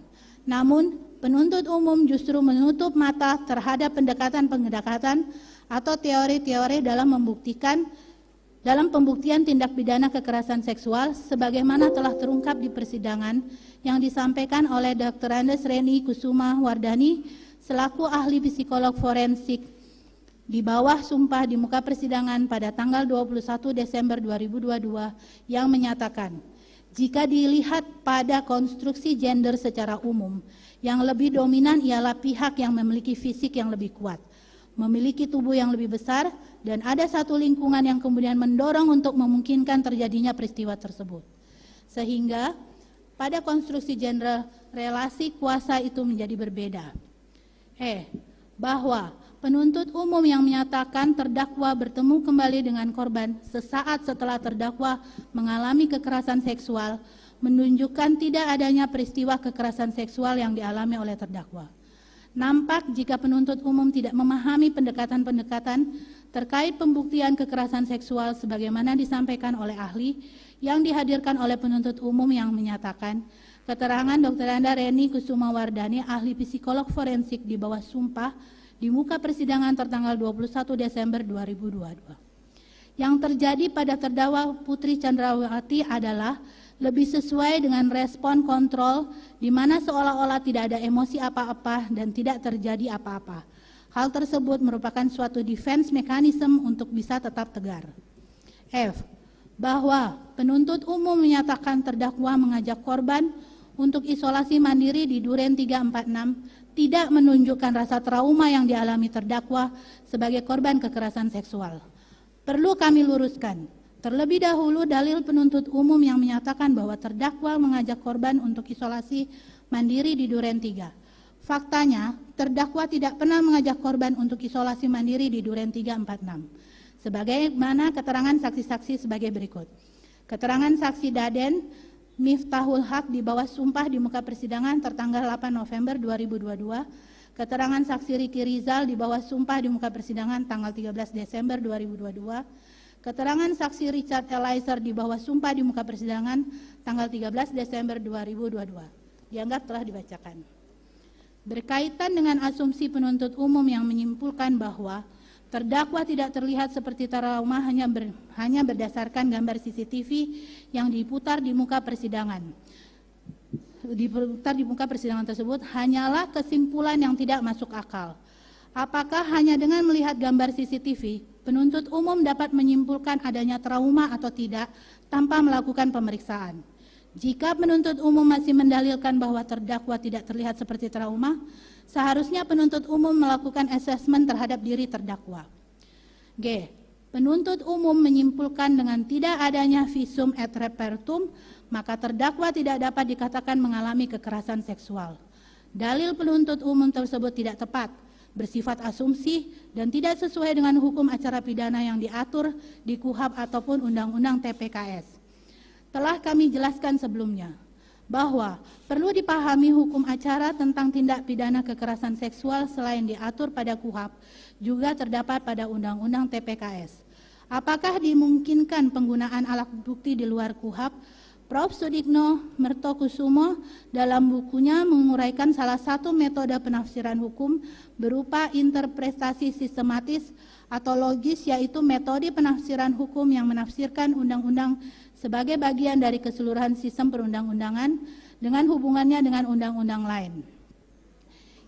Namun, penuntut umum justru menutup mata terhadap pendekatan-pendekatan atau teori-teori dalam pembuktian tindak pidana kekerasan seksual sebagaimana telah terungkap di persidangan yang disampaikan oleh Dr. Andes Reni Kusuma Wardani selaku ahli psikolog forensik di bawah sumpah di muka persidangan pada tanggal 21 Desember 2022 yang menyatakan, jika dilihat pada konstruksi gender secara umum, yang lebih dominan ialah pihak yang memiliki fisik yang lebih kuat, memiliki tubuh yang lebih besar, dan ada satu lingkungan yang kemudian mendorong untuk memungkinkan terjadinya peristiwa tersebut. Sehingga pada konstruksi gender relasi kuasa itu menjadi berbeda. Bahwa penuntut umum yang menyatakan terdakwa bertemu kembali dengan korban sesaat setelah terdakwa mengalami kekerasan seksual menunjukkan tidak adanya peristiwa kekerasan seksual yang dialami oleh terdakwa. Nampak jika penuntut umum tidak memahami pendekatan-pendekatan terkait pembuktian kekerasan seksual sebagaimana disampaikan oleh ahli yang dihadirkan oleh penuntut umum yang menyatakan keterangan Dr. Anda Reni Kusuma Wardani, ahli psikolog forensik di bawah sumpah di muka persidangan tertanggal 21 Desember 2022. Yang terjadi pada terdakwa Putri Chandrawati adalah lebih sesuai dengan respon kontrol di mana seolah-olah tidak ada emosi apa-apa dan tidak terjadi apa-apa. Hal tersebut merupakan suatu defense mechanism untuk bisa tetap tegar. Bahwa penuntut umum menyatakan terdakwa mengajak korban untuk isolasi mandiri di Duren 346 tidak menunjukkan rasa trauma yang dialami terdakwa sebagai korban kekerasan seksual. Perlu kami luruskan, terlebih dahulu dalil penuntut umum yang menyatakan bahwa terdakwa mengajak korban untuk isolasi mandiri di Duren 3. Faktanya, terdakwa tidak pernah mengajak korban untuk isolasi mandiri di Duren 346. Sebagaimana keterangan saksi-saksi sebagai berikut. Keterangan saksi Daden Miftahul Haq di bawah sumpah di muka persidangan tertanggal 8 November 2022, keterangan saksi Riki Rizal di bawah sumpah di muka persidangan tanggal 13 Desember 2022, keterangan saksi Richard Eliezer di bawah sumpah di muka persidangan tanggal 13 Desember 2022, dianggap telah dibacakan. Berkaitan dengan asumsi penuntut umum yang menyimpulkan bahwa terdakwa tidak terlihat seperti trauma hanya berdasarkan gambar CCTV yang diputar di muka persidangan. Diputar di muka persidangan tersebut hanyalah kesimpulan yang tidak masuk akal. Apakah hanya dengan melihat gambar CCTV, penuntut umum dapat menyimpulkan adanya trauma atau tidak tanpa melakukan pemeriksaan? Jika penuntut umum masih mendalilkan bahwa terdakwa tidak terlihat seperti trauma, seharusnya penuntut umum melakukan asesmen terhadap diri terdakwa. Penuntut umum menyimpulkan dengan tidak adanya visum et repertum, maka terdakwa tidak dapat dikatakan mengalami kekerasan seksual. Dalil penuntut umum tersebut tidak tepat, bersifat asumsi, dan tidak sesuai dengan hukum acara pidana yang diatur di KUHP ataupun Undang-Undang TPKS. Telah kami jelaskan sebelumnya bahwa perlu dipahami hukum acara tentang tindak pidana kekerasan seksual selain diatur pada KUHP juga terdapat pada Undang-Undang TPKS. Apakah dimungkinkan penggunaan alat bukti di luar KUHP? Prof. Sudikno Mertokusumo dalam bukunya menguraikan salah satu metode penafsiran hukum berupa interpretasi sistematis atau logis, yaitu metode penafsiran hukum yang menafsirkan undang-undang sebagai bagian dari keseluruhan sistem perundang-undangan dengan hubungannya dengan undang-undang lain.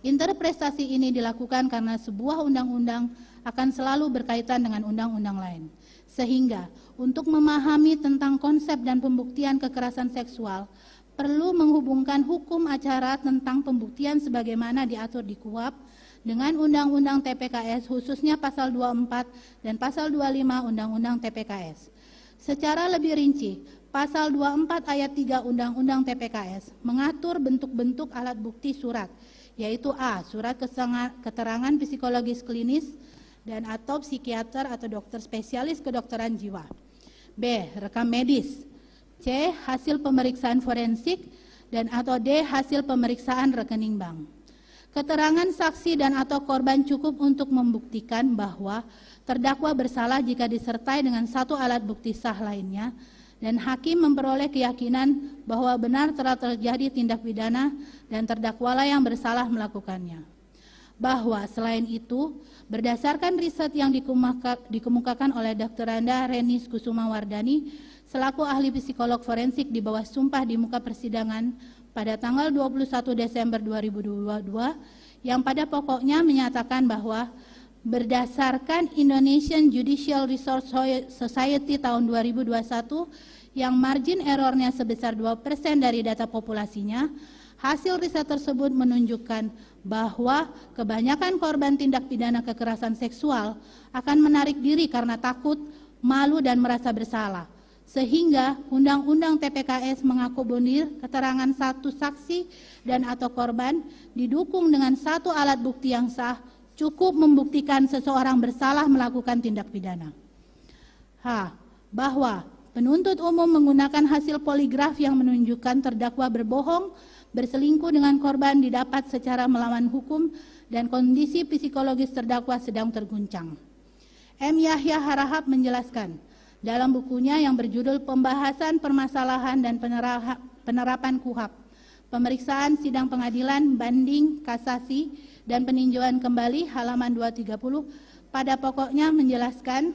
Interpretasi ini dilakukan karena sebuah undang-undang akan selalu berkaitan dengan undang-undang lain. Sehingga untuk memahami tentang konsep dan pembuktian kekerasan seksual, perlu menghubungkan hukum acara tentang pembuktian sebagaimana diatur di KUHP dengan Undang-Undang TPKS, khususnya pasal 24 dan pasal 25 Undang-Undang TPKS. Secara lebih rinci, pasal 24 ayat 3 Undang-Undang TPKS mengatur bentuk-bentuk alat bukti surat, yaitu A. Surat keterangan psikologis klinis dan atau psikiater atau dokter spesialis kedokteran jiwa. B. Rekam medis. C. Hasil pemeriksaan forensik, dan atau D. Hasil pemeriksaan rekening bank. Keterangan saksi dan atau korban cukup untuk membuktikan bahwa terdakwa bersalah jika disertai dengan satu alat bukti sah lainnya, dan hakim memperoleh keyakinan bahwa benar telah terjadi tindak pidana dan terdakwalah yang bersalah melakukannya. Bahwa selain itu, berdasarkan riset yang dikemukakan oleh Dr. Randa Renis Kusuma Wardani selaku ahli psikolog forensik di bawah sumpah di muka persidangan pada tanggal 21 Desember 2022 yang pada pokoknya menyatakan bahwa berdasarkan Indonesian Judicial Resource Society tahun 2021 yang margin errornya sebesar 2% dari data populasinya, hasil riset tersebut menunjukkan bahwa kebanyakan korban tindak pidana kekerasan seksual akan menarik diri karena takut, malu, dan merasa bersalah. Sehingga Undang-Undang TPKS mengakomodir keterangan satu saksi dan atau korban didukung dengan satu alat bukti yang sah cukup membuktikan seseorang bersalah melakukan tindak pidana. Bahwa penuntut umum menggunakan hasil poligraf yang menunjukkan terdakwa berbohong, berselingkuh dengan korban didapat secara melawan hukum dan kondisi psikologis terdakwa sedang terguncang. M. Yahya Harahap menjelaskan dalam bukunya yang berjudul Pembahasan Permasalahan dan Penerapan KUHAP, Pemeriksaan Sidang Pengadilan, Banding, Kasasi, dan Peninjauan Kembali halaman 230 pada pokoknya menjelaskan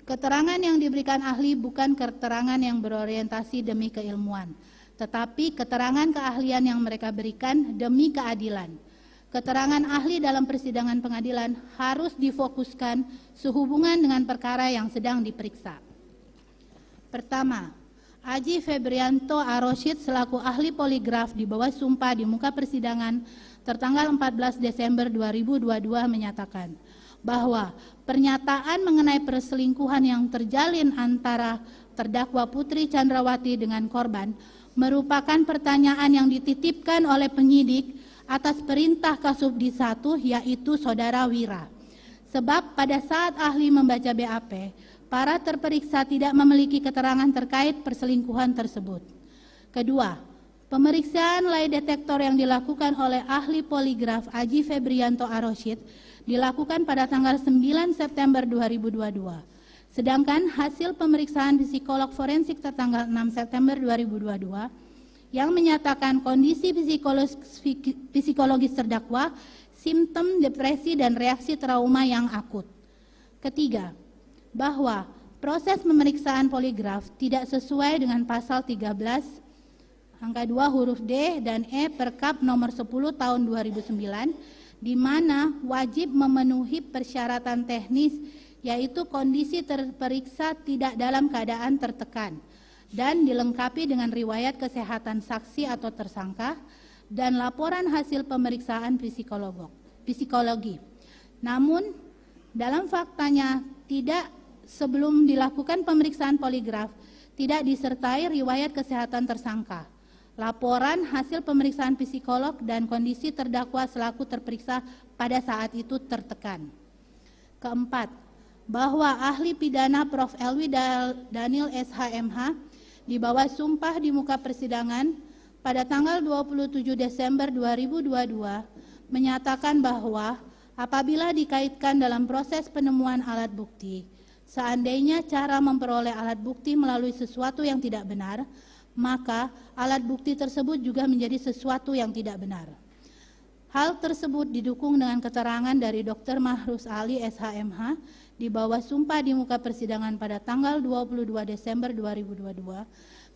keterangan yang diberikan ahli bukan keterangan yang berorientasi demi keilmuan, tetapi keterangan keahlian yang mereka berikan demi keadilan. Keterangan ahli dalam persidangan pengadilan harus difokuskan sehubungan dengan perkara yang sedang diperiksa. Pertama, Aji Febrianto Aroshid selaku ahli poligraf di bawah sumpah di muka persidangan tertanggal 14 Desember 2022 menyatakan bahwa pernyataan mengenai perselingkuhan yang terjalin antara terdakwa Putri Chandrawati dengan korban merupakan pertanyaan yang dititipkan oleh penyidik atas perintah Kasubdit 1 yaitu Saudara Wira. Sebab pada saat ahli membaca BAP, para terperiksa tidak memiliki keterangan terkait perselingkuhan tersebut. Kedua, pemeriksaan lie detektor yang dilakukan oleh ahli poligraf Aji Febrianto Aroshid dilakukan pada tanggal 9 September 2022. Sedangkan hasil pemeriksaan psikolog forensik tertanggal 6 September 2022 yang menyatakan kondisi psikologis terdakwa, simptom depresi dan reaksi trauma yang akut. Ketiga, bahwa proses pemeriksaan poligraf tidak sesuai dengan pasal 13 angka 2 huruf D dan E Perkap nomor 10 tahun 2009 di mana wajib memenuhi persyaratan teknis yaitu kondisi terperiksa tidak dalam keadaan tertekan dan dilengkapi dengan riwayat kesehatan saksi atau tersangka dan laporan hasil pemeriksaan psikologi. Namun dalam faktanya tidak sebelum dilakukan pemeriksaan poligraf tidak disertai riwayat kesehatan tersangka, laporan hasil pemeriksaan psikolog dan kondisi terdakwa selaku terperiksa pada saat itu tertekan. Keempat, bahwa ahli pidana Prof. Elwi Daniel SHMH di bawah sumpah di muka persidangan pada tanggal 27 Desember 2022 menyatakan bahwa apabila dikaitkan dalam proses penemuan alat bukti, seandainya cara memperoleh alat bukti melalui sesuatu yang tidak benar, maka alat bukti tersebut juga menjadi sesuatu yang tidak benar. Hal tersebut didukung dengan keterangan dari Dr. Mahrus Ali SHMH di bawah sumpah di muka persidangan pada tanggal 22 Desember 2022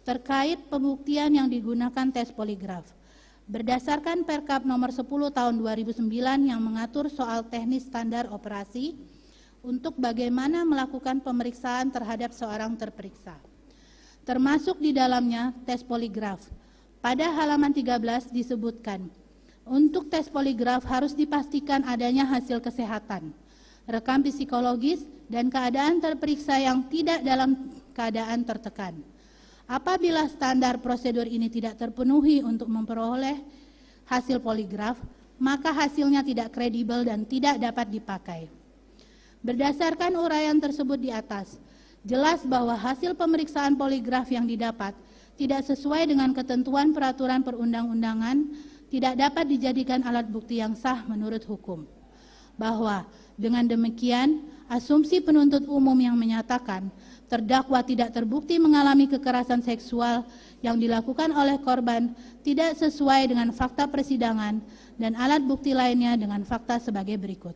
terkait pembuktian yang digunakan tes poligraf. Berdasarkan Perkap nomor 10 tahun 2009 yang mengatur soal teknis standar operasi untuk bagaimana melakukan pemeriksaan terhadap seorang terperiksa. Termasuk di dalamnya tes poligraf. Pada halaman 13 disebutkan, untuk tes poligraf harus dipastikan adanya hasil kesehatan, rekam psikologis, dan keadaan terperiksa yang tidak dalam keadaan tertekan. Apabila standar prosedur ini tidak terpenuhi untuk memperoleh hasil poligraf, maka hasilnya tidak kredibel dan tidak dapat dipakai. Berdasarkan uraian tersebut di atas, jelas bahwa hasil pemeriksaan poligraf yang didapat tidak sesuai dengan ketentuan peraturan perundang-undangan, tidak dapat dijadikan alat bukti yang sah menurut hukum. Bahwa dengan demikian, asumsi penuntut umum yang menyatakan terdakwa tidak terbukti mengalami kekerasan seksual yang dilakukan oleh korban tidak sesuai dengan fakta persidangan dan alat bukti lainnya dengan fakta sebagai berikut.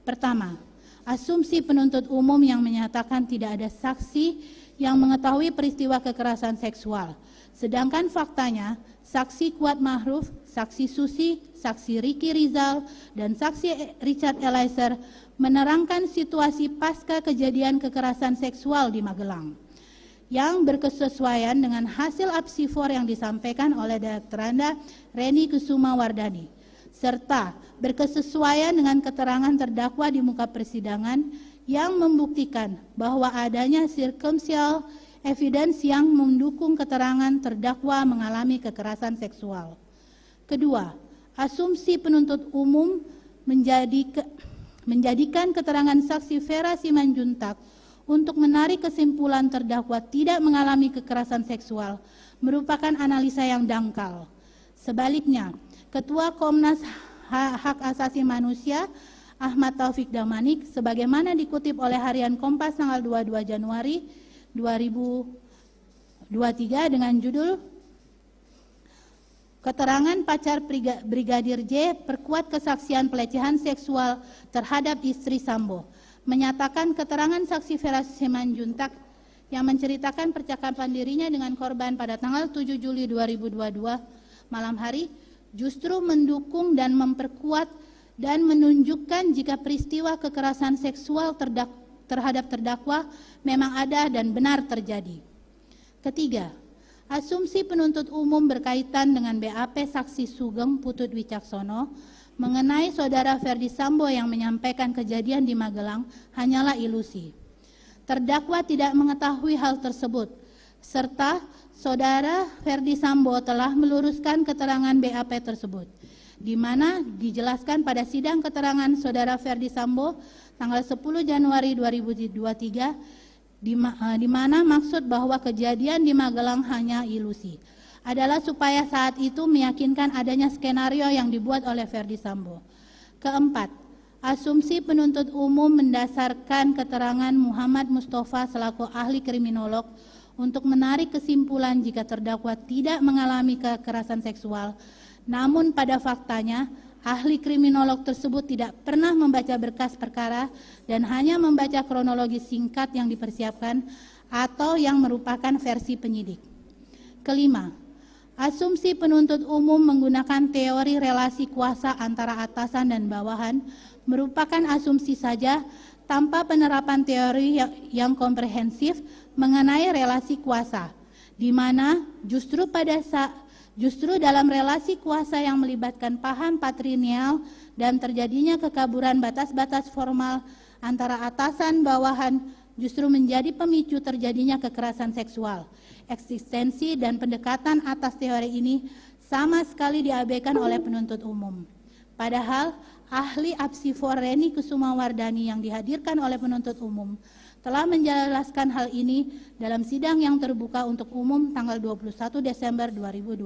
Pertama, asumsi penuntut umum yang menyatakan tidak ada saksi yang mengetahui peristiwa kekerasan seksual, sedangkan faktanya saksi Kuat Ma'ruf, saksi Susi, saksi Ricky Rizal, dan saksi Richard Eliezer menerangkan situasi pasca kejadian kekerasan seksual di Magelang yang berkesesuaian dengan hasil apsifor yang disampaikan oleh Dr. Reni Kusuma Wardani, serta berkesesuaian dengan keterangan terdakwa di muka persidangan yang membuktikan bahwa adanya circumstantial evidence yang mendukung keterangan terdakwa mengalami kekerasan seksual. Kedua, asumsi penuntut umum menjadikan keterangan saksi Vera Simanjuntak untuk menarik kesimpulan terdakwa tidak mengalami kekerasan seksual merupakan analisa yang dangkal. Sebaliknya, Ketua Komnas Hak Asasi Manusia Ahmad Taufik Damanik sebagaimana dikutip oleh Harian Kompas tanggal 22 Januari 2023 dengan judul Keterangan Pacar Brigadir J perkuat kesaksian pelecehan seksual terhadap istri Sambo, menyatakan keterangan saksi Vera Simanjuntak yang menceritakan percakapan dirinya dengan korban pada tanggal 7 Juli 2022 malam hari justru mendukung dan memperkuat dan menunjukkan jika peristiwa kekerasan seksual terhadap terdakwa memang ada dan benar terjadi. Ketiga, asumsi penuntut umum berkaitan dengan BAP saksi Sugeng Putut Wicaksono mengenai saudara Ferdi Sambo yang menyampaikan kejadian di Magelang hanyalah ilusi. Terdakwa tidak mengetahui hal tersebut, serta saudara Ferdi Sambo telah meluruskan keterangan BAP tersebut, di mana dijelaskan pada sidang keterangan saudara Ferdi Sambo tanggal 10 Januari 2023 di mana maksud bahwa kejadian di Magelang hanya ilusi adalah supaya saat itu meyakinkan adanya skenario yang dibuat oleh Ferdi Sambo. Keempat, asumsi penuntut umum mendasarkan keterangan Muhammad Mustafa selaku ahli kriminolog untuk menarik kesimpulan jika terdakwa tidak mengalami kekerasan seksual, namun pada faktanya ahli kriminolog tersebut tidak pernah membaca berkas perkara dan hanya membaca kronologi singkat yang dipersiapkan atau yang merupakan versi penyidik. Kelima, asumsi penuntut umum menggunakan teori relasi kuasa antara atasan dan bawahan merupakan asumsi saja tanpa penerapan teori yang komprehensif mengenai relasi kuasa, di mana justru dalam relasi kuasa yang melibatkan paham patrilineal dan terjadinya kekaburan batas-batas formal antara atasan bawahan justru menjadi pemicu terjadinya kekerasan seksual. Eksistensi dan pendekatan atas teori ini sama sekali diabaikan oleh penuntut umum. Padahal ahli apsifor Reni Kusuma Wardani yang dihadirkan oleh penuntut umum telah menjelaskan hal ini dalam sidang yang terbuka untuk umum tanggal 21 Desember 2022.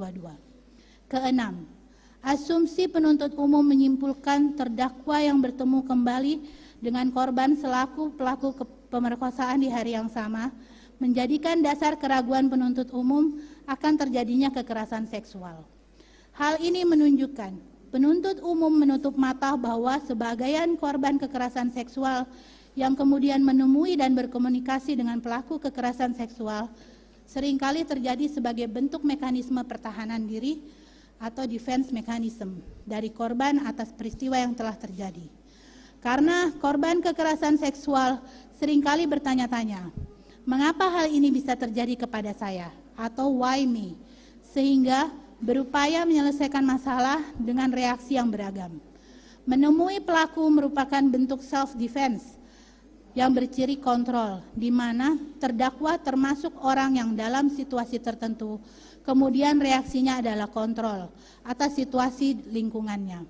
Keenam, asumsi penuntut umum menyimpulkan terdakwa yang bertemu kembali dengan korban selaku pelaku pemerkosaan di hari yang sama menjadikan dasar keraguan penuntut umum akan terjadinya kekerasan seksual. Hal ini menunjukkan penuntut umum menutup mata bahwa sebagian korban kekerasan seksual yang kemudian menemui dan berkomunikasi dengan pelaku kekerasan seksual seringkali terjadi sebagai bentuk mekanisme pertahanan diri atau defense mechanism dari korban atas peristiwa yang telah terjadi. Karena korban kekerasan seksual seringkali bertanya-tanya, mengapa hal ini bisa terjadi kepada saya atau why me, sehingga berupaya menyelesaikan masalah dengan reaksi yang beragam. Menemui pelaku merupakan bentuk self-defense yang berciri kontrol, di mana terdakwa termasuk orang yang dalam situasi tertentu, kemudian reaksinya adalah kontrol atas situasi lingkungannya.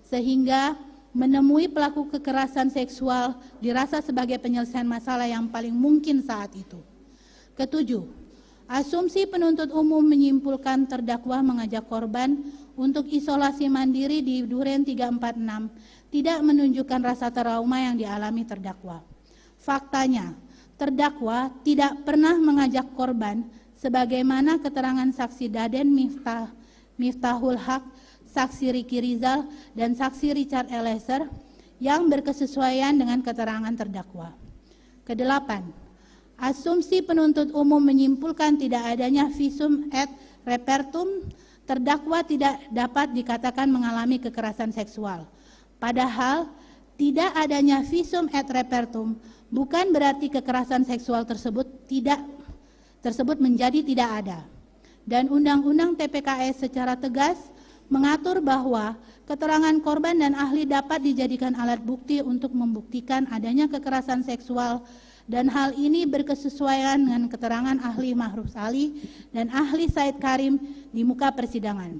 Sehingga menemui pelaku kekerasan seksual dirasa sebagai penyelesaian masalah yang paling mungkin saat itu. Ketujuh, asumsi penuntut umum menyimpulkan terdakwa mengajak korban untuk isolasi mandiri di Duren 346 tidak menunjukkan rasa trauma yang dialami terdakwa. Faktanya, terdakwa tidak pernah mengajak korban sebagaimana keterangan saksi Daden Miftahul Haq, saksi Ricky Rizal, dan saksi Richard Eliezer yang berkesesuaian dengan keterangan terdakwa. Kedelapan, asumsi penuntut umum menyimpulkan tidak adanya visum et repertum, terdakwa tidak dapat dikatakan mengalami kekerasan seksual. Padahal tidak adanya visum et repertum bukan berarti kekerasan seksual tersebut menjadi tidak ada. Dan Undang-Undang TPKS secara tegas mengatur bahwa keterangan korban dan ahli dapat dijadikan alat bukti untuk membuktikan adanya kekerasan seksual, dan hal ini berkesesuaian dengan keterangan ahli Mahrus Ali dan ahli Said Karim di muka persidangan.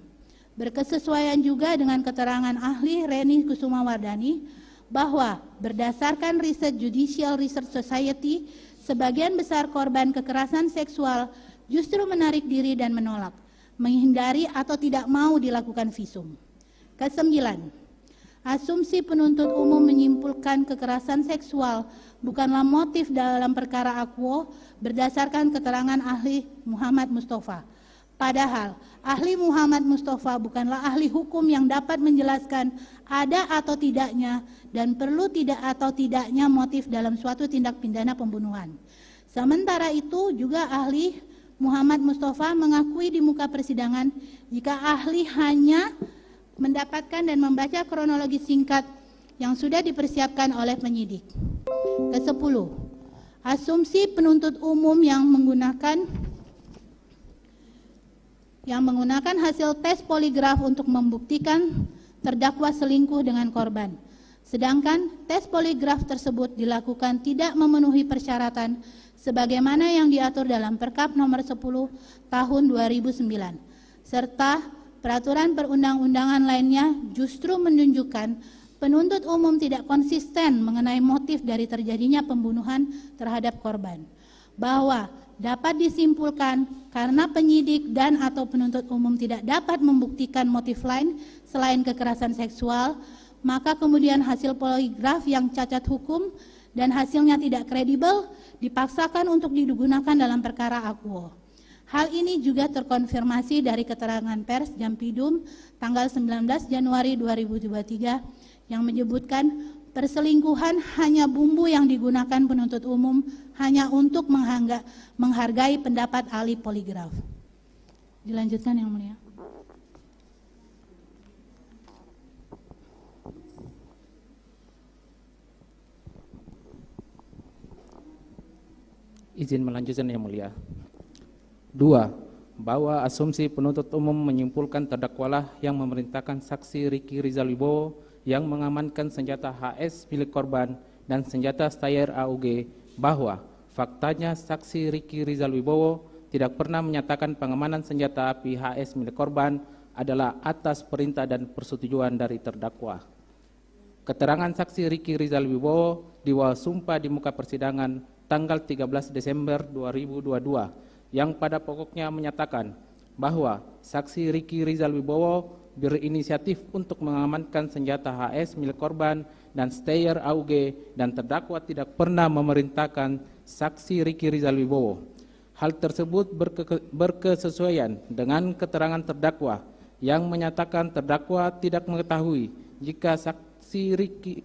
Berkesesuaian juga dengan keterangan ahli Reni Kusumawardani bahwa berdasarkan riset Judicial Research Society, sebagian besar korban kekerasan seksual justru menarik diri dan menolak, menghindari atau tidak mau dilakukan visum. Kesembilan, asumsi penuntut umum menyimpulkan kekerasan seksual bukanlah motif dalam perkara Akwo berdasarkan keterangan ahli Muhammad Mustafa. Padahal ahli Muhammad Mustafa bukanlah ahli hukum yang dapat menjelaskan ada atau tidaknya dan perlu tidak atau tidaknya motif dalam suatu tindak pidana pembunuhan. Sementara itu juga ahli Muhammad Mustafa mengakui di muka persidangan jika ahli hanya mendapatkan dan membaca kronologi singkat yang sudah dipersiapkan oleh penyidik. Kesepuluh, asumsi penuntut umum yang menggunakan hasil tes poligraf untuk membuktikan terdakwa selingkuh dengan korban. Sedangkan tes poligraf tersebut dilakukan tidak memenuhi persyaratan sebagaimana yang diatur dalam Perkap nomor 10 tahun 2009 serta peraturan perundang-undangan lainnya, justru menunjukkan penuntut umum tidak konsisten mengenai motif dari terjadinya pembunuhan terhadap korban. Bahwa dapat disimpulkan karena penyidik dan atau penuntut umum tidak dapat membuktikan motif lain selain kekerasan seksual, maka kemudian hasil poligraf yang cacat hukum dan hasilnya tidak kredibel dipaksakan untuk digunakan dalam perkara Akwo. Hal ini juga terkonfirmasi dari keterangan pers Jampidum tanggal 19 Januari 2023 yang menyebutkan perselingkuhan hanya bumbu yang digunakan penuntut umum hanya untuk menghargai pendapat ahli poligraf. Dilanjutkan Yang Mulia. Izin melanjutkan Yang Mulia. 2. Bahwa asumsi penuntut umum menyimpulkan terdakwalah yang memerintahkan saksi Ricky Rizal Wibowo yang mengamankan senjata HS milik korban dan senjata Steyr AUG, bahwa faktanya saksi Ricky Rizal Wibowo tidak pernah menyatakan pengamanan senjata api HS milik korban adalah atas perintah dan persetujuan dari terdakwa. Keterangan saksi Ricky Rizal Wibowo diwah sumpah di muka persidangan tanggal 13 Desember 2022 yang pada pokoknya menyatakan bahwa saksi Ricky Rizal Wibowo berinisiatif untuk mengamankan senjata HS milik korban dan Steyr AUG dan terdakwa tidak pernah memerintahkan saksi Ricky Rizal Wibowo. Hal tersebut berkesesuaian dengan keterangan terdakwa yang menyatakan terdakwa tidak mengetahui jika saksi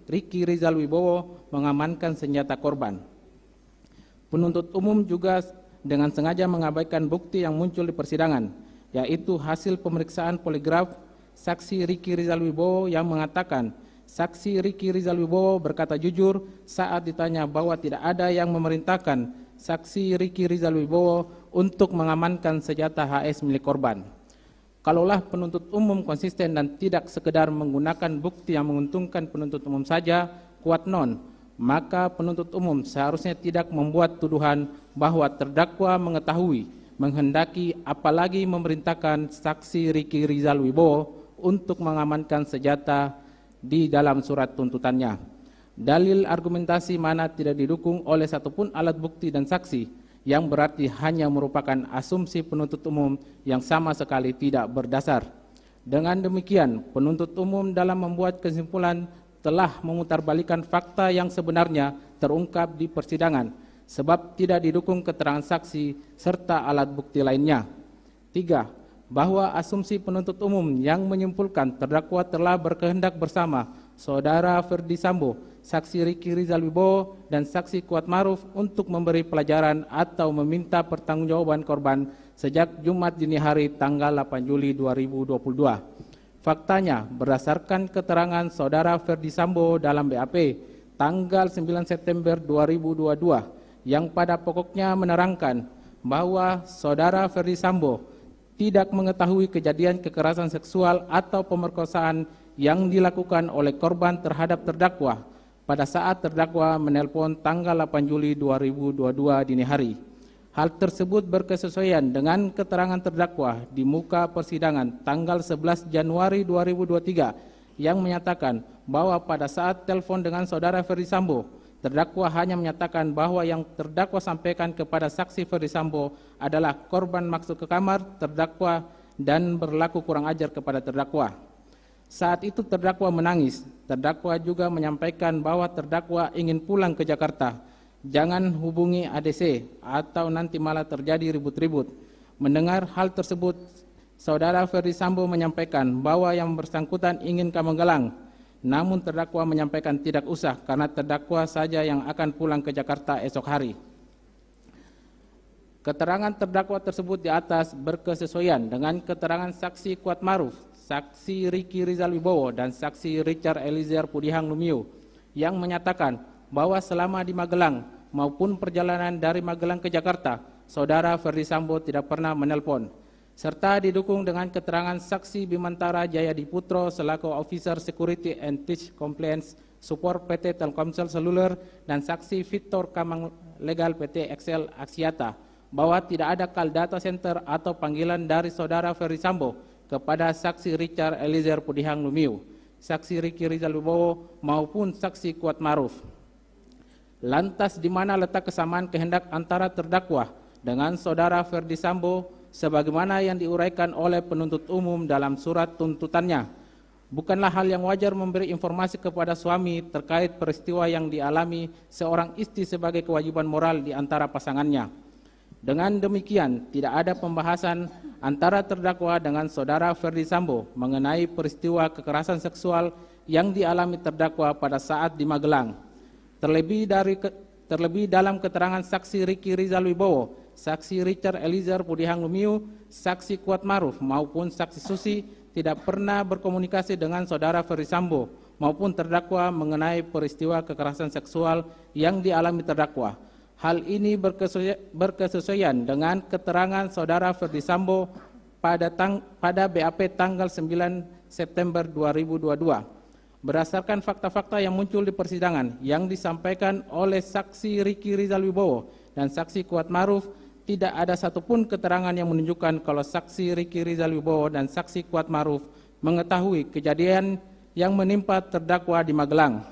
Ricky Rizal Wibowo mengamankan senjata korban. Penuntut umum juga dengan sengaja mengabaikan bukti yang muncul di persidangan, yaitu hasil pemeriksaan poligraf saksi Ricky Rizal Wibowo yang mengatakan saksi Ricky Rizal Wibowo berkata jujur saat ditanya bahwa tidak ada yang memerintahkan saksi Ricky Rizal Wibowo untuk mengamankan senjata HS milik korban. Kalaulah penuntut umum konsisten dan tidak sekedar menggunakan bukti yang menguntungkan penuntut umum saja, kuat non, maka penuntut umum seharusnya tidak membuat tuduhan bahwa terdakwa mengetahui, menghendaki, apalagi memerintahkan saksi Ricky Rizal Wibowo untuk mengamankan senjata di dalam surat tuntutannya. Dalil argumentasi mana tidak didukung oleh satupun alat bukti dan saksi, yang berarti hanya merupakan asumsi penuntut umum yang sama sekali tidak berdasar. Dengan demikian, penuntut umum dalam membuat kesimpulan telah memutarbalikan fakta yang sebenarnya terungkap di persidangan, sebab tidak didukung keterangan saksi serta alat bukti lainnya. 3. Bahwa asumsi penuntut umum yang menyimpulkan terdakwa telah berkehendak bersama Saudara Ferdi Sambo, Saksi Riki Rizal Wibowo, dan Saksi Kuat Maruf untuk memberi pelajaran atau meminta pertanggungjawaban korban sejak Jumat dini hari tanggal 8 Juli 2022. Faktanya, berdasarkan keterangan Saudara Ferdi Sambo dalam BAP tanggal 9 September 2022 yang pada pokoknya menerangkan bahwa Saudara Ferdi Sambo tidak mengetahui kejadian kekerasan seksual atau pemerkosaan yang dilakukan oleh korban terhadap terdakwa pada saat terdakwa menelpon tanggal 8 Juli 2022 dini hari. Hal tersebut berkesesuaian dengan keterangan terdakwa di muka persidangan tanggal 11 Januari 2023 yang menyatakan bahwa pada saat telepon dengan Saudara Ferdi Sambo, terdakwa hanya menyatakan bahwa yang terdakwa sampaikan kepada saksi Ferdi Sambo adalah korban masuk ke kamar terdakwa dan berlaku kurang ajar kepada terdakwa. Saat itu terdakwa menangis. Terdakwa juga menyampaikan bahwa terdakwa ingin pulang ke Jakarta. Jangan hubungi ADC atau nanti malah terjadi ribut-ribut. Mendengar hal tersebut, Saudara Ferdi Sambo menyampaikan bahwa yang bersangkutan ingin ke Magelang. Namun terdakwa menyampaikan tidak usah karena terdakwa saja yang akan pulang ke Jakarta esok hari. Keterangan terdakwa tersebut di atas berkesesuaian dengan keterangan saksi Kuat Maruf, saksi Riki Rizal Wibowo, dan saksi Richard Eliezer Pudihang Lumiu yang menyatakan bahwa selama di Magelang maupun perjalanan dari Magelang ke Jakarta, Saudara Ferdi Sambo tidak pernah menelpon, serta didukung dengan keterangan saksi Bimantara Jaya Diputro selaku Officer Security and Pitch Compliance Support PT Telkomsel Seluler dan saksi Victor Kamang Legal PT Excel Aksiata bahwa tidak ada call data center atau panggilan dari Saudara Ferdi Sambo kepada saksi Richard Eliezer Pudihang Lumiu, saksi Riki Rizal Wibowo maupun saksi Kuat Maruf. Lantas di mana letak kesamaan kehendak antara terdakwa dengan Saudara Ferdi Sambo sebagaimana yang diuraikan oleh penuntut umum dalam surat tuntutannya? Bukanlah hal yang wajar memberi informasi kepada suami terkait peristiwa yang dialami seorang istri sebagai kewajiban moral di antara pasangannya. Dengan demikian, tidak ada pembahasan antara terdakwa dengan Saudara Ferdi Sambo mengenai peristiwa kekerasan seksual yang dialami terdakwa pada saat di Magelang. Terlebih dalam keterangan saksi Riki Rizal Wibowo, saksi Richard Eliezer Pudihang Lumiu, saksi Kuat Maruf maupun saksi Susi tidak pernah berkomunikasi dengan Saudara Ferdi Sambo maupun terdakwa mengenai peristiwa kekerasan seksual yang dialami terdakwa. Hal ini berkesesuaian dengan keterangan Saudara Ferdi Sambo pada BAP tanggal 9 September 2022. Berdasarkan fakta-fakta yang muncul di persidangan yang disampaikan oleh saksi Riki Rizal Wibowo dan saksi Kuat Maruf, tidak ada satupun keterangan yang menunjukkan kalau saksi Riki Rizal Wibowo dan saksi Kuat Maruf mengetahui kejadian yang menimpa terdakwa di Magelang.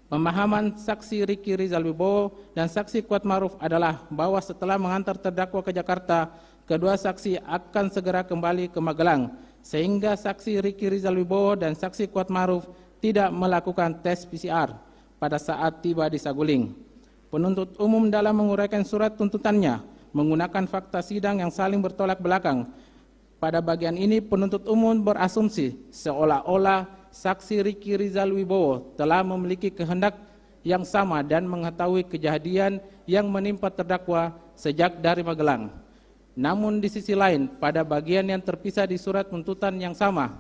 Pemahaman saksi Riki Rizal Wibowo dan saksi Kuat Maruf adalah bahwa setelah mengantar terdakwa ke Jakarta, kedua saksi akan segera kembali ke Magelang, sehingga saksi Riki Rizal Wibowo dan saksi Kuat Maruf tidak melakukan tes PCR pada saat tiba di Saguling. Penuntut umum dalam menguraikan surat tuntutannya menggunakan fakta sidang yang saling bertolak belakang. Pada bagian ini penuntut umum berasumsi seolah-olah saksi Riki Rizal Wibowo telah memiliki kehendak yang sama dan mengetahui kejadian yang menimpa terdakwa sejak dari Magelang. Namun di sisi lain, pada bagian yang terpisah di surat tuntutan yang sama,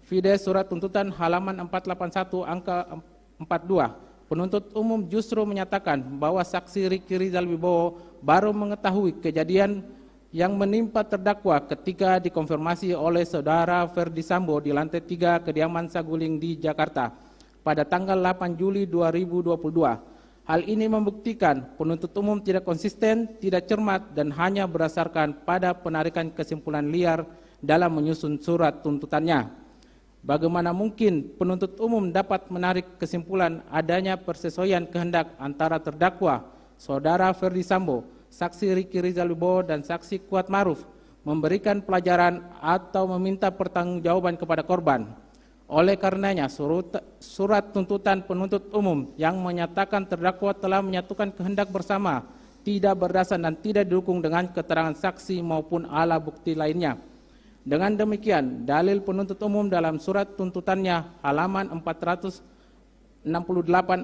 vide surat tuntutan halaman 481 angka 42, penuntut umum justru menyatakan bahwa saksi Riki Rizal Wibowo baru mengetahui kejadian yang menimpa terdakwa ketika dikonfirmasi oleh Saudara Ferdi Sambo di lantai 3 kediaman Saguling di Jakarta pada tanggal 8 Juli 2022. Hal ini membuktikan penuntut umum tidak konsisten, tidak cermat, dan hanya berdasarkan pada penarikan kesimpulan liar dalam menyusun surat tuntutannya. Bagaimana mungkin penuntut umum dapat menarik kesimpulan adanya persesuaian kehendak antara terdakwa, Saudara Ferdi Sambo, saksi Riki Rizal Wibowo, dan saksi Kuat Maruf memberikan pelajaran atau meminta pertanggungjawaban kepada korban? Oleh karenanya, surat tuntutan penuntut umum yang menyatakan terdakwa telah menyatukan kehendak bersama, tidak berdasar dan tidak didukung dengan keterangan saksi maupun alat bukti lainnya. Dengan demikian, dalil penuntut umum dalam surat tuntutannya halaman 468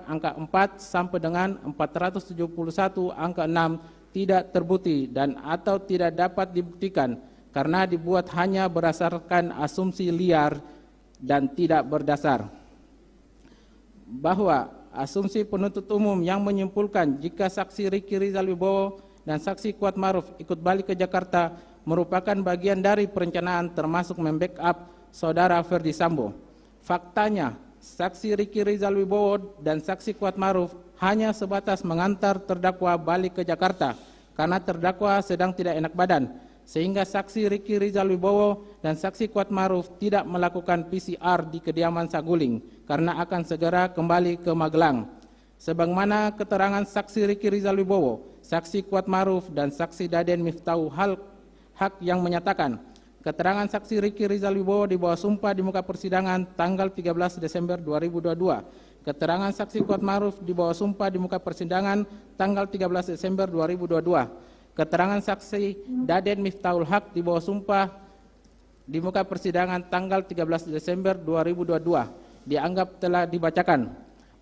angka 4 sampai dengan 471 angka 6 tidak terbukti dan atau tidak dapat dibuktikan karena dibuat hanya berdasarkan asumsi liar dan tidak berdasar. Bahwa asumsi penuntut umum yang menyimpulkan jika saksi Riki Rizal Wibowo dan saksi Kuat Maruf ikut balik ke Jakarta merupakan bagian dari perencanaan termasuk membackup saudara Ferdi Sambo. Faktanya, saksi Riki Rizal Wibowo dan saksi Kuat Maruf hanya sebatas mengantar terdakwa balik ke Jakarta karena terdakwa sedang tidak enak badan, sehingga saksi Riki Rizal Wibowo dan saksi Kuat Maruf tidak melakukan PCR di kediaman Saguling karena akan segera kembali ke Magelang. Sebagaimana keterangan saksi Riki Rizal Wibowo, saksi Kuat Maruf dan saksi Daden Miftahul Haq yang menyatakan keterangan saksi Riki Rizal Wibowo di bawah sumpah di muka persidangan tanggal 13 Desember 2022. Keterangan saksi Kuat Maruf di bawah sumpah di muka persidangan tanggal 13 Desember 2022. Keterangan saksi Daden Miftahul Haq di bawah sumpah di muka persidangan tanggal 13 Desember 2022 dianggap telah dibacakan.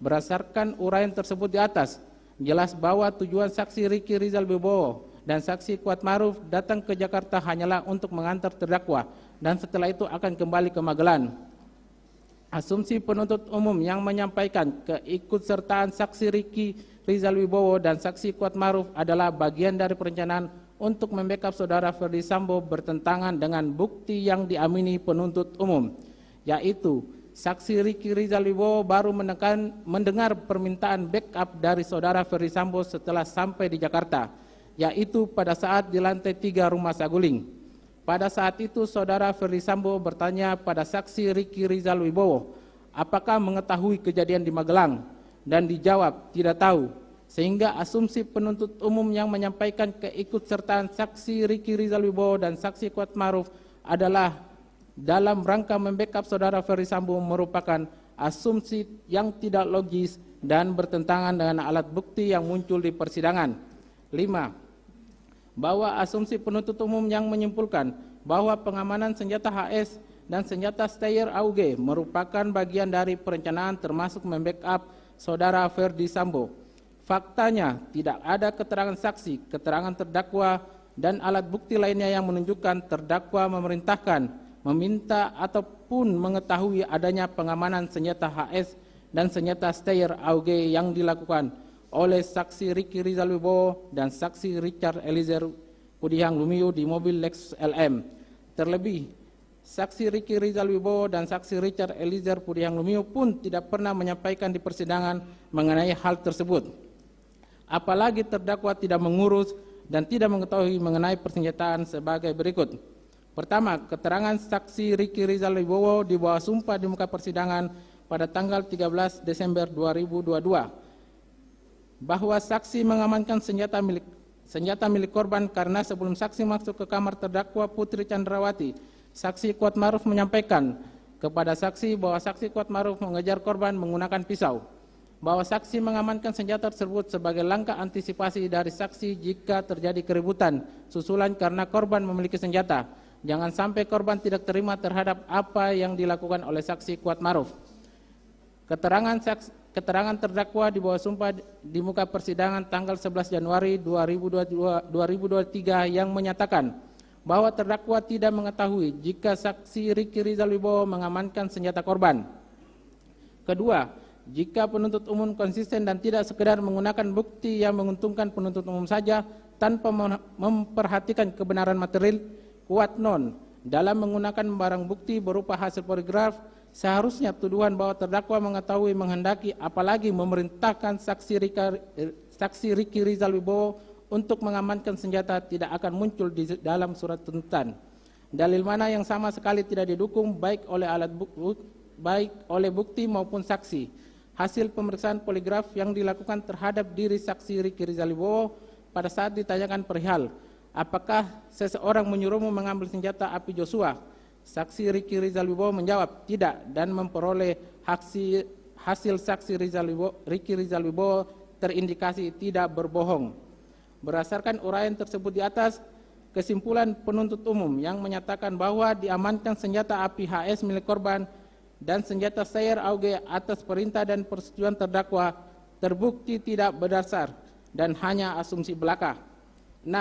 Berdasarkan uraian tersebut di atas, jelas bahwa tujuan saksi Riki Rizal Wibowo dan saksi Kuat Maruf datang ke Jakarta hanyalah untuk mengantar terdakwa dan setelah itu akan kembali ke Magelang. Asumsi penuntut umum yang menyampaikan keikutsertaan saksi Riki Rizal Wibowo dan saksi Kuat Maruf adalah bagian dari perencanaan untuk membackup saudara Ferdi Sambo bertentangan dengan bukti yang diamini penuntut umum, yaitu saksi Riki Rizal Wibowo baru mendengar permintaan backup dari saudara Ferdi Sambo setelah sampai di Jakarta, yaitu pada saat di lantai 3 rumah Saguling. Pada saat itu saudara Ferdi Sambo bertanya pada saksi Riki Rizal Wibowo, apakah mengetahui kejadian di Magelang? Dan dijawab tidak tahu, sehingga asumsi penuntut umum yang menyampaikan keikutsertaan saksi Riki Rizal Wibowo dan saksi Kuat Maruf adalah dalam rangka membackup saudara Ferdi Sambo merupakan asumsi yang tidak logis dan bertentangan dengan alat bukti yang muncul di persidangan. 5. Bahwa asumsi penuntut umum yang menyimpulkan bahwa pengamanan senjata HS dan senjata Steyr AUG merupakan bagian dari perencanaan termasuk membackup saudara Ferdi Sambo. Faktanya tidak ada keterangan saksi, keterangan terdakwa, dan alat bukti lainnya yang menunjukkan terdakwa memerintahkan, meminta ataupun mengetahui adanya pengamanan senjata HS dan senjata Steyr AUG yang dilakukan oleh saksi Riki Rizal Wibowo dan saksi Richard Eliezer Pudihang Lumiu di mobil Lexus LM. Terlebih, saksi Riki Rizal Wibowo dan saksi Richard Eliezer Pudihang Lumiu pun tidak pernah menyampaikan di persidangan mengenai hal tersebut. Apalagi terdakwa tidak mengurus dan tidak mengetahui mengenai persenjataan sebagai berikut. Pertama, keterangan saksi Riki Rizal Wibowo di bawah sumpah di muka persidangan pada tanggal 13 Desember 2022 bahwa saksi mengamankan senjata milik korban karena sebelum saksi masuk ke kamar terdakwa Putri Chandrawati, saksi Kuat Maruf menyampaikan kepada saksi bahwa saksi Kuat Maruf mengejar korban menggunakan pisau, bahwa saksi mengamankan senjata tersebut sebagai langkah antisipasi dari saksi jika terjadi keributan susulan karena korban memiliki senjata. Jangan sampai korban tidak terima terhadap apa yang dilakukan oleh saksi Kuat Maruf. Keterangan terdakwa di bawah sumpah di muka persidangan tanggal 11 Januari 2023 yang menyatakan bahwa terdakwa tidak mengetahui jika saksi Riki Rizal Wibowo mengamankan senjata korban. Kedua, jika penuntut umum konsisten dan tidak sekedar menggunakan bukti yang menguntungkan penuntut umum saja tanpa memperhatikan kebenaran material, kuat non dalam menggunakan barang bukti berupa hasil poligraf, seharusnya tuduhan bahwa terdakwa mengetahui, menghendaki, apalagi memerintahkan saksi Riki Rizal Wibowo untuk mengamankan senjata tidak akan muncul di dalam surat tuntutan. Dalil mana yang sama sekali tidak didukung baik oleh bukti maupun saksi. Hasil pemeriksaan poligraf yang dilakukan terhadap diri saksi Riki Rizal Wibowo pada saat ditanyakan perihal apakah seseorang menyuruhmu mengambil senjata api Joshua, Saksi Ricky Rizal Wibowo menjawab tidak dan memperoleh hasil saksi Ricky Rizal Wibowo terindikasi tidak berbohong. Berdasarkan uraian tersebut di atas, kesimpulan penuntut umum yang menyatakan bahwa diamankan senjata api HS milik korban dan senjata Steyr AUG atas perintah dan persetujuan terdakwa terbukti tidak berdasar dan hanya asumsi belaka. 6.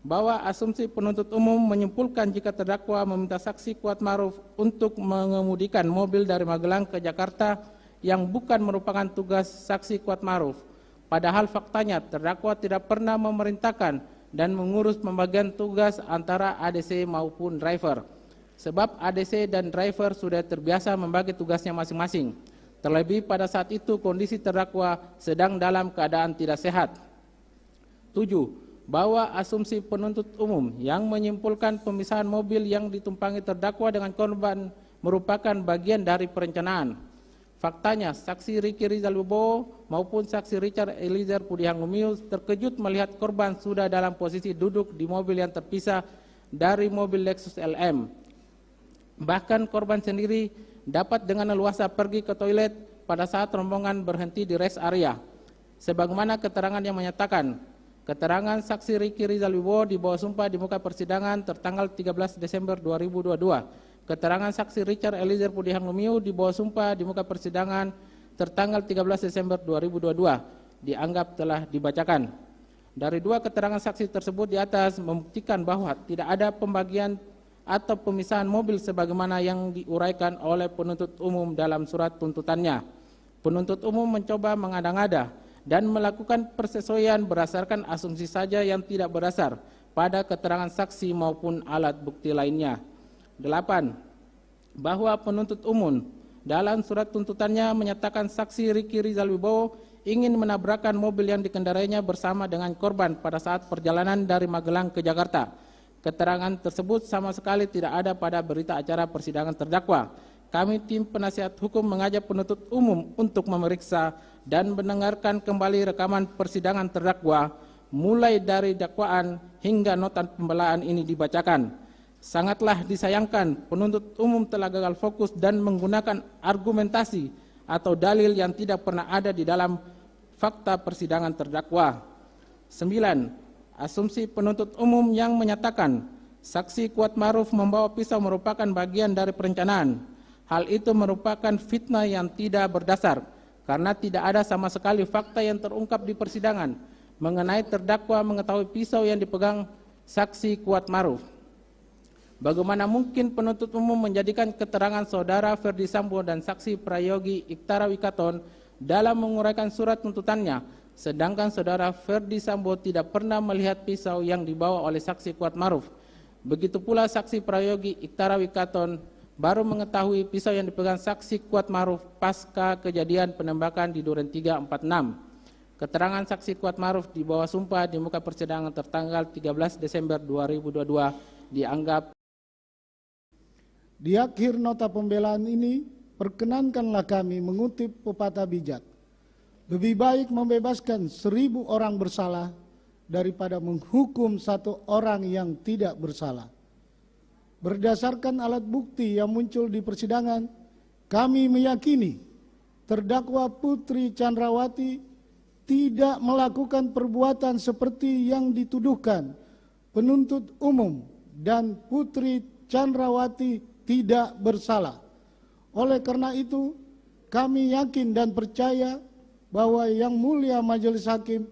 Bahwa asumsi penuntut umum menyimpulkan jika terdakwa meminta saksi Kuatmaruf untuk mengemudikan mobil dari Magelang ke Jakarta yang bukan merupakan tugas saksi Kuatmaruf. Padahal faktanya terdakwa tidak pernah memerintahkan dan mengurus pembagian tugas antara ADC maupun driver. Sebab ADC dan driver sudah terbiasa membagi tugasnya masing-masing. Terlebih pada saat itu kondisi terdakwa sedang dalam keadaan tidak sehat. 7. Bahwa asumsi penuntut umum yang menyimpulkan pemisahan mobil yang ditumpangi terdakwa dengan korban merupakan bagian dari perencanaan. Faktanya, saksi Ricky Rizal Wibowo maupun saksi Richard Eliezer Pudihang Lumiu terkejut melihat korban sudah dalam posisi duduk di mobil yang terpisah dari mobil Lexus LM. Bahkan korban sendiri dapat dengan leluasa pergi ke toilet pada saat rombongan berhenti di rest area. Sebagaimana keterangan yang menyatakan, keterangan saksi Ricky Rizal Wibowo di bawah sumpah di muka persidangan tertanggal 13 Desember 2022. Keterangan saksi Richard Eliezer Pudihang Lumiu di bawah sumpah di muka persidangan tertanggal 13 Desember 2022 dianggap telah dibacakan. Dari dua keterangan saksi tersebut di atas membuktikan bahwa tidak ada pembagian atau pemisahan mobil sebagaimana yang diuraikan oleh penuntut umum dalam surat tuntutannya. Penuntut umum mencoba mengada-ngada dan melakukan persesuaian berdasarkan asumsi saja yang tidak berdasar pada keterangan saksi maupun alat bukti lainnya. 8. Bahwa penuntut umum dalam surat tuntutannya menyatakan saksi Ricky Rizal Wibowo ingin menabrakkan mobil yang dikendarainya bersama dengan korban pada saat perjalanan dari Magelang ke Jakarta. Keterangan tersebut sama sekali tidak ada pada berita acara persidangan terdakwa. Kami tim penasihat hukum mengajak penuntut umum untuk memeriksa dan mendengarkan kembali rekaman persidangan terdakwa mulai dari dakwaan hingga nota pembelaan ini dibacakan. Sangatlah disayangkan penuntut umum telah gagal fokus dan menggunakan argumentasi atau dalil yang tidak pernah ada di dalam fakta persidangan terdakwa. 9. Asumsi penuntut umum yang menyatakan saksi Kuatmaruf membawa pisau merupakan bagian dari perencanaan. Hal itu merupakan fitnah yang tidak berdasar karena tidak ada sama sekali fakta yang terungkap di persidangan mengenai terdakwa mengetahui pisau yang dipegang saksi Kuatmaruf. Bagaimana mungkin penuntut umum menjadikan keterangan saudara Ferdi Sambo dan saksi Prayogi Iktara Wikaton dalam menguraikan surat tuntutannya, sedangkan saudara Ferdi Sambo tidak pernah melihat pisau yang dibawa oleh saksi Kuatmaruf. Begitu pula saksi Prayogi Iktara Wikaton baru mengetahui pisau yang dipegang saksi Kuatmaruf pasca kejadian penembakan di Duren 346. Keterangan saksi Kuatmaruf di bawah sumpah di muka persidangan tertanggal 13 Desember 2022 dianggap. Di akhir nota pembelaan ini, perkenankanlah kami mengutip pepatah bijak. Lebih baik membebaskan 1000 orang bersalah daripada menghukum 1 orang yang tidak bersalah. Berdasarkan alat bukti yang muncul di persidangan, kami meyakini terdakwa Putri Chandrawati tidak melakukan perbuatan seperti yang dituduhkan penuntut umum dan Putri Chandrawati tidak bersalah. Oleh karena itu, kami yakin dan percaya bahwa Yang Mulia Majelis Hakim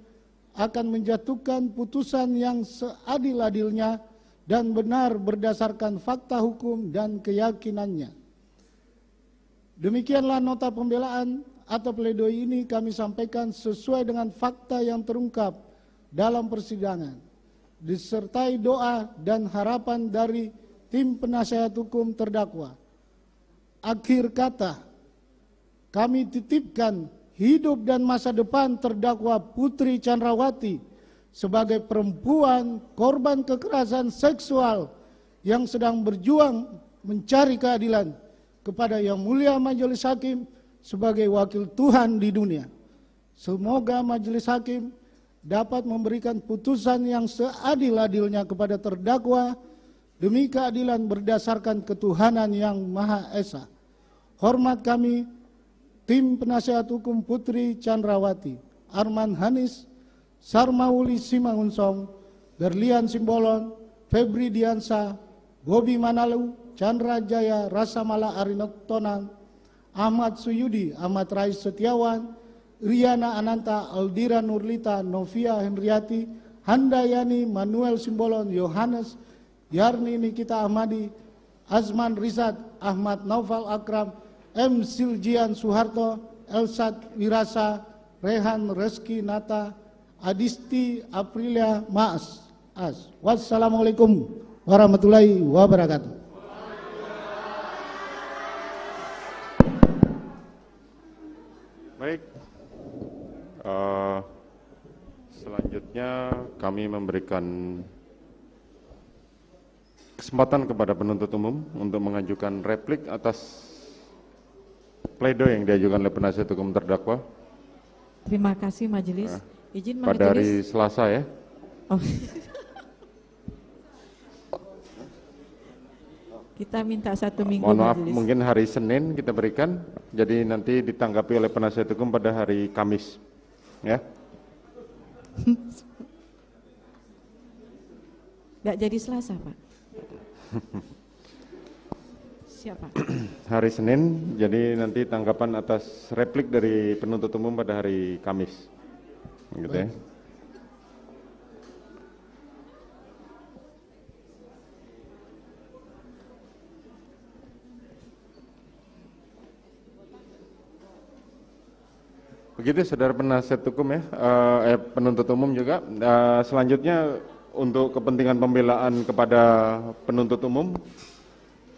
akan menjatuhkan putusan yang seadil-adilnya dan benar berdasarkan fakta hukum dan keyakinannya. Demikianlah nota pembelaan atau pledoi ini kami sampaikan sesuai dengan fakta yang terungkap dalam persidangan, disertai doa dan harapan dari tim penasehat hukum terdakwa. Akhir kata, kami titipkan hidup dan masa depan terdakwa Putri Chandrawati sebagai perempuan korban kekerasan seksual yang sedang berjuang mencari keadilan kepada Yang Mulia Majelis Hakim sebagai wakil Tuhan di dunia. Semoga Majelis Hakim dapat memberikan putusan yang seadil-adilnya kepada terdakwa demi keadilan berdasarkan ketuhanan yang Maha Esa. Hormat kami, tim penasihat hukum Putri Chandrawati, Arman Hanis, Sarmauli Simangunsong, Berlian Simbolon, Febri Diansa, Bobi Manalu, Chandra Jaya, Rasamala Arinoktonan, Ahmad Suyudi, Ahmad Rais Setiawan, Riana Ananta, Aldira Nurlita, Novia Henriati, Handayani, Manuel Simbolon, Yohanes, Yarni Nikita Ahmadi, Azman Rizad, Ahmad Naufal Akram, M. Siljian Suharto, Elsat Wirasa, Rehan Reski Nata, Adisti Aprilia Maas. Wassalamualaikum warahmatullahi wabarakatuh. Baik, selanjutnya kami memberikan kesempatan kepada penuntut umum untuk mengajukan replik atas pledoi yang diajukan oleh penasihat hukum terdakwa. Terima kasih majelis. Izin pada hari majelis. Selasa ya. Oh. Kita minta 1 minggu. Mohon maaf, majelis. mungkin hari Senin kita berikan, jadi nanti ditanggapi oleh penasihat hukum pada hari Kamis, ya. Nggak jadi Selasa, Pak. Siapa? Hari Senin, jadi nanti tanggapan atas replik dari penuntut umum pada hari Kamis, gitu ya. Begitu saudara penasihat hukum ya, penuntut umum juga. Selanjutnya untuk kepentingan pembelaan kepada penuntut umum,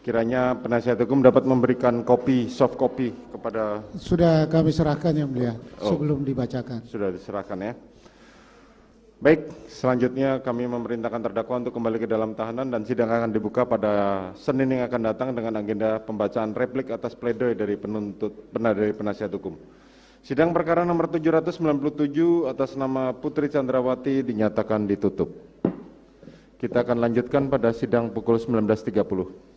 kiranya penasihat hukum dapat memberikan kopi, soft copy kepada. Sudah kami serahkan yang mulia sebelum dibacakan. Sudah diserahkan ya. Baik, selanjutnya kami memerintahkan terdakwa untuk kembali ke dalam tahanan dan sidang akan dibuka pada Senin yang akan datang dengan agenda pembacaan replik atas pledoi dari penasihat hukum. Sidang perkara nomor 797 atas nama Putri Chandrawati dinyatakan ditutup. Kita akan lanjutkan pada sidang pukul 19.30.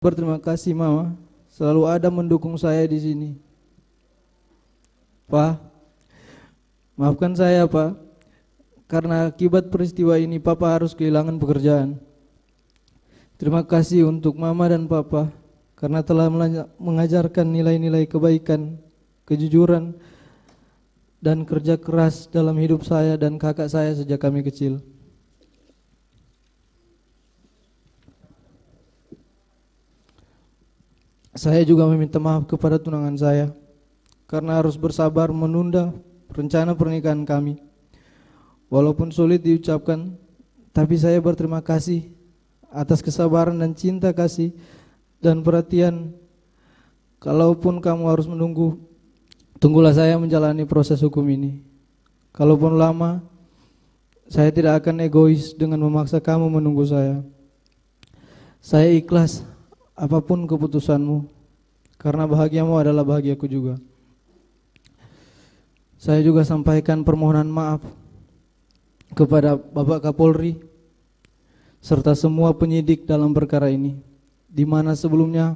Berterima kasih Mama, selalu ada mendukung saya di sini. Pak, maafkan saya Pak, karena akibat peristiwa ini Papa harus kehilangan pekerjaan. Terima kasih untuk Mama dan Papa karena telah mengajarkan nilai-nilai kebaikan, kejujuran, dan kerja keras dalam hidup saya dan kakak saya sejak kami kecil. Saya juga meminta maaf kepada tunangan saya karena harus bersabar menunda rencana pernikahan kami. Walaupun sulit diucapkan, tapi saya berterima kasih atas kesabaran dan cinta kasih dan perhatian. Kalaupun kamu harus menunggu, tunggulah saya menjalani proses hukum ini. Kalaupun lama, saya tidak akan egois dengan memaksa kamu menunggu saya. Saya ikhlas apapun keputusanmu, karena bahagiamu adalah bahagiaku juga. Saya juga sampaikan permohonan maaf kepada Bapak Kapolri serta semua penyidik dalam perkara ini, di mana sebelumnya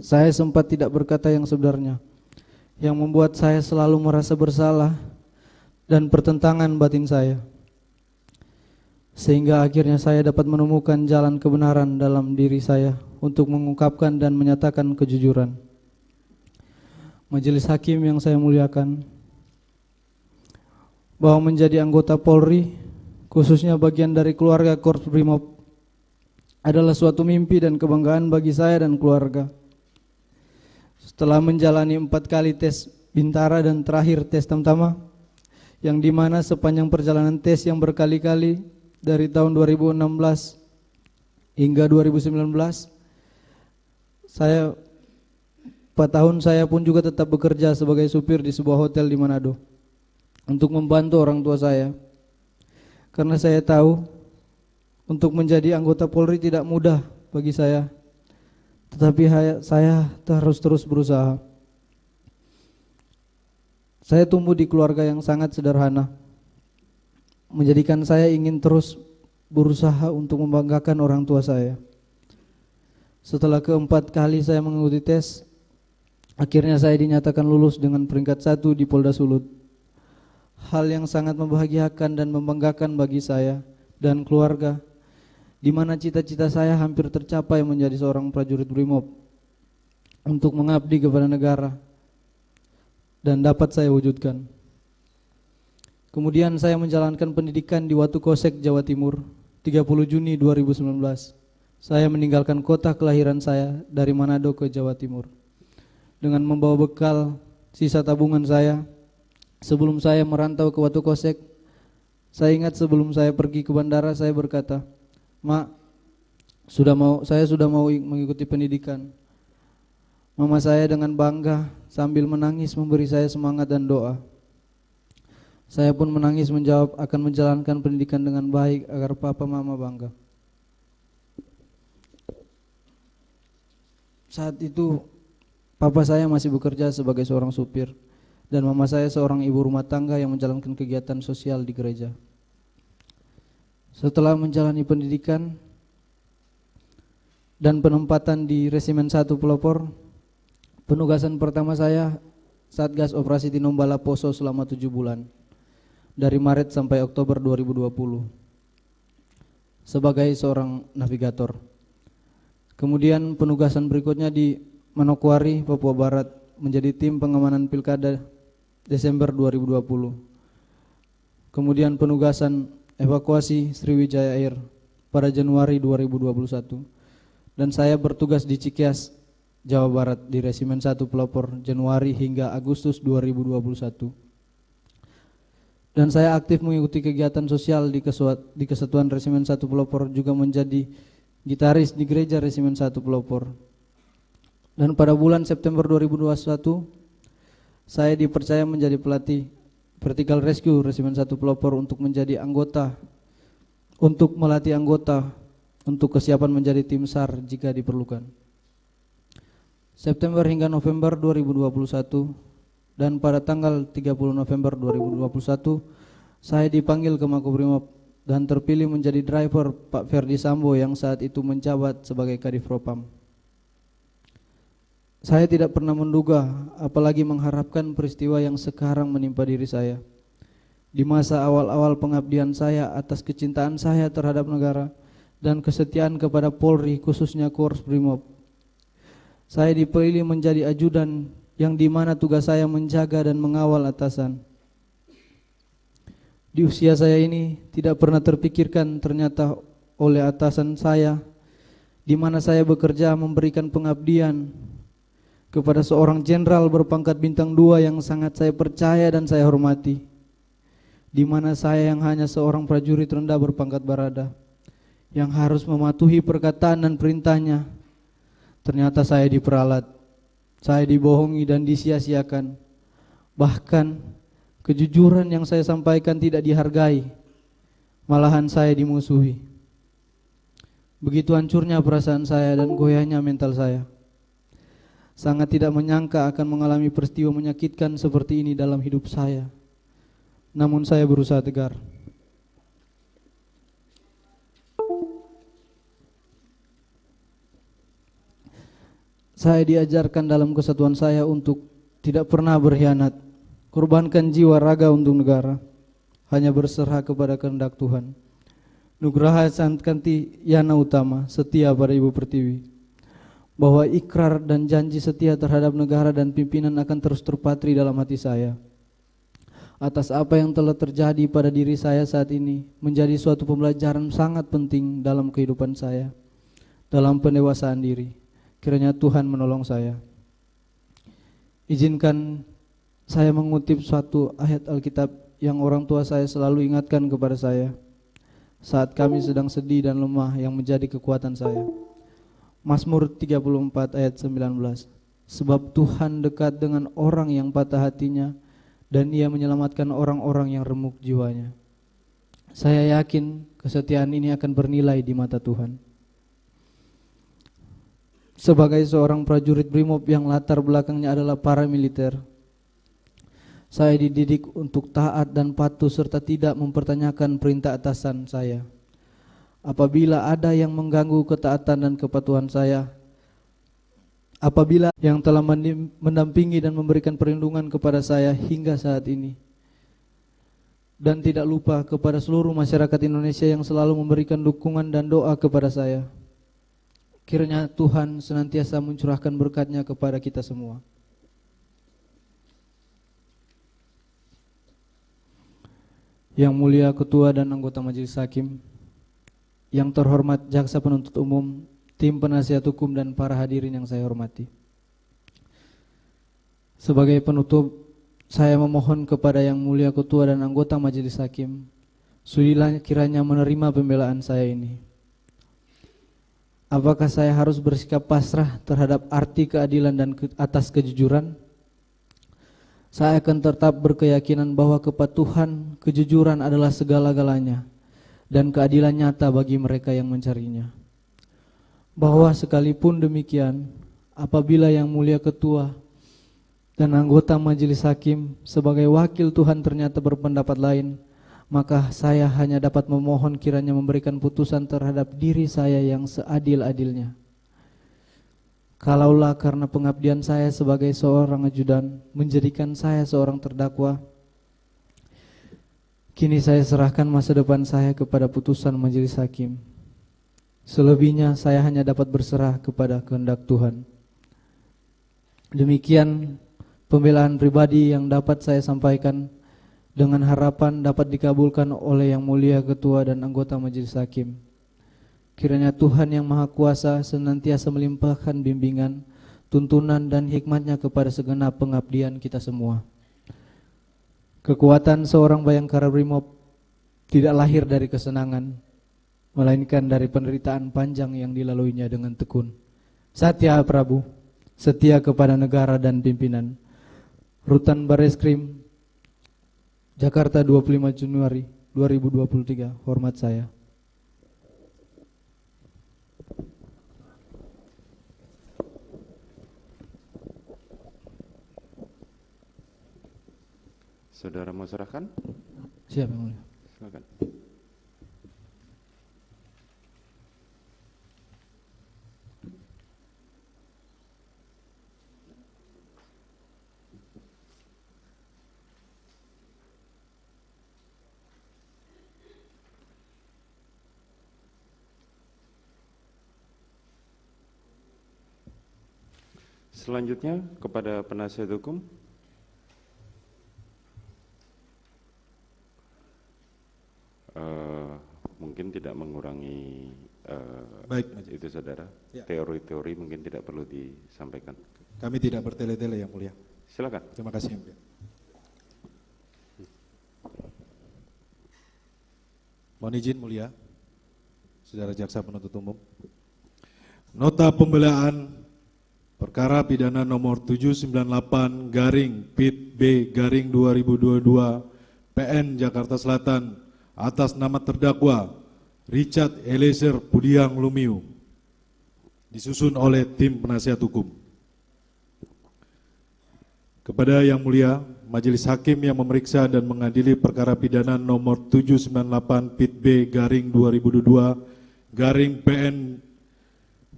saya sempat tidak berkata yang sebenarnya, yang membuat saya selalu merasa bersalah dan pertentangan batin saya, sehingga akhirnya saya dapat menemukan jalan kebenaran dalam diri saya untuk mengungkapkan dan menyatakan kejujuran. Majelis hakim yang saya muliakan, bahwa menjadi anggota Polri, khususnya bagian dari keluarga Korps Brimob, adalah suatu mimpi dan kebanggaan bagi saya dan keluarga. Setelah menjalani 4 kali tes Bintara dan terakhir tes Tamtama, yang dimana sepanjang perjalanan tes yang berkali-kali dari tahun 2016 hingga 2019, 4 tahun saya pun juga tetap bekerja sebagai supir di sebuah hotel di Manado untuk membantu orang tua saya. Karena saya tahu untuk menjadi anggota Polri tidak mudah bagi saya, tetapi saya harus terus berusaha. Saya tumbuh di keluarga yang sangat sederhana, menjadikan saya ingin terus berusaha untuk membanggakan orang tua saya. Setelah ke-4 kali saya mengikuti tes, akhirnya saya dinyatakan lulus dengan peringkat 1 di Polda Sulut. Hal yang sangat membahagiakan dan membanggakan bagi saya dan keluarga, di mana cita-cita saya hampir tercapai menjadi seorang prajurit Brimob untuk mengabdi kepada negara, dan dapat saya wujudkan. Kemudian saya menjalankan pendidikan di Watu Kosek, Jawa Timur, 30 Juni 2019. Saya meninggalkan kota kelahiran saya dari Manado ke Jawa Timur dengan membawa bekal sisa tabungan saya. Sebelum saya merantau ke Watu Kosek, saya ingat sebelum saya pergi ke bandara, saya berkata, "Mak, saya sudah mau mengikuti pendidikan." Mama saya dengan bangga sambil menangis memberi saya semangat dan doa. Saya pun menangis menjawab akan menjalankan pendidikan dengan baik agar papa mama bangga. Saat itu papa saya masih bekerja sebagai seorang supir dan mama saya seorang ibu rumah tangga yang menjalankan kegiatan sosial di gereja. Setelah menjalani pendidikan dan penempatan di Resimen 1 Pelopor, penugasan pertama saya Satgas Operasi Tinombala Poso selama 7 bulan, dari Maret sampai Oktober 2020, sebagai seorang navigator. Kemudian penugasan berikutnya di Manokwari, Papua Barat, menjadi tim pengamanan Pilkada Desember 2020. Kemudian penugasan evakuasi Sriwijaya Air pada Januari 2021. Dan saya bertugas di Cikias, Jawa Barat di Resimen 1 Pelopor Januari hingga Agustus 2021. Dan saya aktif mengikuti kegiatan sosial di Kesatuan Resimen 1 Pelopor, juga menjadi gitaris di gereja Resimen 1 Pelopor. Dan pada bulan September 2021, saya dipercaya menjadi pelatih Vertical Rescue Resimen 1 Pelopor untuk menjadi anggota, untuk melatih anggota untuk kesiapan menjadi tim SAR jika diperlukan. September hingga November 2021 dan pada tanggal 30 November 2021 saya dipanggil ke Makobrimob dan terpilih menjadi driver Pak Ferdi Sambo yang saat itu menjabat sebagai Kadif Propam Saya tidak pernah menduga, apalagi mengharapkan peristiwa yang sekarang menimpa diri saya. Di masa awal-awal pengabdian saya atas kecintaan saya terhadap negara dan kesetiaan kepada Polri, khususnya Korps Brimob, saya dipilih menjadi ajudan yang dimana tugas saya menjaga dan mengawal atasan. Di usia saya ini tidak pernah terpikirkan ternyata oleh atasan saya, di mana saya bekerja memberikan pengabdian kepada seorang jenderal berpangkat bintang 2 yang sangat saya percaya dan saya hormati, di mana saya yang hanya seorang prajurit rendah berpangkat barada yang harus mematuhi perkataan dan perintahnya. Ternyata saya diperalat, saya dibohongi dan disia-siakan. Bahkan kejujuran yang saya sampaikan tidak dihargai, malahan saya dimusuhi. Begitu hancurnya perasaan saya dan goyahnya mental saya. Sangat tidak menyangka akan mengalami peristiwa menyakitkan seperti ini dalam hidup saya. Namun saya berusaha tegar. Saya diajarkan dalam kesatuan saya untuk tidak pernah berkhianat, korbankan jiwa raga untuk negara, hanya berserah kepada kehendak Tuhan. Nugraha Sankanti Yana Utama, setia pada Ibu Pertiwi, bahwa ikrar dan janji setia terhadap negara dan pimpinan akan terus terpatri dalam hati saya. Atas apa yang telah terjadi pada diri saya saat ini menjadi suatu pembelajaran sangat penting dalam kehidupan saya, dalam pendewasaan diri. Kiranya Tuhan menolong saya. Izinkan saya mengutip suatu ayat Alkitab yang orang tua saya selalu ingatkan kepada saya saat kami sedang sedih dan lemah, yang menjadi kekuatan saya. Mazmur 34 ayat 19. Sebab Tuhan dekat dengan orang yang patah hatinya, dan Ia menyelamatkan orang-orang yang remuk jiwanya. Saya yakin kesetiaan ini akan bernilai di mata Tuhan. Sebagai seorang prajurit Brimob yang latar belakangnya adalah paramiliter, saya dididik untuk taat dan patuh serta tidak mempertanyakan perintah atasan saya. Apabila ada yang mengganggu ketaatan dan kepatuhan saya, apabila yang telah mendampingi dan memberikan perlindungan kepada saya hingga saat ini, dan tidak lupa kepada seluruh masyarakat Indonesia yang selalu memberikan dukungan dan doa kepada saya. Kiranya Tuhan senantiasa mencurahkan berkat-Nya kepada kita semua. Yang mulia Ketua dan anggota Majelis Hakim, yang terhormat Jaksa Penuntut Umum, tim penasihat hukum dan para hadirin yang saya hormati. Sebagai penutup, saya memohon kepada yang mulia Ketua dan anggota Majelis Hakim, sudilah kiranya menerima pembelaan saya ini. Apakah saya harus bersikap pasrah terhadap arti keadilan dan atas kejujuran? Saya akan tetap berkeyakinan bahwa kepatuhan, kejujuran adalah segala-galanya dan keadilan nyata bagi mereka yang mencarinya. Bahwa sekalipun demikian, apabila yang mulia Ketua dan anggota Majelis Hakim sebagai wakil Tuhan ternyata berpendapat lain, maka saya hanya dapat memohon kiranya memberikan putusan terhadap diri saya yang seadil-adilnya. Kalaulah karena pengabdian saya sebagai seorang ajudan menjadikan saya seorang terdakwa, kini saya serahkan masa depan saya kepada putusan Majelis Hakim. Selebihnya saya hanya dapat berserah kepada kehendak Tuhan. Demikian pembelaan pribadi yang dapat saya sampaikan, dengan harapan dapat dikabulkan oleh yang mulia Ketua dan anggota Majelis Hakim. Kiranya Tuhan yang Maha Kuasa senantiasa melimpahkan bimbingan, tuntunan dan hikmat-Nya kepada segenap pengabdian kita semua. Kekuatan seorang Bayangkara Brimob tidak lahir dari kesenangan, melainkan dari penderitaan panjang yang dilaluinya dengan tekun. Satya Prabu, setia kepada negara dan pimpinan. Rutan Bareskrim, Jakarta 25 Januari 2023. Hormat saya. Saudara mau serahkan? Siap, Yang Mulia. Silakan. Selanjutnya kepada penasihat hukum. Mungkin tidak mengurangi baik, itu saudara. Ya. Teori-teori mungkin tidak perlu disampaikan. Kami tidak bertele-tele yang mulia. Silakan. Terima kasih yang mulia. Mohon izin mulia, saudara jaksa penuntut umum. Nota pembelaan perkara pidana nomor 798/PIT-B/2022 PN Jakarta Selatan atas nama terdakwa Richard Eliezer Pudiang Lumiu, disusun oleh tim penasihat hukum. Kepada yang mulia, Majelis Hakim yang memeriksa dan mengadili perkara pidana nomor 798/PIT-B/2022/PN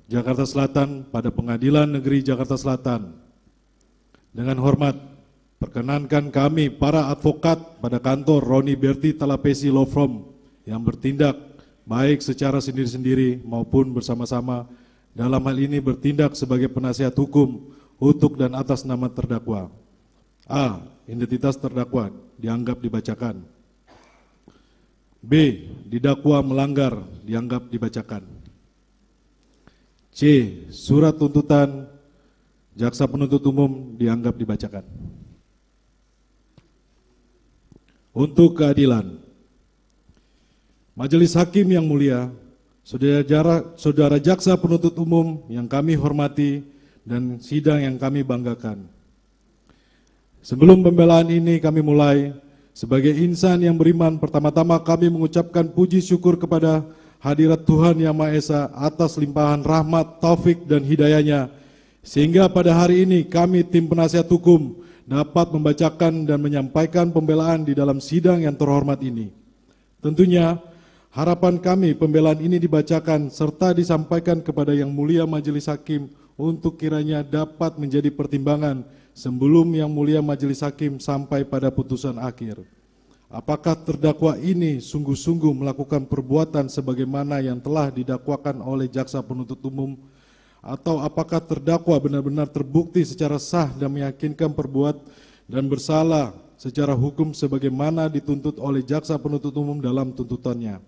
Jakarta Selatan pada Pengadilan Negeri Jakarta Selatan. Dengan hormat, perkenankan kami para advokat pada kantor Roni Berti Talapesi Law Firm yang bertindak baik secara sendiri-sendiri maupun bersama-sama dalam hal ini bertindak sebagai penasihat hukum untuk dan atas nama terdakwa. A. Identitas terdakwa dianggap dibacakan. B. Didakwa melanggar dianggap dibacakan. C. Surat tuntutan jaksa penuntut umum dianggap dibacakan. Untuk keadilan, Majelis Hakim yang mulia, saudara jaksa penuntut umum yang kami hormati dan sidang yang kami banggakan. Sebelum pembelaan ini kami mulai, sebagai insan yang beriman, pertama-tama kami mengucapkan puji syukur kepada hadirat Tuhan Yang Maha Esa atas limpahan rahmat, taufik dan hidayahnya, sehingga pada hari ini kami tim penasihat hukum dapat membacakan dan menyampaikan pembelaan di dalam sidang yang terhormat ini. Tentunya harapan kami pembelaan ini dibacakan serta disampaikan kepada Yang Mulia Majelis Hakim untuk kiranya dapat menjadi pertimbangan sebelum Yang Mulia Majelis Hakim sampai pada putusan akhir. Apakah terdakwa ini sungguh-sungguh melakukan perbuatan sebagaimana yang telah didakwakan oleh jaksa penuntut umum, atau apakah terdakwa benar-benar terbukti secara sah dan meyakinkan perbuat dan bersalah secara hukum sebagaimana dituntut oleh jaksa penuntut umum dalam tuntutannya.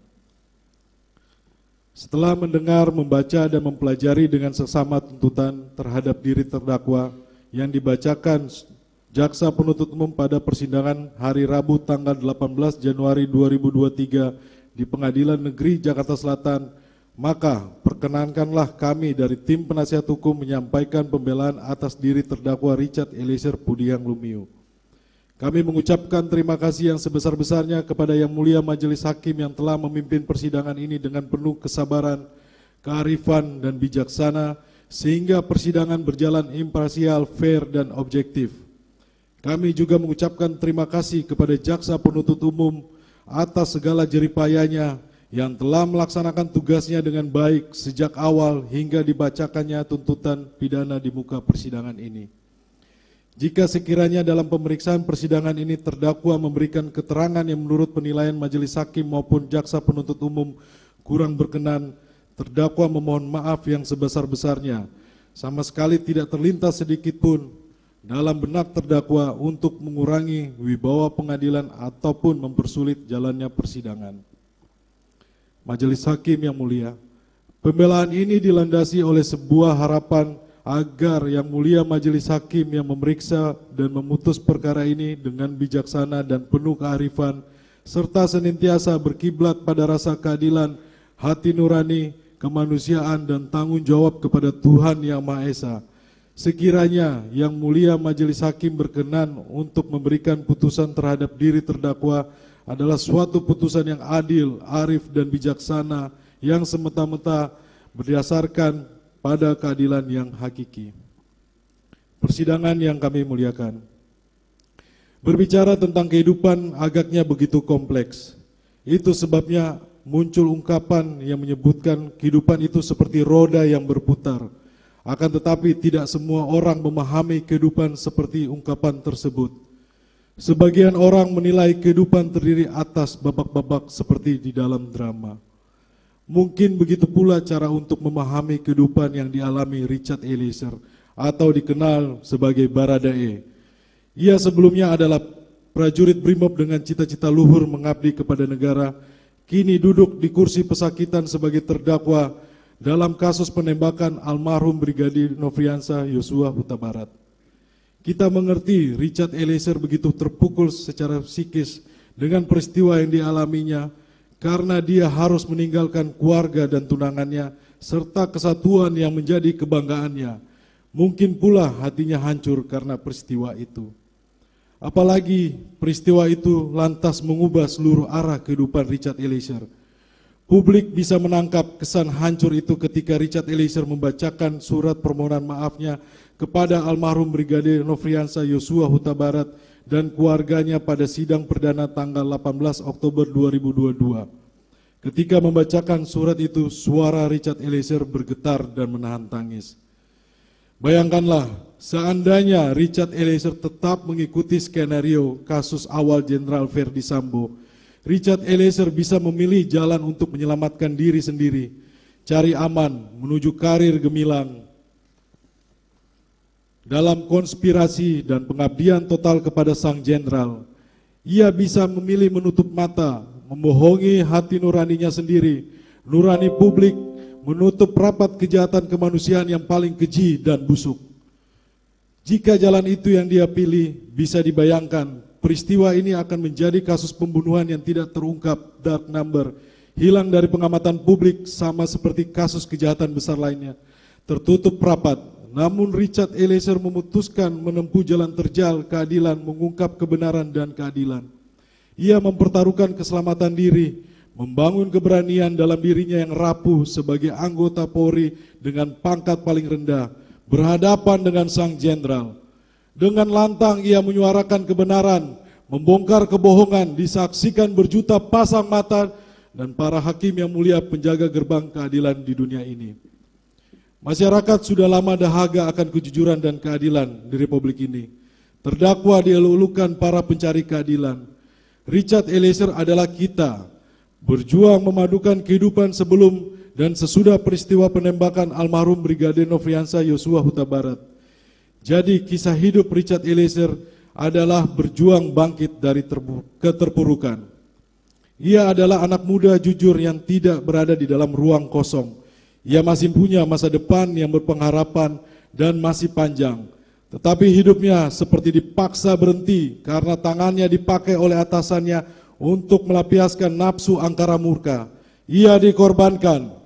Setelah mendengar, membaca, dan mempelajari dengan seksama tuntutan terhadap diri terdakwa yang dibacakan jaksa penuntut umum pada persidangan hari Rabu tanggal 18 Januari 2023 di Pengadilan Negeri Jakarta Selatan, maka perkenankanlah kami dari tim penasihat hukum menyampaikan pembelaan atas diri terdakwa Richard Eliezer Pudiang Lumiu. Kami mengucapkan terima kasih yang sebesar-besarnya kepada Yang Mulia Majelis Hakim yang telah memimpin persidangan ini dengan penuh kesabaran, kearifan, dan bijaksana, sehingga persidangan berjalan imparsial, fair, dan objektif. Kami juga mengucapkan terima kasih kepada jaksa penuntut umum atas segala jeripayanya yang telah melaksanakan tugasnya dengan baik sejak awal hingga dibacakannya tuntutan pidana di muka persidangan ini. Jika sekiranya dalam pemeriksaan persidangan ini terdakwa memberikan keterangan yang menurut penilaian majelis hakim maupun jaksa penuntut umum kurang berkenan, terdakwa memohon maaf yang sebesar-besarnya. Sama sekali tidak terlintas sedikit pun dalam benak terdakwa untuk mengurangi wibawa pengadilan ataupun mempersulit jalannya persidangan. Majelis Hakim yang mulia, pembelaan ini dilandasi oleh sebuah harapan agar Yang Mulia Majelis Hakim yang memeriksa dan memutus perkara ini dengan bijaksana dan penuh kearifan, serta senantiasa berkiblat pada rasa keadilan, hati nurani, kemanusiaan, dan tanggung jawab kepada Tuhan Yang Maha Esa. Sekiranya Yang Mulia Majelis Hakim berkenan untuk memberikan putusan terhadap diri terdakwa adalah suatu putusan yang adil, arif, dan bijaksana yang semata-mata berdasarkan pada keadilan yang hakiki. Persidangan yang kami muliakan, berbicara tentang kehidupan agaknya begitu kompleks. Itu sebabnya muncul ungkapan yang menyebutkan kehidupan itu seperti roda yang berputar. Akan tetapi tidak semua orang memahami kehidupan seperti ungkapan tersebut. Sebagian orang menilai kehidupan terdiri atas babak-babak seperti di dalam drama. Mungkin begitu pula cara untuk memahami kehidupan yang dialami Richard Eliezer atau dikenal sebagai Baradae. Ia sebelumnya adalah prajurit Brimob dengan cita-cita luhur mengabdi kepada negara, kini duduk di kursi pesakitan sebagai terdakwa dalam kasus penembakan almarhum Brigadir Nofriansah Yosua Huta Barat. Kita mengerti Richard Eliezer begitu terpukul secara psikis dengan peristiwa yang dialaminya karena dia harus meninggalkan keluarga dan tunangannya serta kesatuan yang menjadi kebanggaannya. Mungkin pula hatinya hancur karena peristiwa itu. Apalagi peristiwa itu lantas mengubah seluruh arah kehidupan Richard Eliezer. Publik bisa menangkap kesan hancur itu ketika Richard Eliezer membacakan surat permohonan maafnya kepada almarhum Brigadir Nofriansah Yosua Huta Barat dan keluarganya pada sidang perdana tanggal 18 Oktober 2022. Ketika membacakan surat itu, suara Richard Eliezer bergetar dan menahan tangis. Bayangkanlah, seandainya Richard Eliezer tetap mengikuti skenario kasus awal Jenderal Verdi Sambo, Richard Eliezer bisa memilih jalan untuk menyelamatkan diri sendiri, cari aman, menuju karir gemilang. Dalam konspirasi dan pengabdian total kepada sang jenderal, ia bisa memilih menutup mata, membohongi hati nuraninya sendiri, nurani publik, menutup rapat kejahatan kemanusiaan yang paling keji dan busuk. Jika jalan itu yang dia pilih, bisa dibayangkan peristiwa ini akan menjadi kasus pembunuhan yang tidak terungkap, dark number, hilang dari pengamatan publik sama seperti kasus kejahatan besar lainnya, tertutup rapat. Namun Richard Eliezer memutuskan menempuh jalan terjal keadilan, mengungkap kebenaran dan keadilan. Ia mempertaruhkan keselamatan diri, membangun keberanian dalam dirinya yang rapuh sebagai anggota Polri dengan pangkat paling rendah, berhadapan dengan sang jenderal. Dengan lantang ia menyuarakan kebenaran, membongkar kebohongan, disaksikan berjuta pasang mata dan para hakim yang mulia penjaga gerbang keadilan di dunia ini. Masyarakat sudah lama dahaga akan kejujuran dan keadilan di Republik ini. Terdakwa dielulukan para pencari keadilan. Richard Eliezer adalah kita, berjuang memadukan kehidupan sebelum dan sesudah peristiwa penembakan almarhum Brigadir Nofriansah Yosua Huta Barat. Jadi kisah hidup Richard Eliezer adalah berjuang bangkit dari keterpurukan. Ia adalah anak muda jujur yang tidak berada di dalam ruang kosong. Ia masih punya masa depan yang berpengharapan dan masih panjang. Tetapi hidupnya seperti dipaksa berhenti karena tangannya dipakai oleh atasannya untuk melampiaskan nafsu angkara murka. Ia dikorbankan.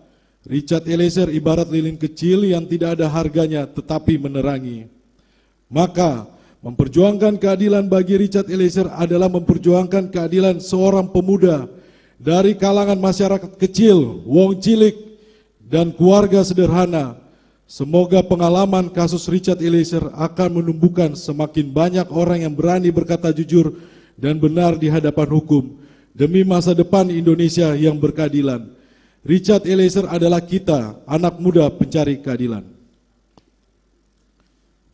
Richard Eliezer ibarat lilin kecil yang tidak ada harganya tetapi menerangi. Maka memperjuangkan keadilan bagi Richard Eliezer adalah memperjuangkan keadilan seorang pemuda dari kalangan masyarakat kecil, wong cilik, dan keluarga sederhana. Semoga pengalaman kasus Richard Eliezer akan menumbuhkan semakin banyak orang yang berani berkata jujur dan benar di hadapan hukum demi masa depan Indonesia yang berkeadilan. Richard Eliezer adalah kita, anak muda pencari keadilan.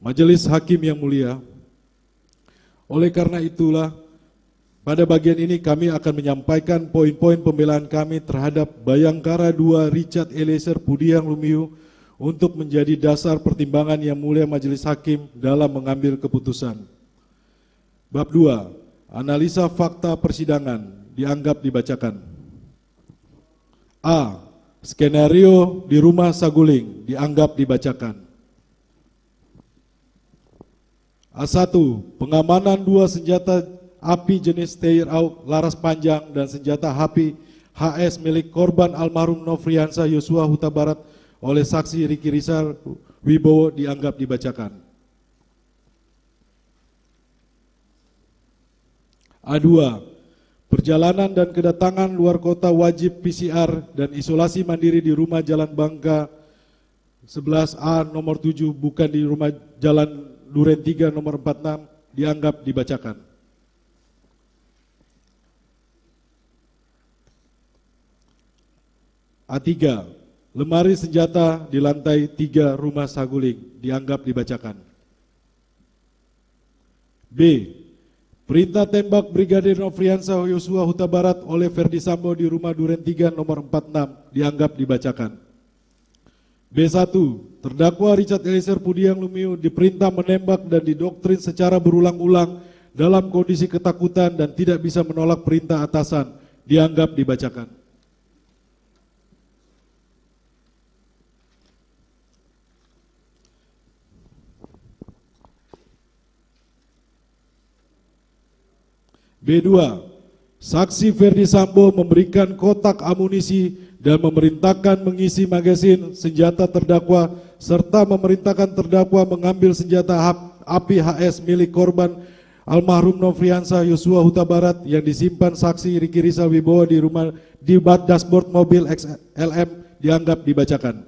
Majelis Hakim yang mulia, oleh karena itulah pada bagian ini kami akan menyampaikan poin-poin pembelaan kami terhadap Bayangkara II Richard Eliezer Budiang Lumiu untuk menjadi dasar pertimbangan yang mulia Majelis Hakim dalam mengambil keputusan. Bab 2, analisa fakta persidangan dianggap dibacakan. A. Skenario di rumah Saguling dianggap dibacakan. A1. Pengamanan 2 senjata api jenis Steyr AUG laras panjang dan senjata api HS milik korban almarhum Nofriansah Yosua Huta Barat oleh saksi Riki Rizal Wibowo dianggap dibacakan. A2. Perjalanan dan kedatangan luar kota wajib PCR dan isolasi mandiri di rumah Jalan Bangka 11A nomor 7 bukan di rumah Jalan Duren 3 nomor 46 dianggap dibacakan. A3. Lemari senjata di lantai 3 rumah Saguling dianggap dibacakan. B. Perintah tembak Brigadir Nofriansah Yosua Huta Barat oleh Verdi Sambo di rumah Duren 3 nomor 46 dianggap dibacakan. B1. Terdakwa Richard Eliezer Pudiang Lumiu diperintah menembak dan didoktrin secara berulang-ulang dalam kondisi ketakutan dan tidak bisa menolak perintah atasan. Dianggap dibacakan. B2. Saksi Ferdi Sambo memberikan kotak amunisi dan memerintahkan mengisi magasin senjata terdakwa serta memerintahkan terdakwa mengambil senjata api HS milik korban almarhum Nofriansah Yosua Huta Barat yang disimpan saksi Riki Rizal Wibowo di rumah di bak dashboard mobil XLM. Dianggap dibacakan.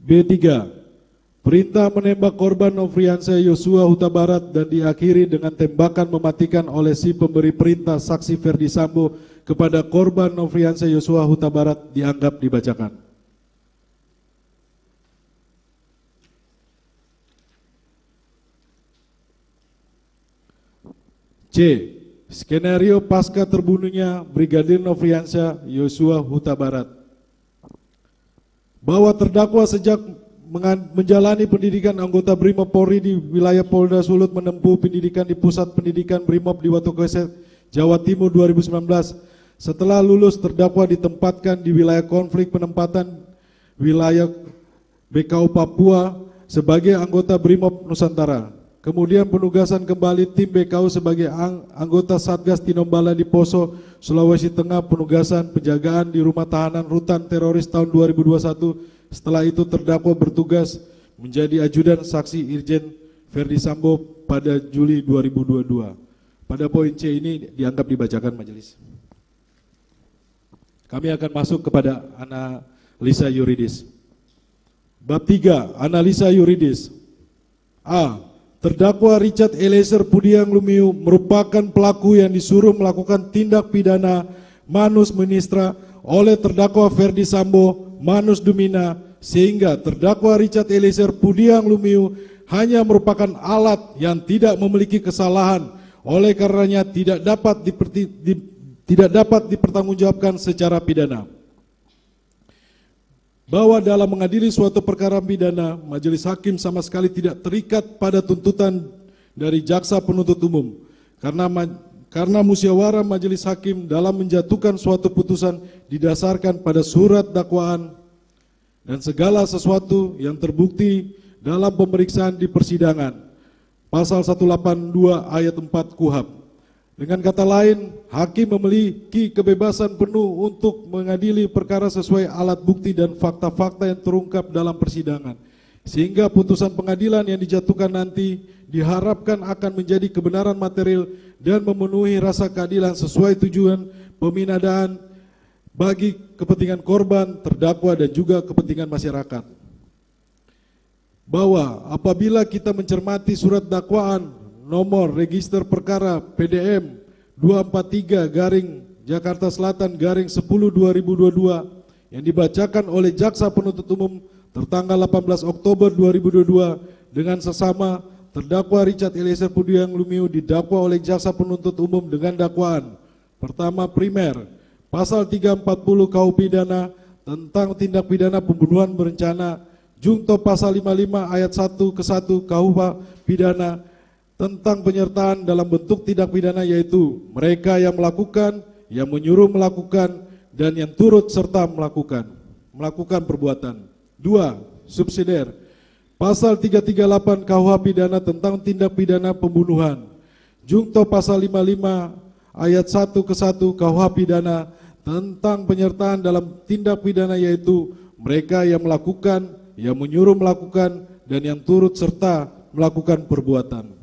B3. Perintah menembak korban Nofriansah Yosua Huta Barat dan diakhiri dengan tembakan mematikan oleh si pemberi perintah saksi Ferdi Sambo kepada korban Nofriansah Yosua Huta Barat dianggap dibacakan. C. Skenario pasca terbunuhnya Brigadir Nofriansah Yosua Huta Barat. Bahwa terdakwa sejak menjalani pendidikan anggota Brimob Polri di wilayah Polda Sulut menempuh pendidikan di Pusat Pendidikan Brimob di Watu Keset, Jawa Timur 2019. Setelah lulus, terdakwa ditempatkan di wilayah konflik penempatan wilayah BKU Papua sebagai anggota Brimob Nusantara. Kemudian penugasan kembali tim BKU sebagai anggota Satgas Tinombala di Poso, Sulawesi Tengah, penugasan penjagaan di rumah tahanan rutan teroris tahun 2021. Setelah itu terdakwa bertugas menjadi ajudan saksi Irjen Ferdi Sambo pada Juli 2022. Pada poin C ini dianggap dibacakan majelis. Kami akan masuk kepada analisa yuridis. Bab 3, analisa yuridis. A. Terdakwa Richard Eliezer Pudiang Lumiu merupakan pelaku yang disuruh melakukan tindak pidana manus ministra oleh terdakwa Ferdi Sambo manus dumina, sehingga terdakwa Richard Eliezer Pudiang Lumiu hanya merupakan alat yang tidak memiliki kesalahan, oleh karenanya tidak dapat dipertanggungjawabkan secara pidana. Bahwa dalam mengadili suatu perkara pidana, majelis hakim sama sekali tidak terikat pada tuntutan dari jaksa penuntut umum, karena musyawarah majelis hakim dalam menjatuhkan suatu putusan didasarkan pada surat dakwaan dan segala sesuatu yang terbukti dalam pemeriksaan di persidangan. Pasal 182 ayat 4 KUHP. Dengan kata lain, hakim memiliki kebebasan penuh untuk mengadili perkara sesuai alat bukti dan fakta-fakta yang terungkap dalam persidangan. Sehingga putusan pengadilan yang dijatuhkan nanti diharapkan akan menjadi kebenaran material dan memenuhi rasa keadilan sesuai tujuan peminadaan bagi kepentingan korban, terdakwa dan juga kepentingan masyarakat. Bahwa apabila kita mencermati surat dakwaan nomor register perkara PDM 243 garing Jakarta Selatan garing 10/2022 yang dibacakan oleh jaksa penuntut umum tertanggal 18 Oktober 2022 dengan sesama terdakwa Richard Eliezer Pudiang Lumiu didakwa oleh jaksa penuntut umum dengan dakwaan pertama primer pasal 340 KUH pidana tentang tindak pidana pembunuhan berencana jungto pasal 55 ayat 1 ke 1 KUH pidana tentang penyertaan dalam bentuk tindak pidana, yaitu mereka yang melakukan, yang menyuruh melakukan, dan yang turut serta melakukan perbuatan. 2. Subsidiar pasal 338 KUH pidana tentang tindak pidana pembunuhan jungto pasal 55 ayat 1 ke 1 KUH pidana tentang penyertaan dalam tindak pidana, yaitu mereka yang melakukan, yang menyuruh melakukan, dan yang turut serta melakukan perbuatan.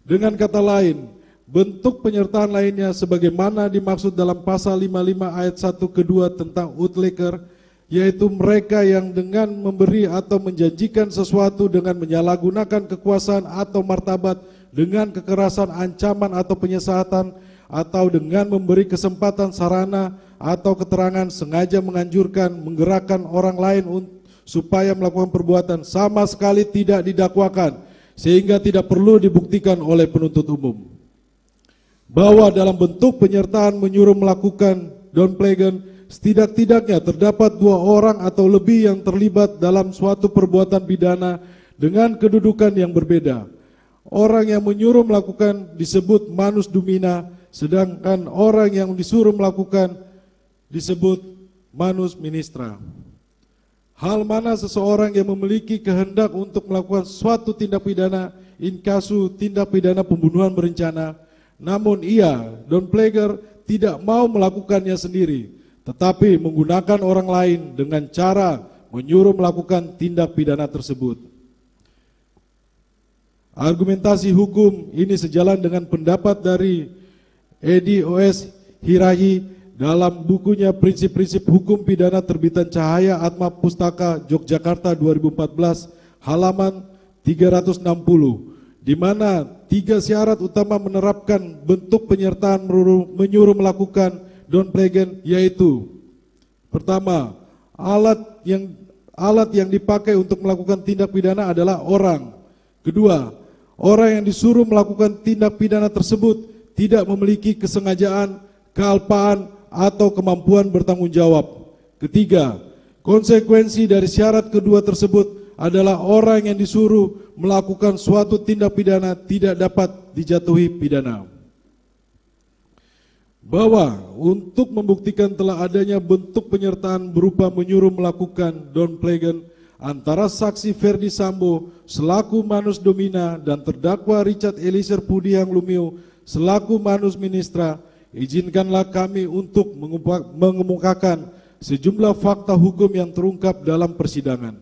Dengan kata lain, bentuk penyertaan lainnya sebagaimana dimaksud dalam pasal 55 ayat 1 kedua tentang utleker, yaitu mereka yang dengan memberi atau menjanjikan sesuatu dengan menyalahgunakan kekuasaan atau martabat dengan kekerasan, ancaman atau penyesatan, atau dengan memberi kesempatan sarana atau keterangan sengaja menganjurkan, menggerakkan orang lain supaya melakukan perbuatan sama sekali tidak didakwakan, sehingga tidak perlu dibuktikan oleh penuntut umum. Bahwa dalam bentuk penyertaan menyuruh melakukan downplaygan setidak-tidaknya terdapat 2 orang atau lebih yang terlibat dalam suatu perbuatan pidana dengan kedudukan yang berbeda. Orang yang menyuruh melakukan disebut manus domina, sedangkan orang yang disuruh melakukan disebut manus ministra. Hal mana seseorang yang memiliki kehendak untuk melakukan suatu tindak pidana inkasu tindak pidana pembunuhan berencana, namun ia, Don Pleger, tidak mau melakukannya sendiri, tetapi menggunakan orang lain dengan cara menyuruh melakukan tindak pidana tersebut. Argumentasi hukum ini sejalan dengan pendapat dari Edi O.S. Hirahi dalam bukunya Prinsip-Prinsip Hukum Pidana terbitan Cahaya Atma Pustaka Yogyakarta 2014 halaman 360, di mana 3 syarat utama menerapkan bentuk penyertaan menyuruh melakukan Don Plegen, yaitu: pertama, alat yang dipakai untuk melakukan tindak pidana adalah orang. Kedua, orang yang disuruh melakukan tindak pidana tersebut tidak memiliki kesengajaan, kealpaan, atau kemampuan bertanggung jawab. Ketiga, konsekuensi dari syarat kedua tersebut adalah orang yang disuruh melakukan suatu tindak pidana tidak dapat dijatuhi pidana. Bahwa untuk membuktikan telah adanya bentuk penyertaan berupa menyuruh melakukan Don Plegen antara saksi Ferdi Sambo selaku manus domina dan terdakwa Richard Eliezer Pudiang Lumiu selaku manus ministra, izinkanlah kami untuk mengemukakan sejumlah fakta hukum yang terungkap dalam persidangan,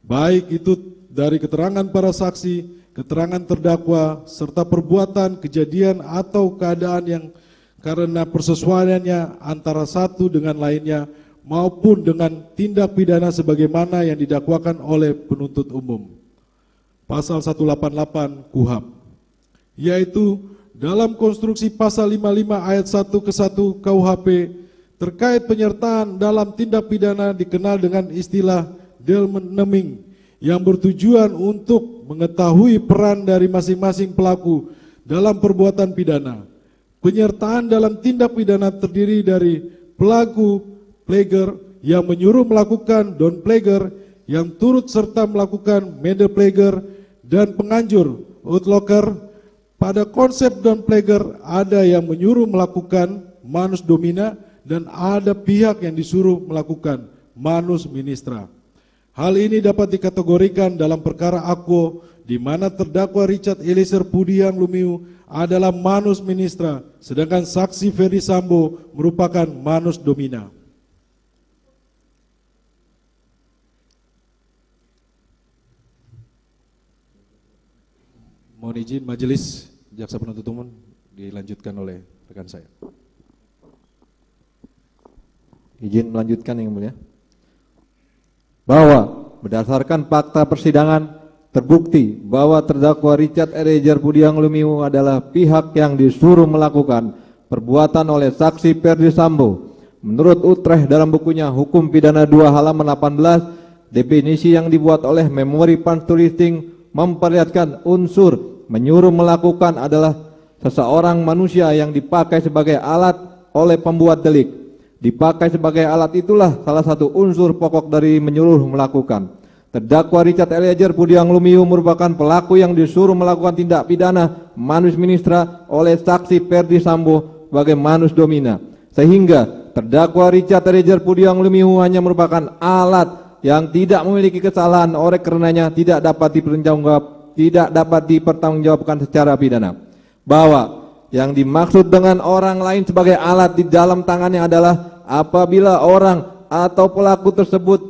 baik itu dari keterangan para saksi, keterangan terdakwa, serta perbuatan, kejadian atau keadaan yang karena persesuaiannya antara satu dengan lainnya maupun dengan tindak pidana sebagaimana yang didakwakan oleh penuntut umum. Pasal 188 KUHP, yaitu dalam konstruksi pasal 55 ayat 1 ke 1 KUHP terkait penyertaan dalam tindak pidana dikenal dengan istilah delmeneming yang bertujuan untuk mengetahui peran dari masing-masing pelaku dalam perbuatan pidana. Penyertaan dalam tindak pidana terdiri dari pelaku pleger yang menyuruh melakukan Don Pleger yang turut serta melakukan Medepleger dan penganjur Outlocker. Pada konsep Don Pleger ada yang menyuruh melakukan manus domina dan ada pihak yang disuruh melakukan manus ministra. Hal ini dapat dikategorikan dalam perkara Akwo di mana terdakwa Richard Eliezer Pudiang Lumiu adalah manus ministra, sedangkan saksi Ferdi Sambo merupakan manus domina. Mohon izin majelis jaksa penuntut umum dilanjutkan oleh rekan saya. Izin melanjutkan yang mulia. Bahwa berdasarkan fakta persidangan terbukti bahwa terdakwa Richard Eliezer Pudiang Lumiu adalah pihak yang disuruh melakukan perbuatan oleh saksi Ferdi Sambo. Menurut Utrecht dalam bukunya Hukum Pidana 2 halaman 18, definisi yang dibuat oleh Memori Pansturisting memperlihatkan unsur menyuruh melakukan adalah seseorang manusia yang dipakai sebagai alat oleh pembuat delik. Dipakai sebagai alat itulah salah satu unsur pokok dari menyuruh melakukan. Terdakwa Richard Eliezer Pudiang Lumiu merupakan pelaku yang disuruh melakukan tindak pidana manus ministra oleh saksi Ferdi Sambo sebagai manus domina. Sehingga terdakwa Richard Eliezer Pudiang Lumiu hanya merupakan alat yang tidak memiliki kesalahan, oleh karenanya tidak dapat dipertanggungjawabkan secara pidana. Bahwa yang dimaksud dengan orang lain sebagai alat di dalam tangannya adalah apabila orang atau pelaku tersebut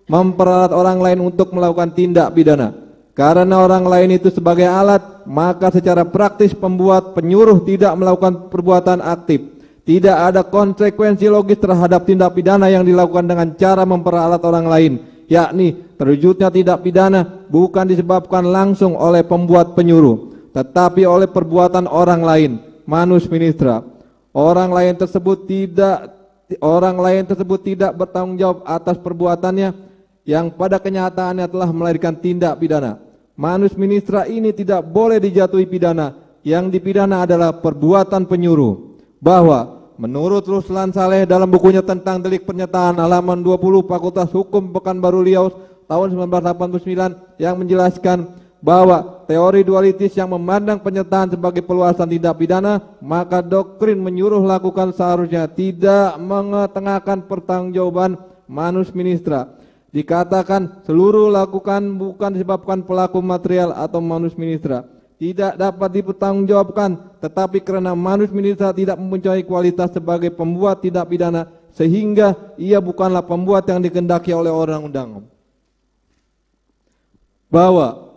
memperalat orang lain untuk melakukan tindak pidana. Karena orang lain itu sebagai alat, maka secara praktis pembuat penyuruh tidak melakukan perbuatan aktif. Tidak ada konsekuensi logis terhadap tindak pidana yang dilakukan dengan cara memperalat orang lain, yakni terwujudnya tindak pidana bukan disebabkan langsung oleh pembuat penyuruh, tetapi oleh perbuatan orang lain, manus ministra. Orang lain tersebut tidak bertanggung jawab atas perbuatannya yang pada kenyataannya telah melahirkan tindak pidana. Manus ministra ini tidak boleh dijatuhi pidana. Yang dipidana adalah perbuatan penyuruh. Bahwa menurut Ruslan Saleh dalam bukunya tentang delik pernyataan halaman 20 Fakultas Hukum Pekanbaru Riau tahun 1989 yang menjelaskan bahwa teori dualitis yang memandang pernyataan sebagai perluasan tindak pidana, maka doktrin menyuruh lakukan seharusnya tidak mengetengahkan pertanggungjawaban manus ministra. Dikatakan seluruh lakukan bukan disebabkan pelaku material atau manus ministra tidak dapat dipertanggungjawabkan, tetapi karena manus ministra tidak mempunyai kualitas sebagai pembuat tindak pidana sehingga ia bukanlah pembuat yang dikehendaki oleh undang-undang. Bahwa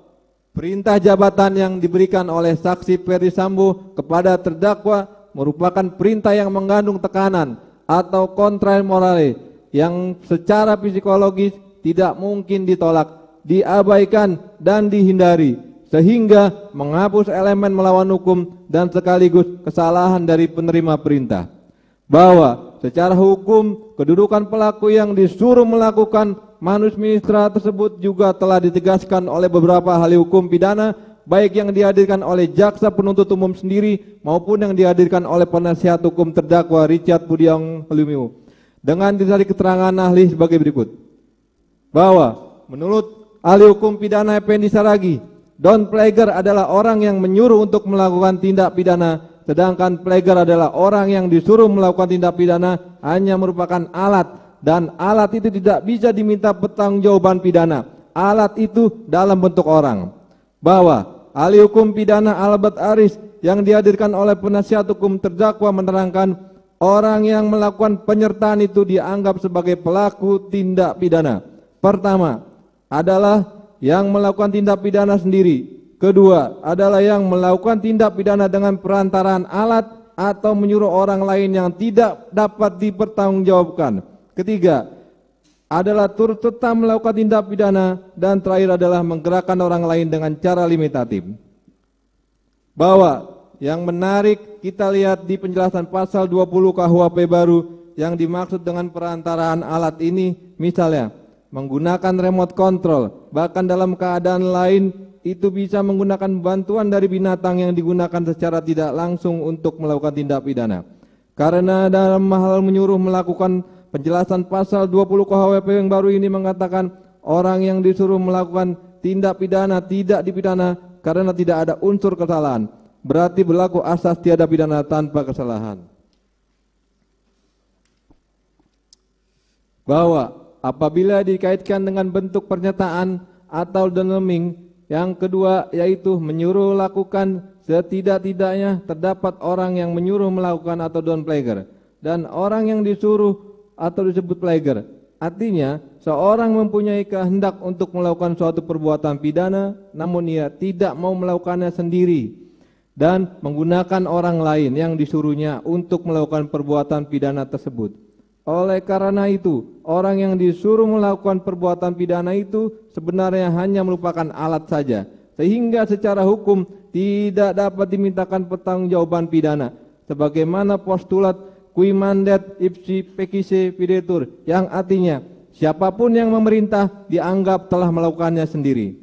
perintah jabatan yang diberikan oleh saksi Ferdi Sambo kepada terdakwa merupakan perintah yang mengandung tekanan atau kontra morale yang secara psikologis tidak mungkin ditolak, diabaikan dan dihindari, sehingga menghapus elemen melawan hukum dan sekaligus kesalahan dari penerima perintah. Bahwa secara hukum kedudukan pelaku yang disuruh melakukan manus ministra tersebut juga telah ditegaskan oleh beberapa ahli hukum pidana, baik yang dihadirkan oleh jaksa penuntut umum sendiri maupun yang dihadirkan oleh penasihat hukum terdakwa Richard Budiang Lumiu. Dengan didasari keterangan ahli sebagai berikut. Bahwa menurut ahli hukum pidana Effendi Saragi, Don Pleger adalah orang yang menyuruh untuk melakukan tindak pidana, sedangkan Pleger adalah orang yang disuruh melakukan tindak pidana hanya merupakan alat, dan alat itu tidak bisa diminta pertanggungjawaban pidana. Alat itu dalam bentuk orang. Bahwa ahli hukum pidana Albert Aris yang dihadirkan oleh penasihat hukum terdakwa menerangkan orang yang melakukan penyertaan itu dianggap sebagai pelaku tindak pidana. Pertama adalah yang melakukan tindak pidana sendiri. Kedua adalah yang melakukan tindak pidana dengan perantaraan alat atau menyuruh orang lain yang tidak dapat dipertanggungjawabkan. Ketiga adalah turut serta melakukan tindak pidana, dan terakhir adalah menggerakkan orang lain dengan cara limitatif. Bahwa yang menarik kita lihat di penjelasan pasal 20 KUHP baru yang dimaksud dengan perantaraan alat ini, misalnya menggunakan remote control, bahkan dalam keadaan lain itu bisa menggunakan bantuan dari binatang yang digunakan secara tidak langsung untuk melakukan tindak pidana. Karena dalam hal menyuruh melakukan, penjelasan pasal 20 KUHP yang baru ini mengatakan orang yang disuruh melakukan tindak pidana tidak dipidana karena tidak ada unsur kesalahan. Berarti berlaku asas tiada pidana tanpa kesalahan. Bahwa apabila dikaitkan dengan bentuk pernyataan atau doneming, yang kedua yaitu menyuruh lakukan, setidak-tidaknya terdapat orang yang menyuruh melakukan atau Don Pleger dan orang yang disuruh atau disebut Pleger. Artinya seorang mempunyai kehendak untuk melakukan suatu perbuatan pidana namun ia tidak mau melakukannya sendiri dan menggunakan orang lain yang disuruhnya untuk melakukan perbuatan pidana tersebut. Oleh karena itu, orang yang disuruh melakukan perbuatan pidana itu sebenarnya hanya merupakan alat saja, sehingga secara hukum tidak dapat dimintakan pertanggungjawaban pidana, sebagaimana postulat qui mandat ipsi pecise videtur, yang artinya siapapun yang memerintah dianggap telah melakukannya sendiri.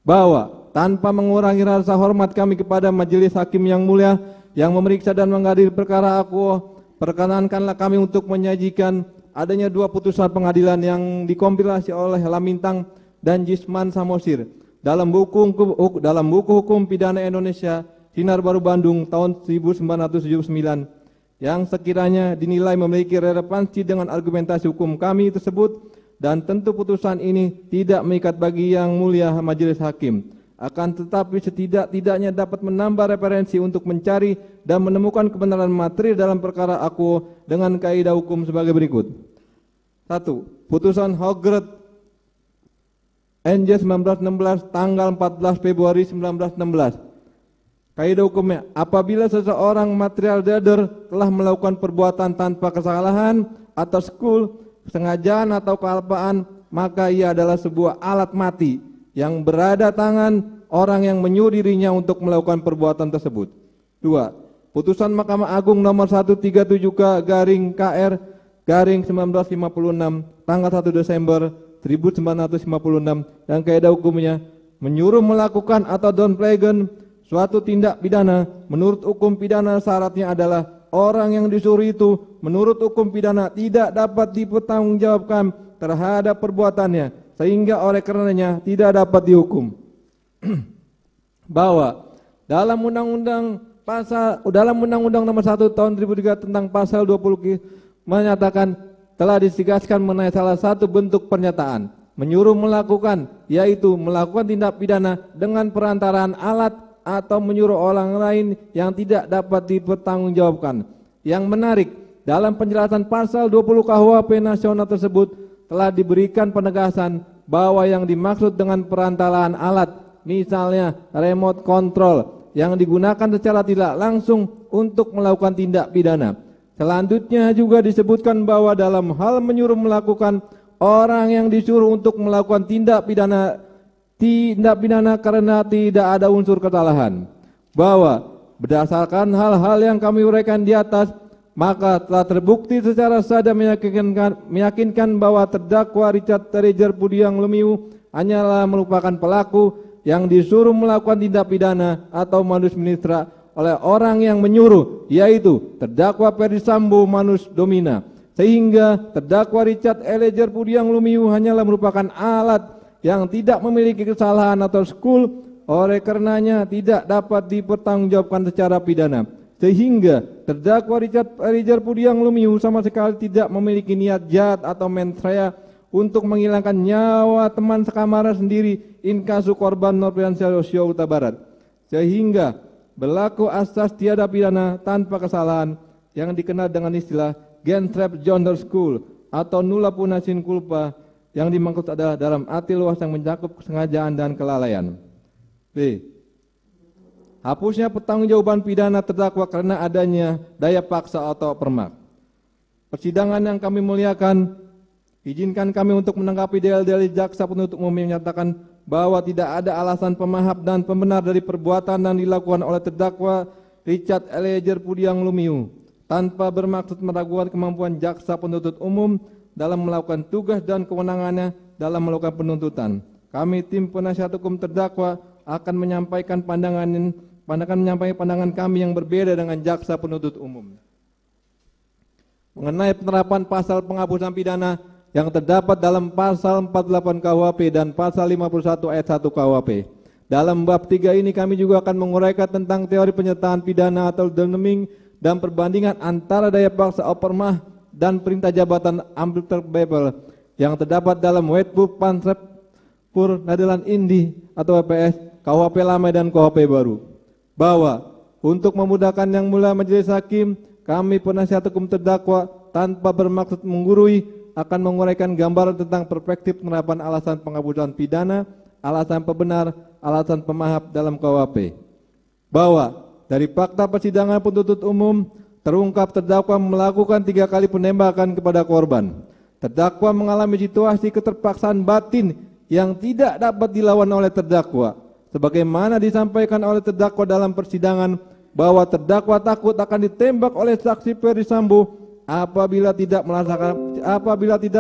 Bahwa tanpa mengurangi rasa hormat kami kepada majelis hakim yang mulia yang memeriksa dan mengadili perkara aku, perkenankanlah kami untuk menyajikan adanya dua putusan pengadilan yang dikompilasi oleh Lamintang dan Jisman Samosir dalam buku hukum pidana Indonesia Sinar Baru Bandung tahun 1979 yang sekiranya dinilai memiliki relevansi dengan argumentasi hukum kami tersebut, dan tentu putusan ini tidak mengikat bagi yang mulia majelis hakim. Akan tetapi setidak-tidaknya dapat menambah referensi untuk mencari dan menemukan kebenaran materi dalam perkara aku dengan kaidah hukum sebagai berikut. 1. Putusan Hogret NJ 1916 tanggal 14 Februari 1916. Kaidah hukumnya, apabila seseorang material dader telah melakukan perbuatan tanpa kesalahan atau kesengajaan atau kealpaan, maka ia adalah sebuah alat mati yang berada tangan orang yang menyuruh dirinya untuk melakukan perbuatan tersebut. 2. Putusan Mahkamah Agung nomor 137K/KR/1956 tanggal 1 Desember 1956 yang kaidah hukumnya menyuruh melakukan atau Don Plegen suatu tindak pidana menurut hukum pidana syaratnya adalah orang yang disuruh itu menurut hukum pidana tidak dapat dipertanggungjawabkan terhadap perbuatannya sehingga oleh karenanya tidak dapat dihukum. Bahwa dalam Undang-Undang Nomor 1 Tahun 2003 tentang Pasal 20 menyatakan telah ditegaskan mengenai salah satu bentuk pernyataan menyuruh melakukan, yaitu melakukan tindak pidana dengan perantaraan alat atau menyuruh orang lain yang tidak dapat dipertanggungjawabkan. Yang menarik, dalam penjelasan pasal 20 KUHP nasional tersebut telah diberikan penegasan bahwa yang dimaksud dengan perantaraan alat, misalnya remote control, yang digunakan secara tidak langsung untuk melakukan tindak pidana. Selanjutnya juga disebutkan bahwa dalam hal menyuruh melakukan, orang yang disuruh untuk melakukan tindak pidana karena tidak ada unsur kesalahan. Bahwa berdasarkan hal-hal yang kami uraikan di atas, maka telah terbukti secara sah dan meyakinkan bahwa terdakwa Richard Eliezer Budiang Lumiu hanyalah merupakan pelaku yang disuruh melakukan tindak pidana atau manus ministra oleh orang yang menyuruh, yaitu terdakwa Ferdi Sambo manus domina, sehingga terdakwa Richard Eliezer Budiang Lumiu hanyalah merupakan alat yang tidak memiliki kesalahan atau skul, oleh karenanya tidak dapat dipertanggungjawabkan secara pidana, sehingga terdakwa Richard Eliezer Budiang Lumiu sama sekali tidak memiliki niat jahat atau mens rea untuk menghilangkan nyawa teman sekamar sendiri in kasu korban Nofriansah Yosua Huta Barat, sehingga berlaku asas tiada pidana tanpa kesalahan yang dikenal dengan istilah Gentrep Journal School atau nulla puna sin culpa, yang dimaksud adalah dalam arti luas yang mencakup kesengajaan dan kelalaian. B. Hapusnya pertanggungjawaban pidana terdakwa karena adanya daya paksa atau permak. Persidangan yang kami muliakan, izinkan kami untuk menanggapi dalil-dalil jaksa penuntut umum yang menyatakan bahwa tidak ada alasan pemaham dan pembenar dari perbuatan yang dilakukan oleh terdakwa Richard Eliezer Budiang Lumiu tanpa bermaksud meragukan kemampuan jaksa penuntut umum dalam melakukan tugas dan kewenangannya dalam melakukan penuntutan. Kami tim penasihat hukum terdakwa akan menyampaikan pandangan kami yang berbeda dengan jaksa penuntut umum mengenai penerapan pasal penghapusan pidana yang terdapat dalam pasal 48 KUHP dan pasal 51 ayat 1 KUHP. Dalam bab 3 ini kami juga akan menguraikan tentang teori penyertaan pidana atau demning dan perbandingan antara daya paksa opermah dan perintah jabatan ambulterbebel yang terdapat dalam Wetboek Pansrep Pur Nederland Indi atau WPS, KUHP lama dan KUHP baru. Bahwa untuk memudahkan yang mulia majelis hakim, kami penasihat hukum terdakwa tanpa bermaksud menggurui akan menguraikan gambaran tentang perspektif penerapan alasan penghapusan pidana, alasan pembenar, alasan pemahap dalam KUHP. Bahwa dari fakta persidangan penuntut umum terungkap terdakwa melakukan 3 kali penembakan kepada korban. Terdakwa mengalami situasi keterpaksaan batin yang tidak dapat dilawan oleh terdakwa. Sebagaimana disampaikan oleh terdakwa dalam persidangan bahwa terdakwa takut akan ditembak oleh saksi Ferdi Sambo apabila tidak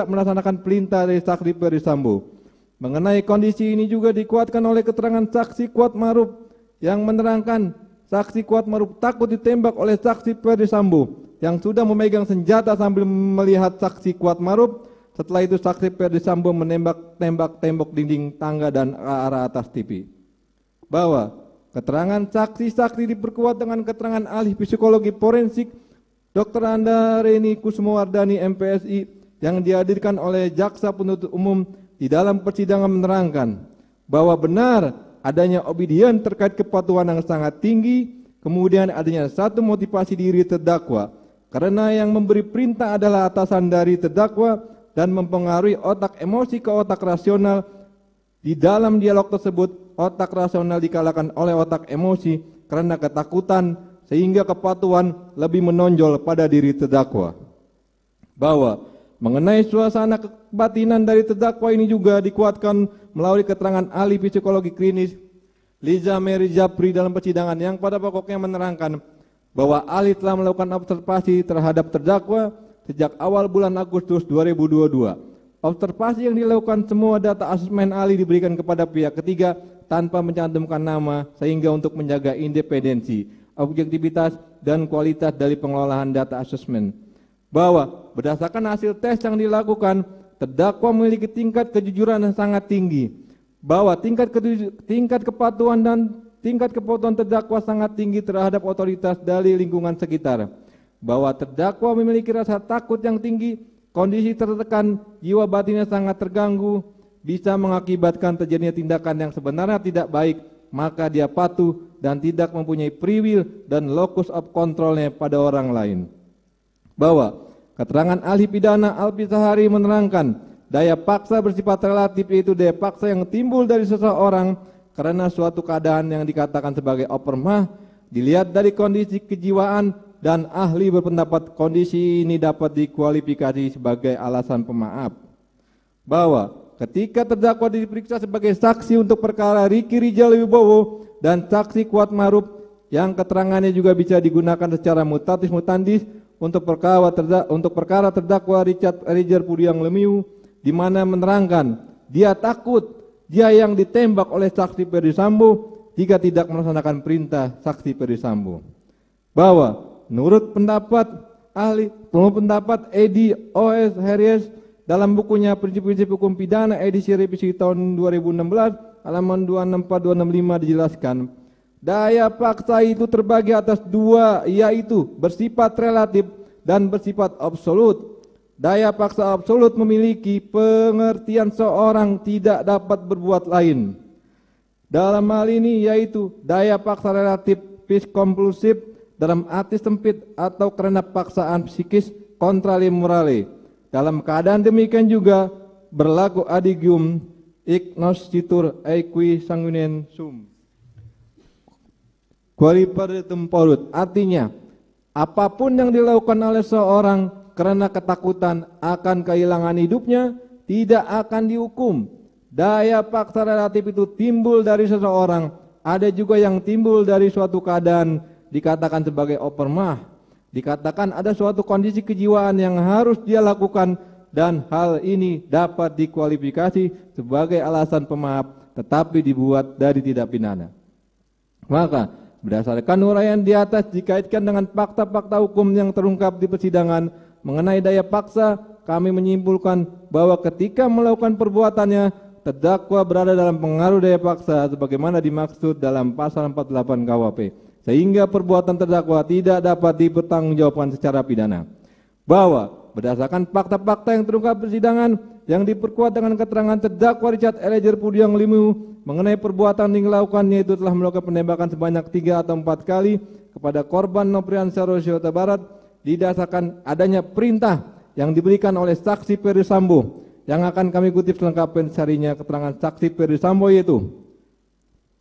melaksanakan perintah dari saksi Ferdi Sambo. Mengenai kondisi ini juga dikuatkan oleh keterangan saksi Kuat Maruf yang menerangkan saksi Kuat Maruf takut ditembak oleh saksi Ferdi Sambo yang sudah memegang senjata sambil melihat saksi Kuat Maruf. Setelah itu saksi Ferdi Sambo menembak tembok dinding tangga dan ke arah atas TV. Bahwa keterangan saksi-saksi diperkuat dengan keterangan ahli psikologi forensik Dr. Anda Reni Kusumowardani MPSI yang dihadirkan oleh jaksa penuntut umum di dalam persidangan menerangkan bahwa benar adanya obedience terkait kepatuhan yang sangat tinggi, kemudian adanya satu motivasi diri terdakwa karena yang memberi perintah adalah atasan dari terdakwa dan mempengaruhi otak emosi ke otak rasional. Di dalam dialog tersebut otak rasional dikalahkan oleh otak emosi karena ketakutan, sehingga kepatuhan lebih menonjol pada diri terdakwa. Bahwa mengenai suasana kebatinan dari terdakwa ini juga dikuatkan melalui keterangan ahli psikologi klinis Liza Mary Japri dalam persidangan yang pada pokoknya menerangkan bahwa ahli telah melakukan observasi terhadap terdakwa sejak awal bulan Agustus 2022. Observasi yang dilakukan semua data asesmen ahli diberikan kepada pihak ketiga tanpa mencantumkan nama sehingga untuk menjaga independensi. objektivitas, dan kualitas dari pengelolaan data assessment. Bahwa berdasarkan hasil tes yang dilakukan, terdakwa memiliki tingkat kejujuran yang sangat tinggi. Bahwa tingkat kepatuhan dan tingkat kepatuhan terdakwa sangat tinggi terhadap otoritas dari lingkungan sekitar. Bahwa terdakwa memiliki rasa takut yang tinggi, kondisi tertekan, jiwa batinnya sangat terganggu, bisa mengakibatkan terjadinya tindakan yang sebenarnya tidak baik, maka dia patuh dan tidak mempunyai free will dan locus of controlnya pada orang lain. Bahwa keterangan ahli pidana Alfi Sahari menerangkan daya paksa bersifat relatif, yaitu daya paksa yang timbul dari seseorang karena suatu keadaan yang dikatakan sebagai opermah dilihat dari kondisi kejiwaan, dan ahli berpendapat kondisi ini dapat dikualifikasi sebagai alasan pemaaf. Bahwa ketika terdakwa diperiksa sebagai saksi untuk perkara Riki Rizal Wibowo dan saksi Kuat Maruf yang keterangannya juga bisa digunakan secara mutatis mutandis untuk perkara terdakwa Richard Eliezer Pudiang Lumiu, di mana menerangkan dia takut dia yang ditembak oleh saksi Ferdi Sambo jika tidak melaksanakan perintah saksi Ferdi Sambo. Bahwa menurut pendapat Edi O.S. Harries dalam bukunya Prinsip-Prinsip Hukum Pidana edisi revisi tahun 2016 halaman 264-265 dijelaskan, daya paksa itu terbagi atas dua, yaitu bersifat relatif dan bersifat absolut. Daya paksa absolut memiliki pengertian seorang tidak dapat berbuat lain. Dalam hal ini yaitu daya paksa relatif vis kompulsif dalam arti sempit atau karena paksaan psikis contrale morale. Dalam keadaan demikian juga berlaku adigium ignoscitur aequi sanguinem sum qualiper temporut. Artinya, apapun yang dilakukan oleh seorang karena ketakutan akan kehilangan hidupnya tidak akan dihukum. Daya paksa relatif itu timbul dari seseorang, ada juga yang timbul dari suatu keadaan dikatakan sebagai opermah, dikatakan ada suatu kondisi kejiwaan yang harus dia lakukan, dan hal ini dapat dikualifikasi sebagai alasan pemaaf tetapi dibuat dari tidak pidana. Maka berdasarkan uraian di atas dikaitkan dengan fakta-fakta hukum yang terungkap di persidangan mengenai daya paksa, kami menyimpulkan bahwa ketika melakukan perbuatannya terdakwa berada dalam pengaruh daya paksa sebagaimana dimaksud dalam pasal 48 KUHP, sehingga perbuatan terdakwa tidak dapat dipertanggungjawabkan secara pidana. Bahwa berdasarkan fakta-fakta yang terungkap persidangan yang diperkuat dengan keterangan terdakwa Richard Eliezer Pudiang Lumiu mengenai perbuatan yang dilakukannya, yaitu telah melakukan penembakan sebanyak 3 atau 4 kali kepada korban Nopriansah Rosyota Barat, didasarkan adanya perintah yang diberikan oleh saksi Ferdi Sambo yang akan kami kutip selengkapnya sarinya keterangan saksi Ferdi Sambo, yaitu,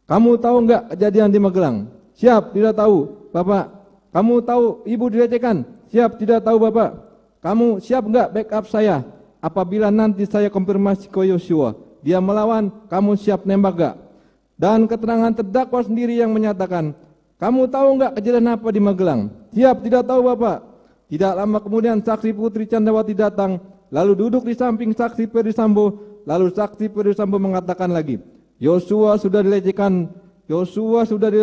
kamu tahu enggak kejadian di Magelang? Siap, tidak tahu, Bapak. Kamu tahu ibu dilecehkan? Siap, tidak tahu, Bapak. Kamu siap enggak backup saya? Apabila nanti saya konfirmasi ke Yosua, dia melawan, kamu siap nembak enggak? Dan keterangan terdakwa sendiri yang menyatakan, kamu tahu enggak kejadian apa di Magelang? Siap, tidak tahu, Bapak. Tidak lama kemudian saksi Putri Candrawati datang, lalu duduk di samping saksi Ferdi Sambo, lalu saksi Ferdi Sambo mengatakan lagi, Yosua sudah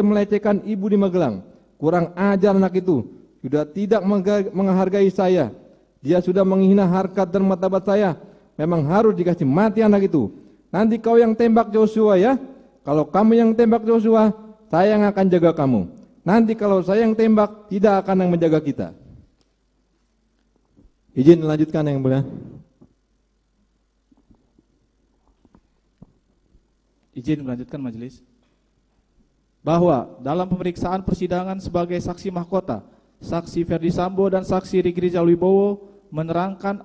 melecehkan ibu di Magelang. Kurang ajar anak itu, sudah tidak menghargai saya. Dia sudah menghina harkat dan martabat saya. Memang harus dikasih mati anak itu. Nanti kau yang tembak Joshua ya. Kalau kamu yang tembak Joshua, saya yang akan jaga kamu. Nanti kalau saya yang tembak, tidak akan yang menjaga kita. Izin melanjutkan yang mulia. Izin melanjutkan majelis. Bahwa dalam pemeriksaan persidangan sebagai saksi mahkota, saksi Ferdi Sambo dan saksi Riki Rizal Wibowo menerangkan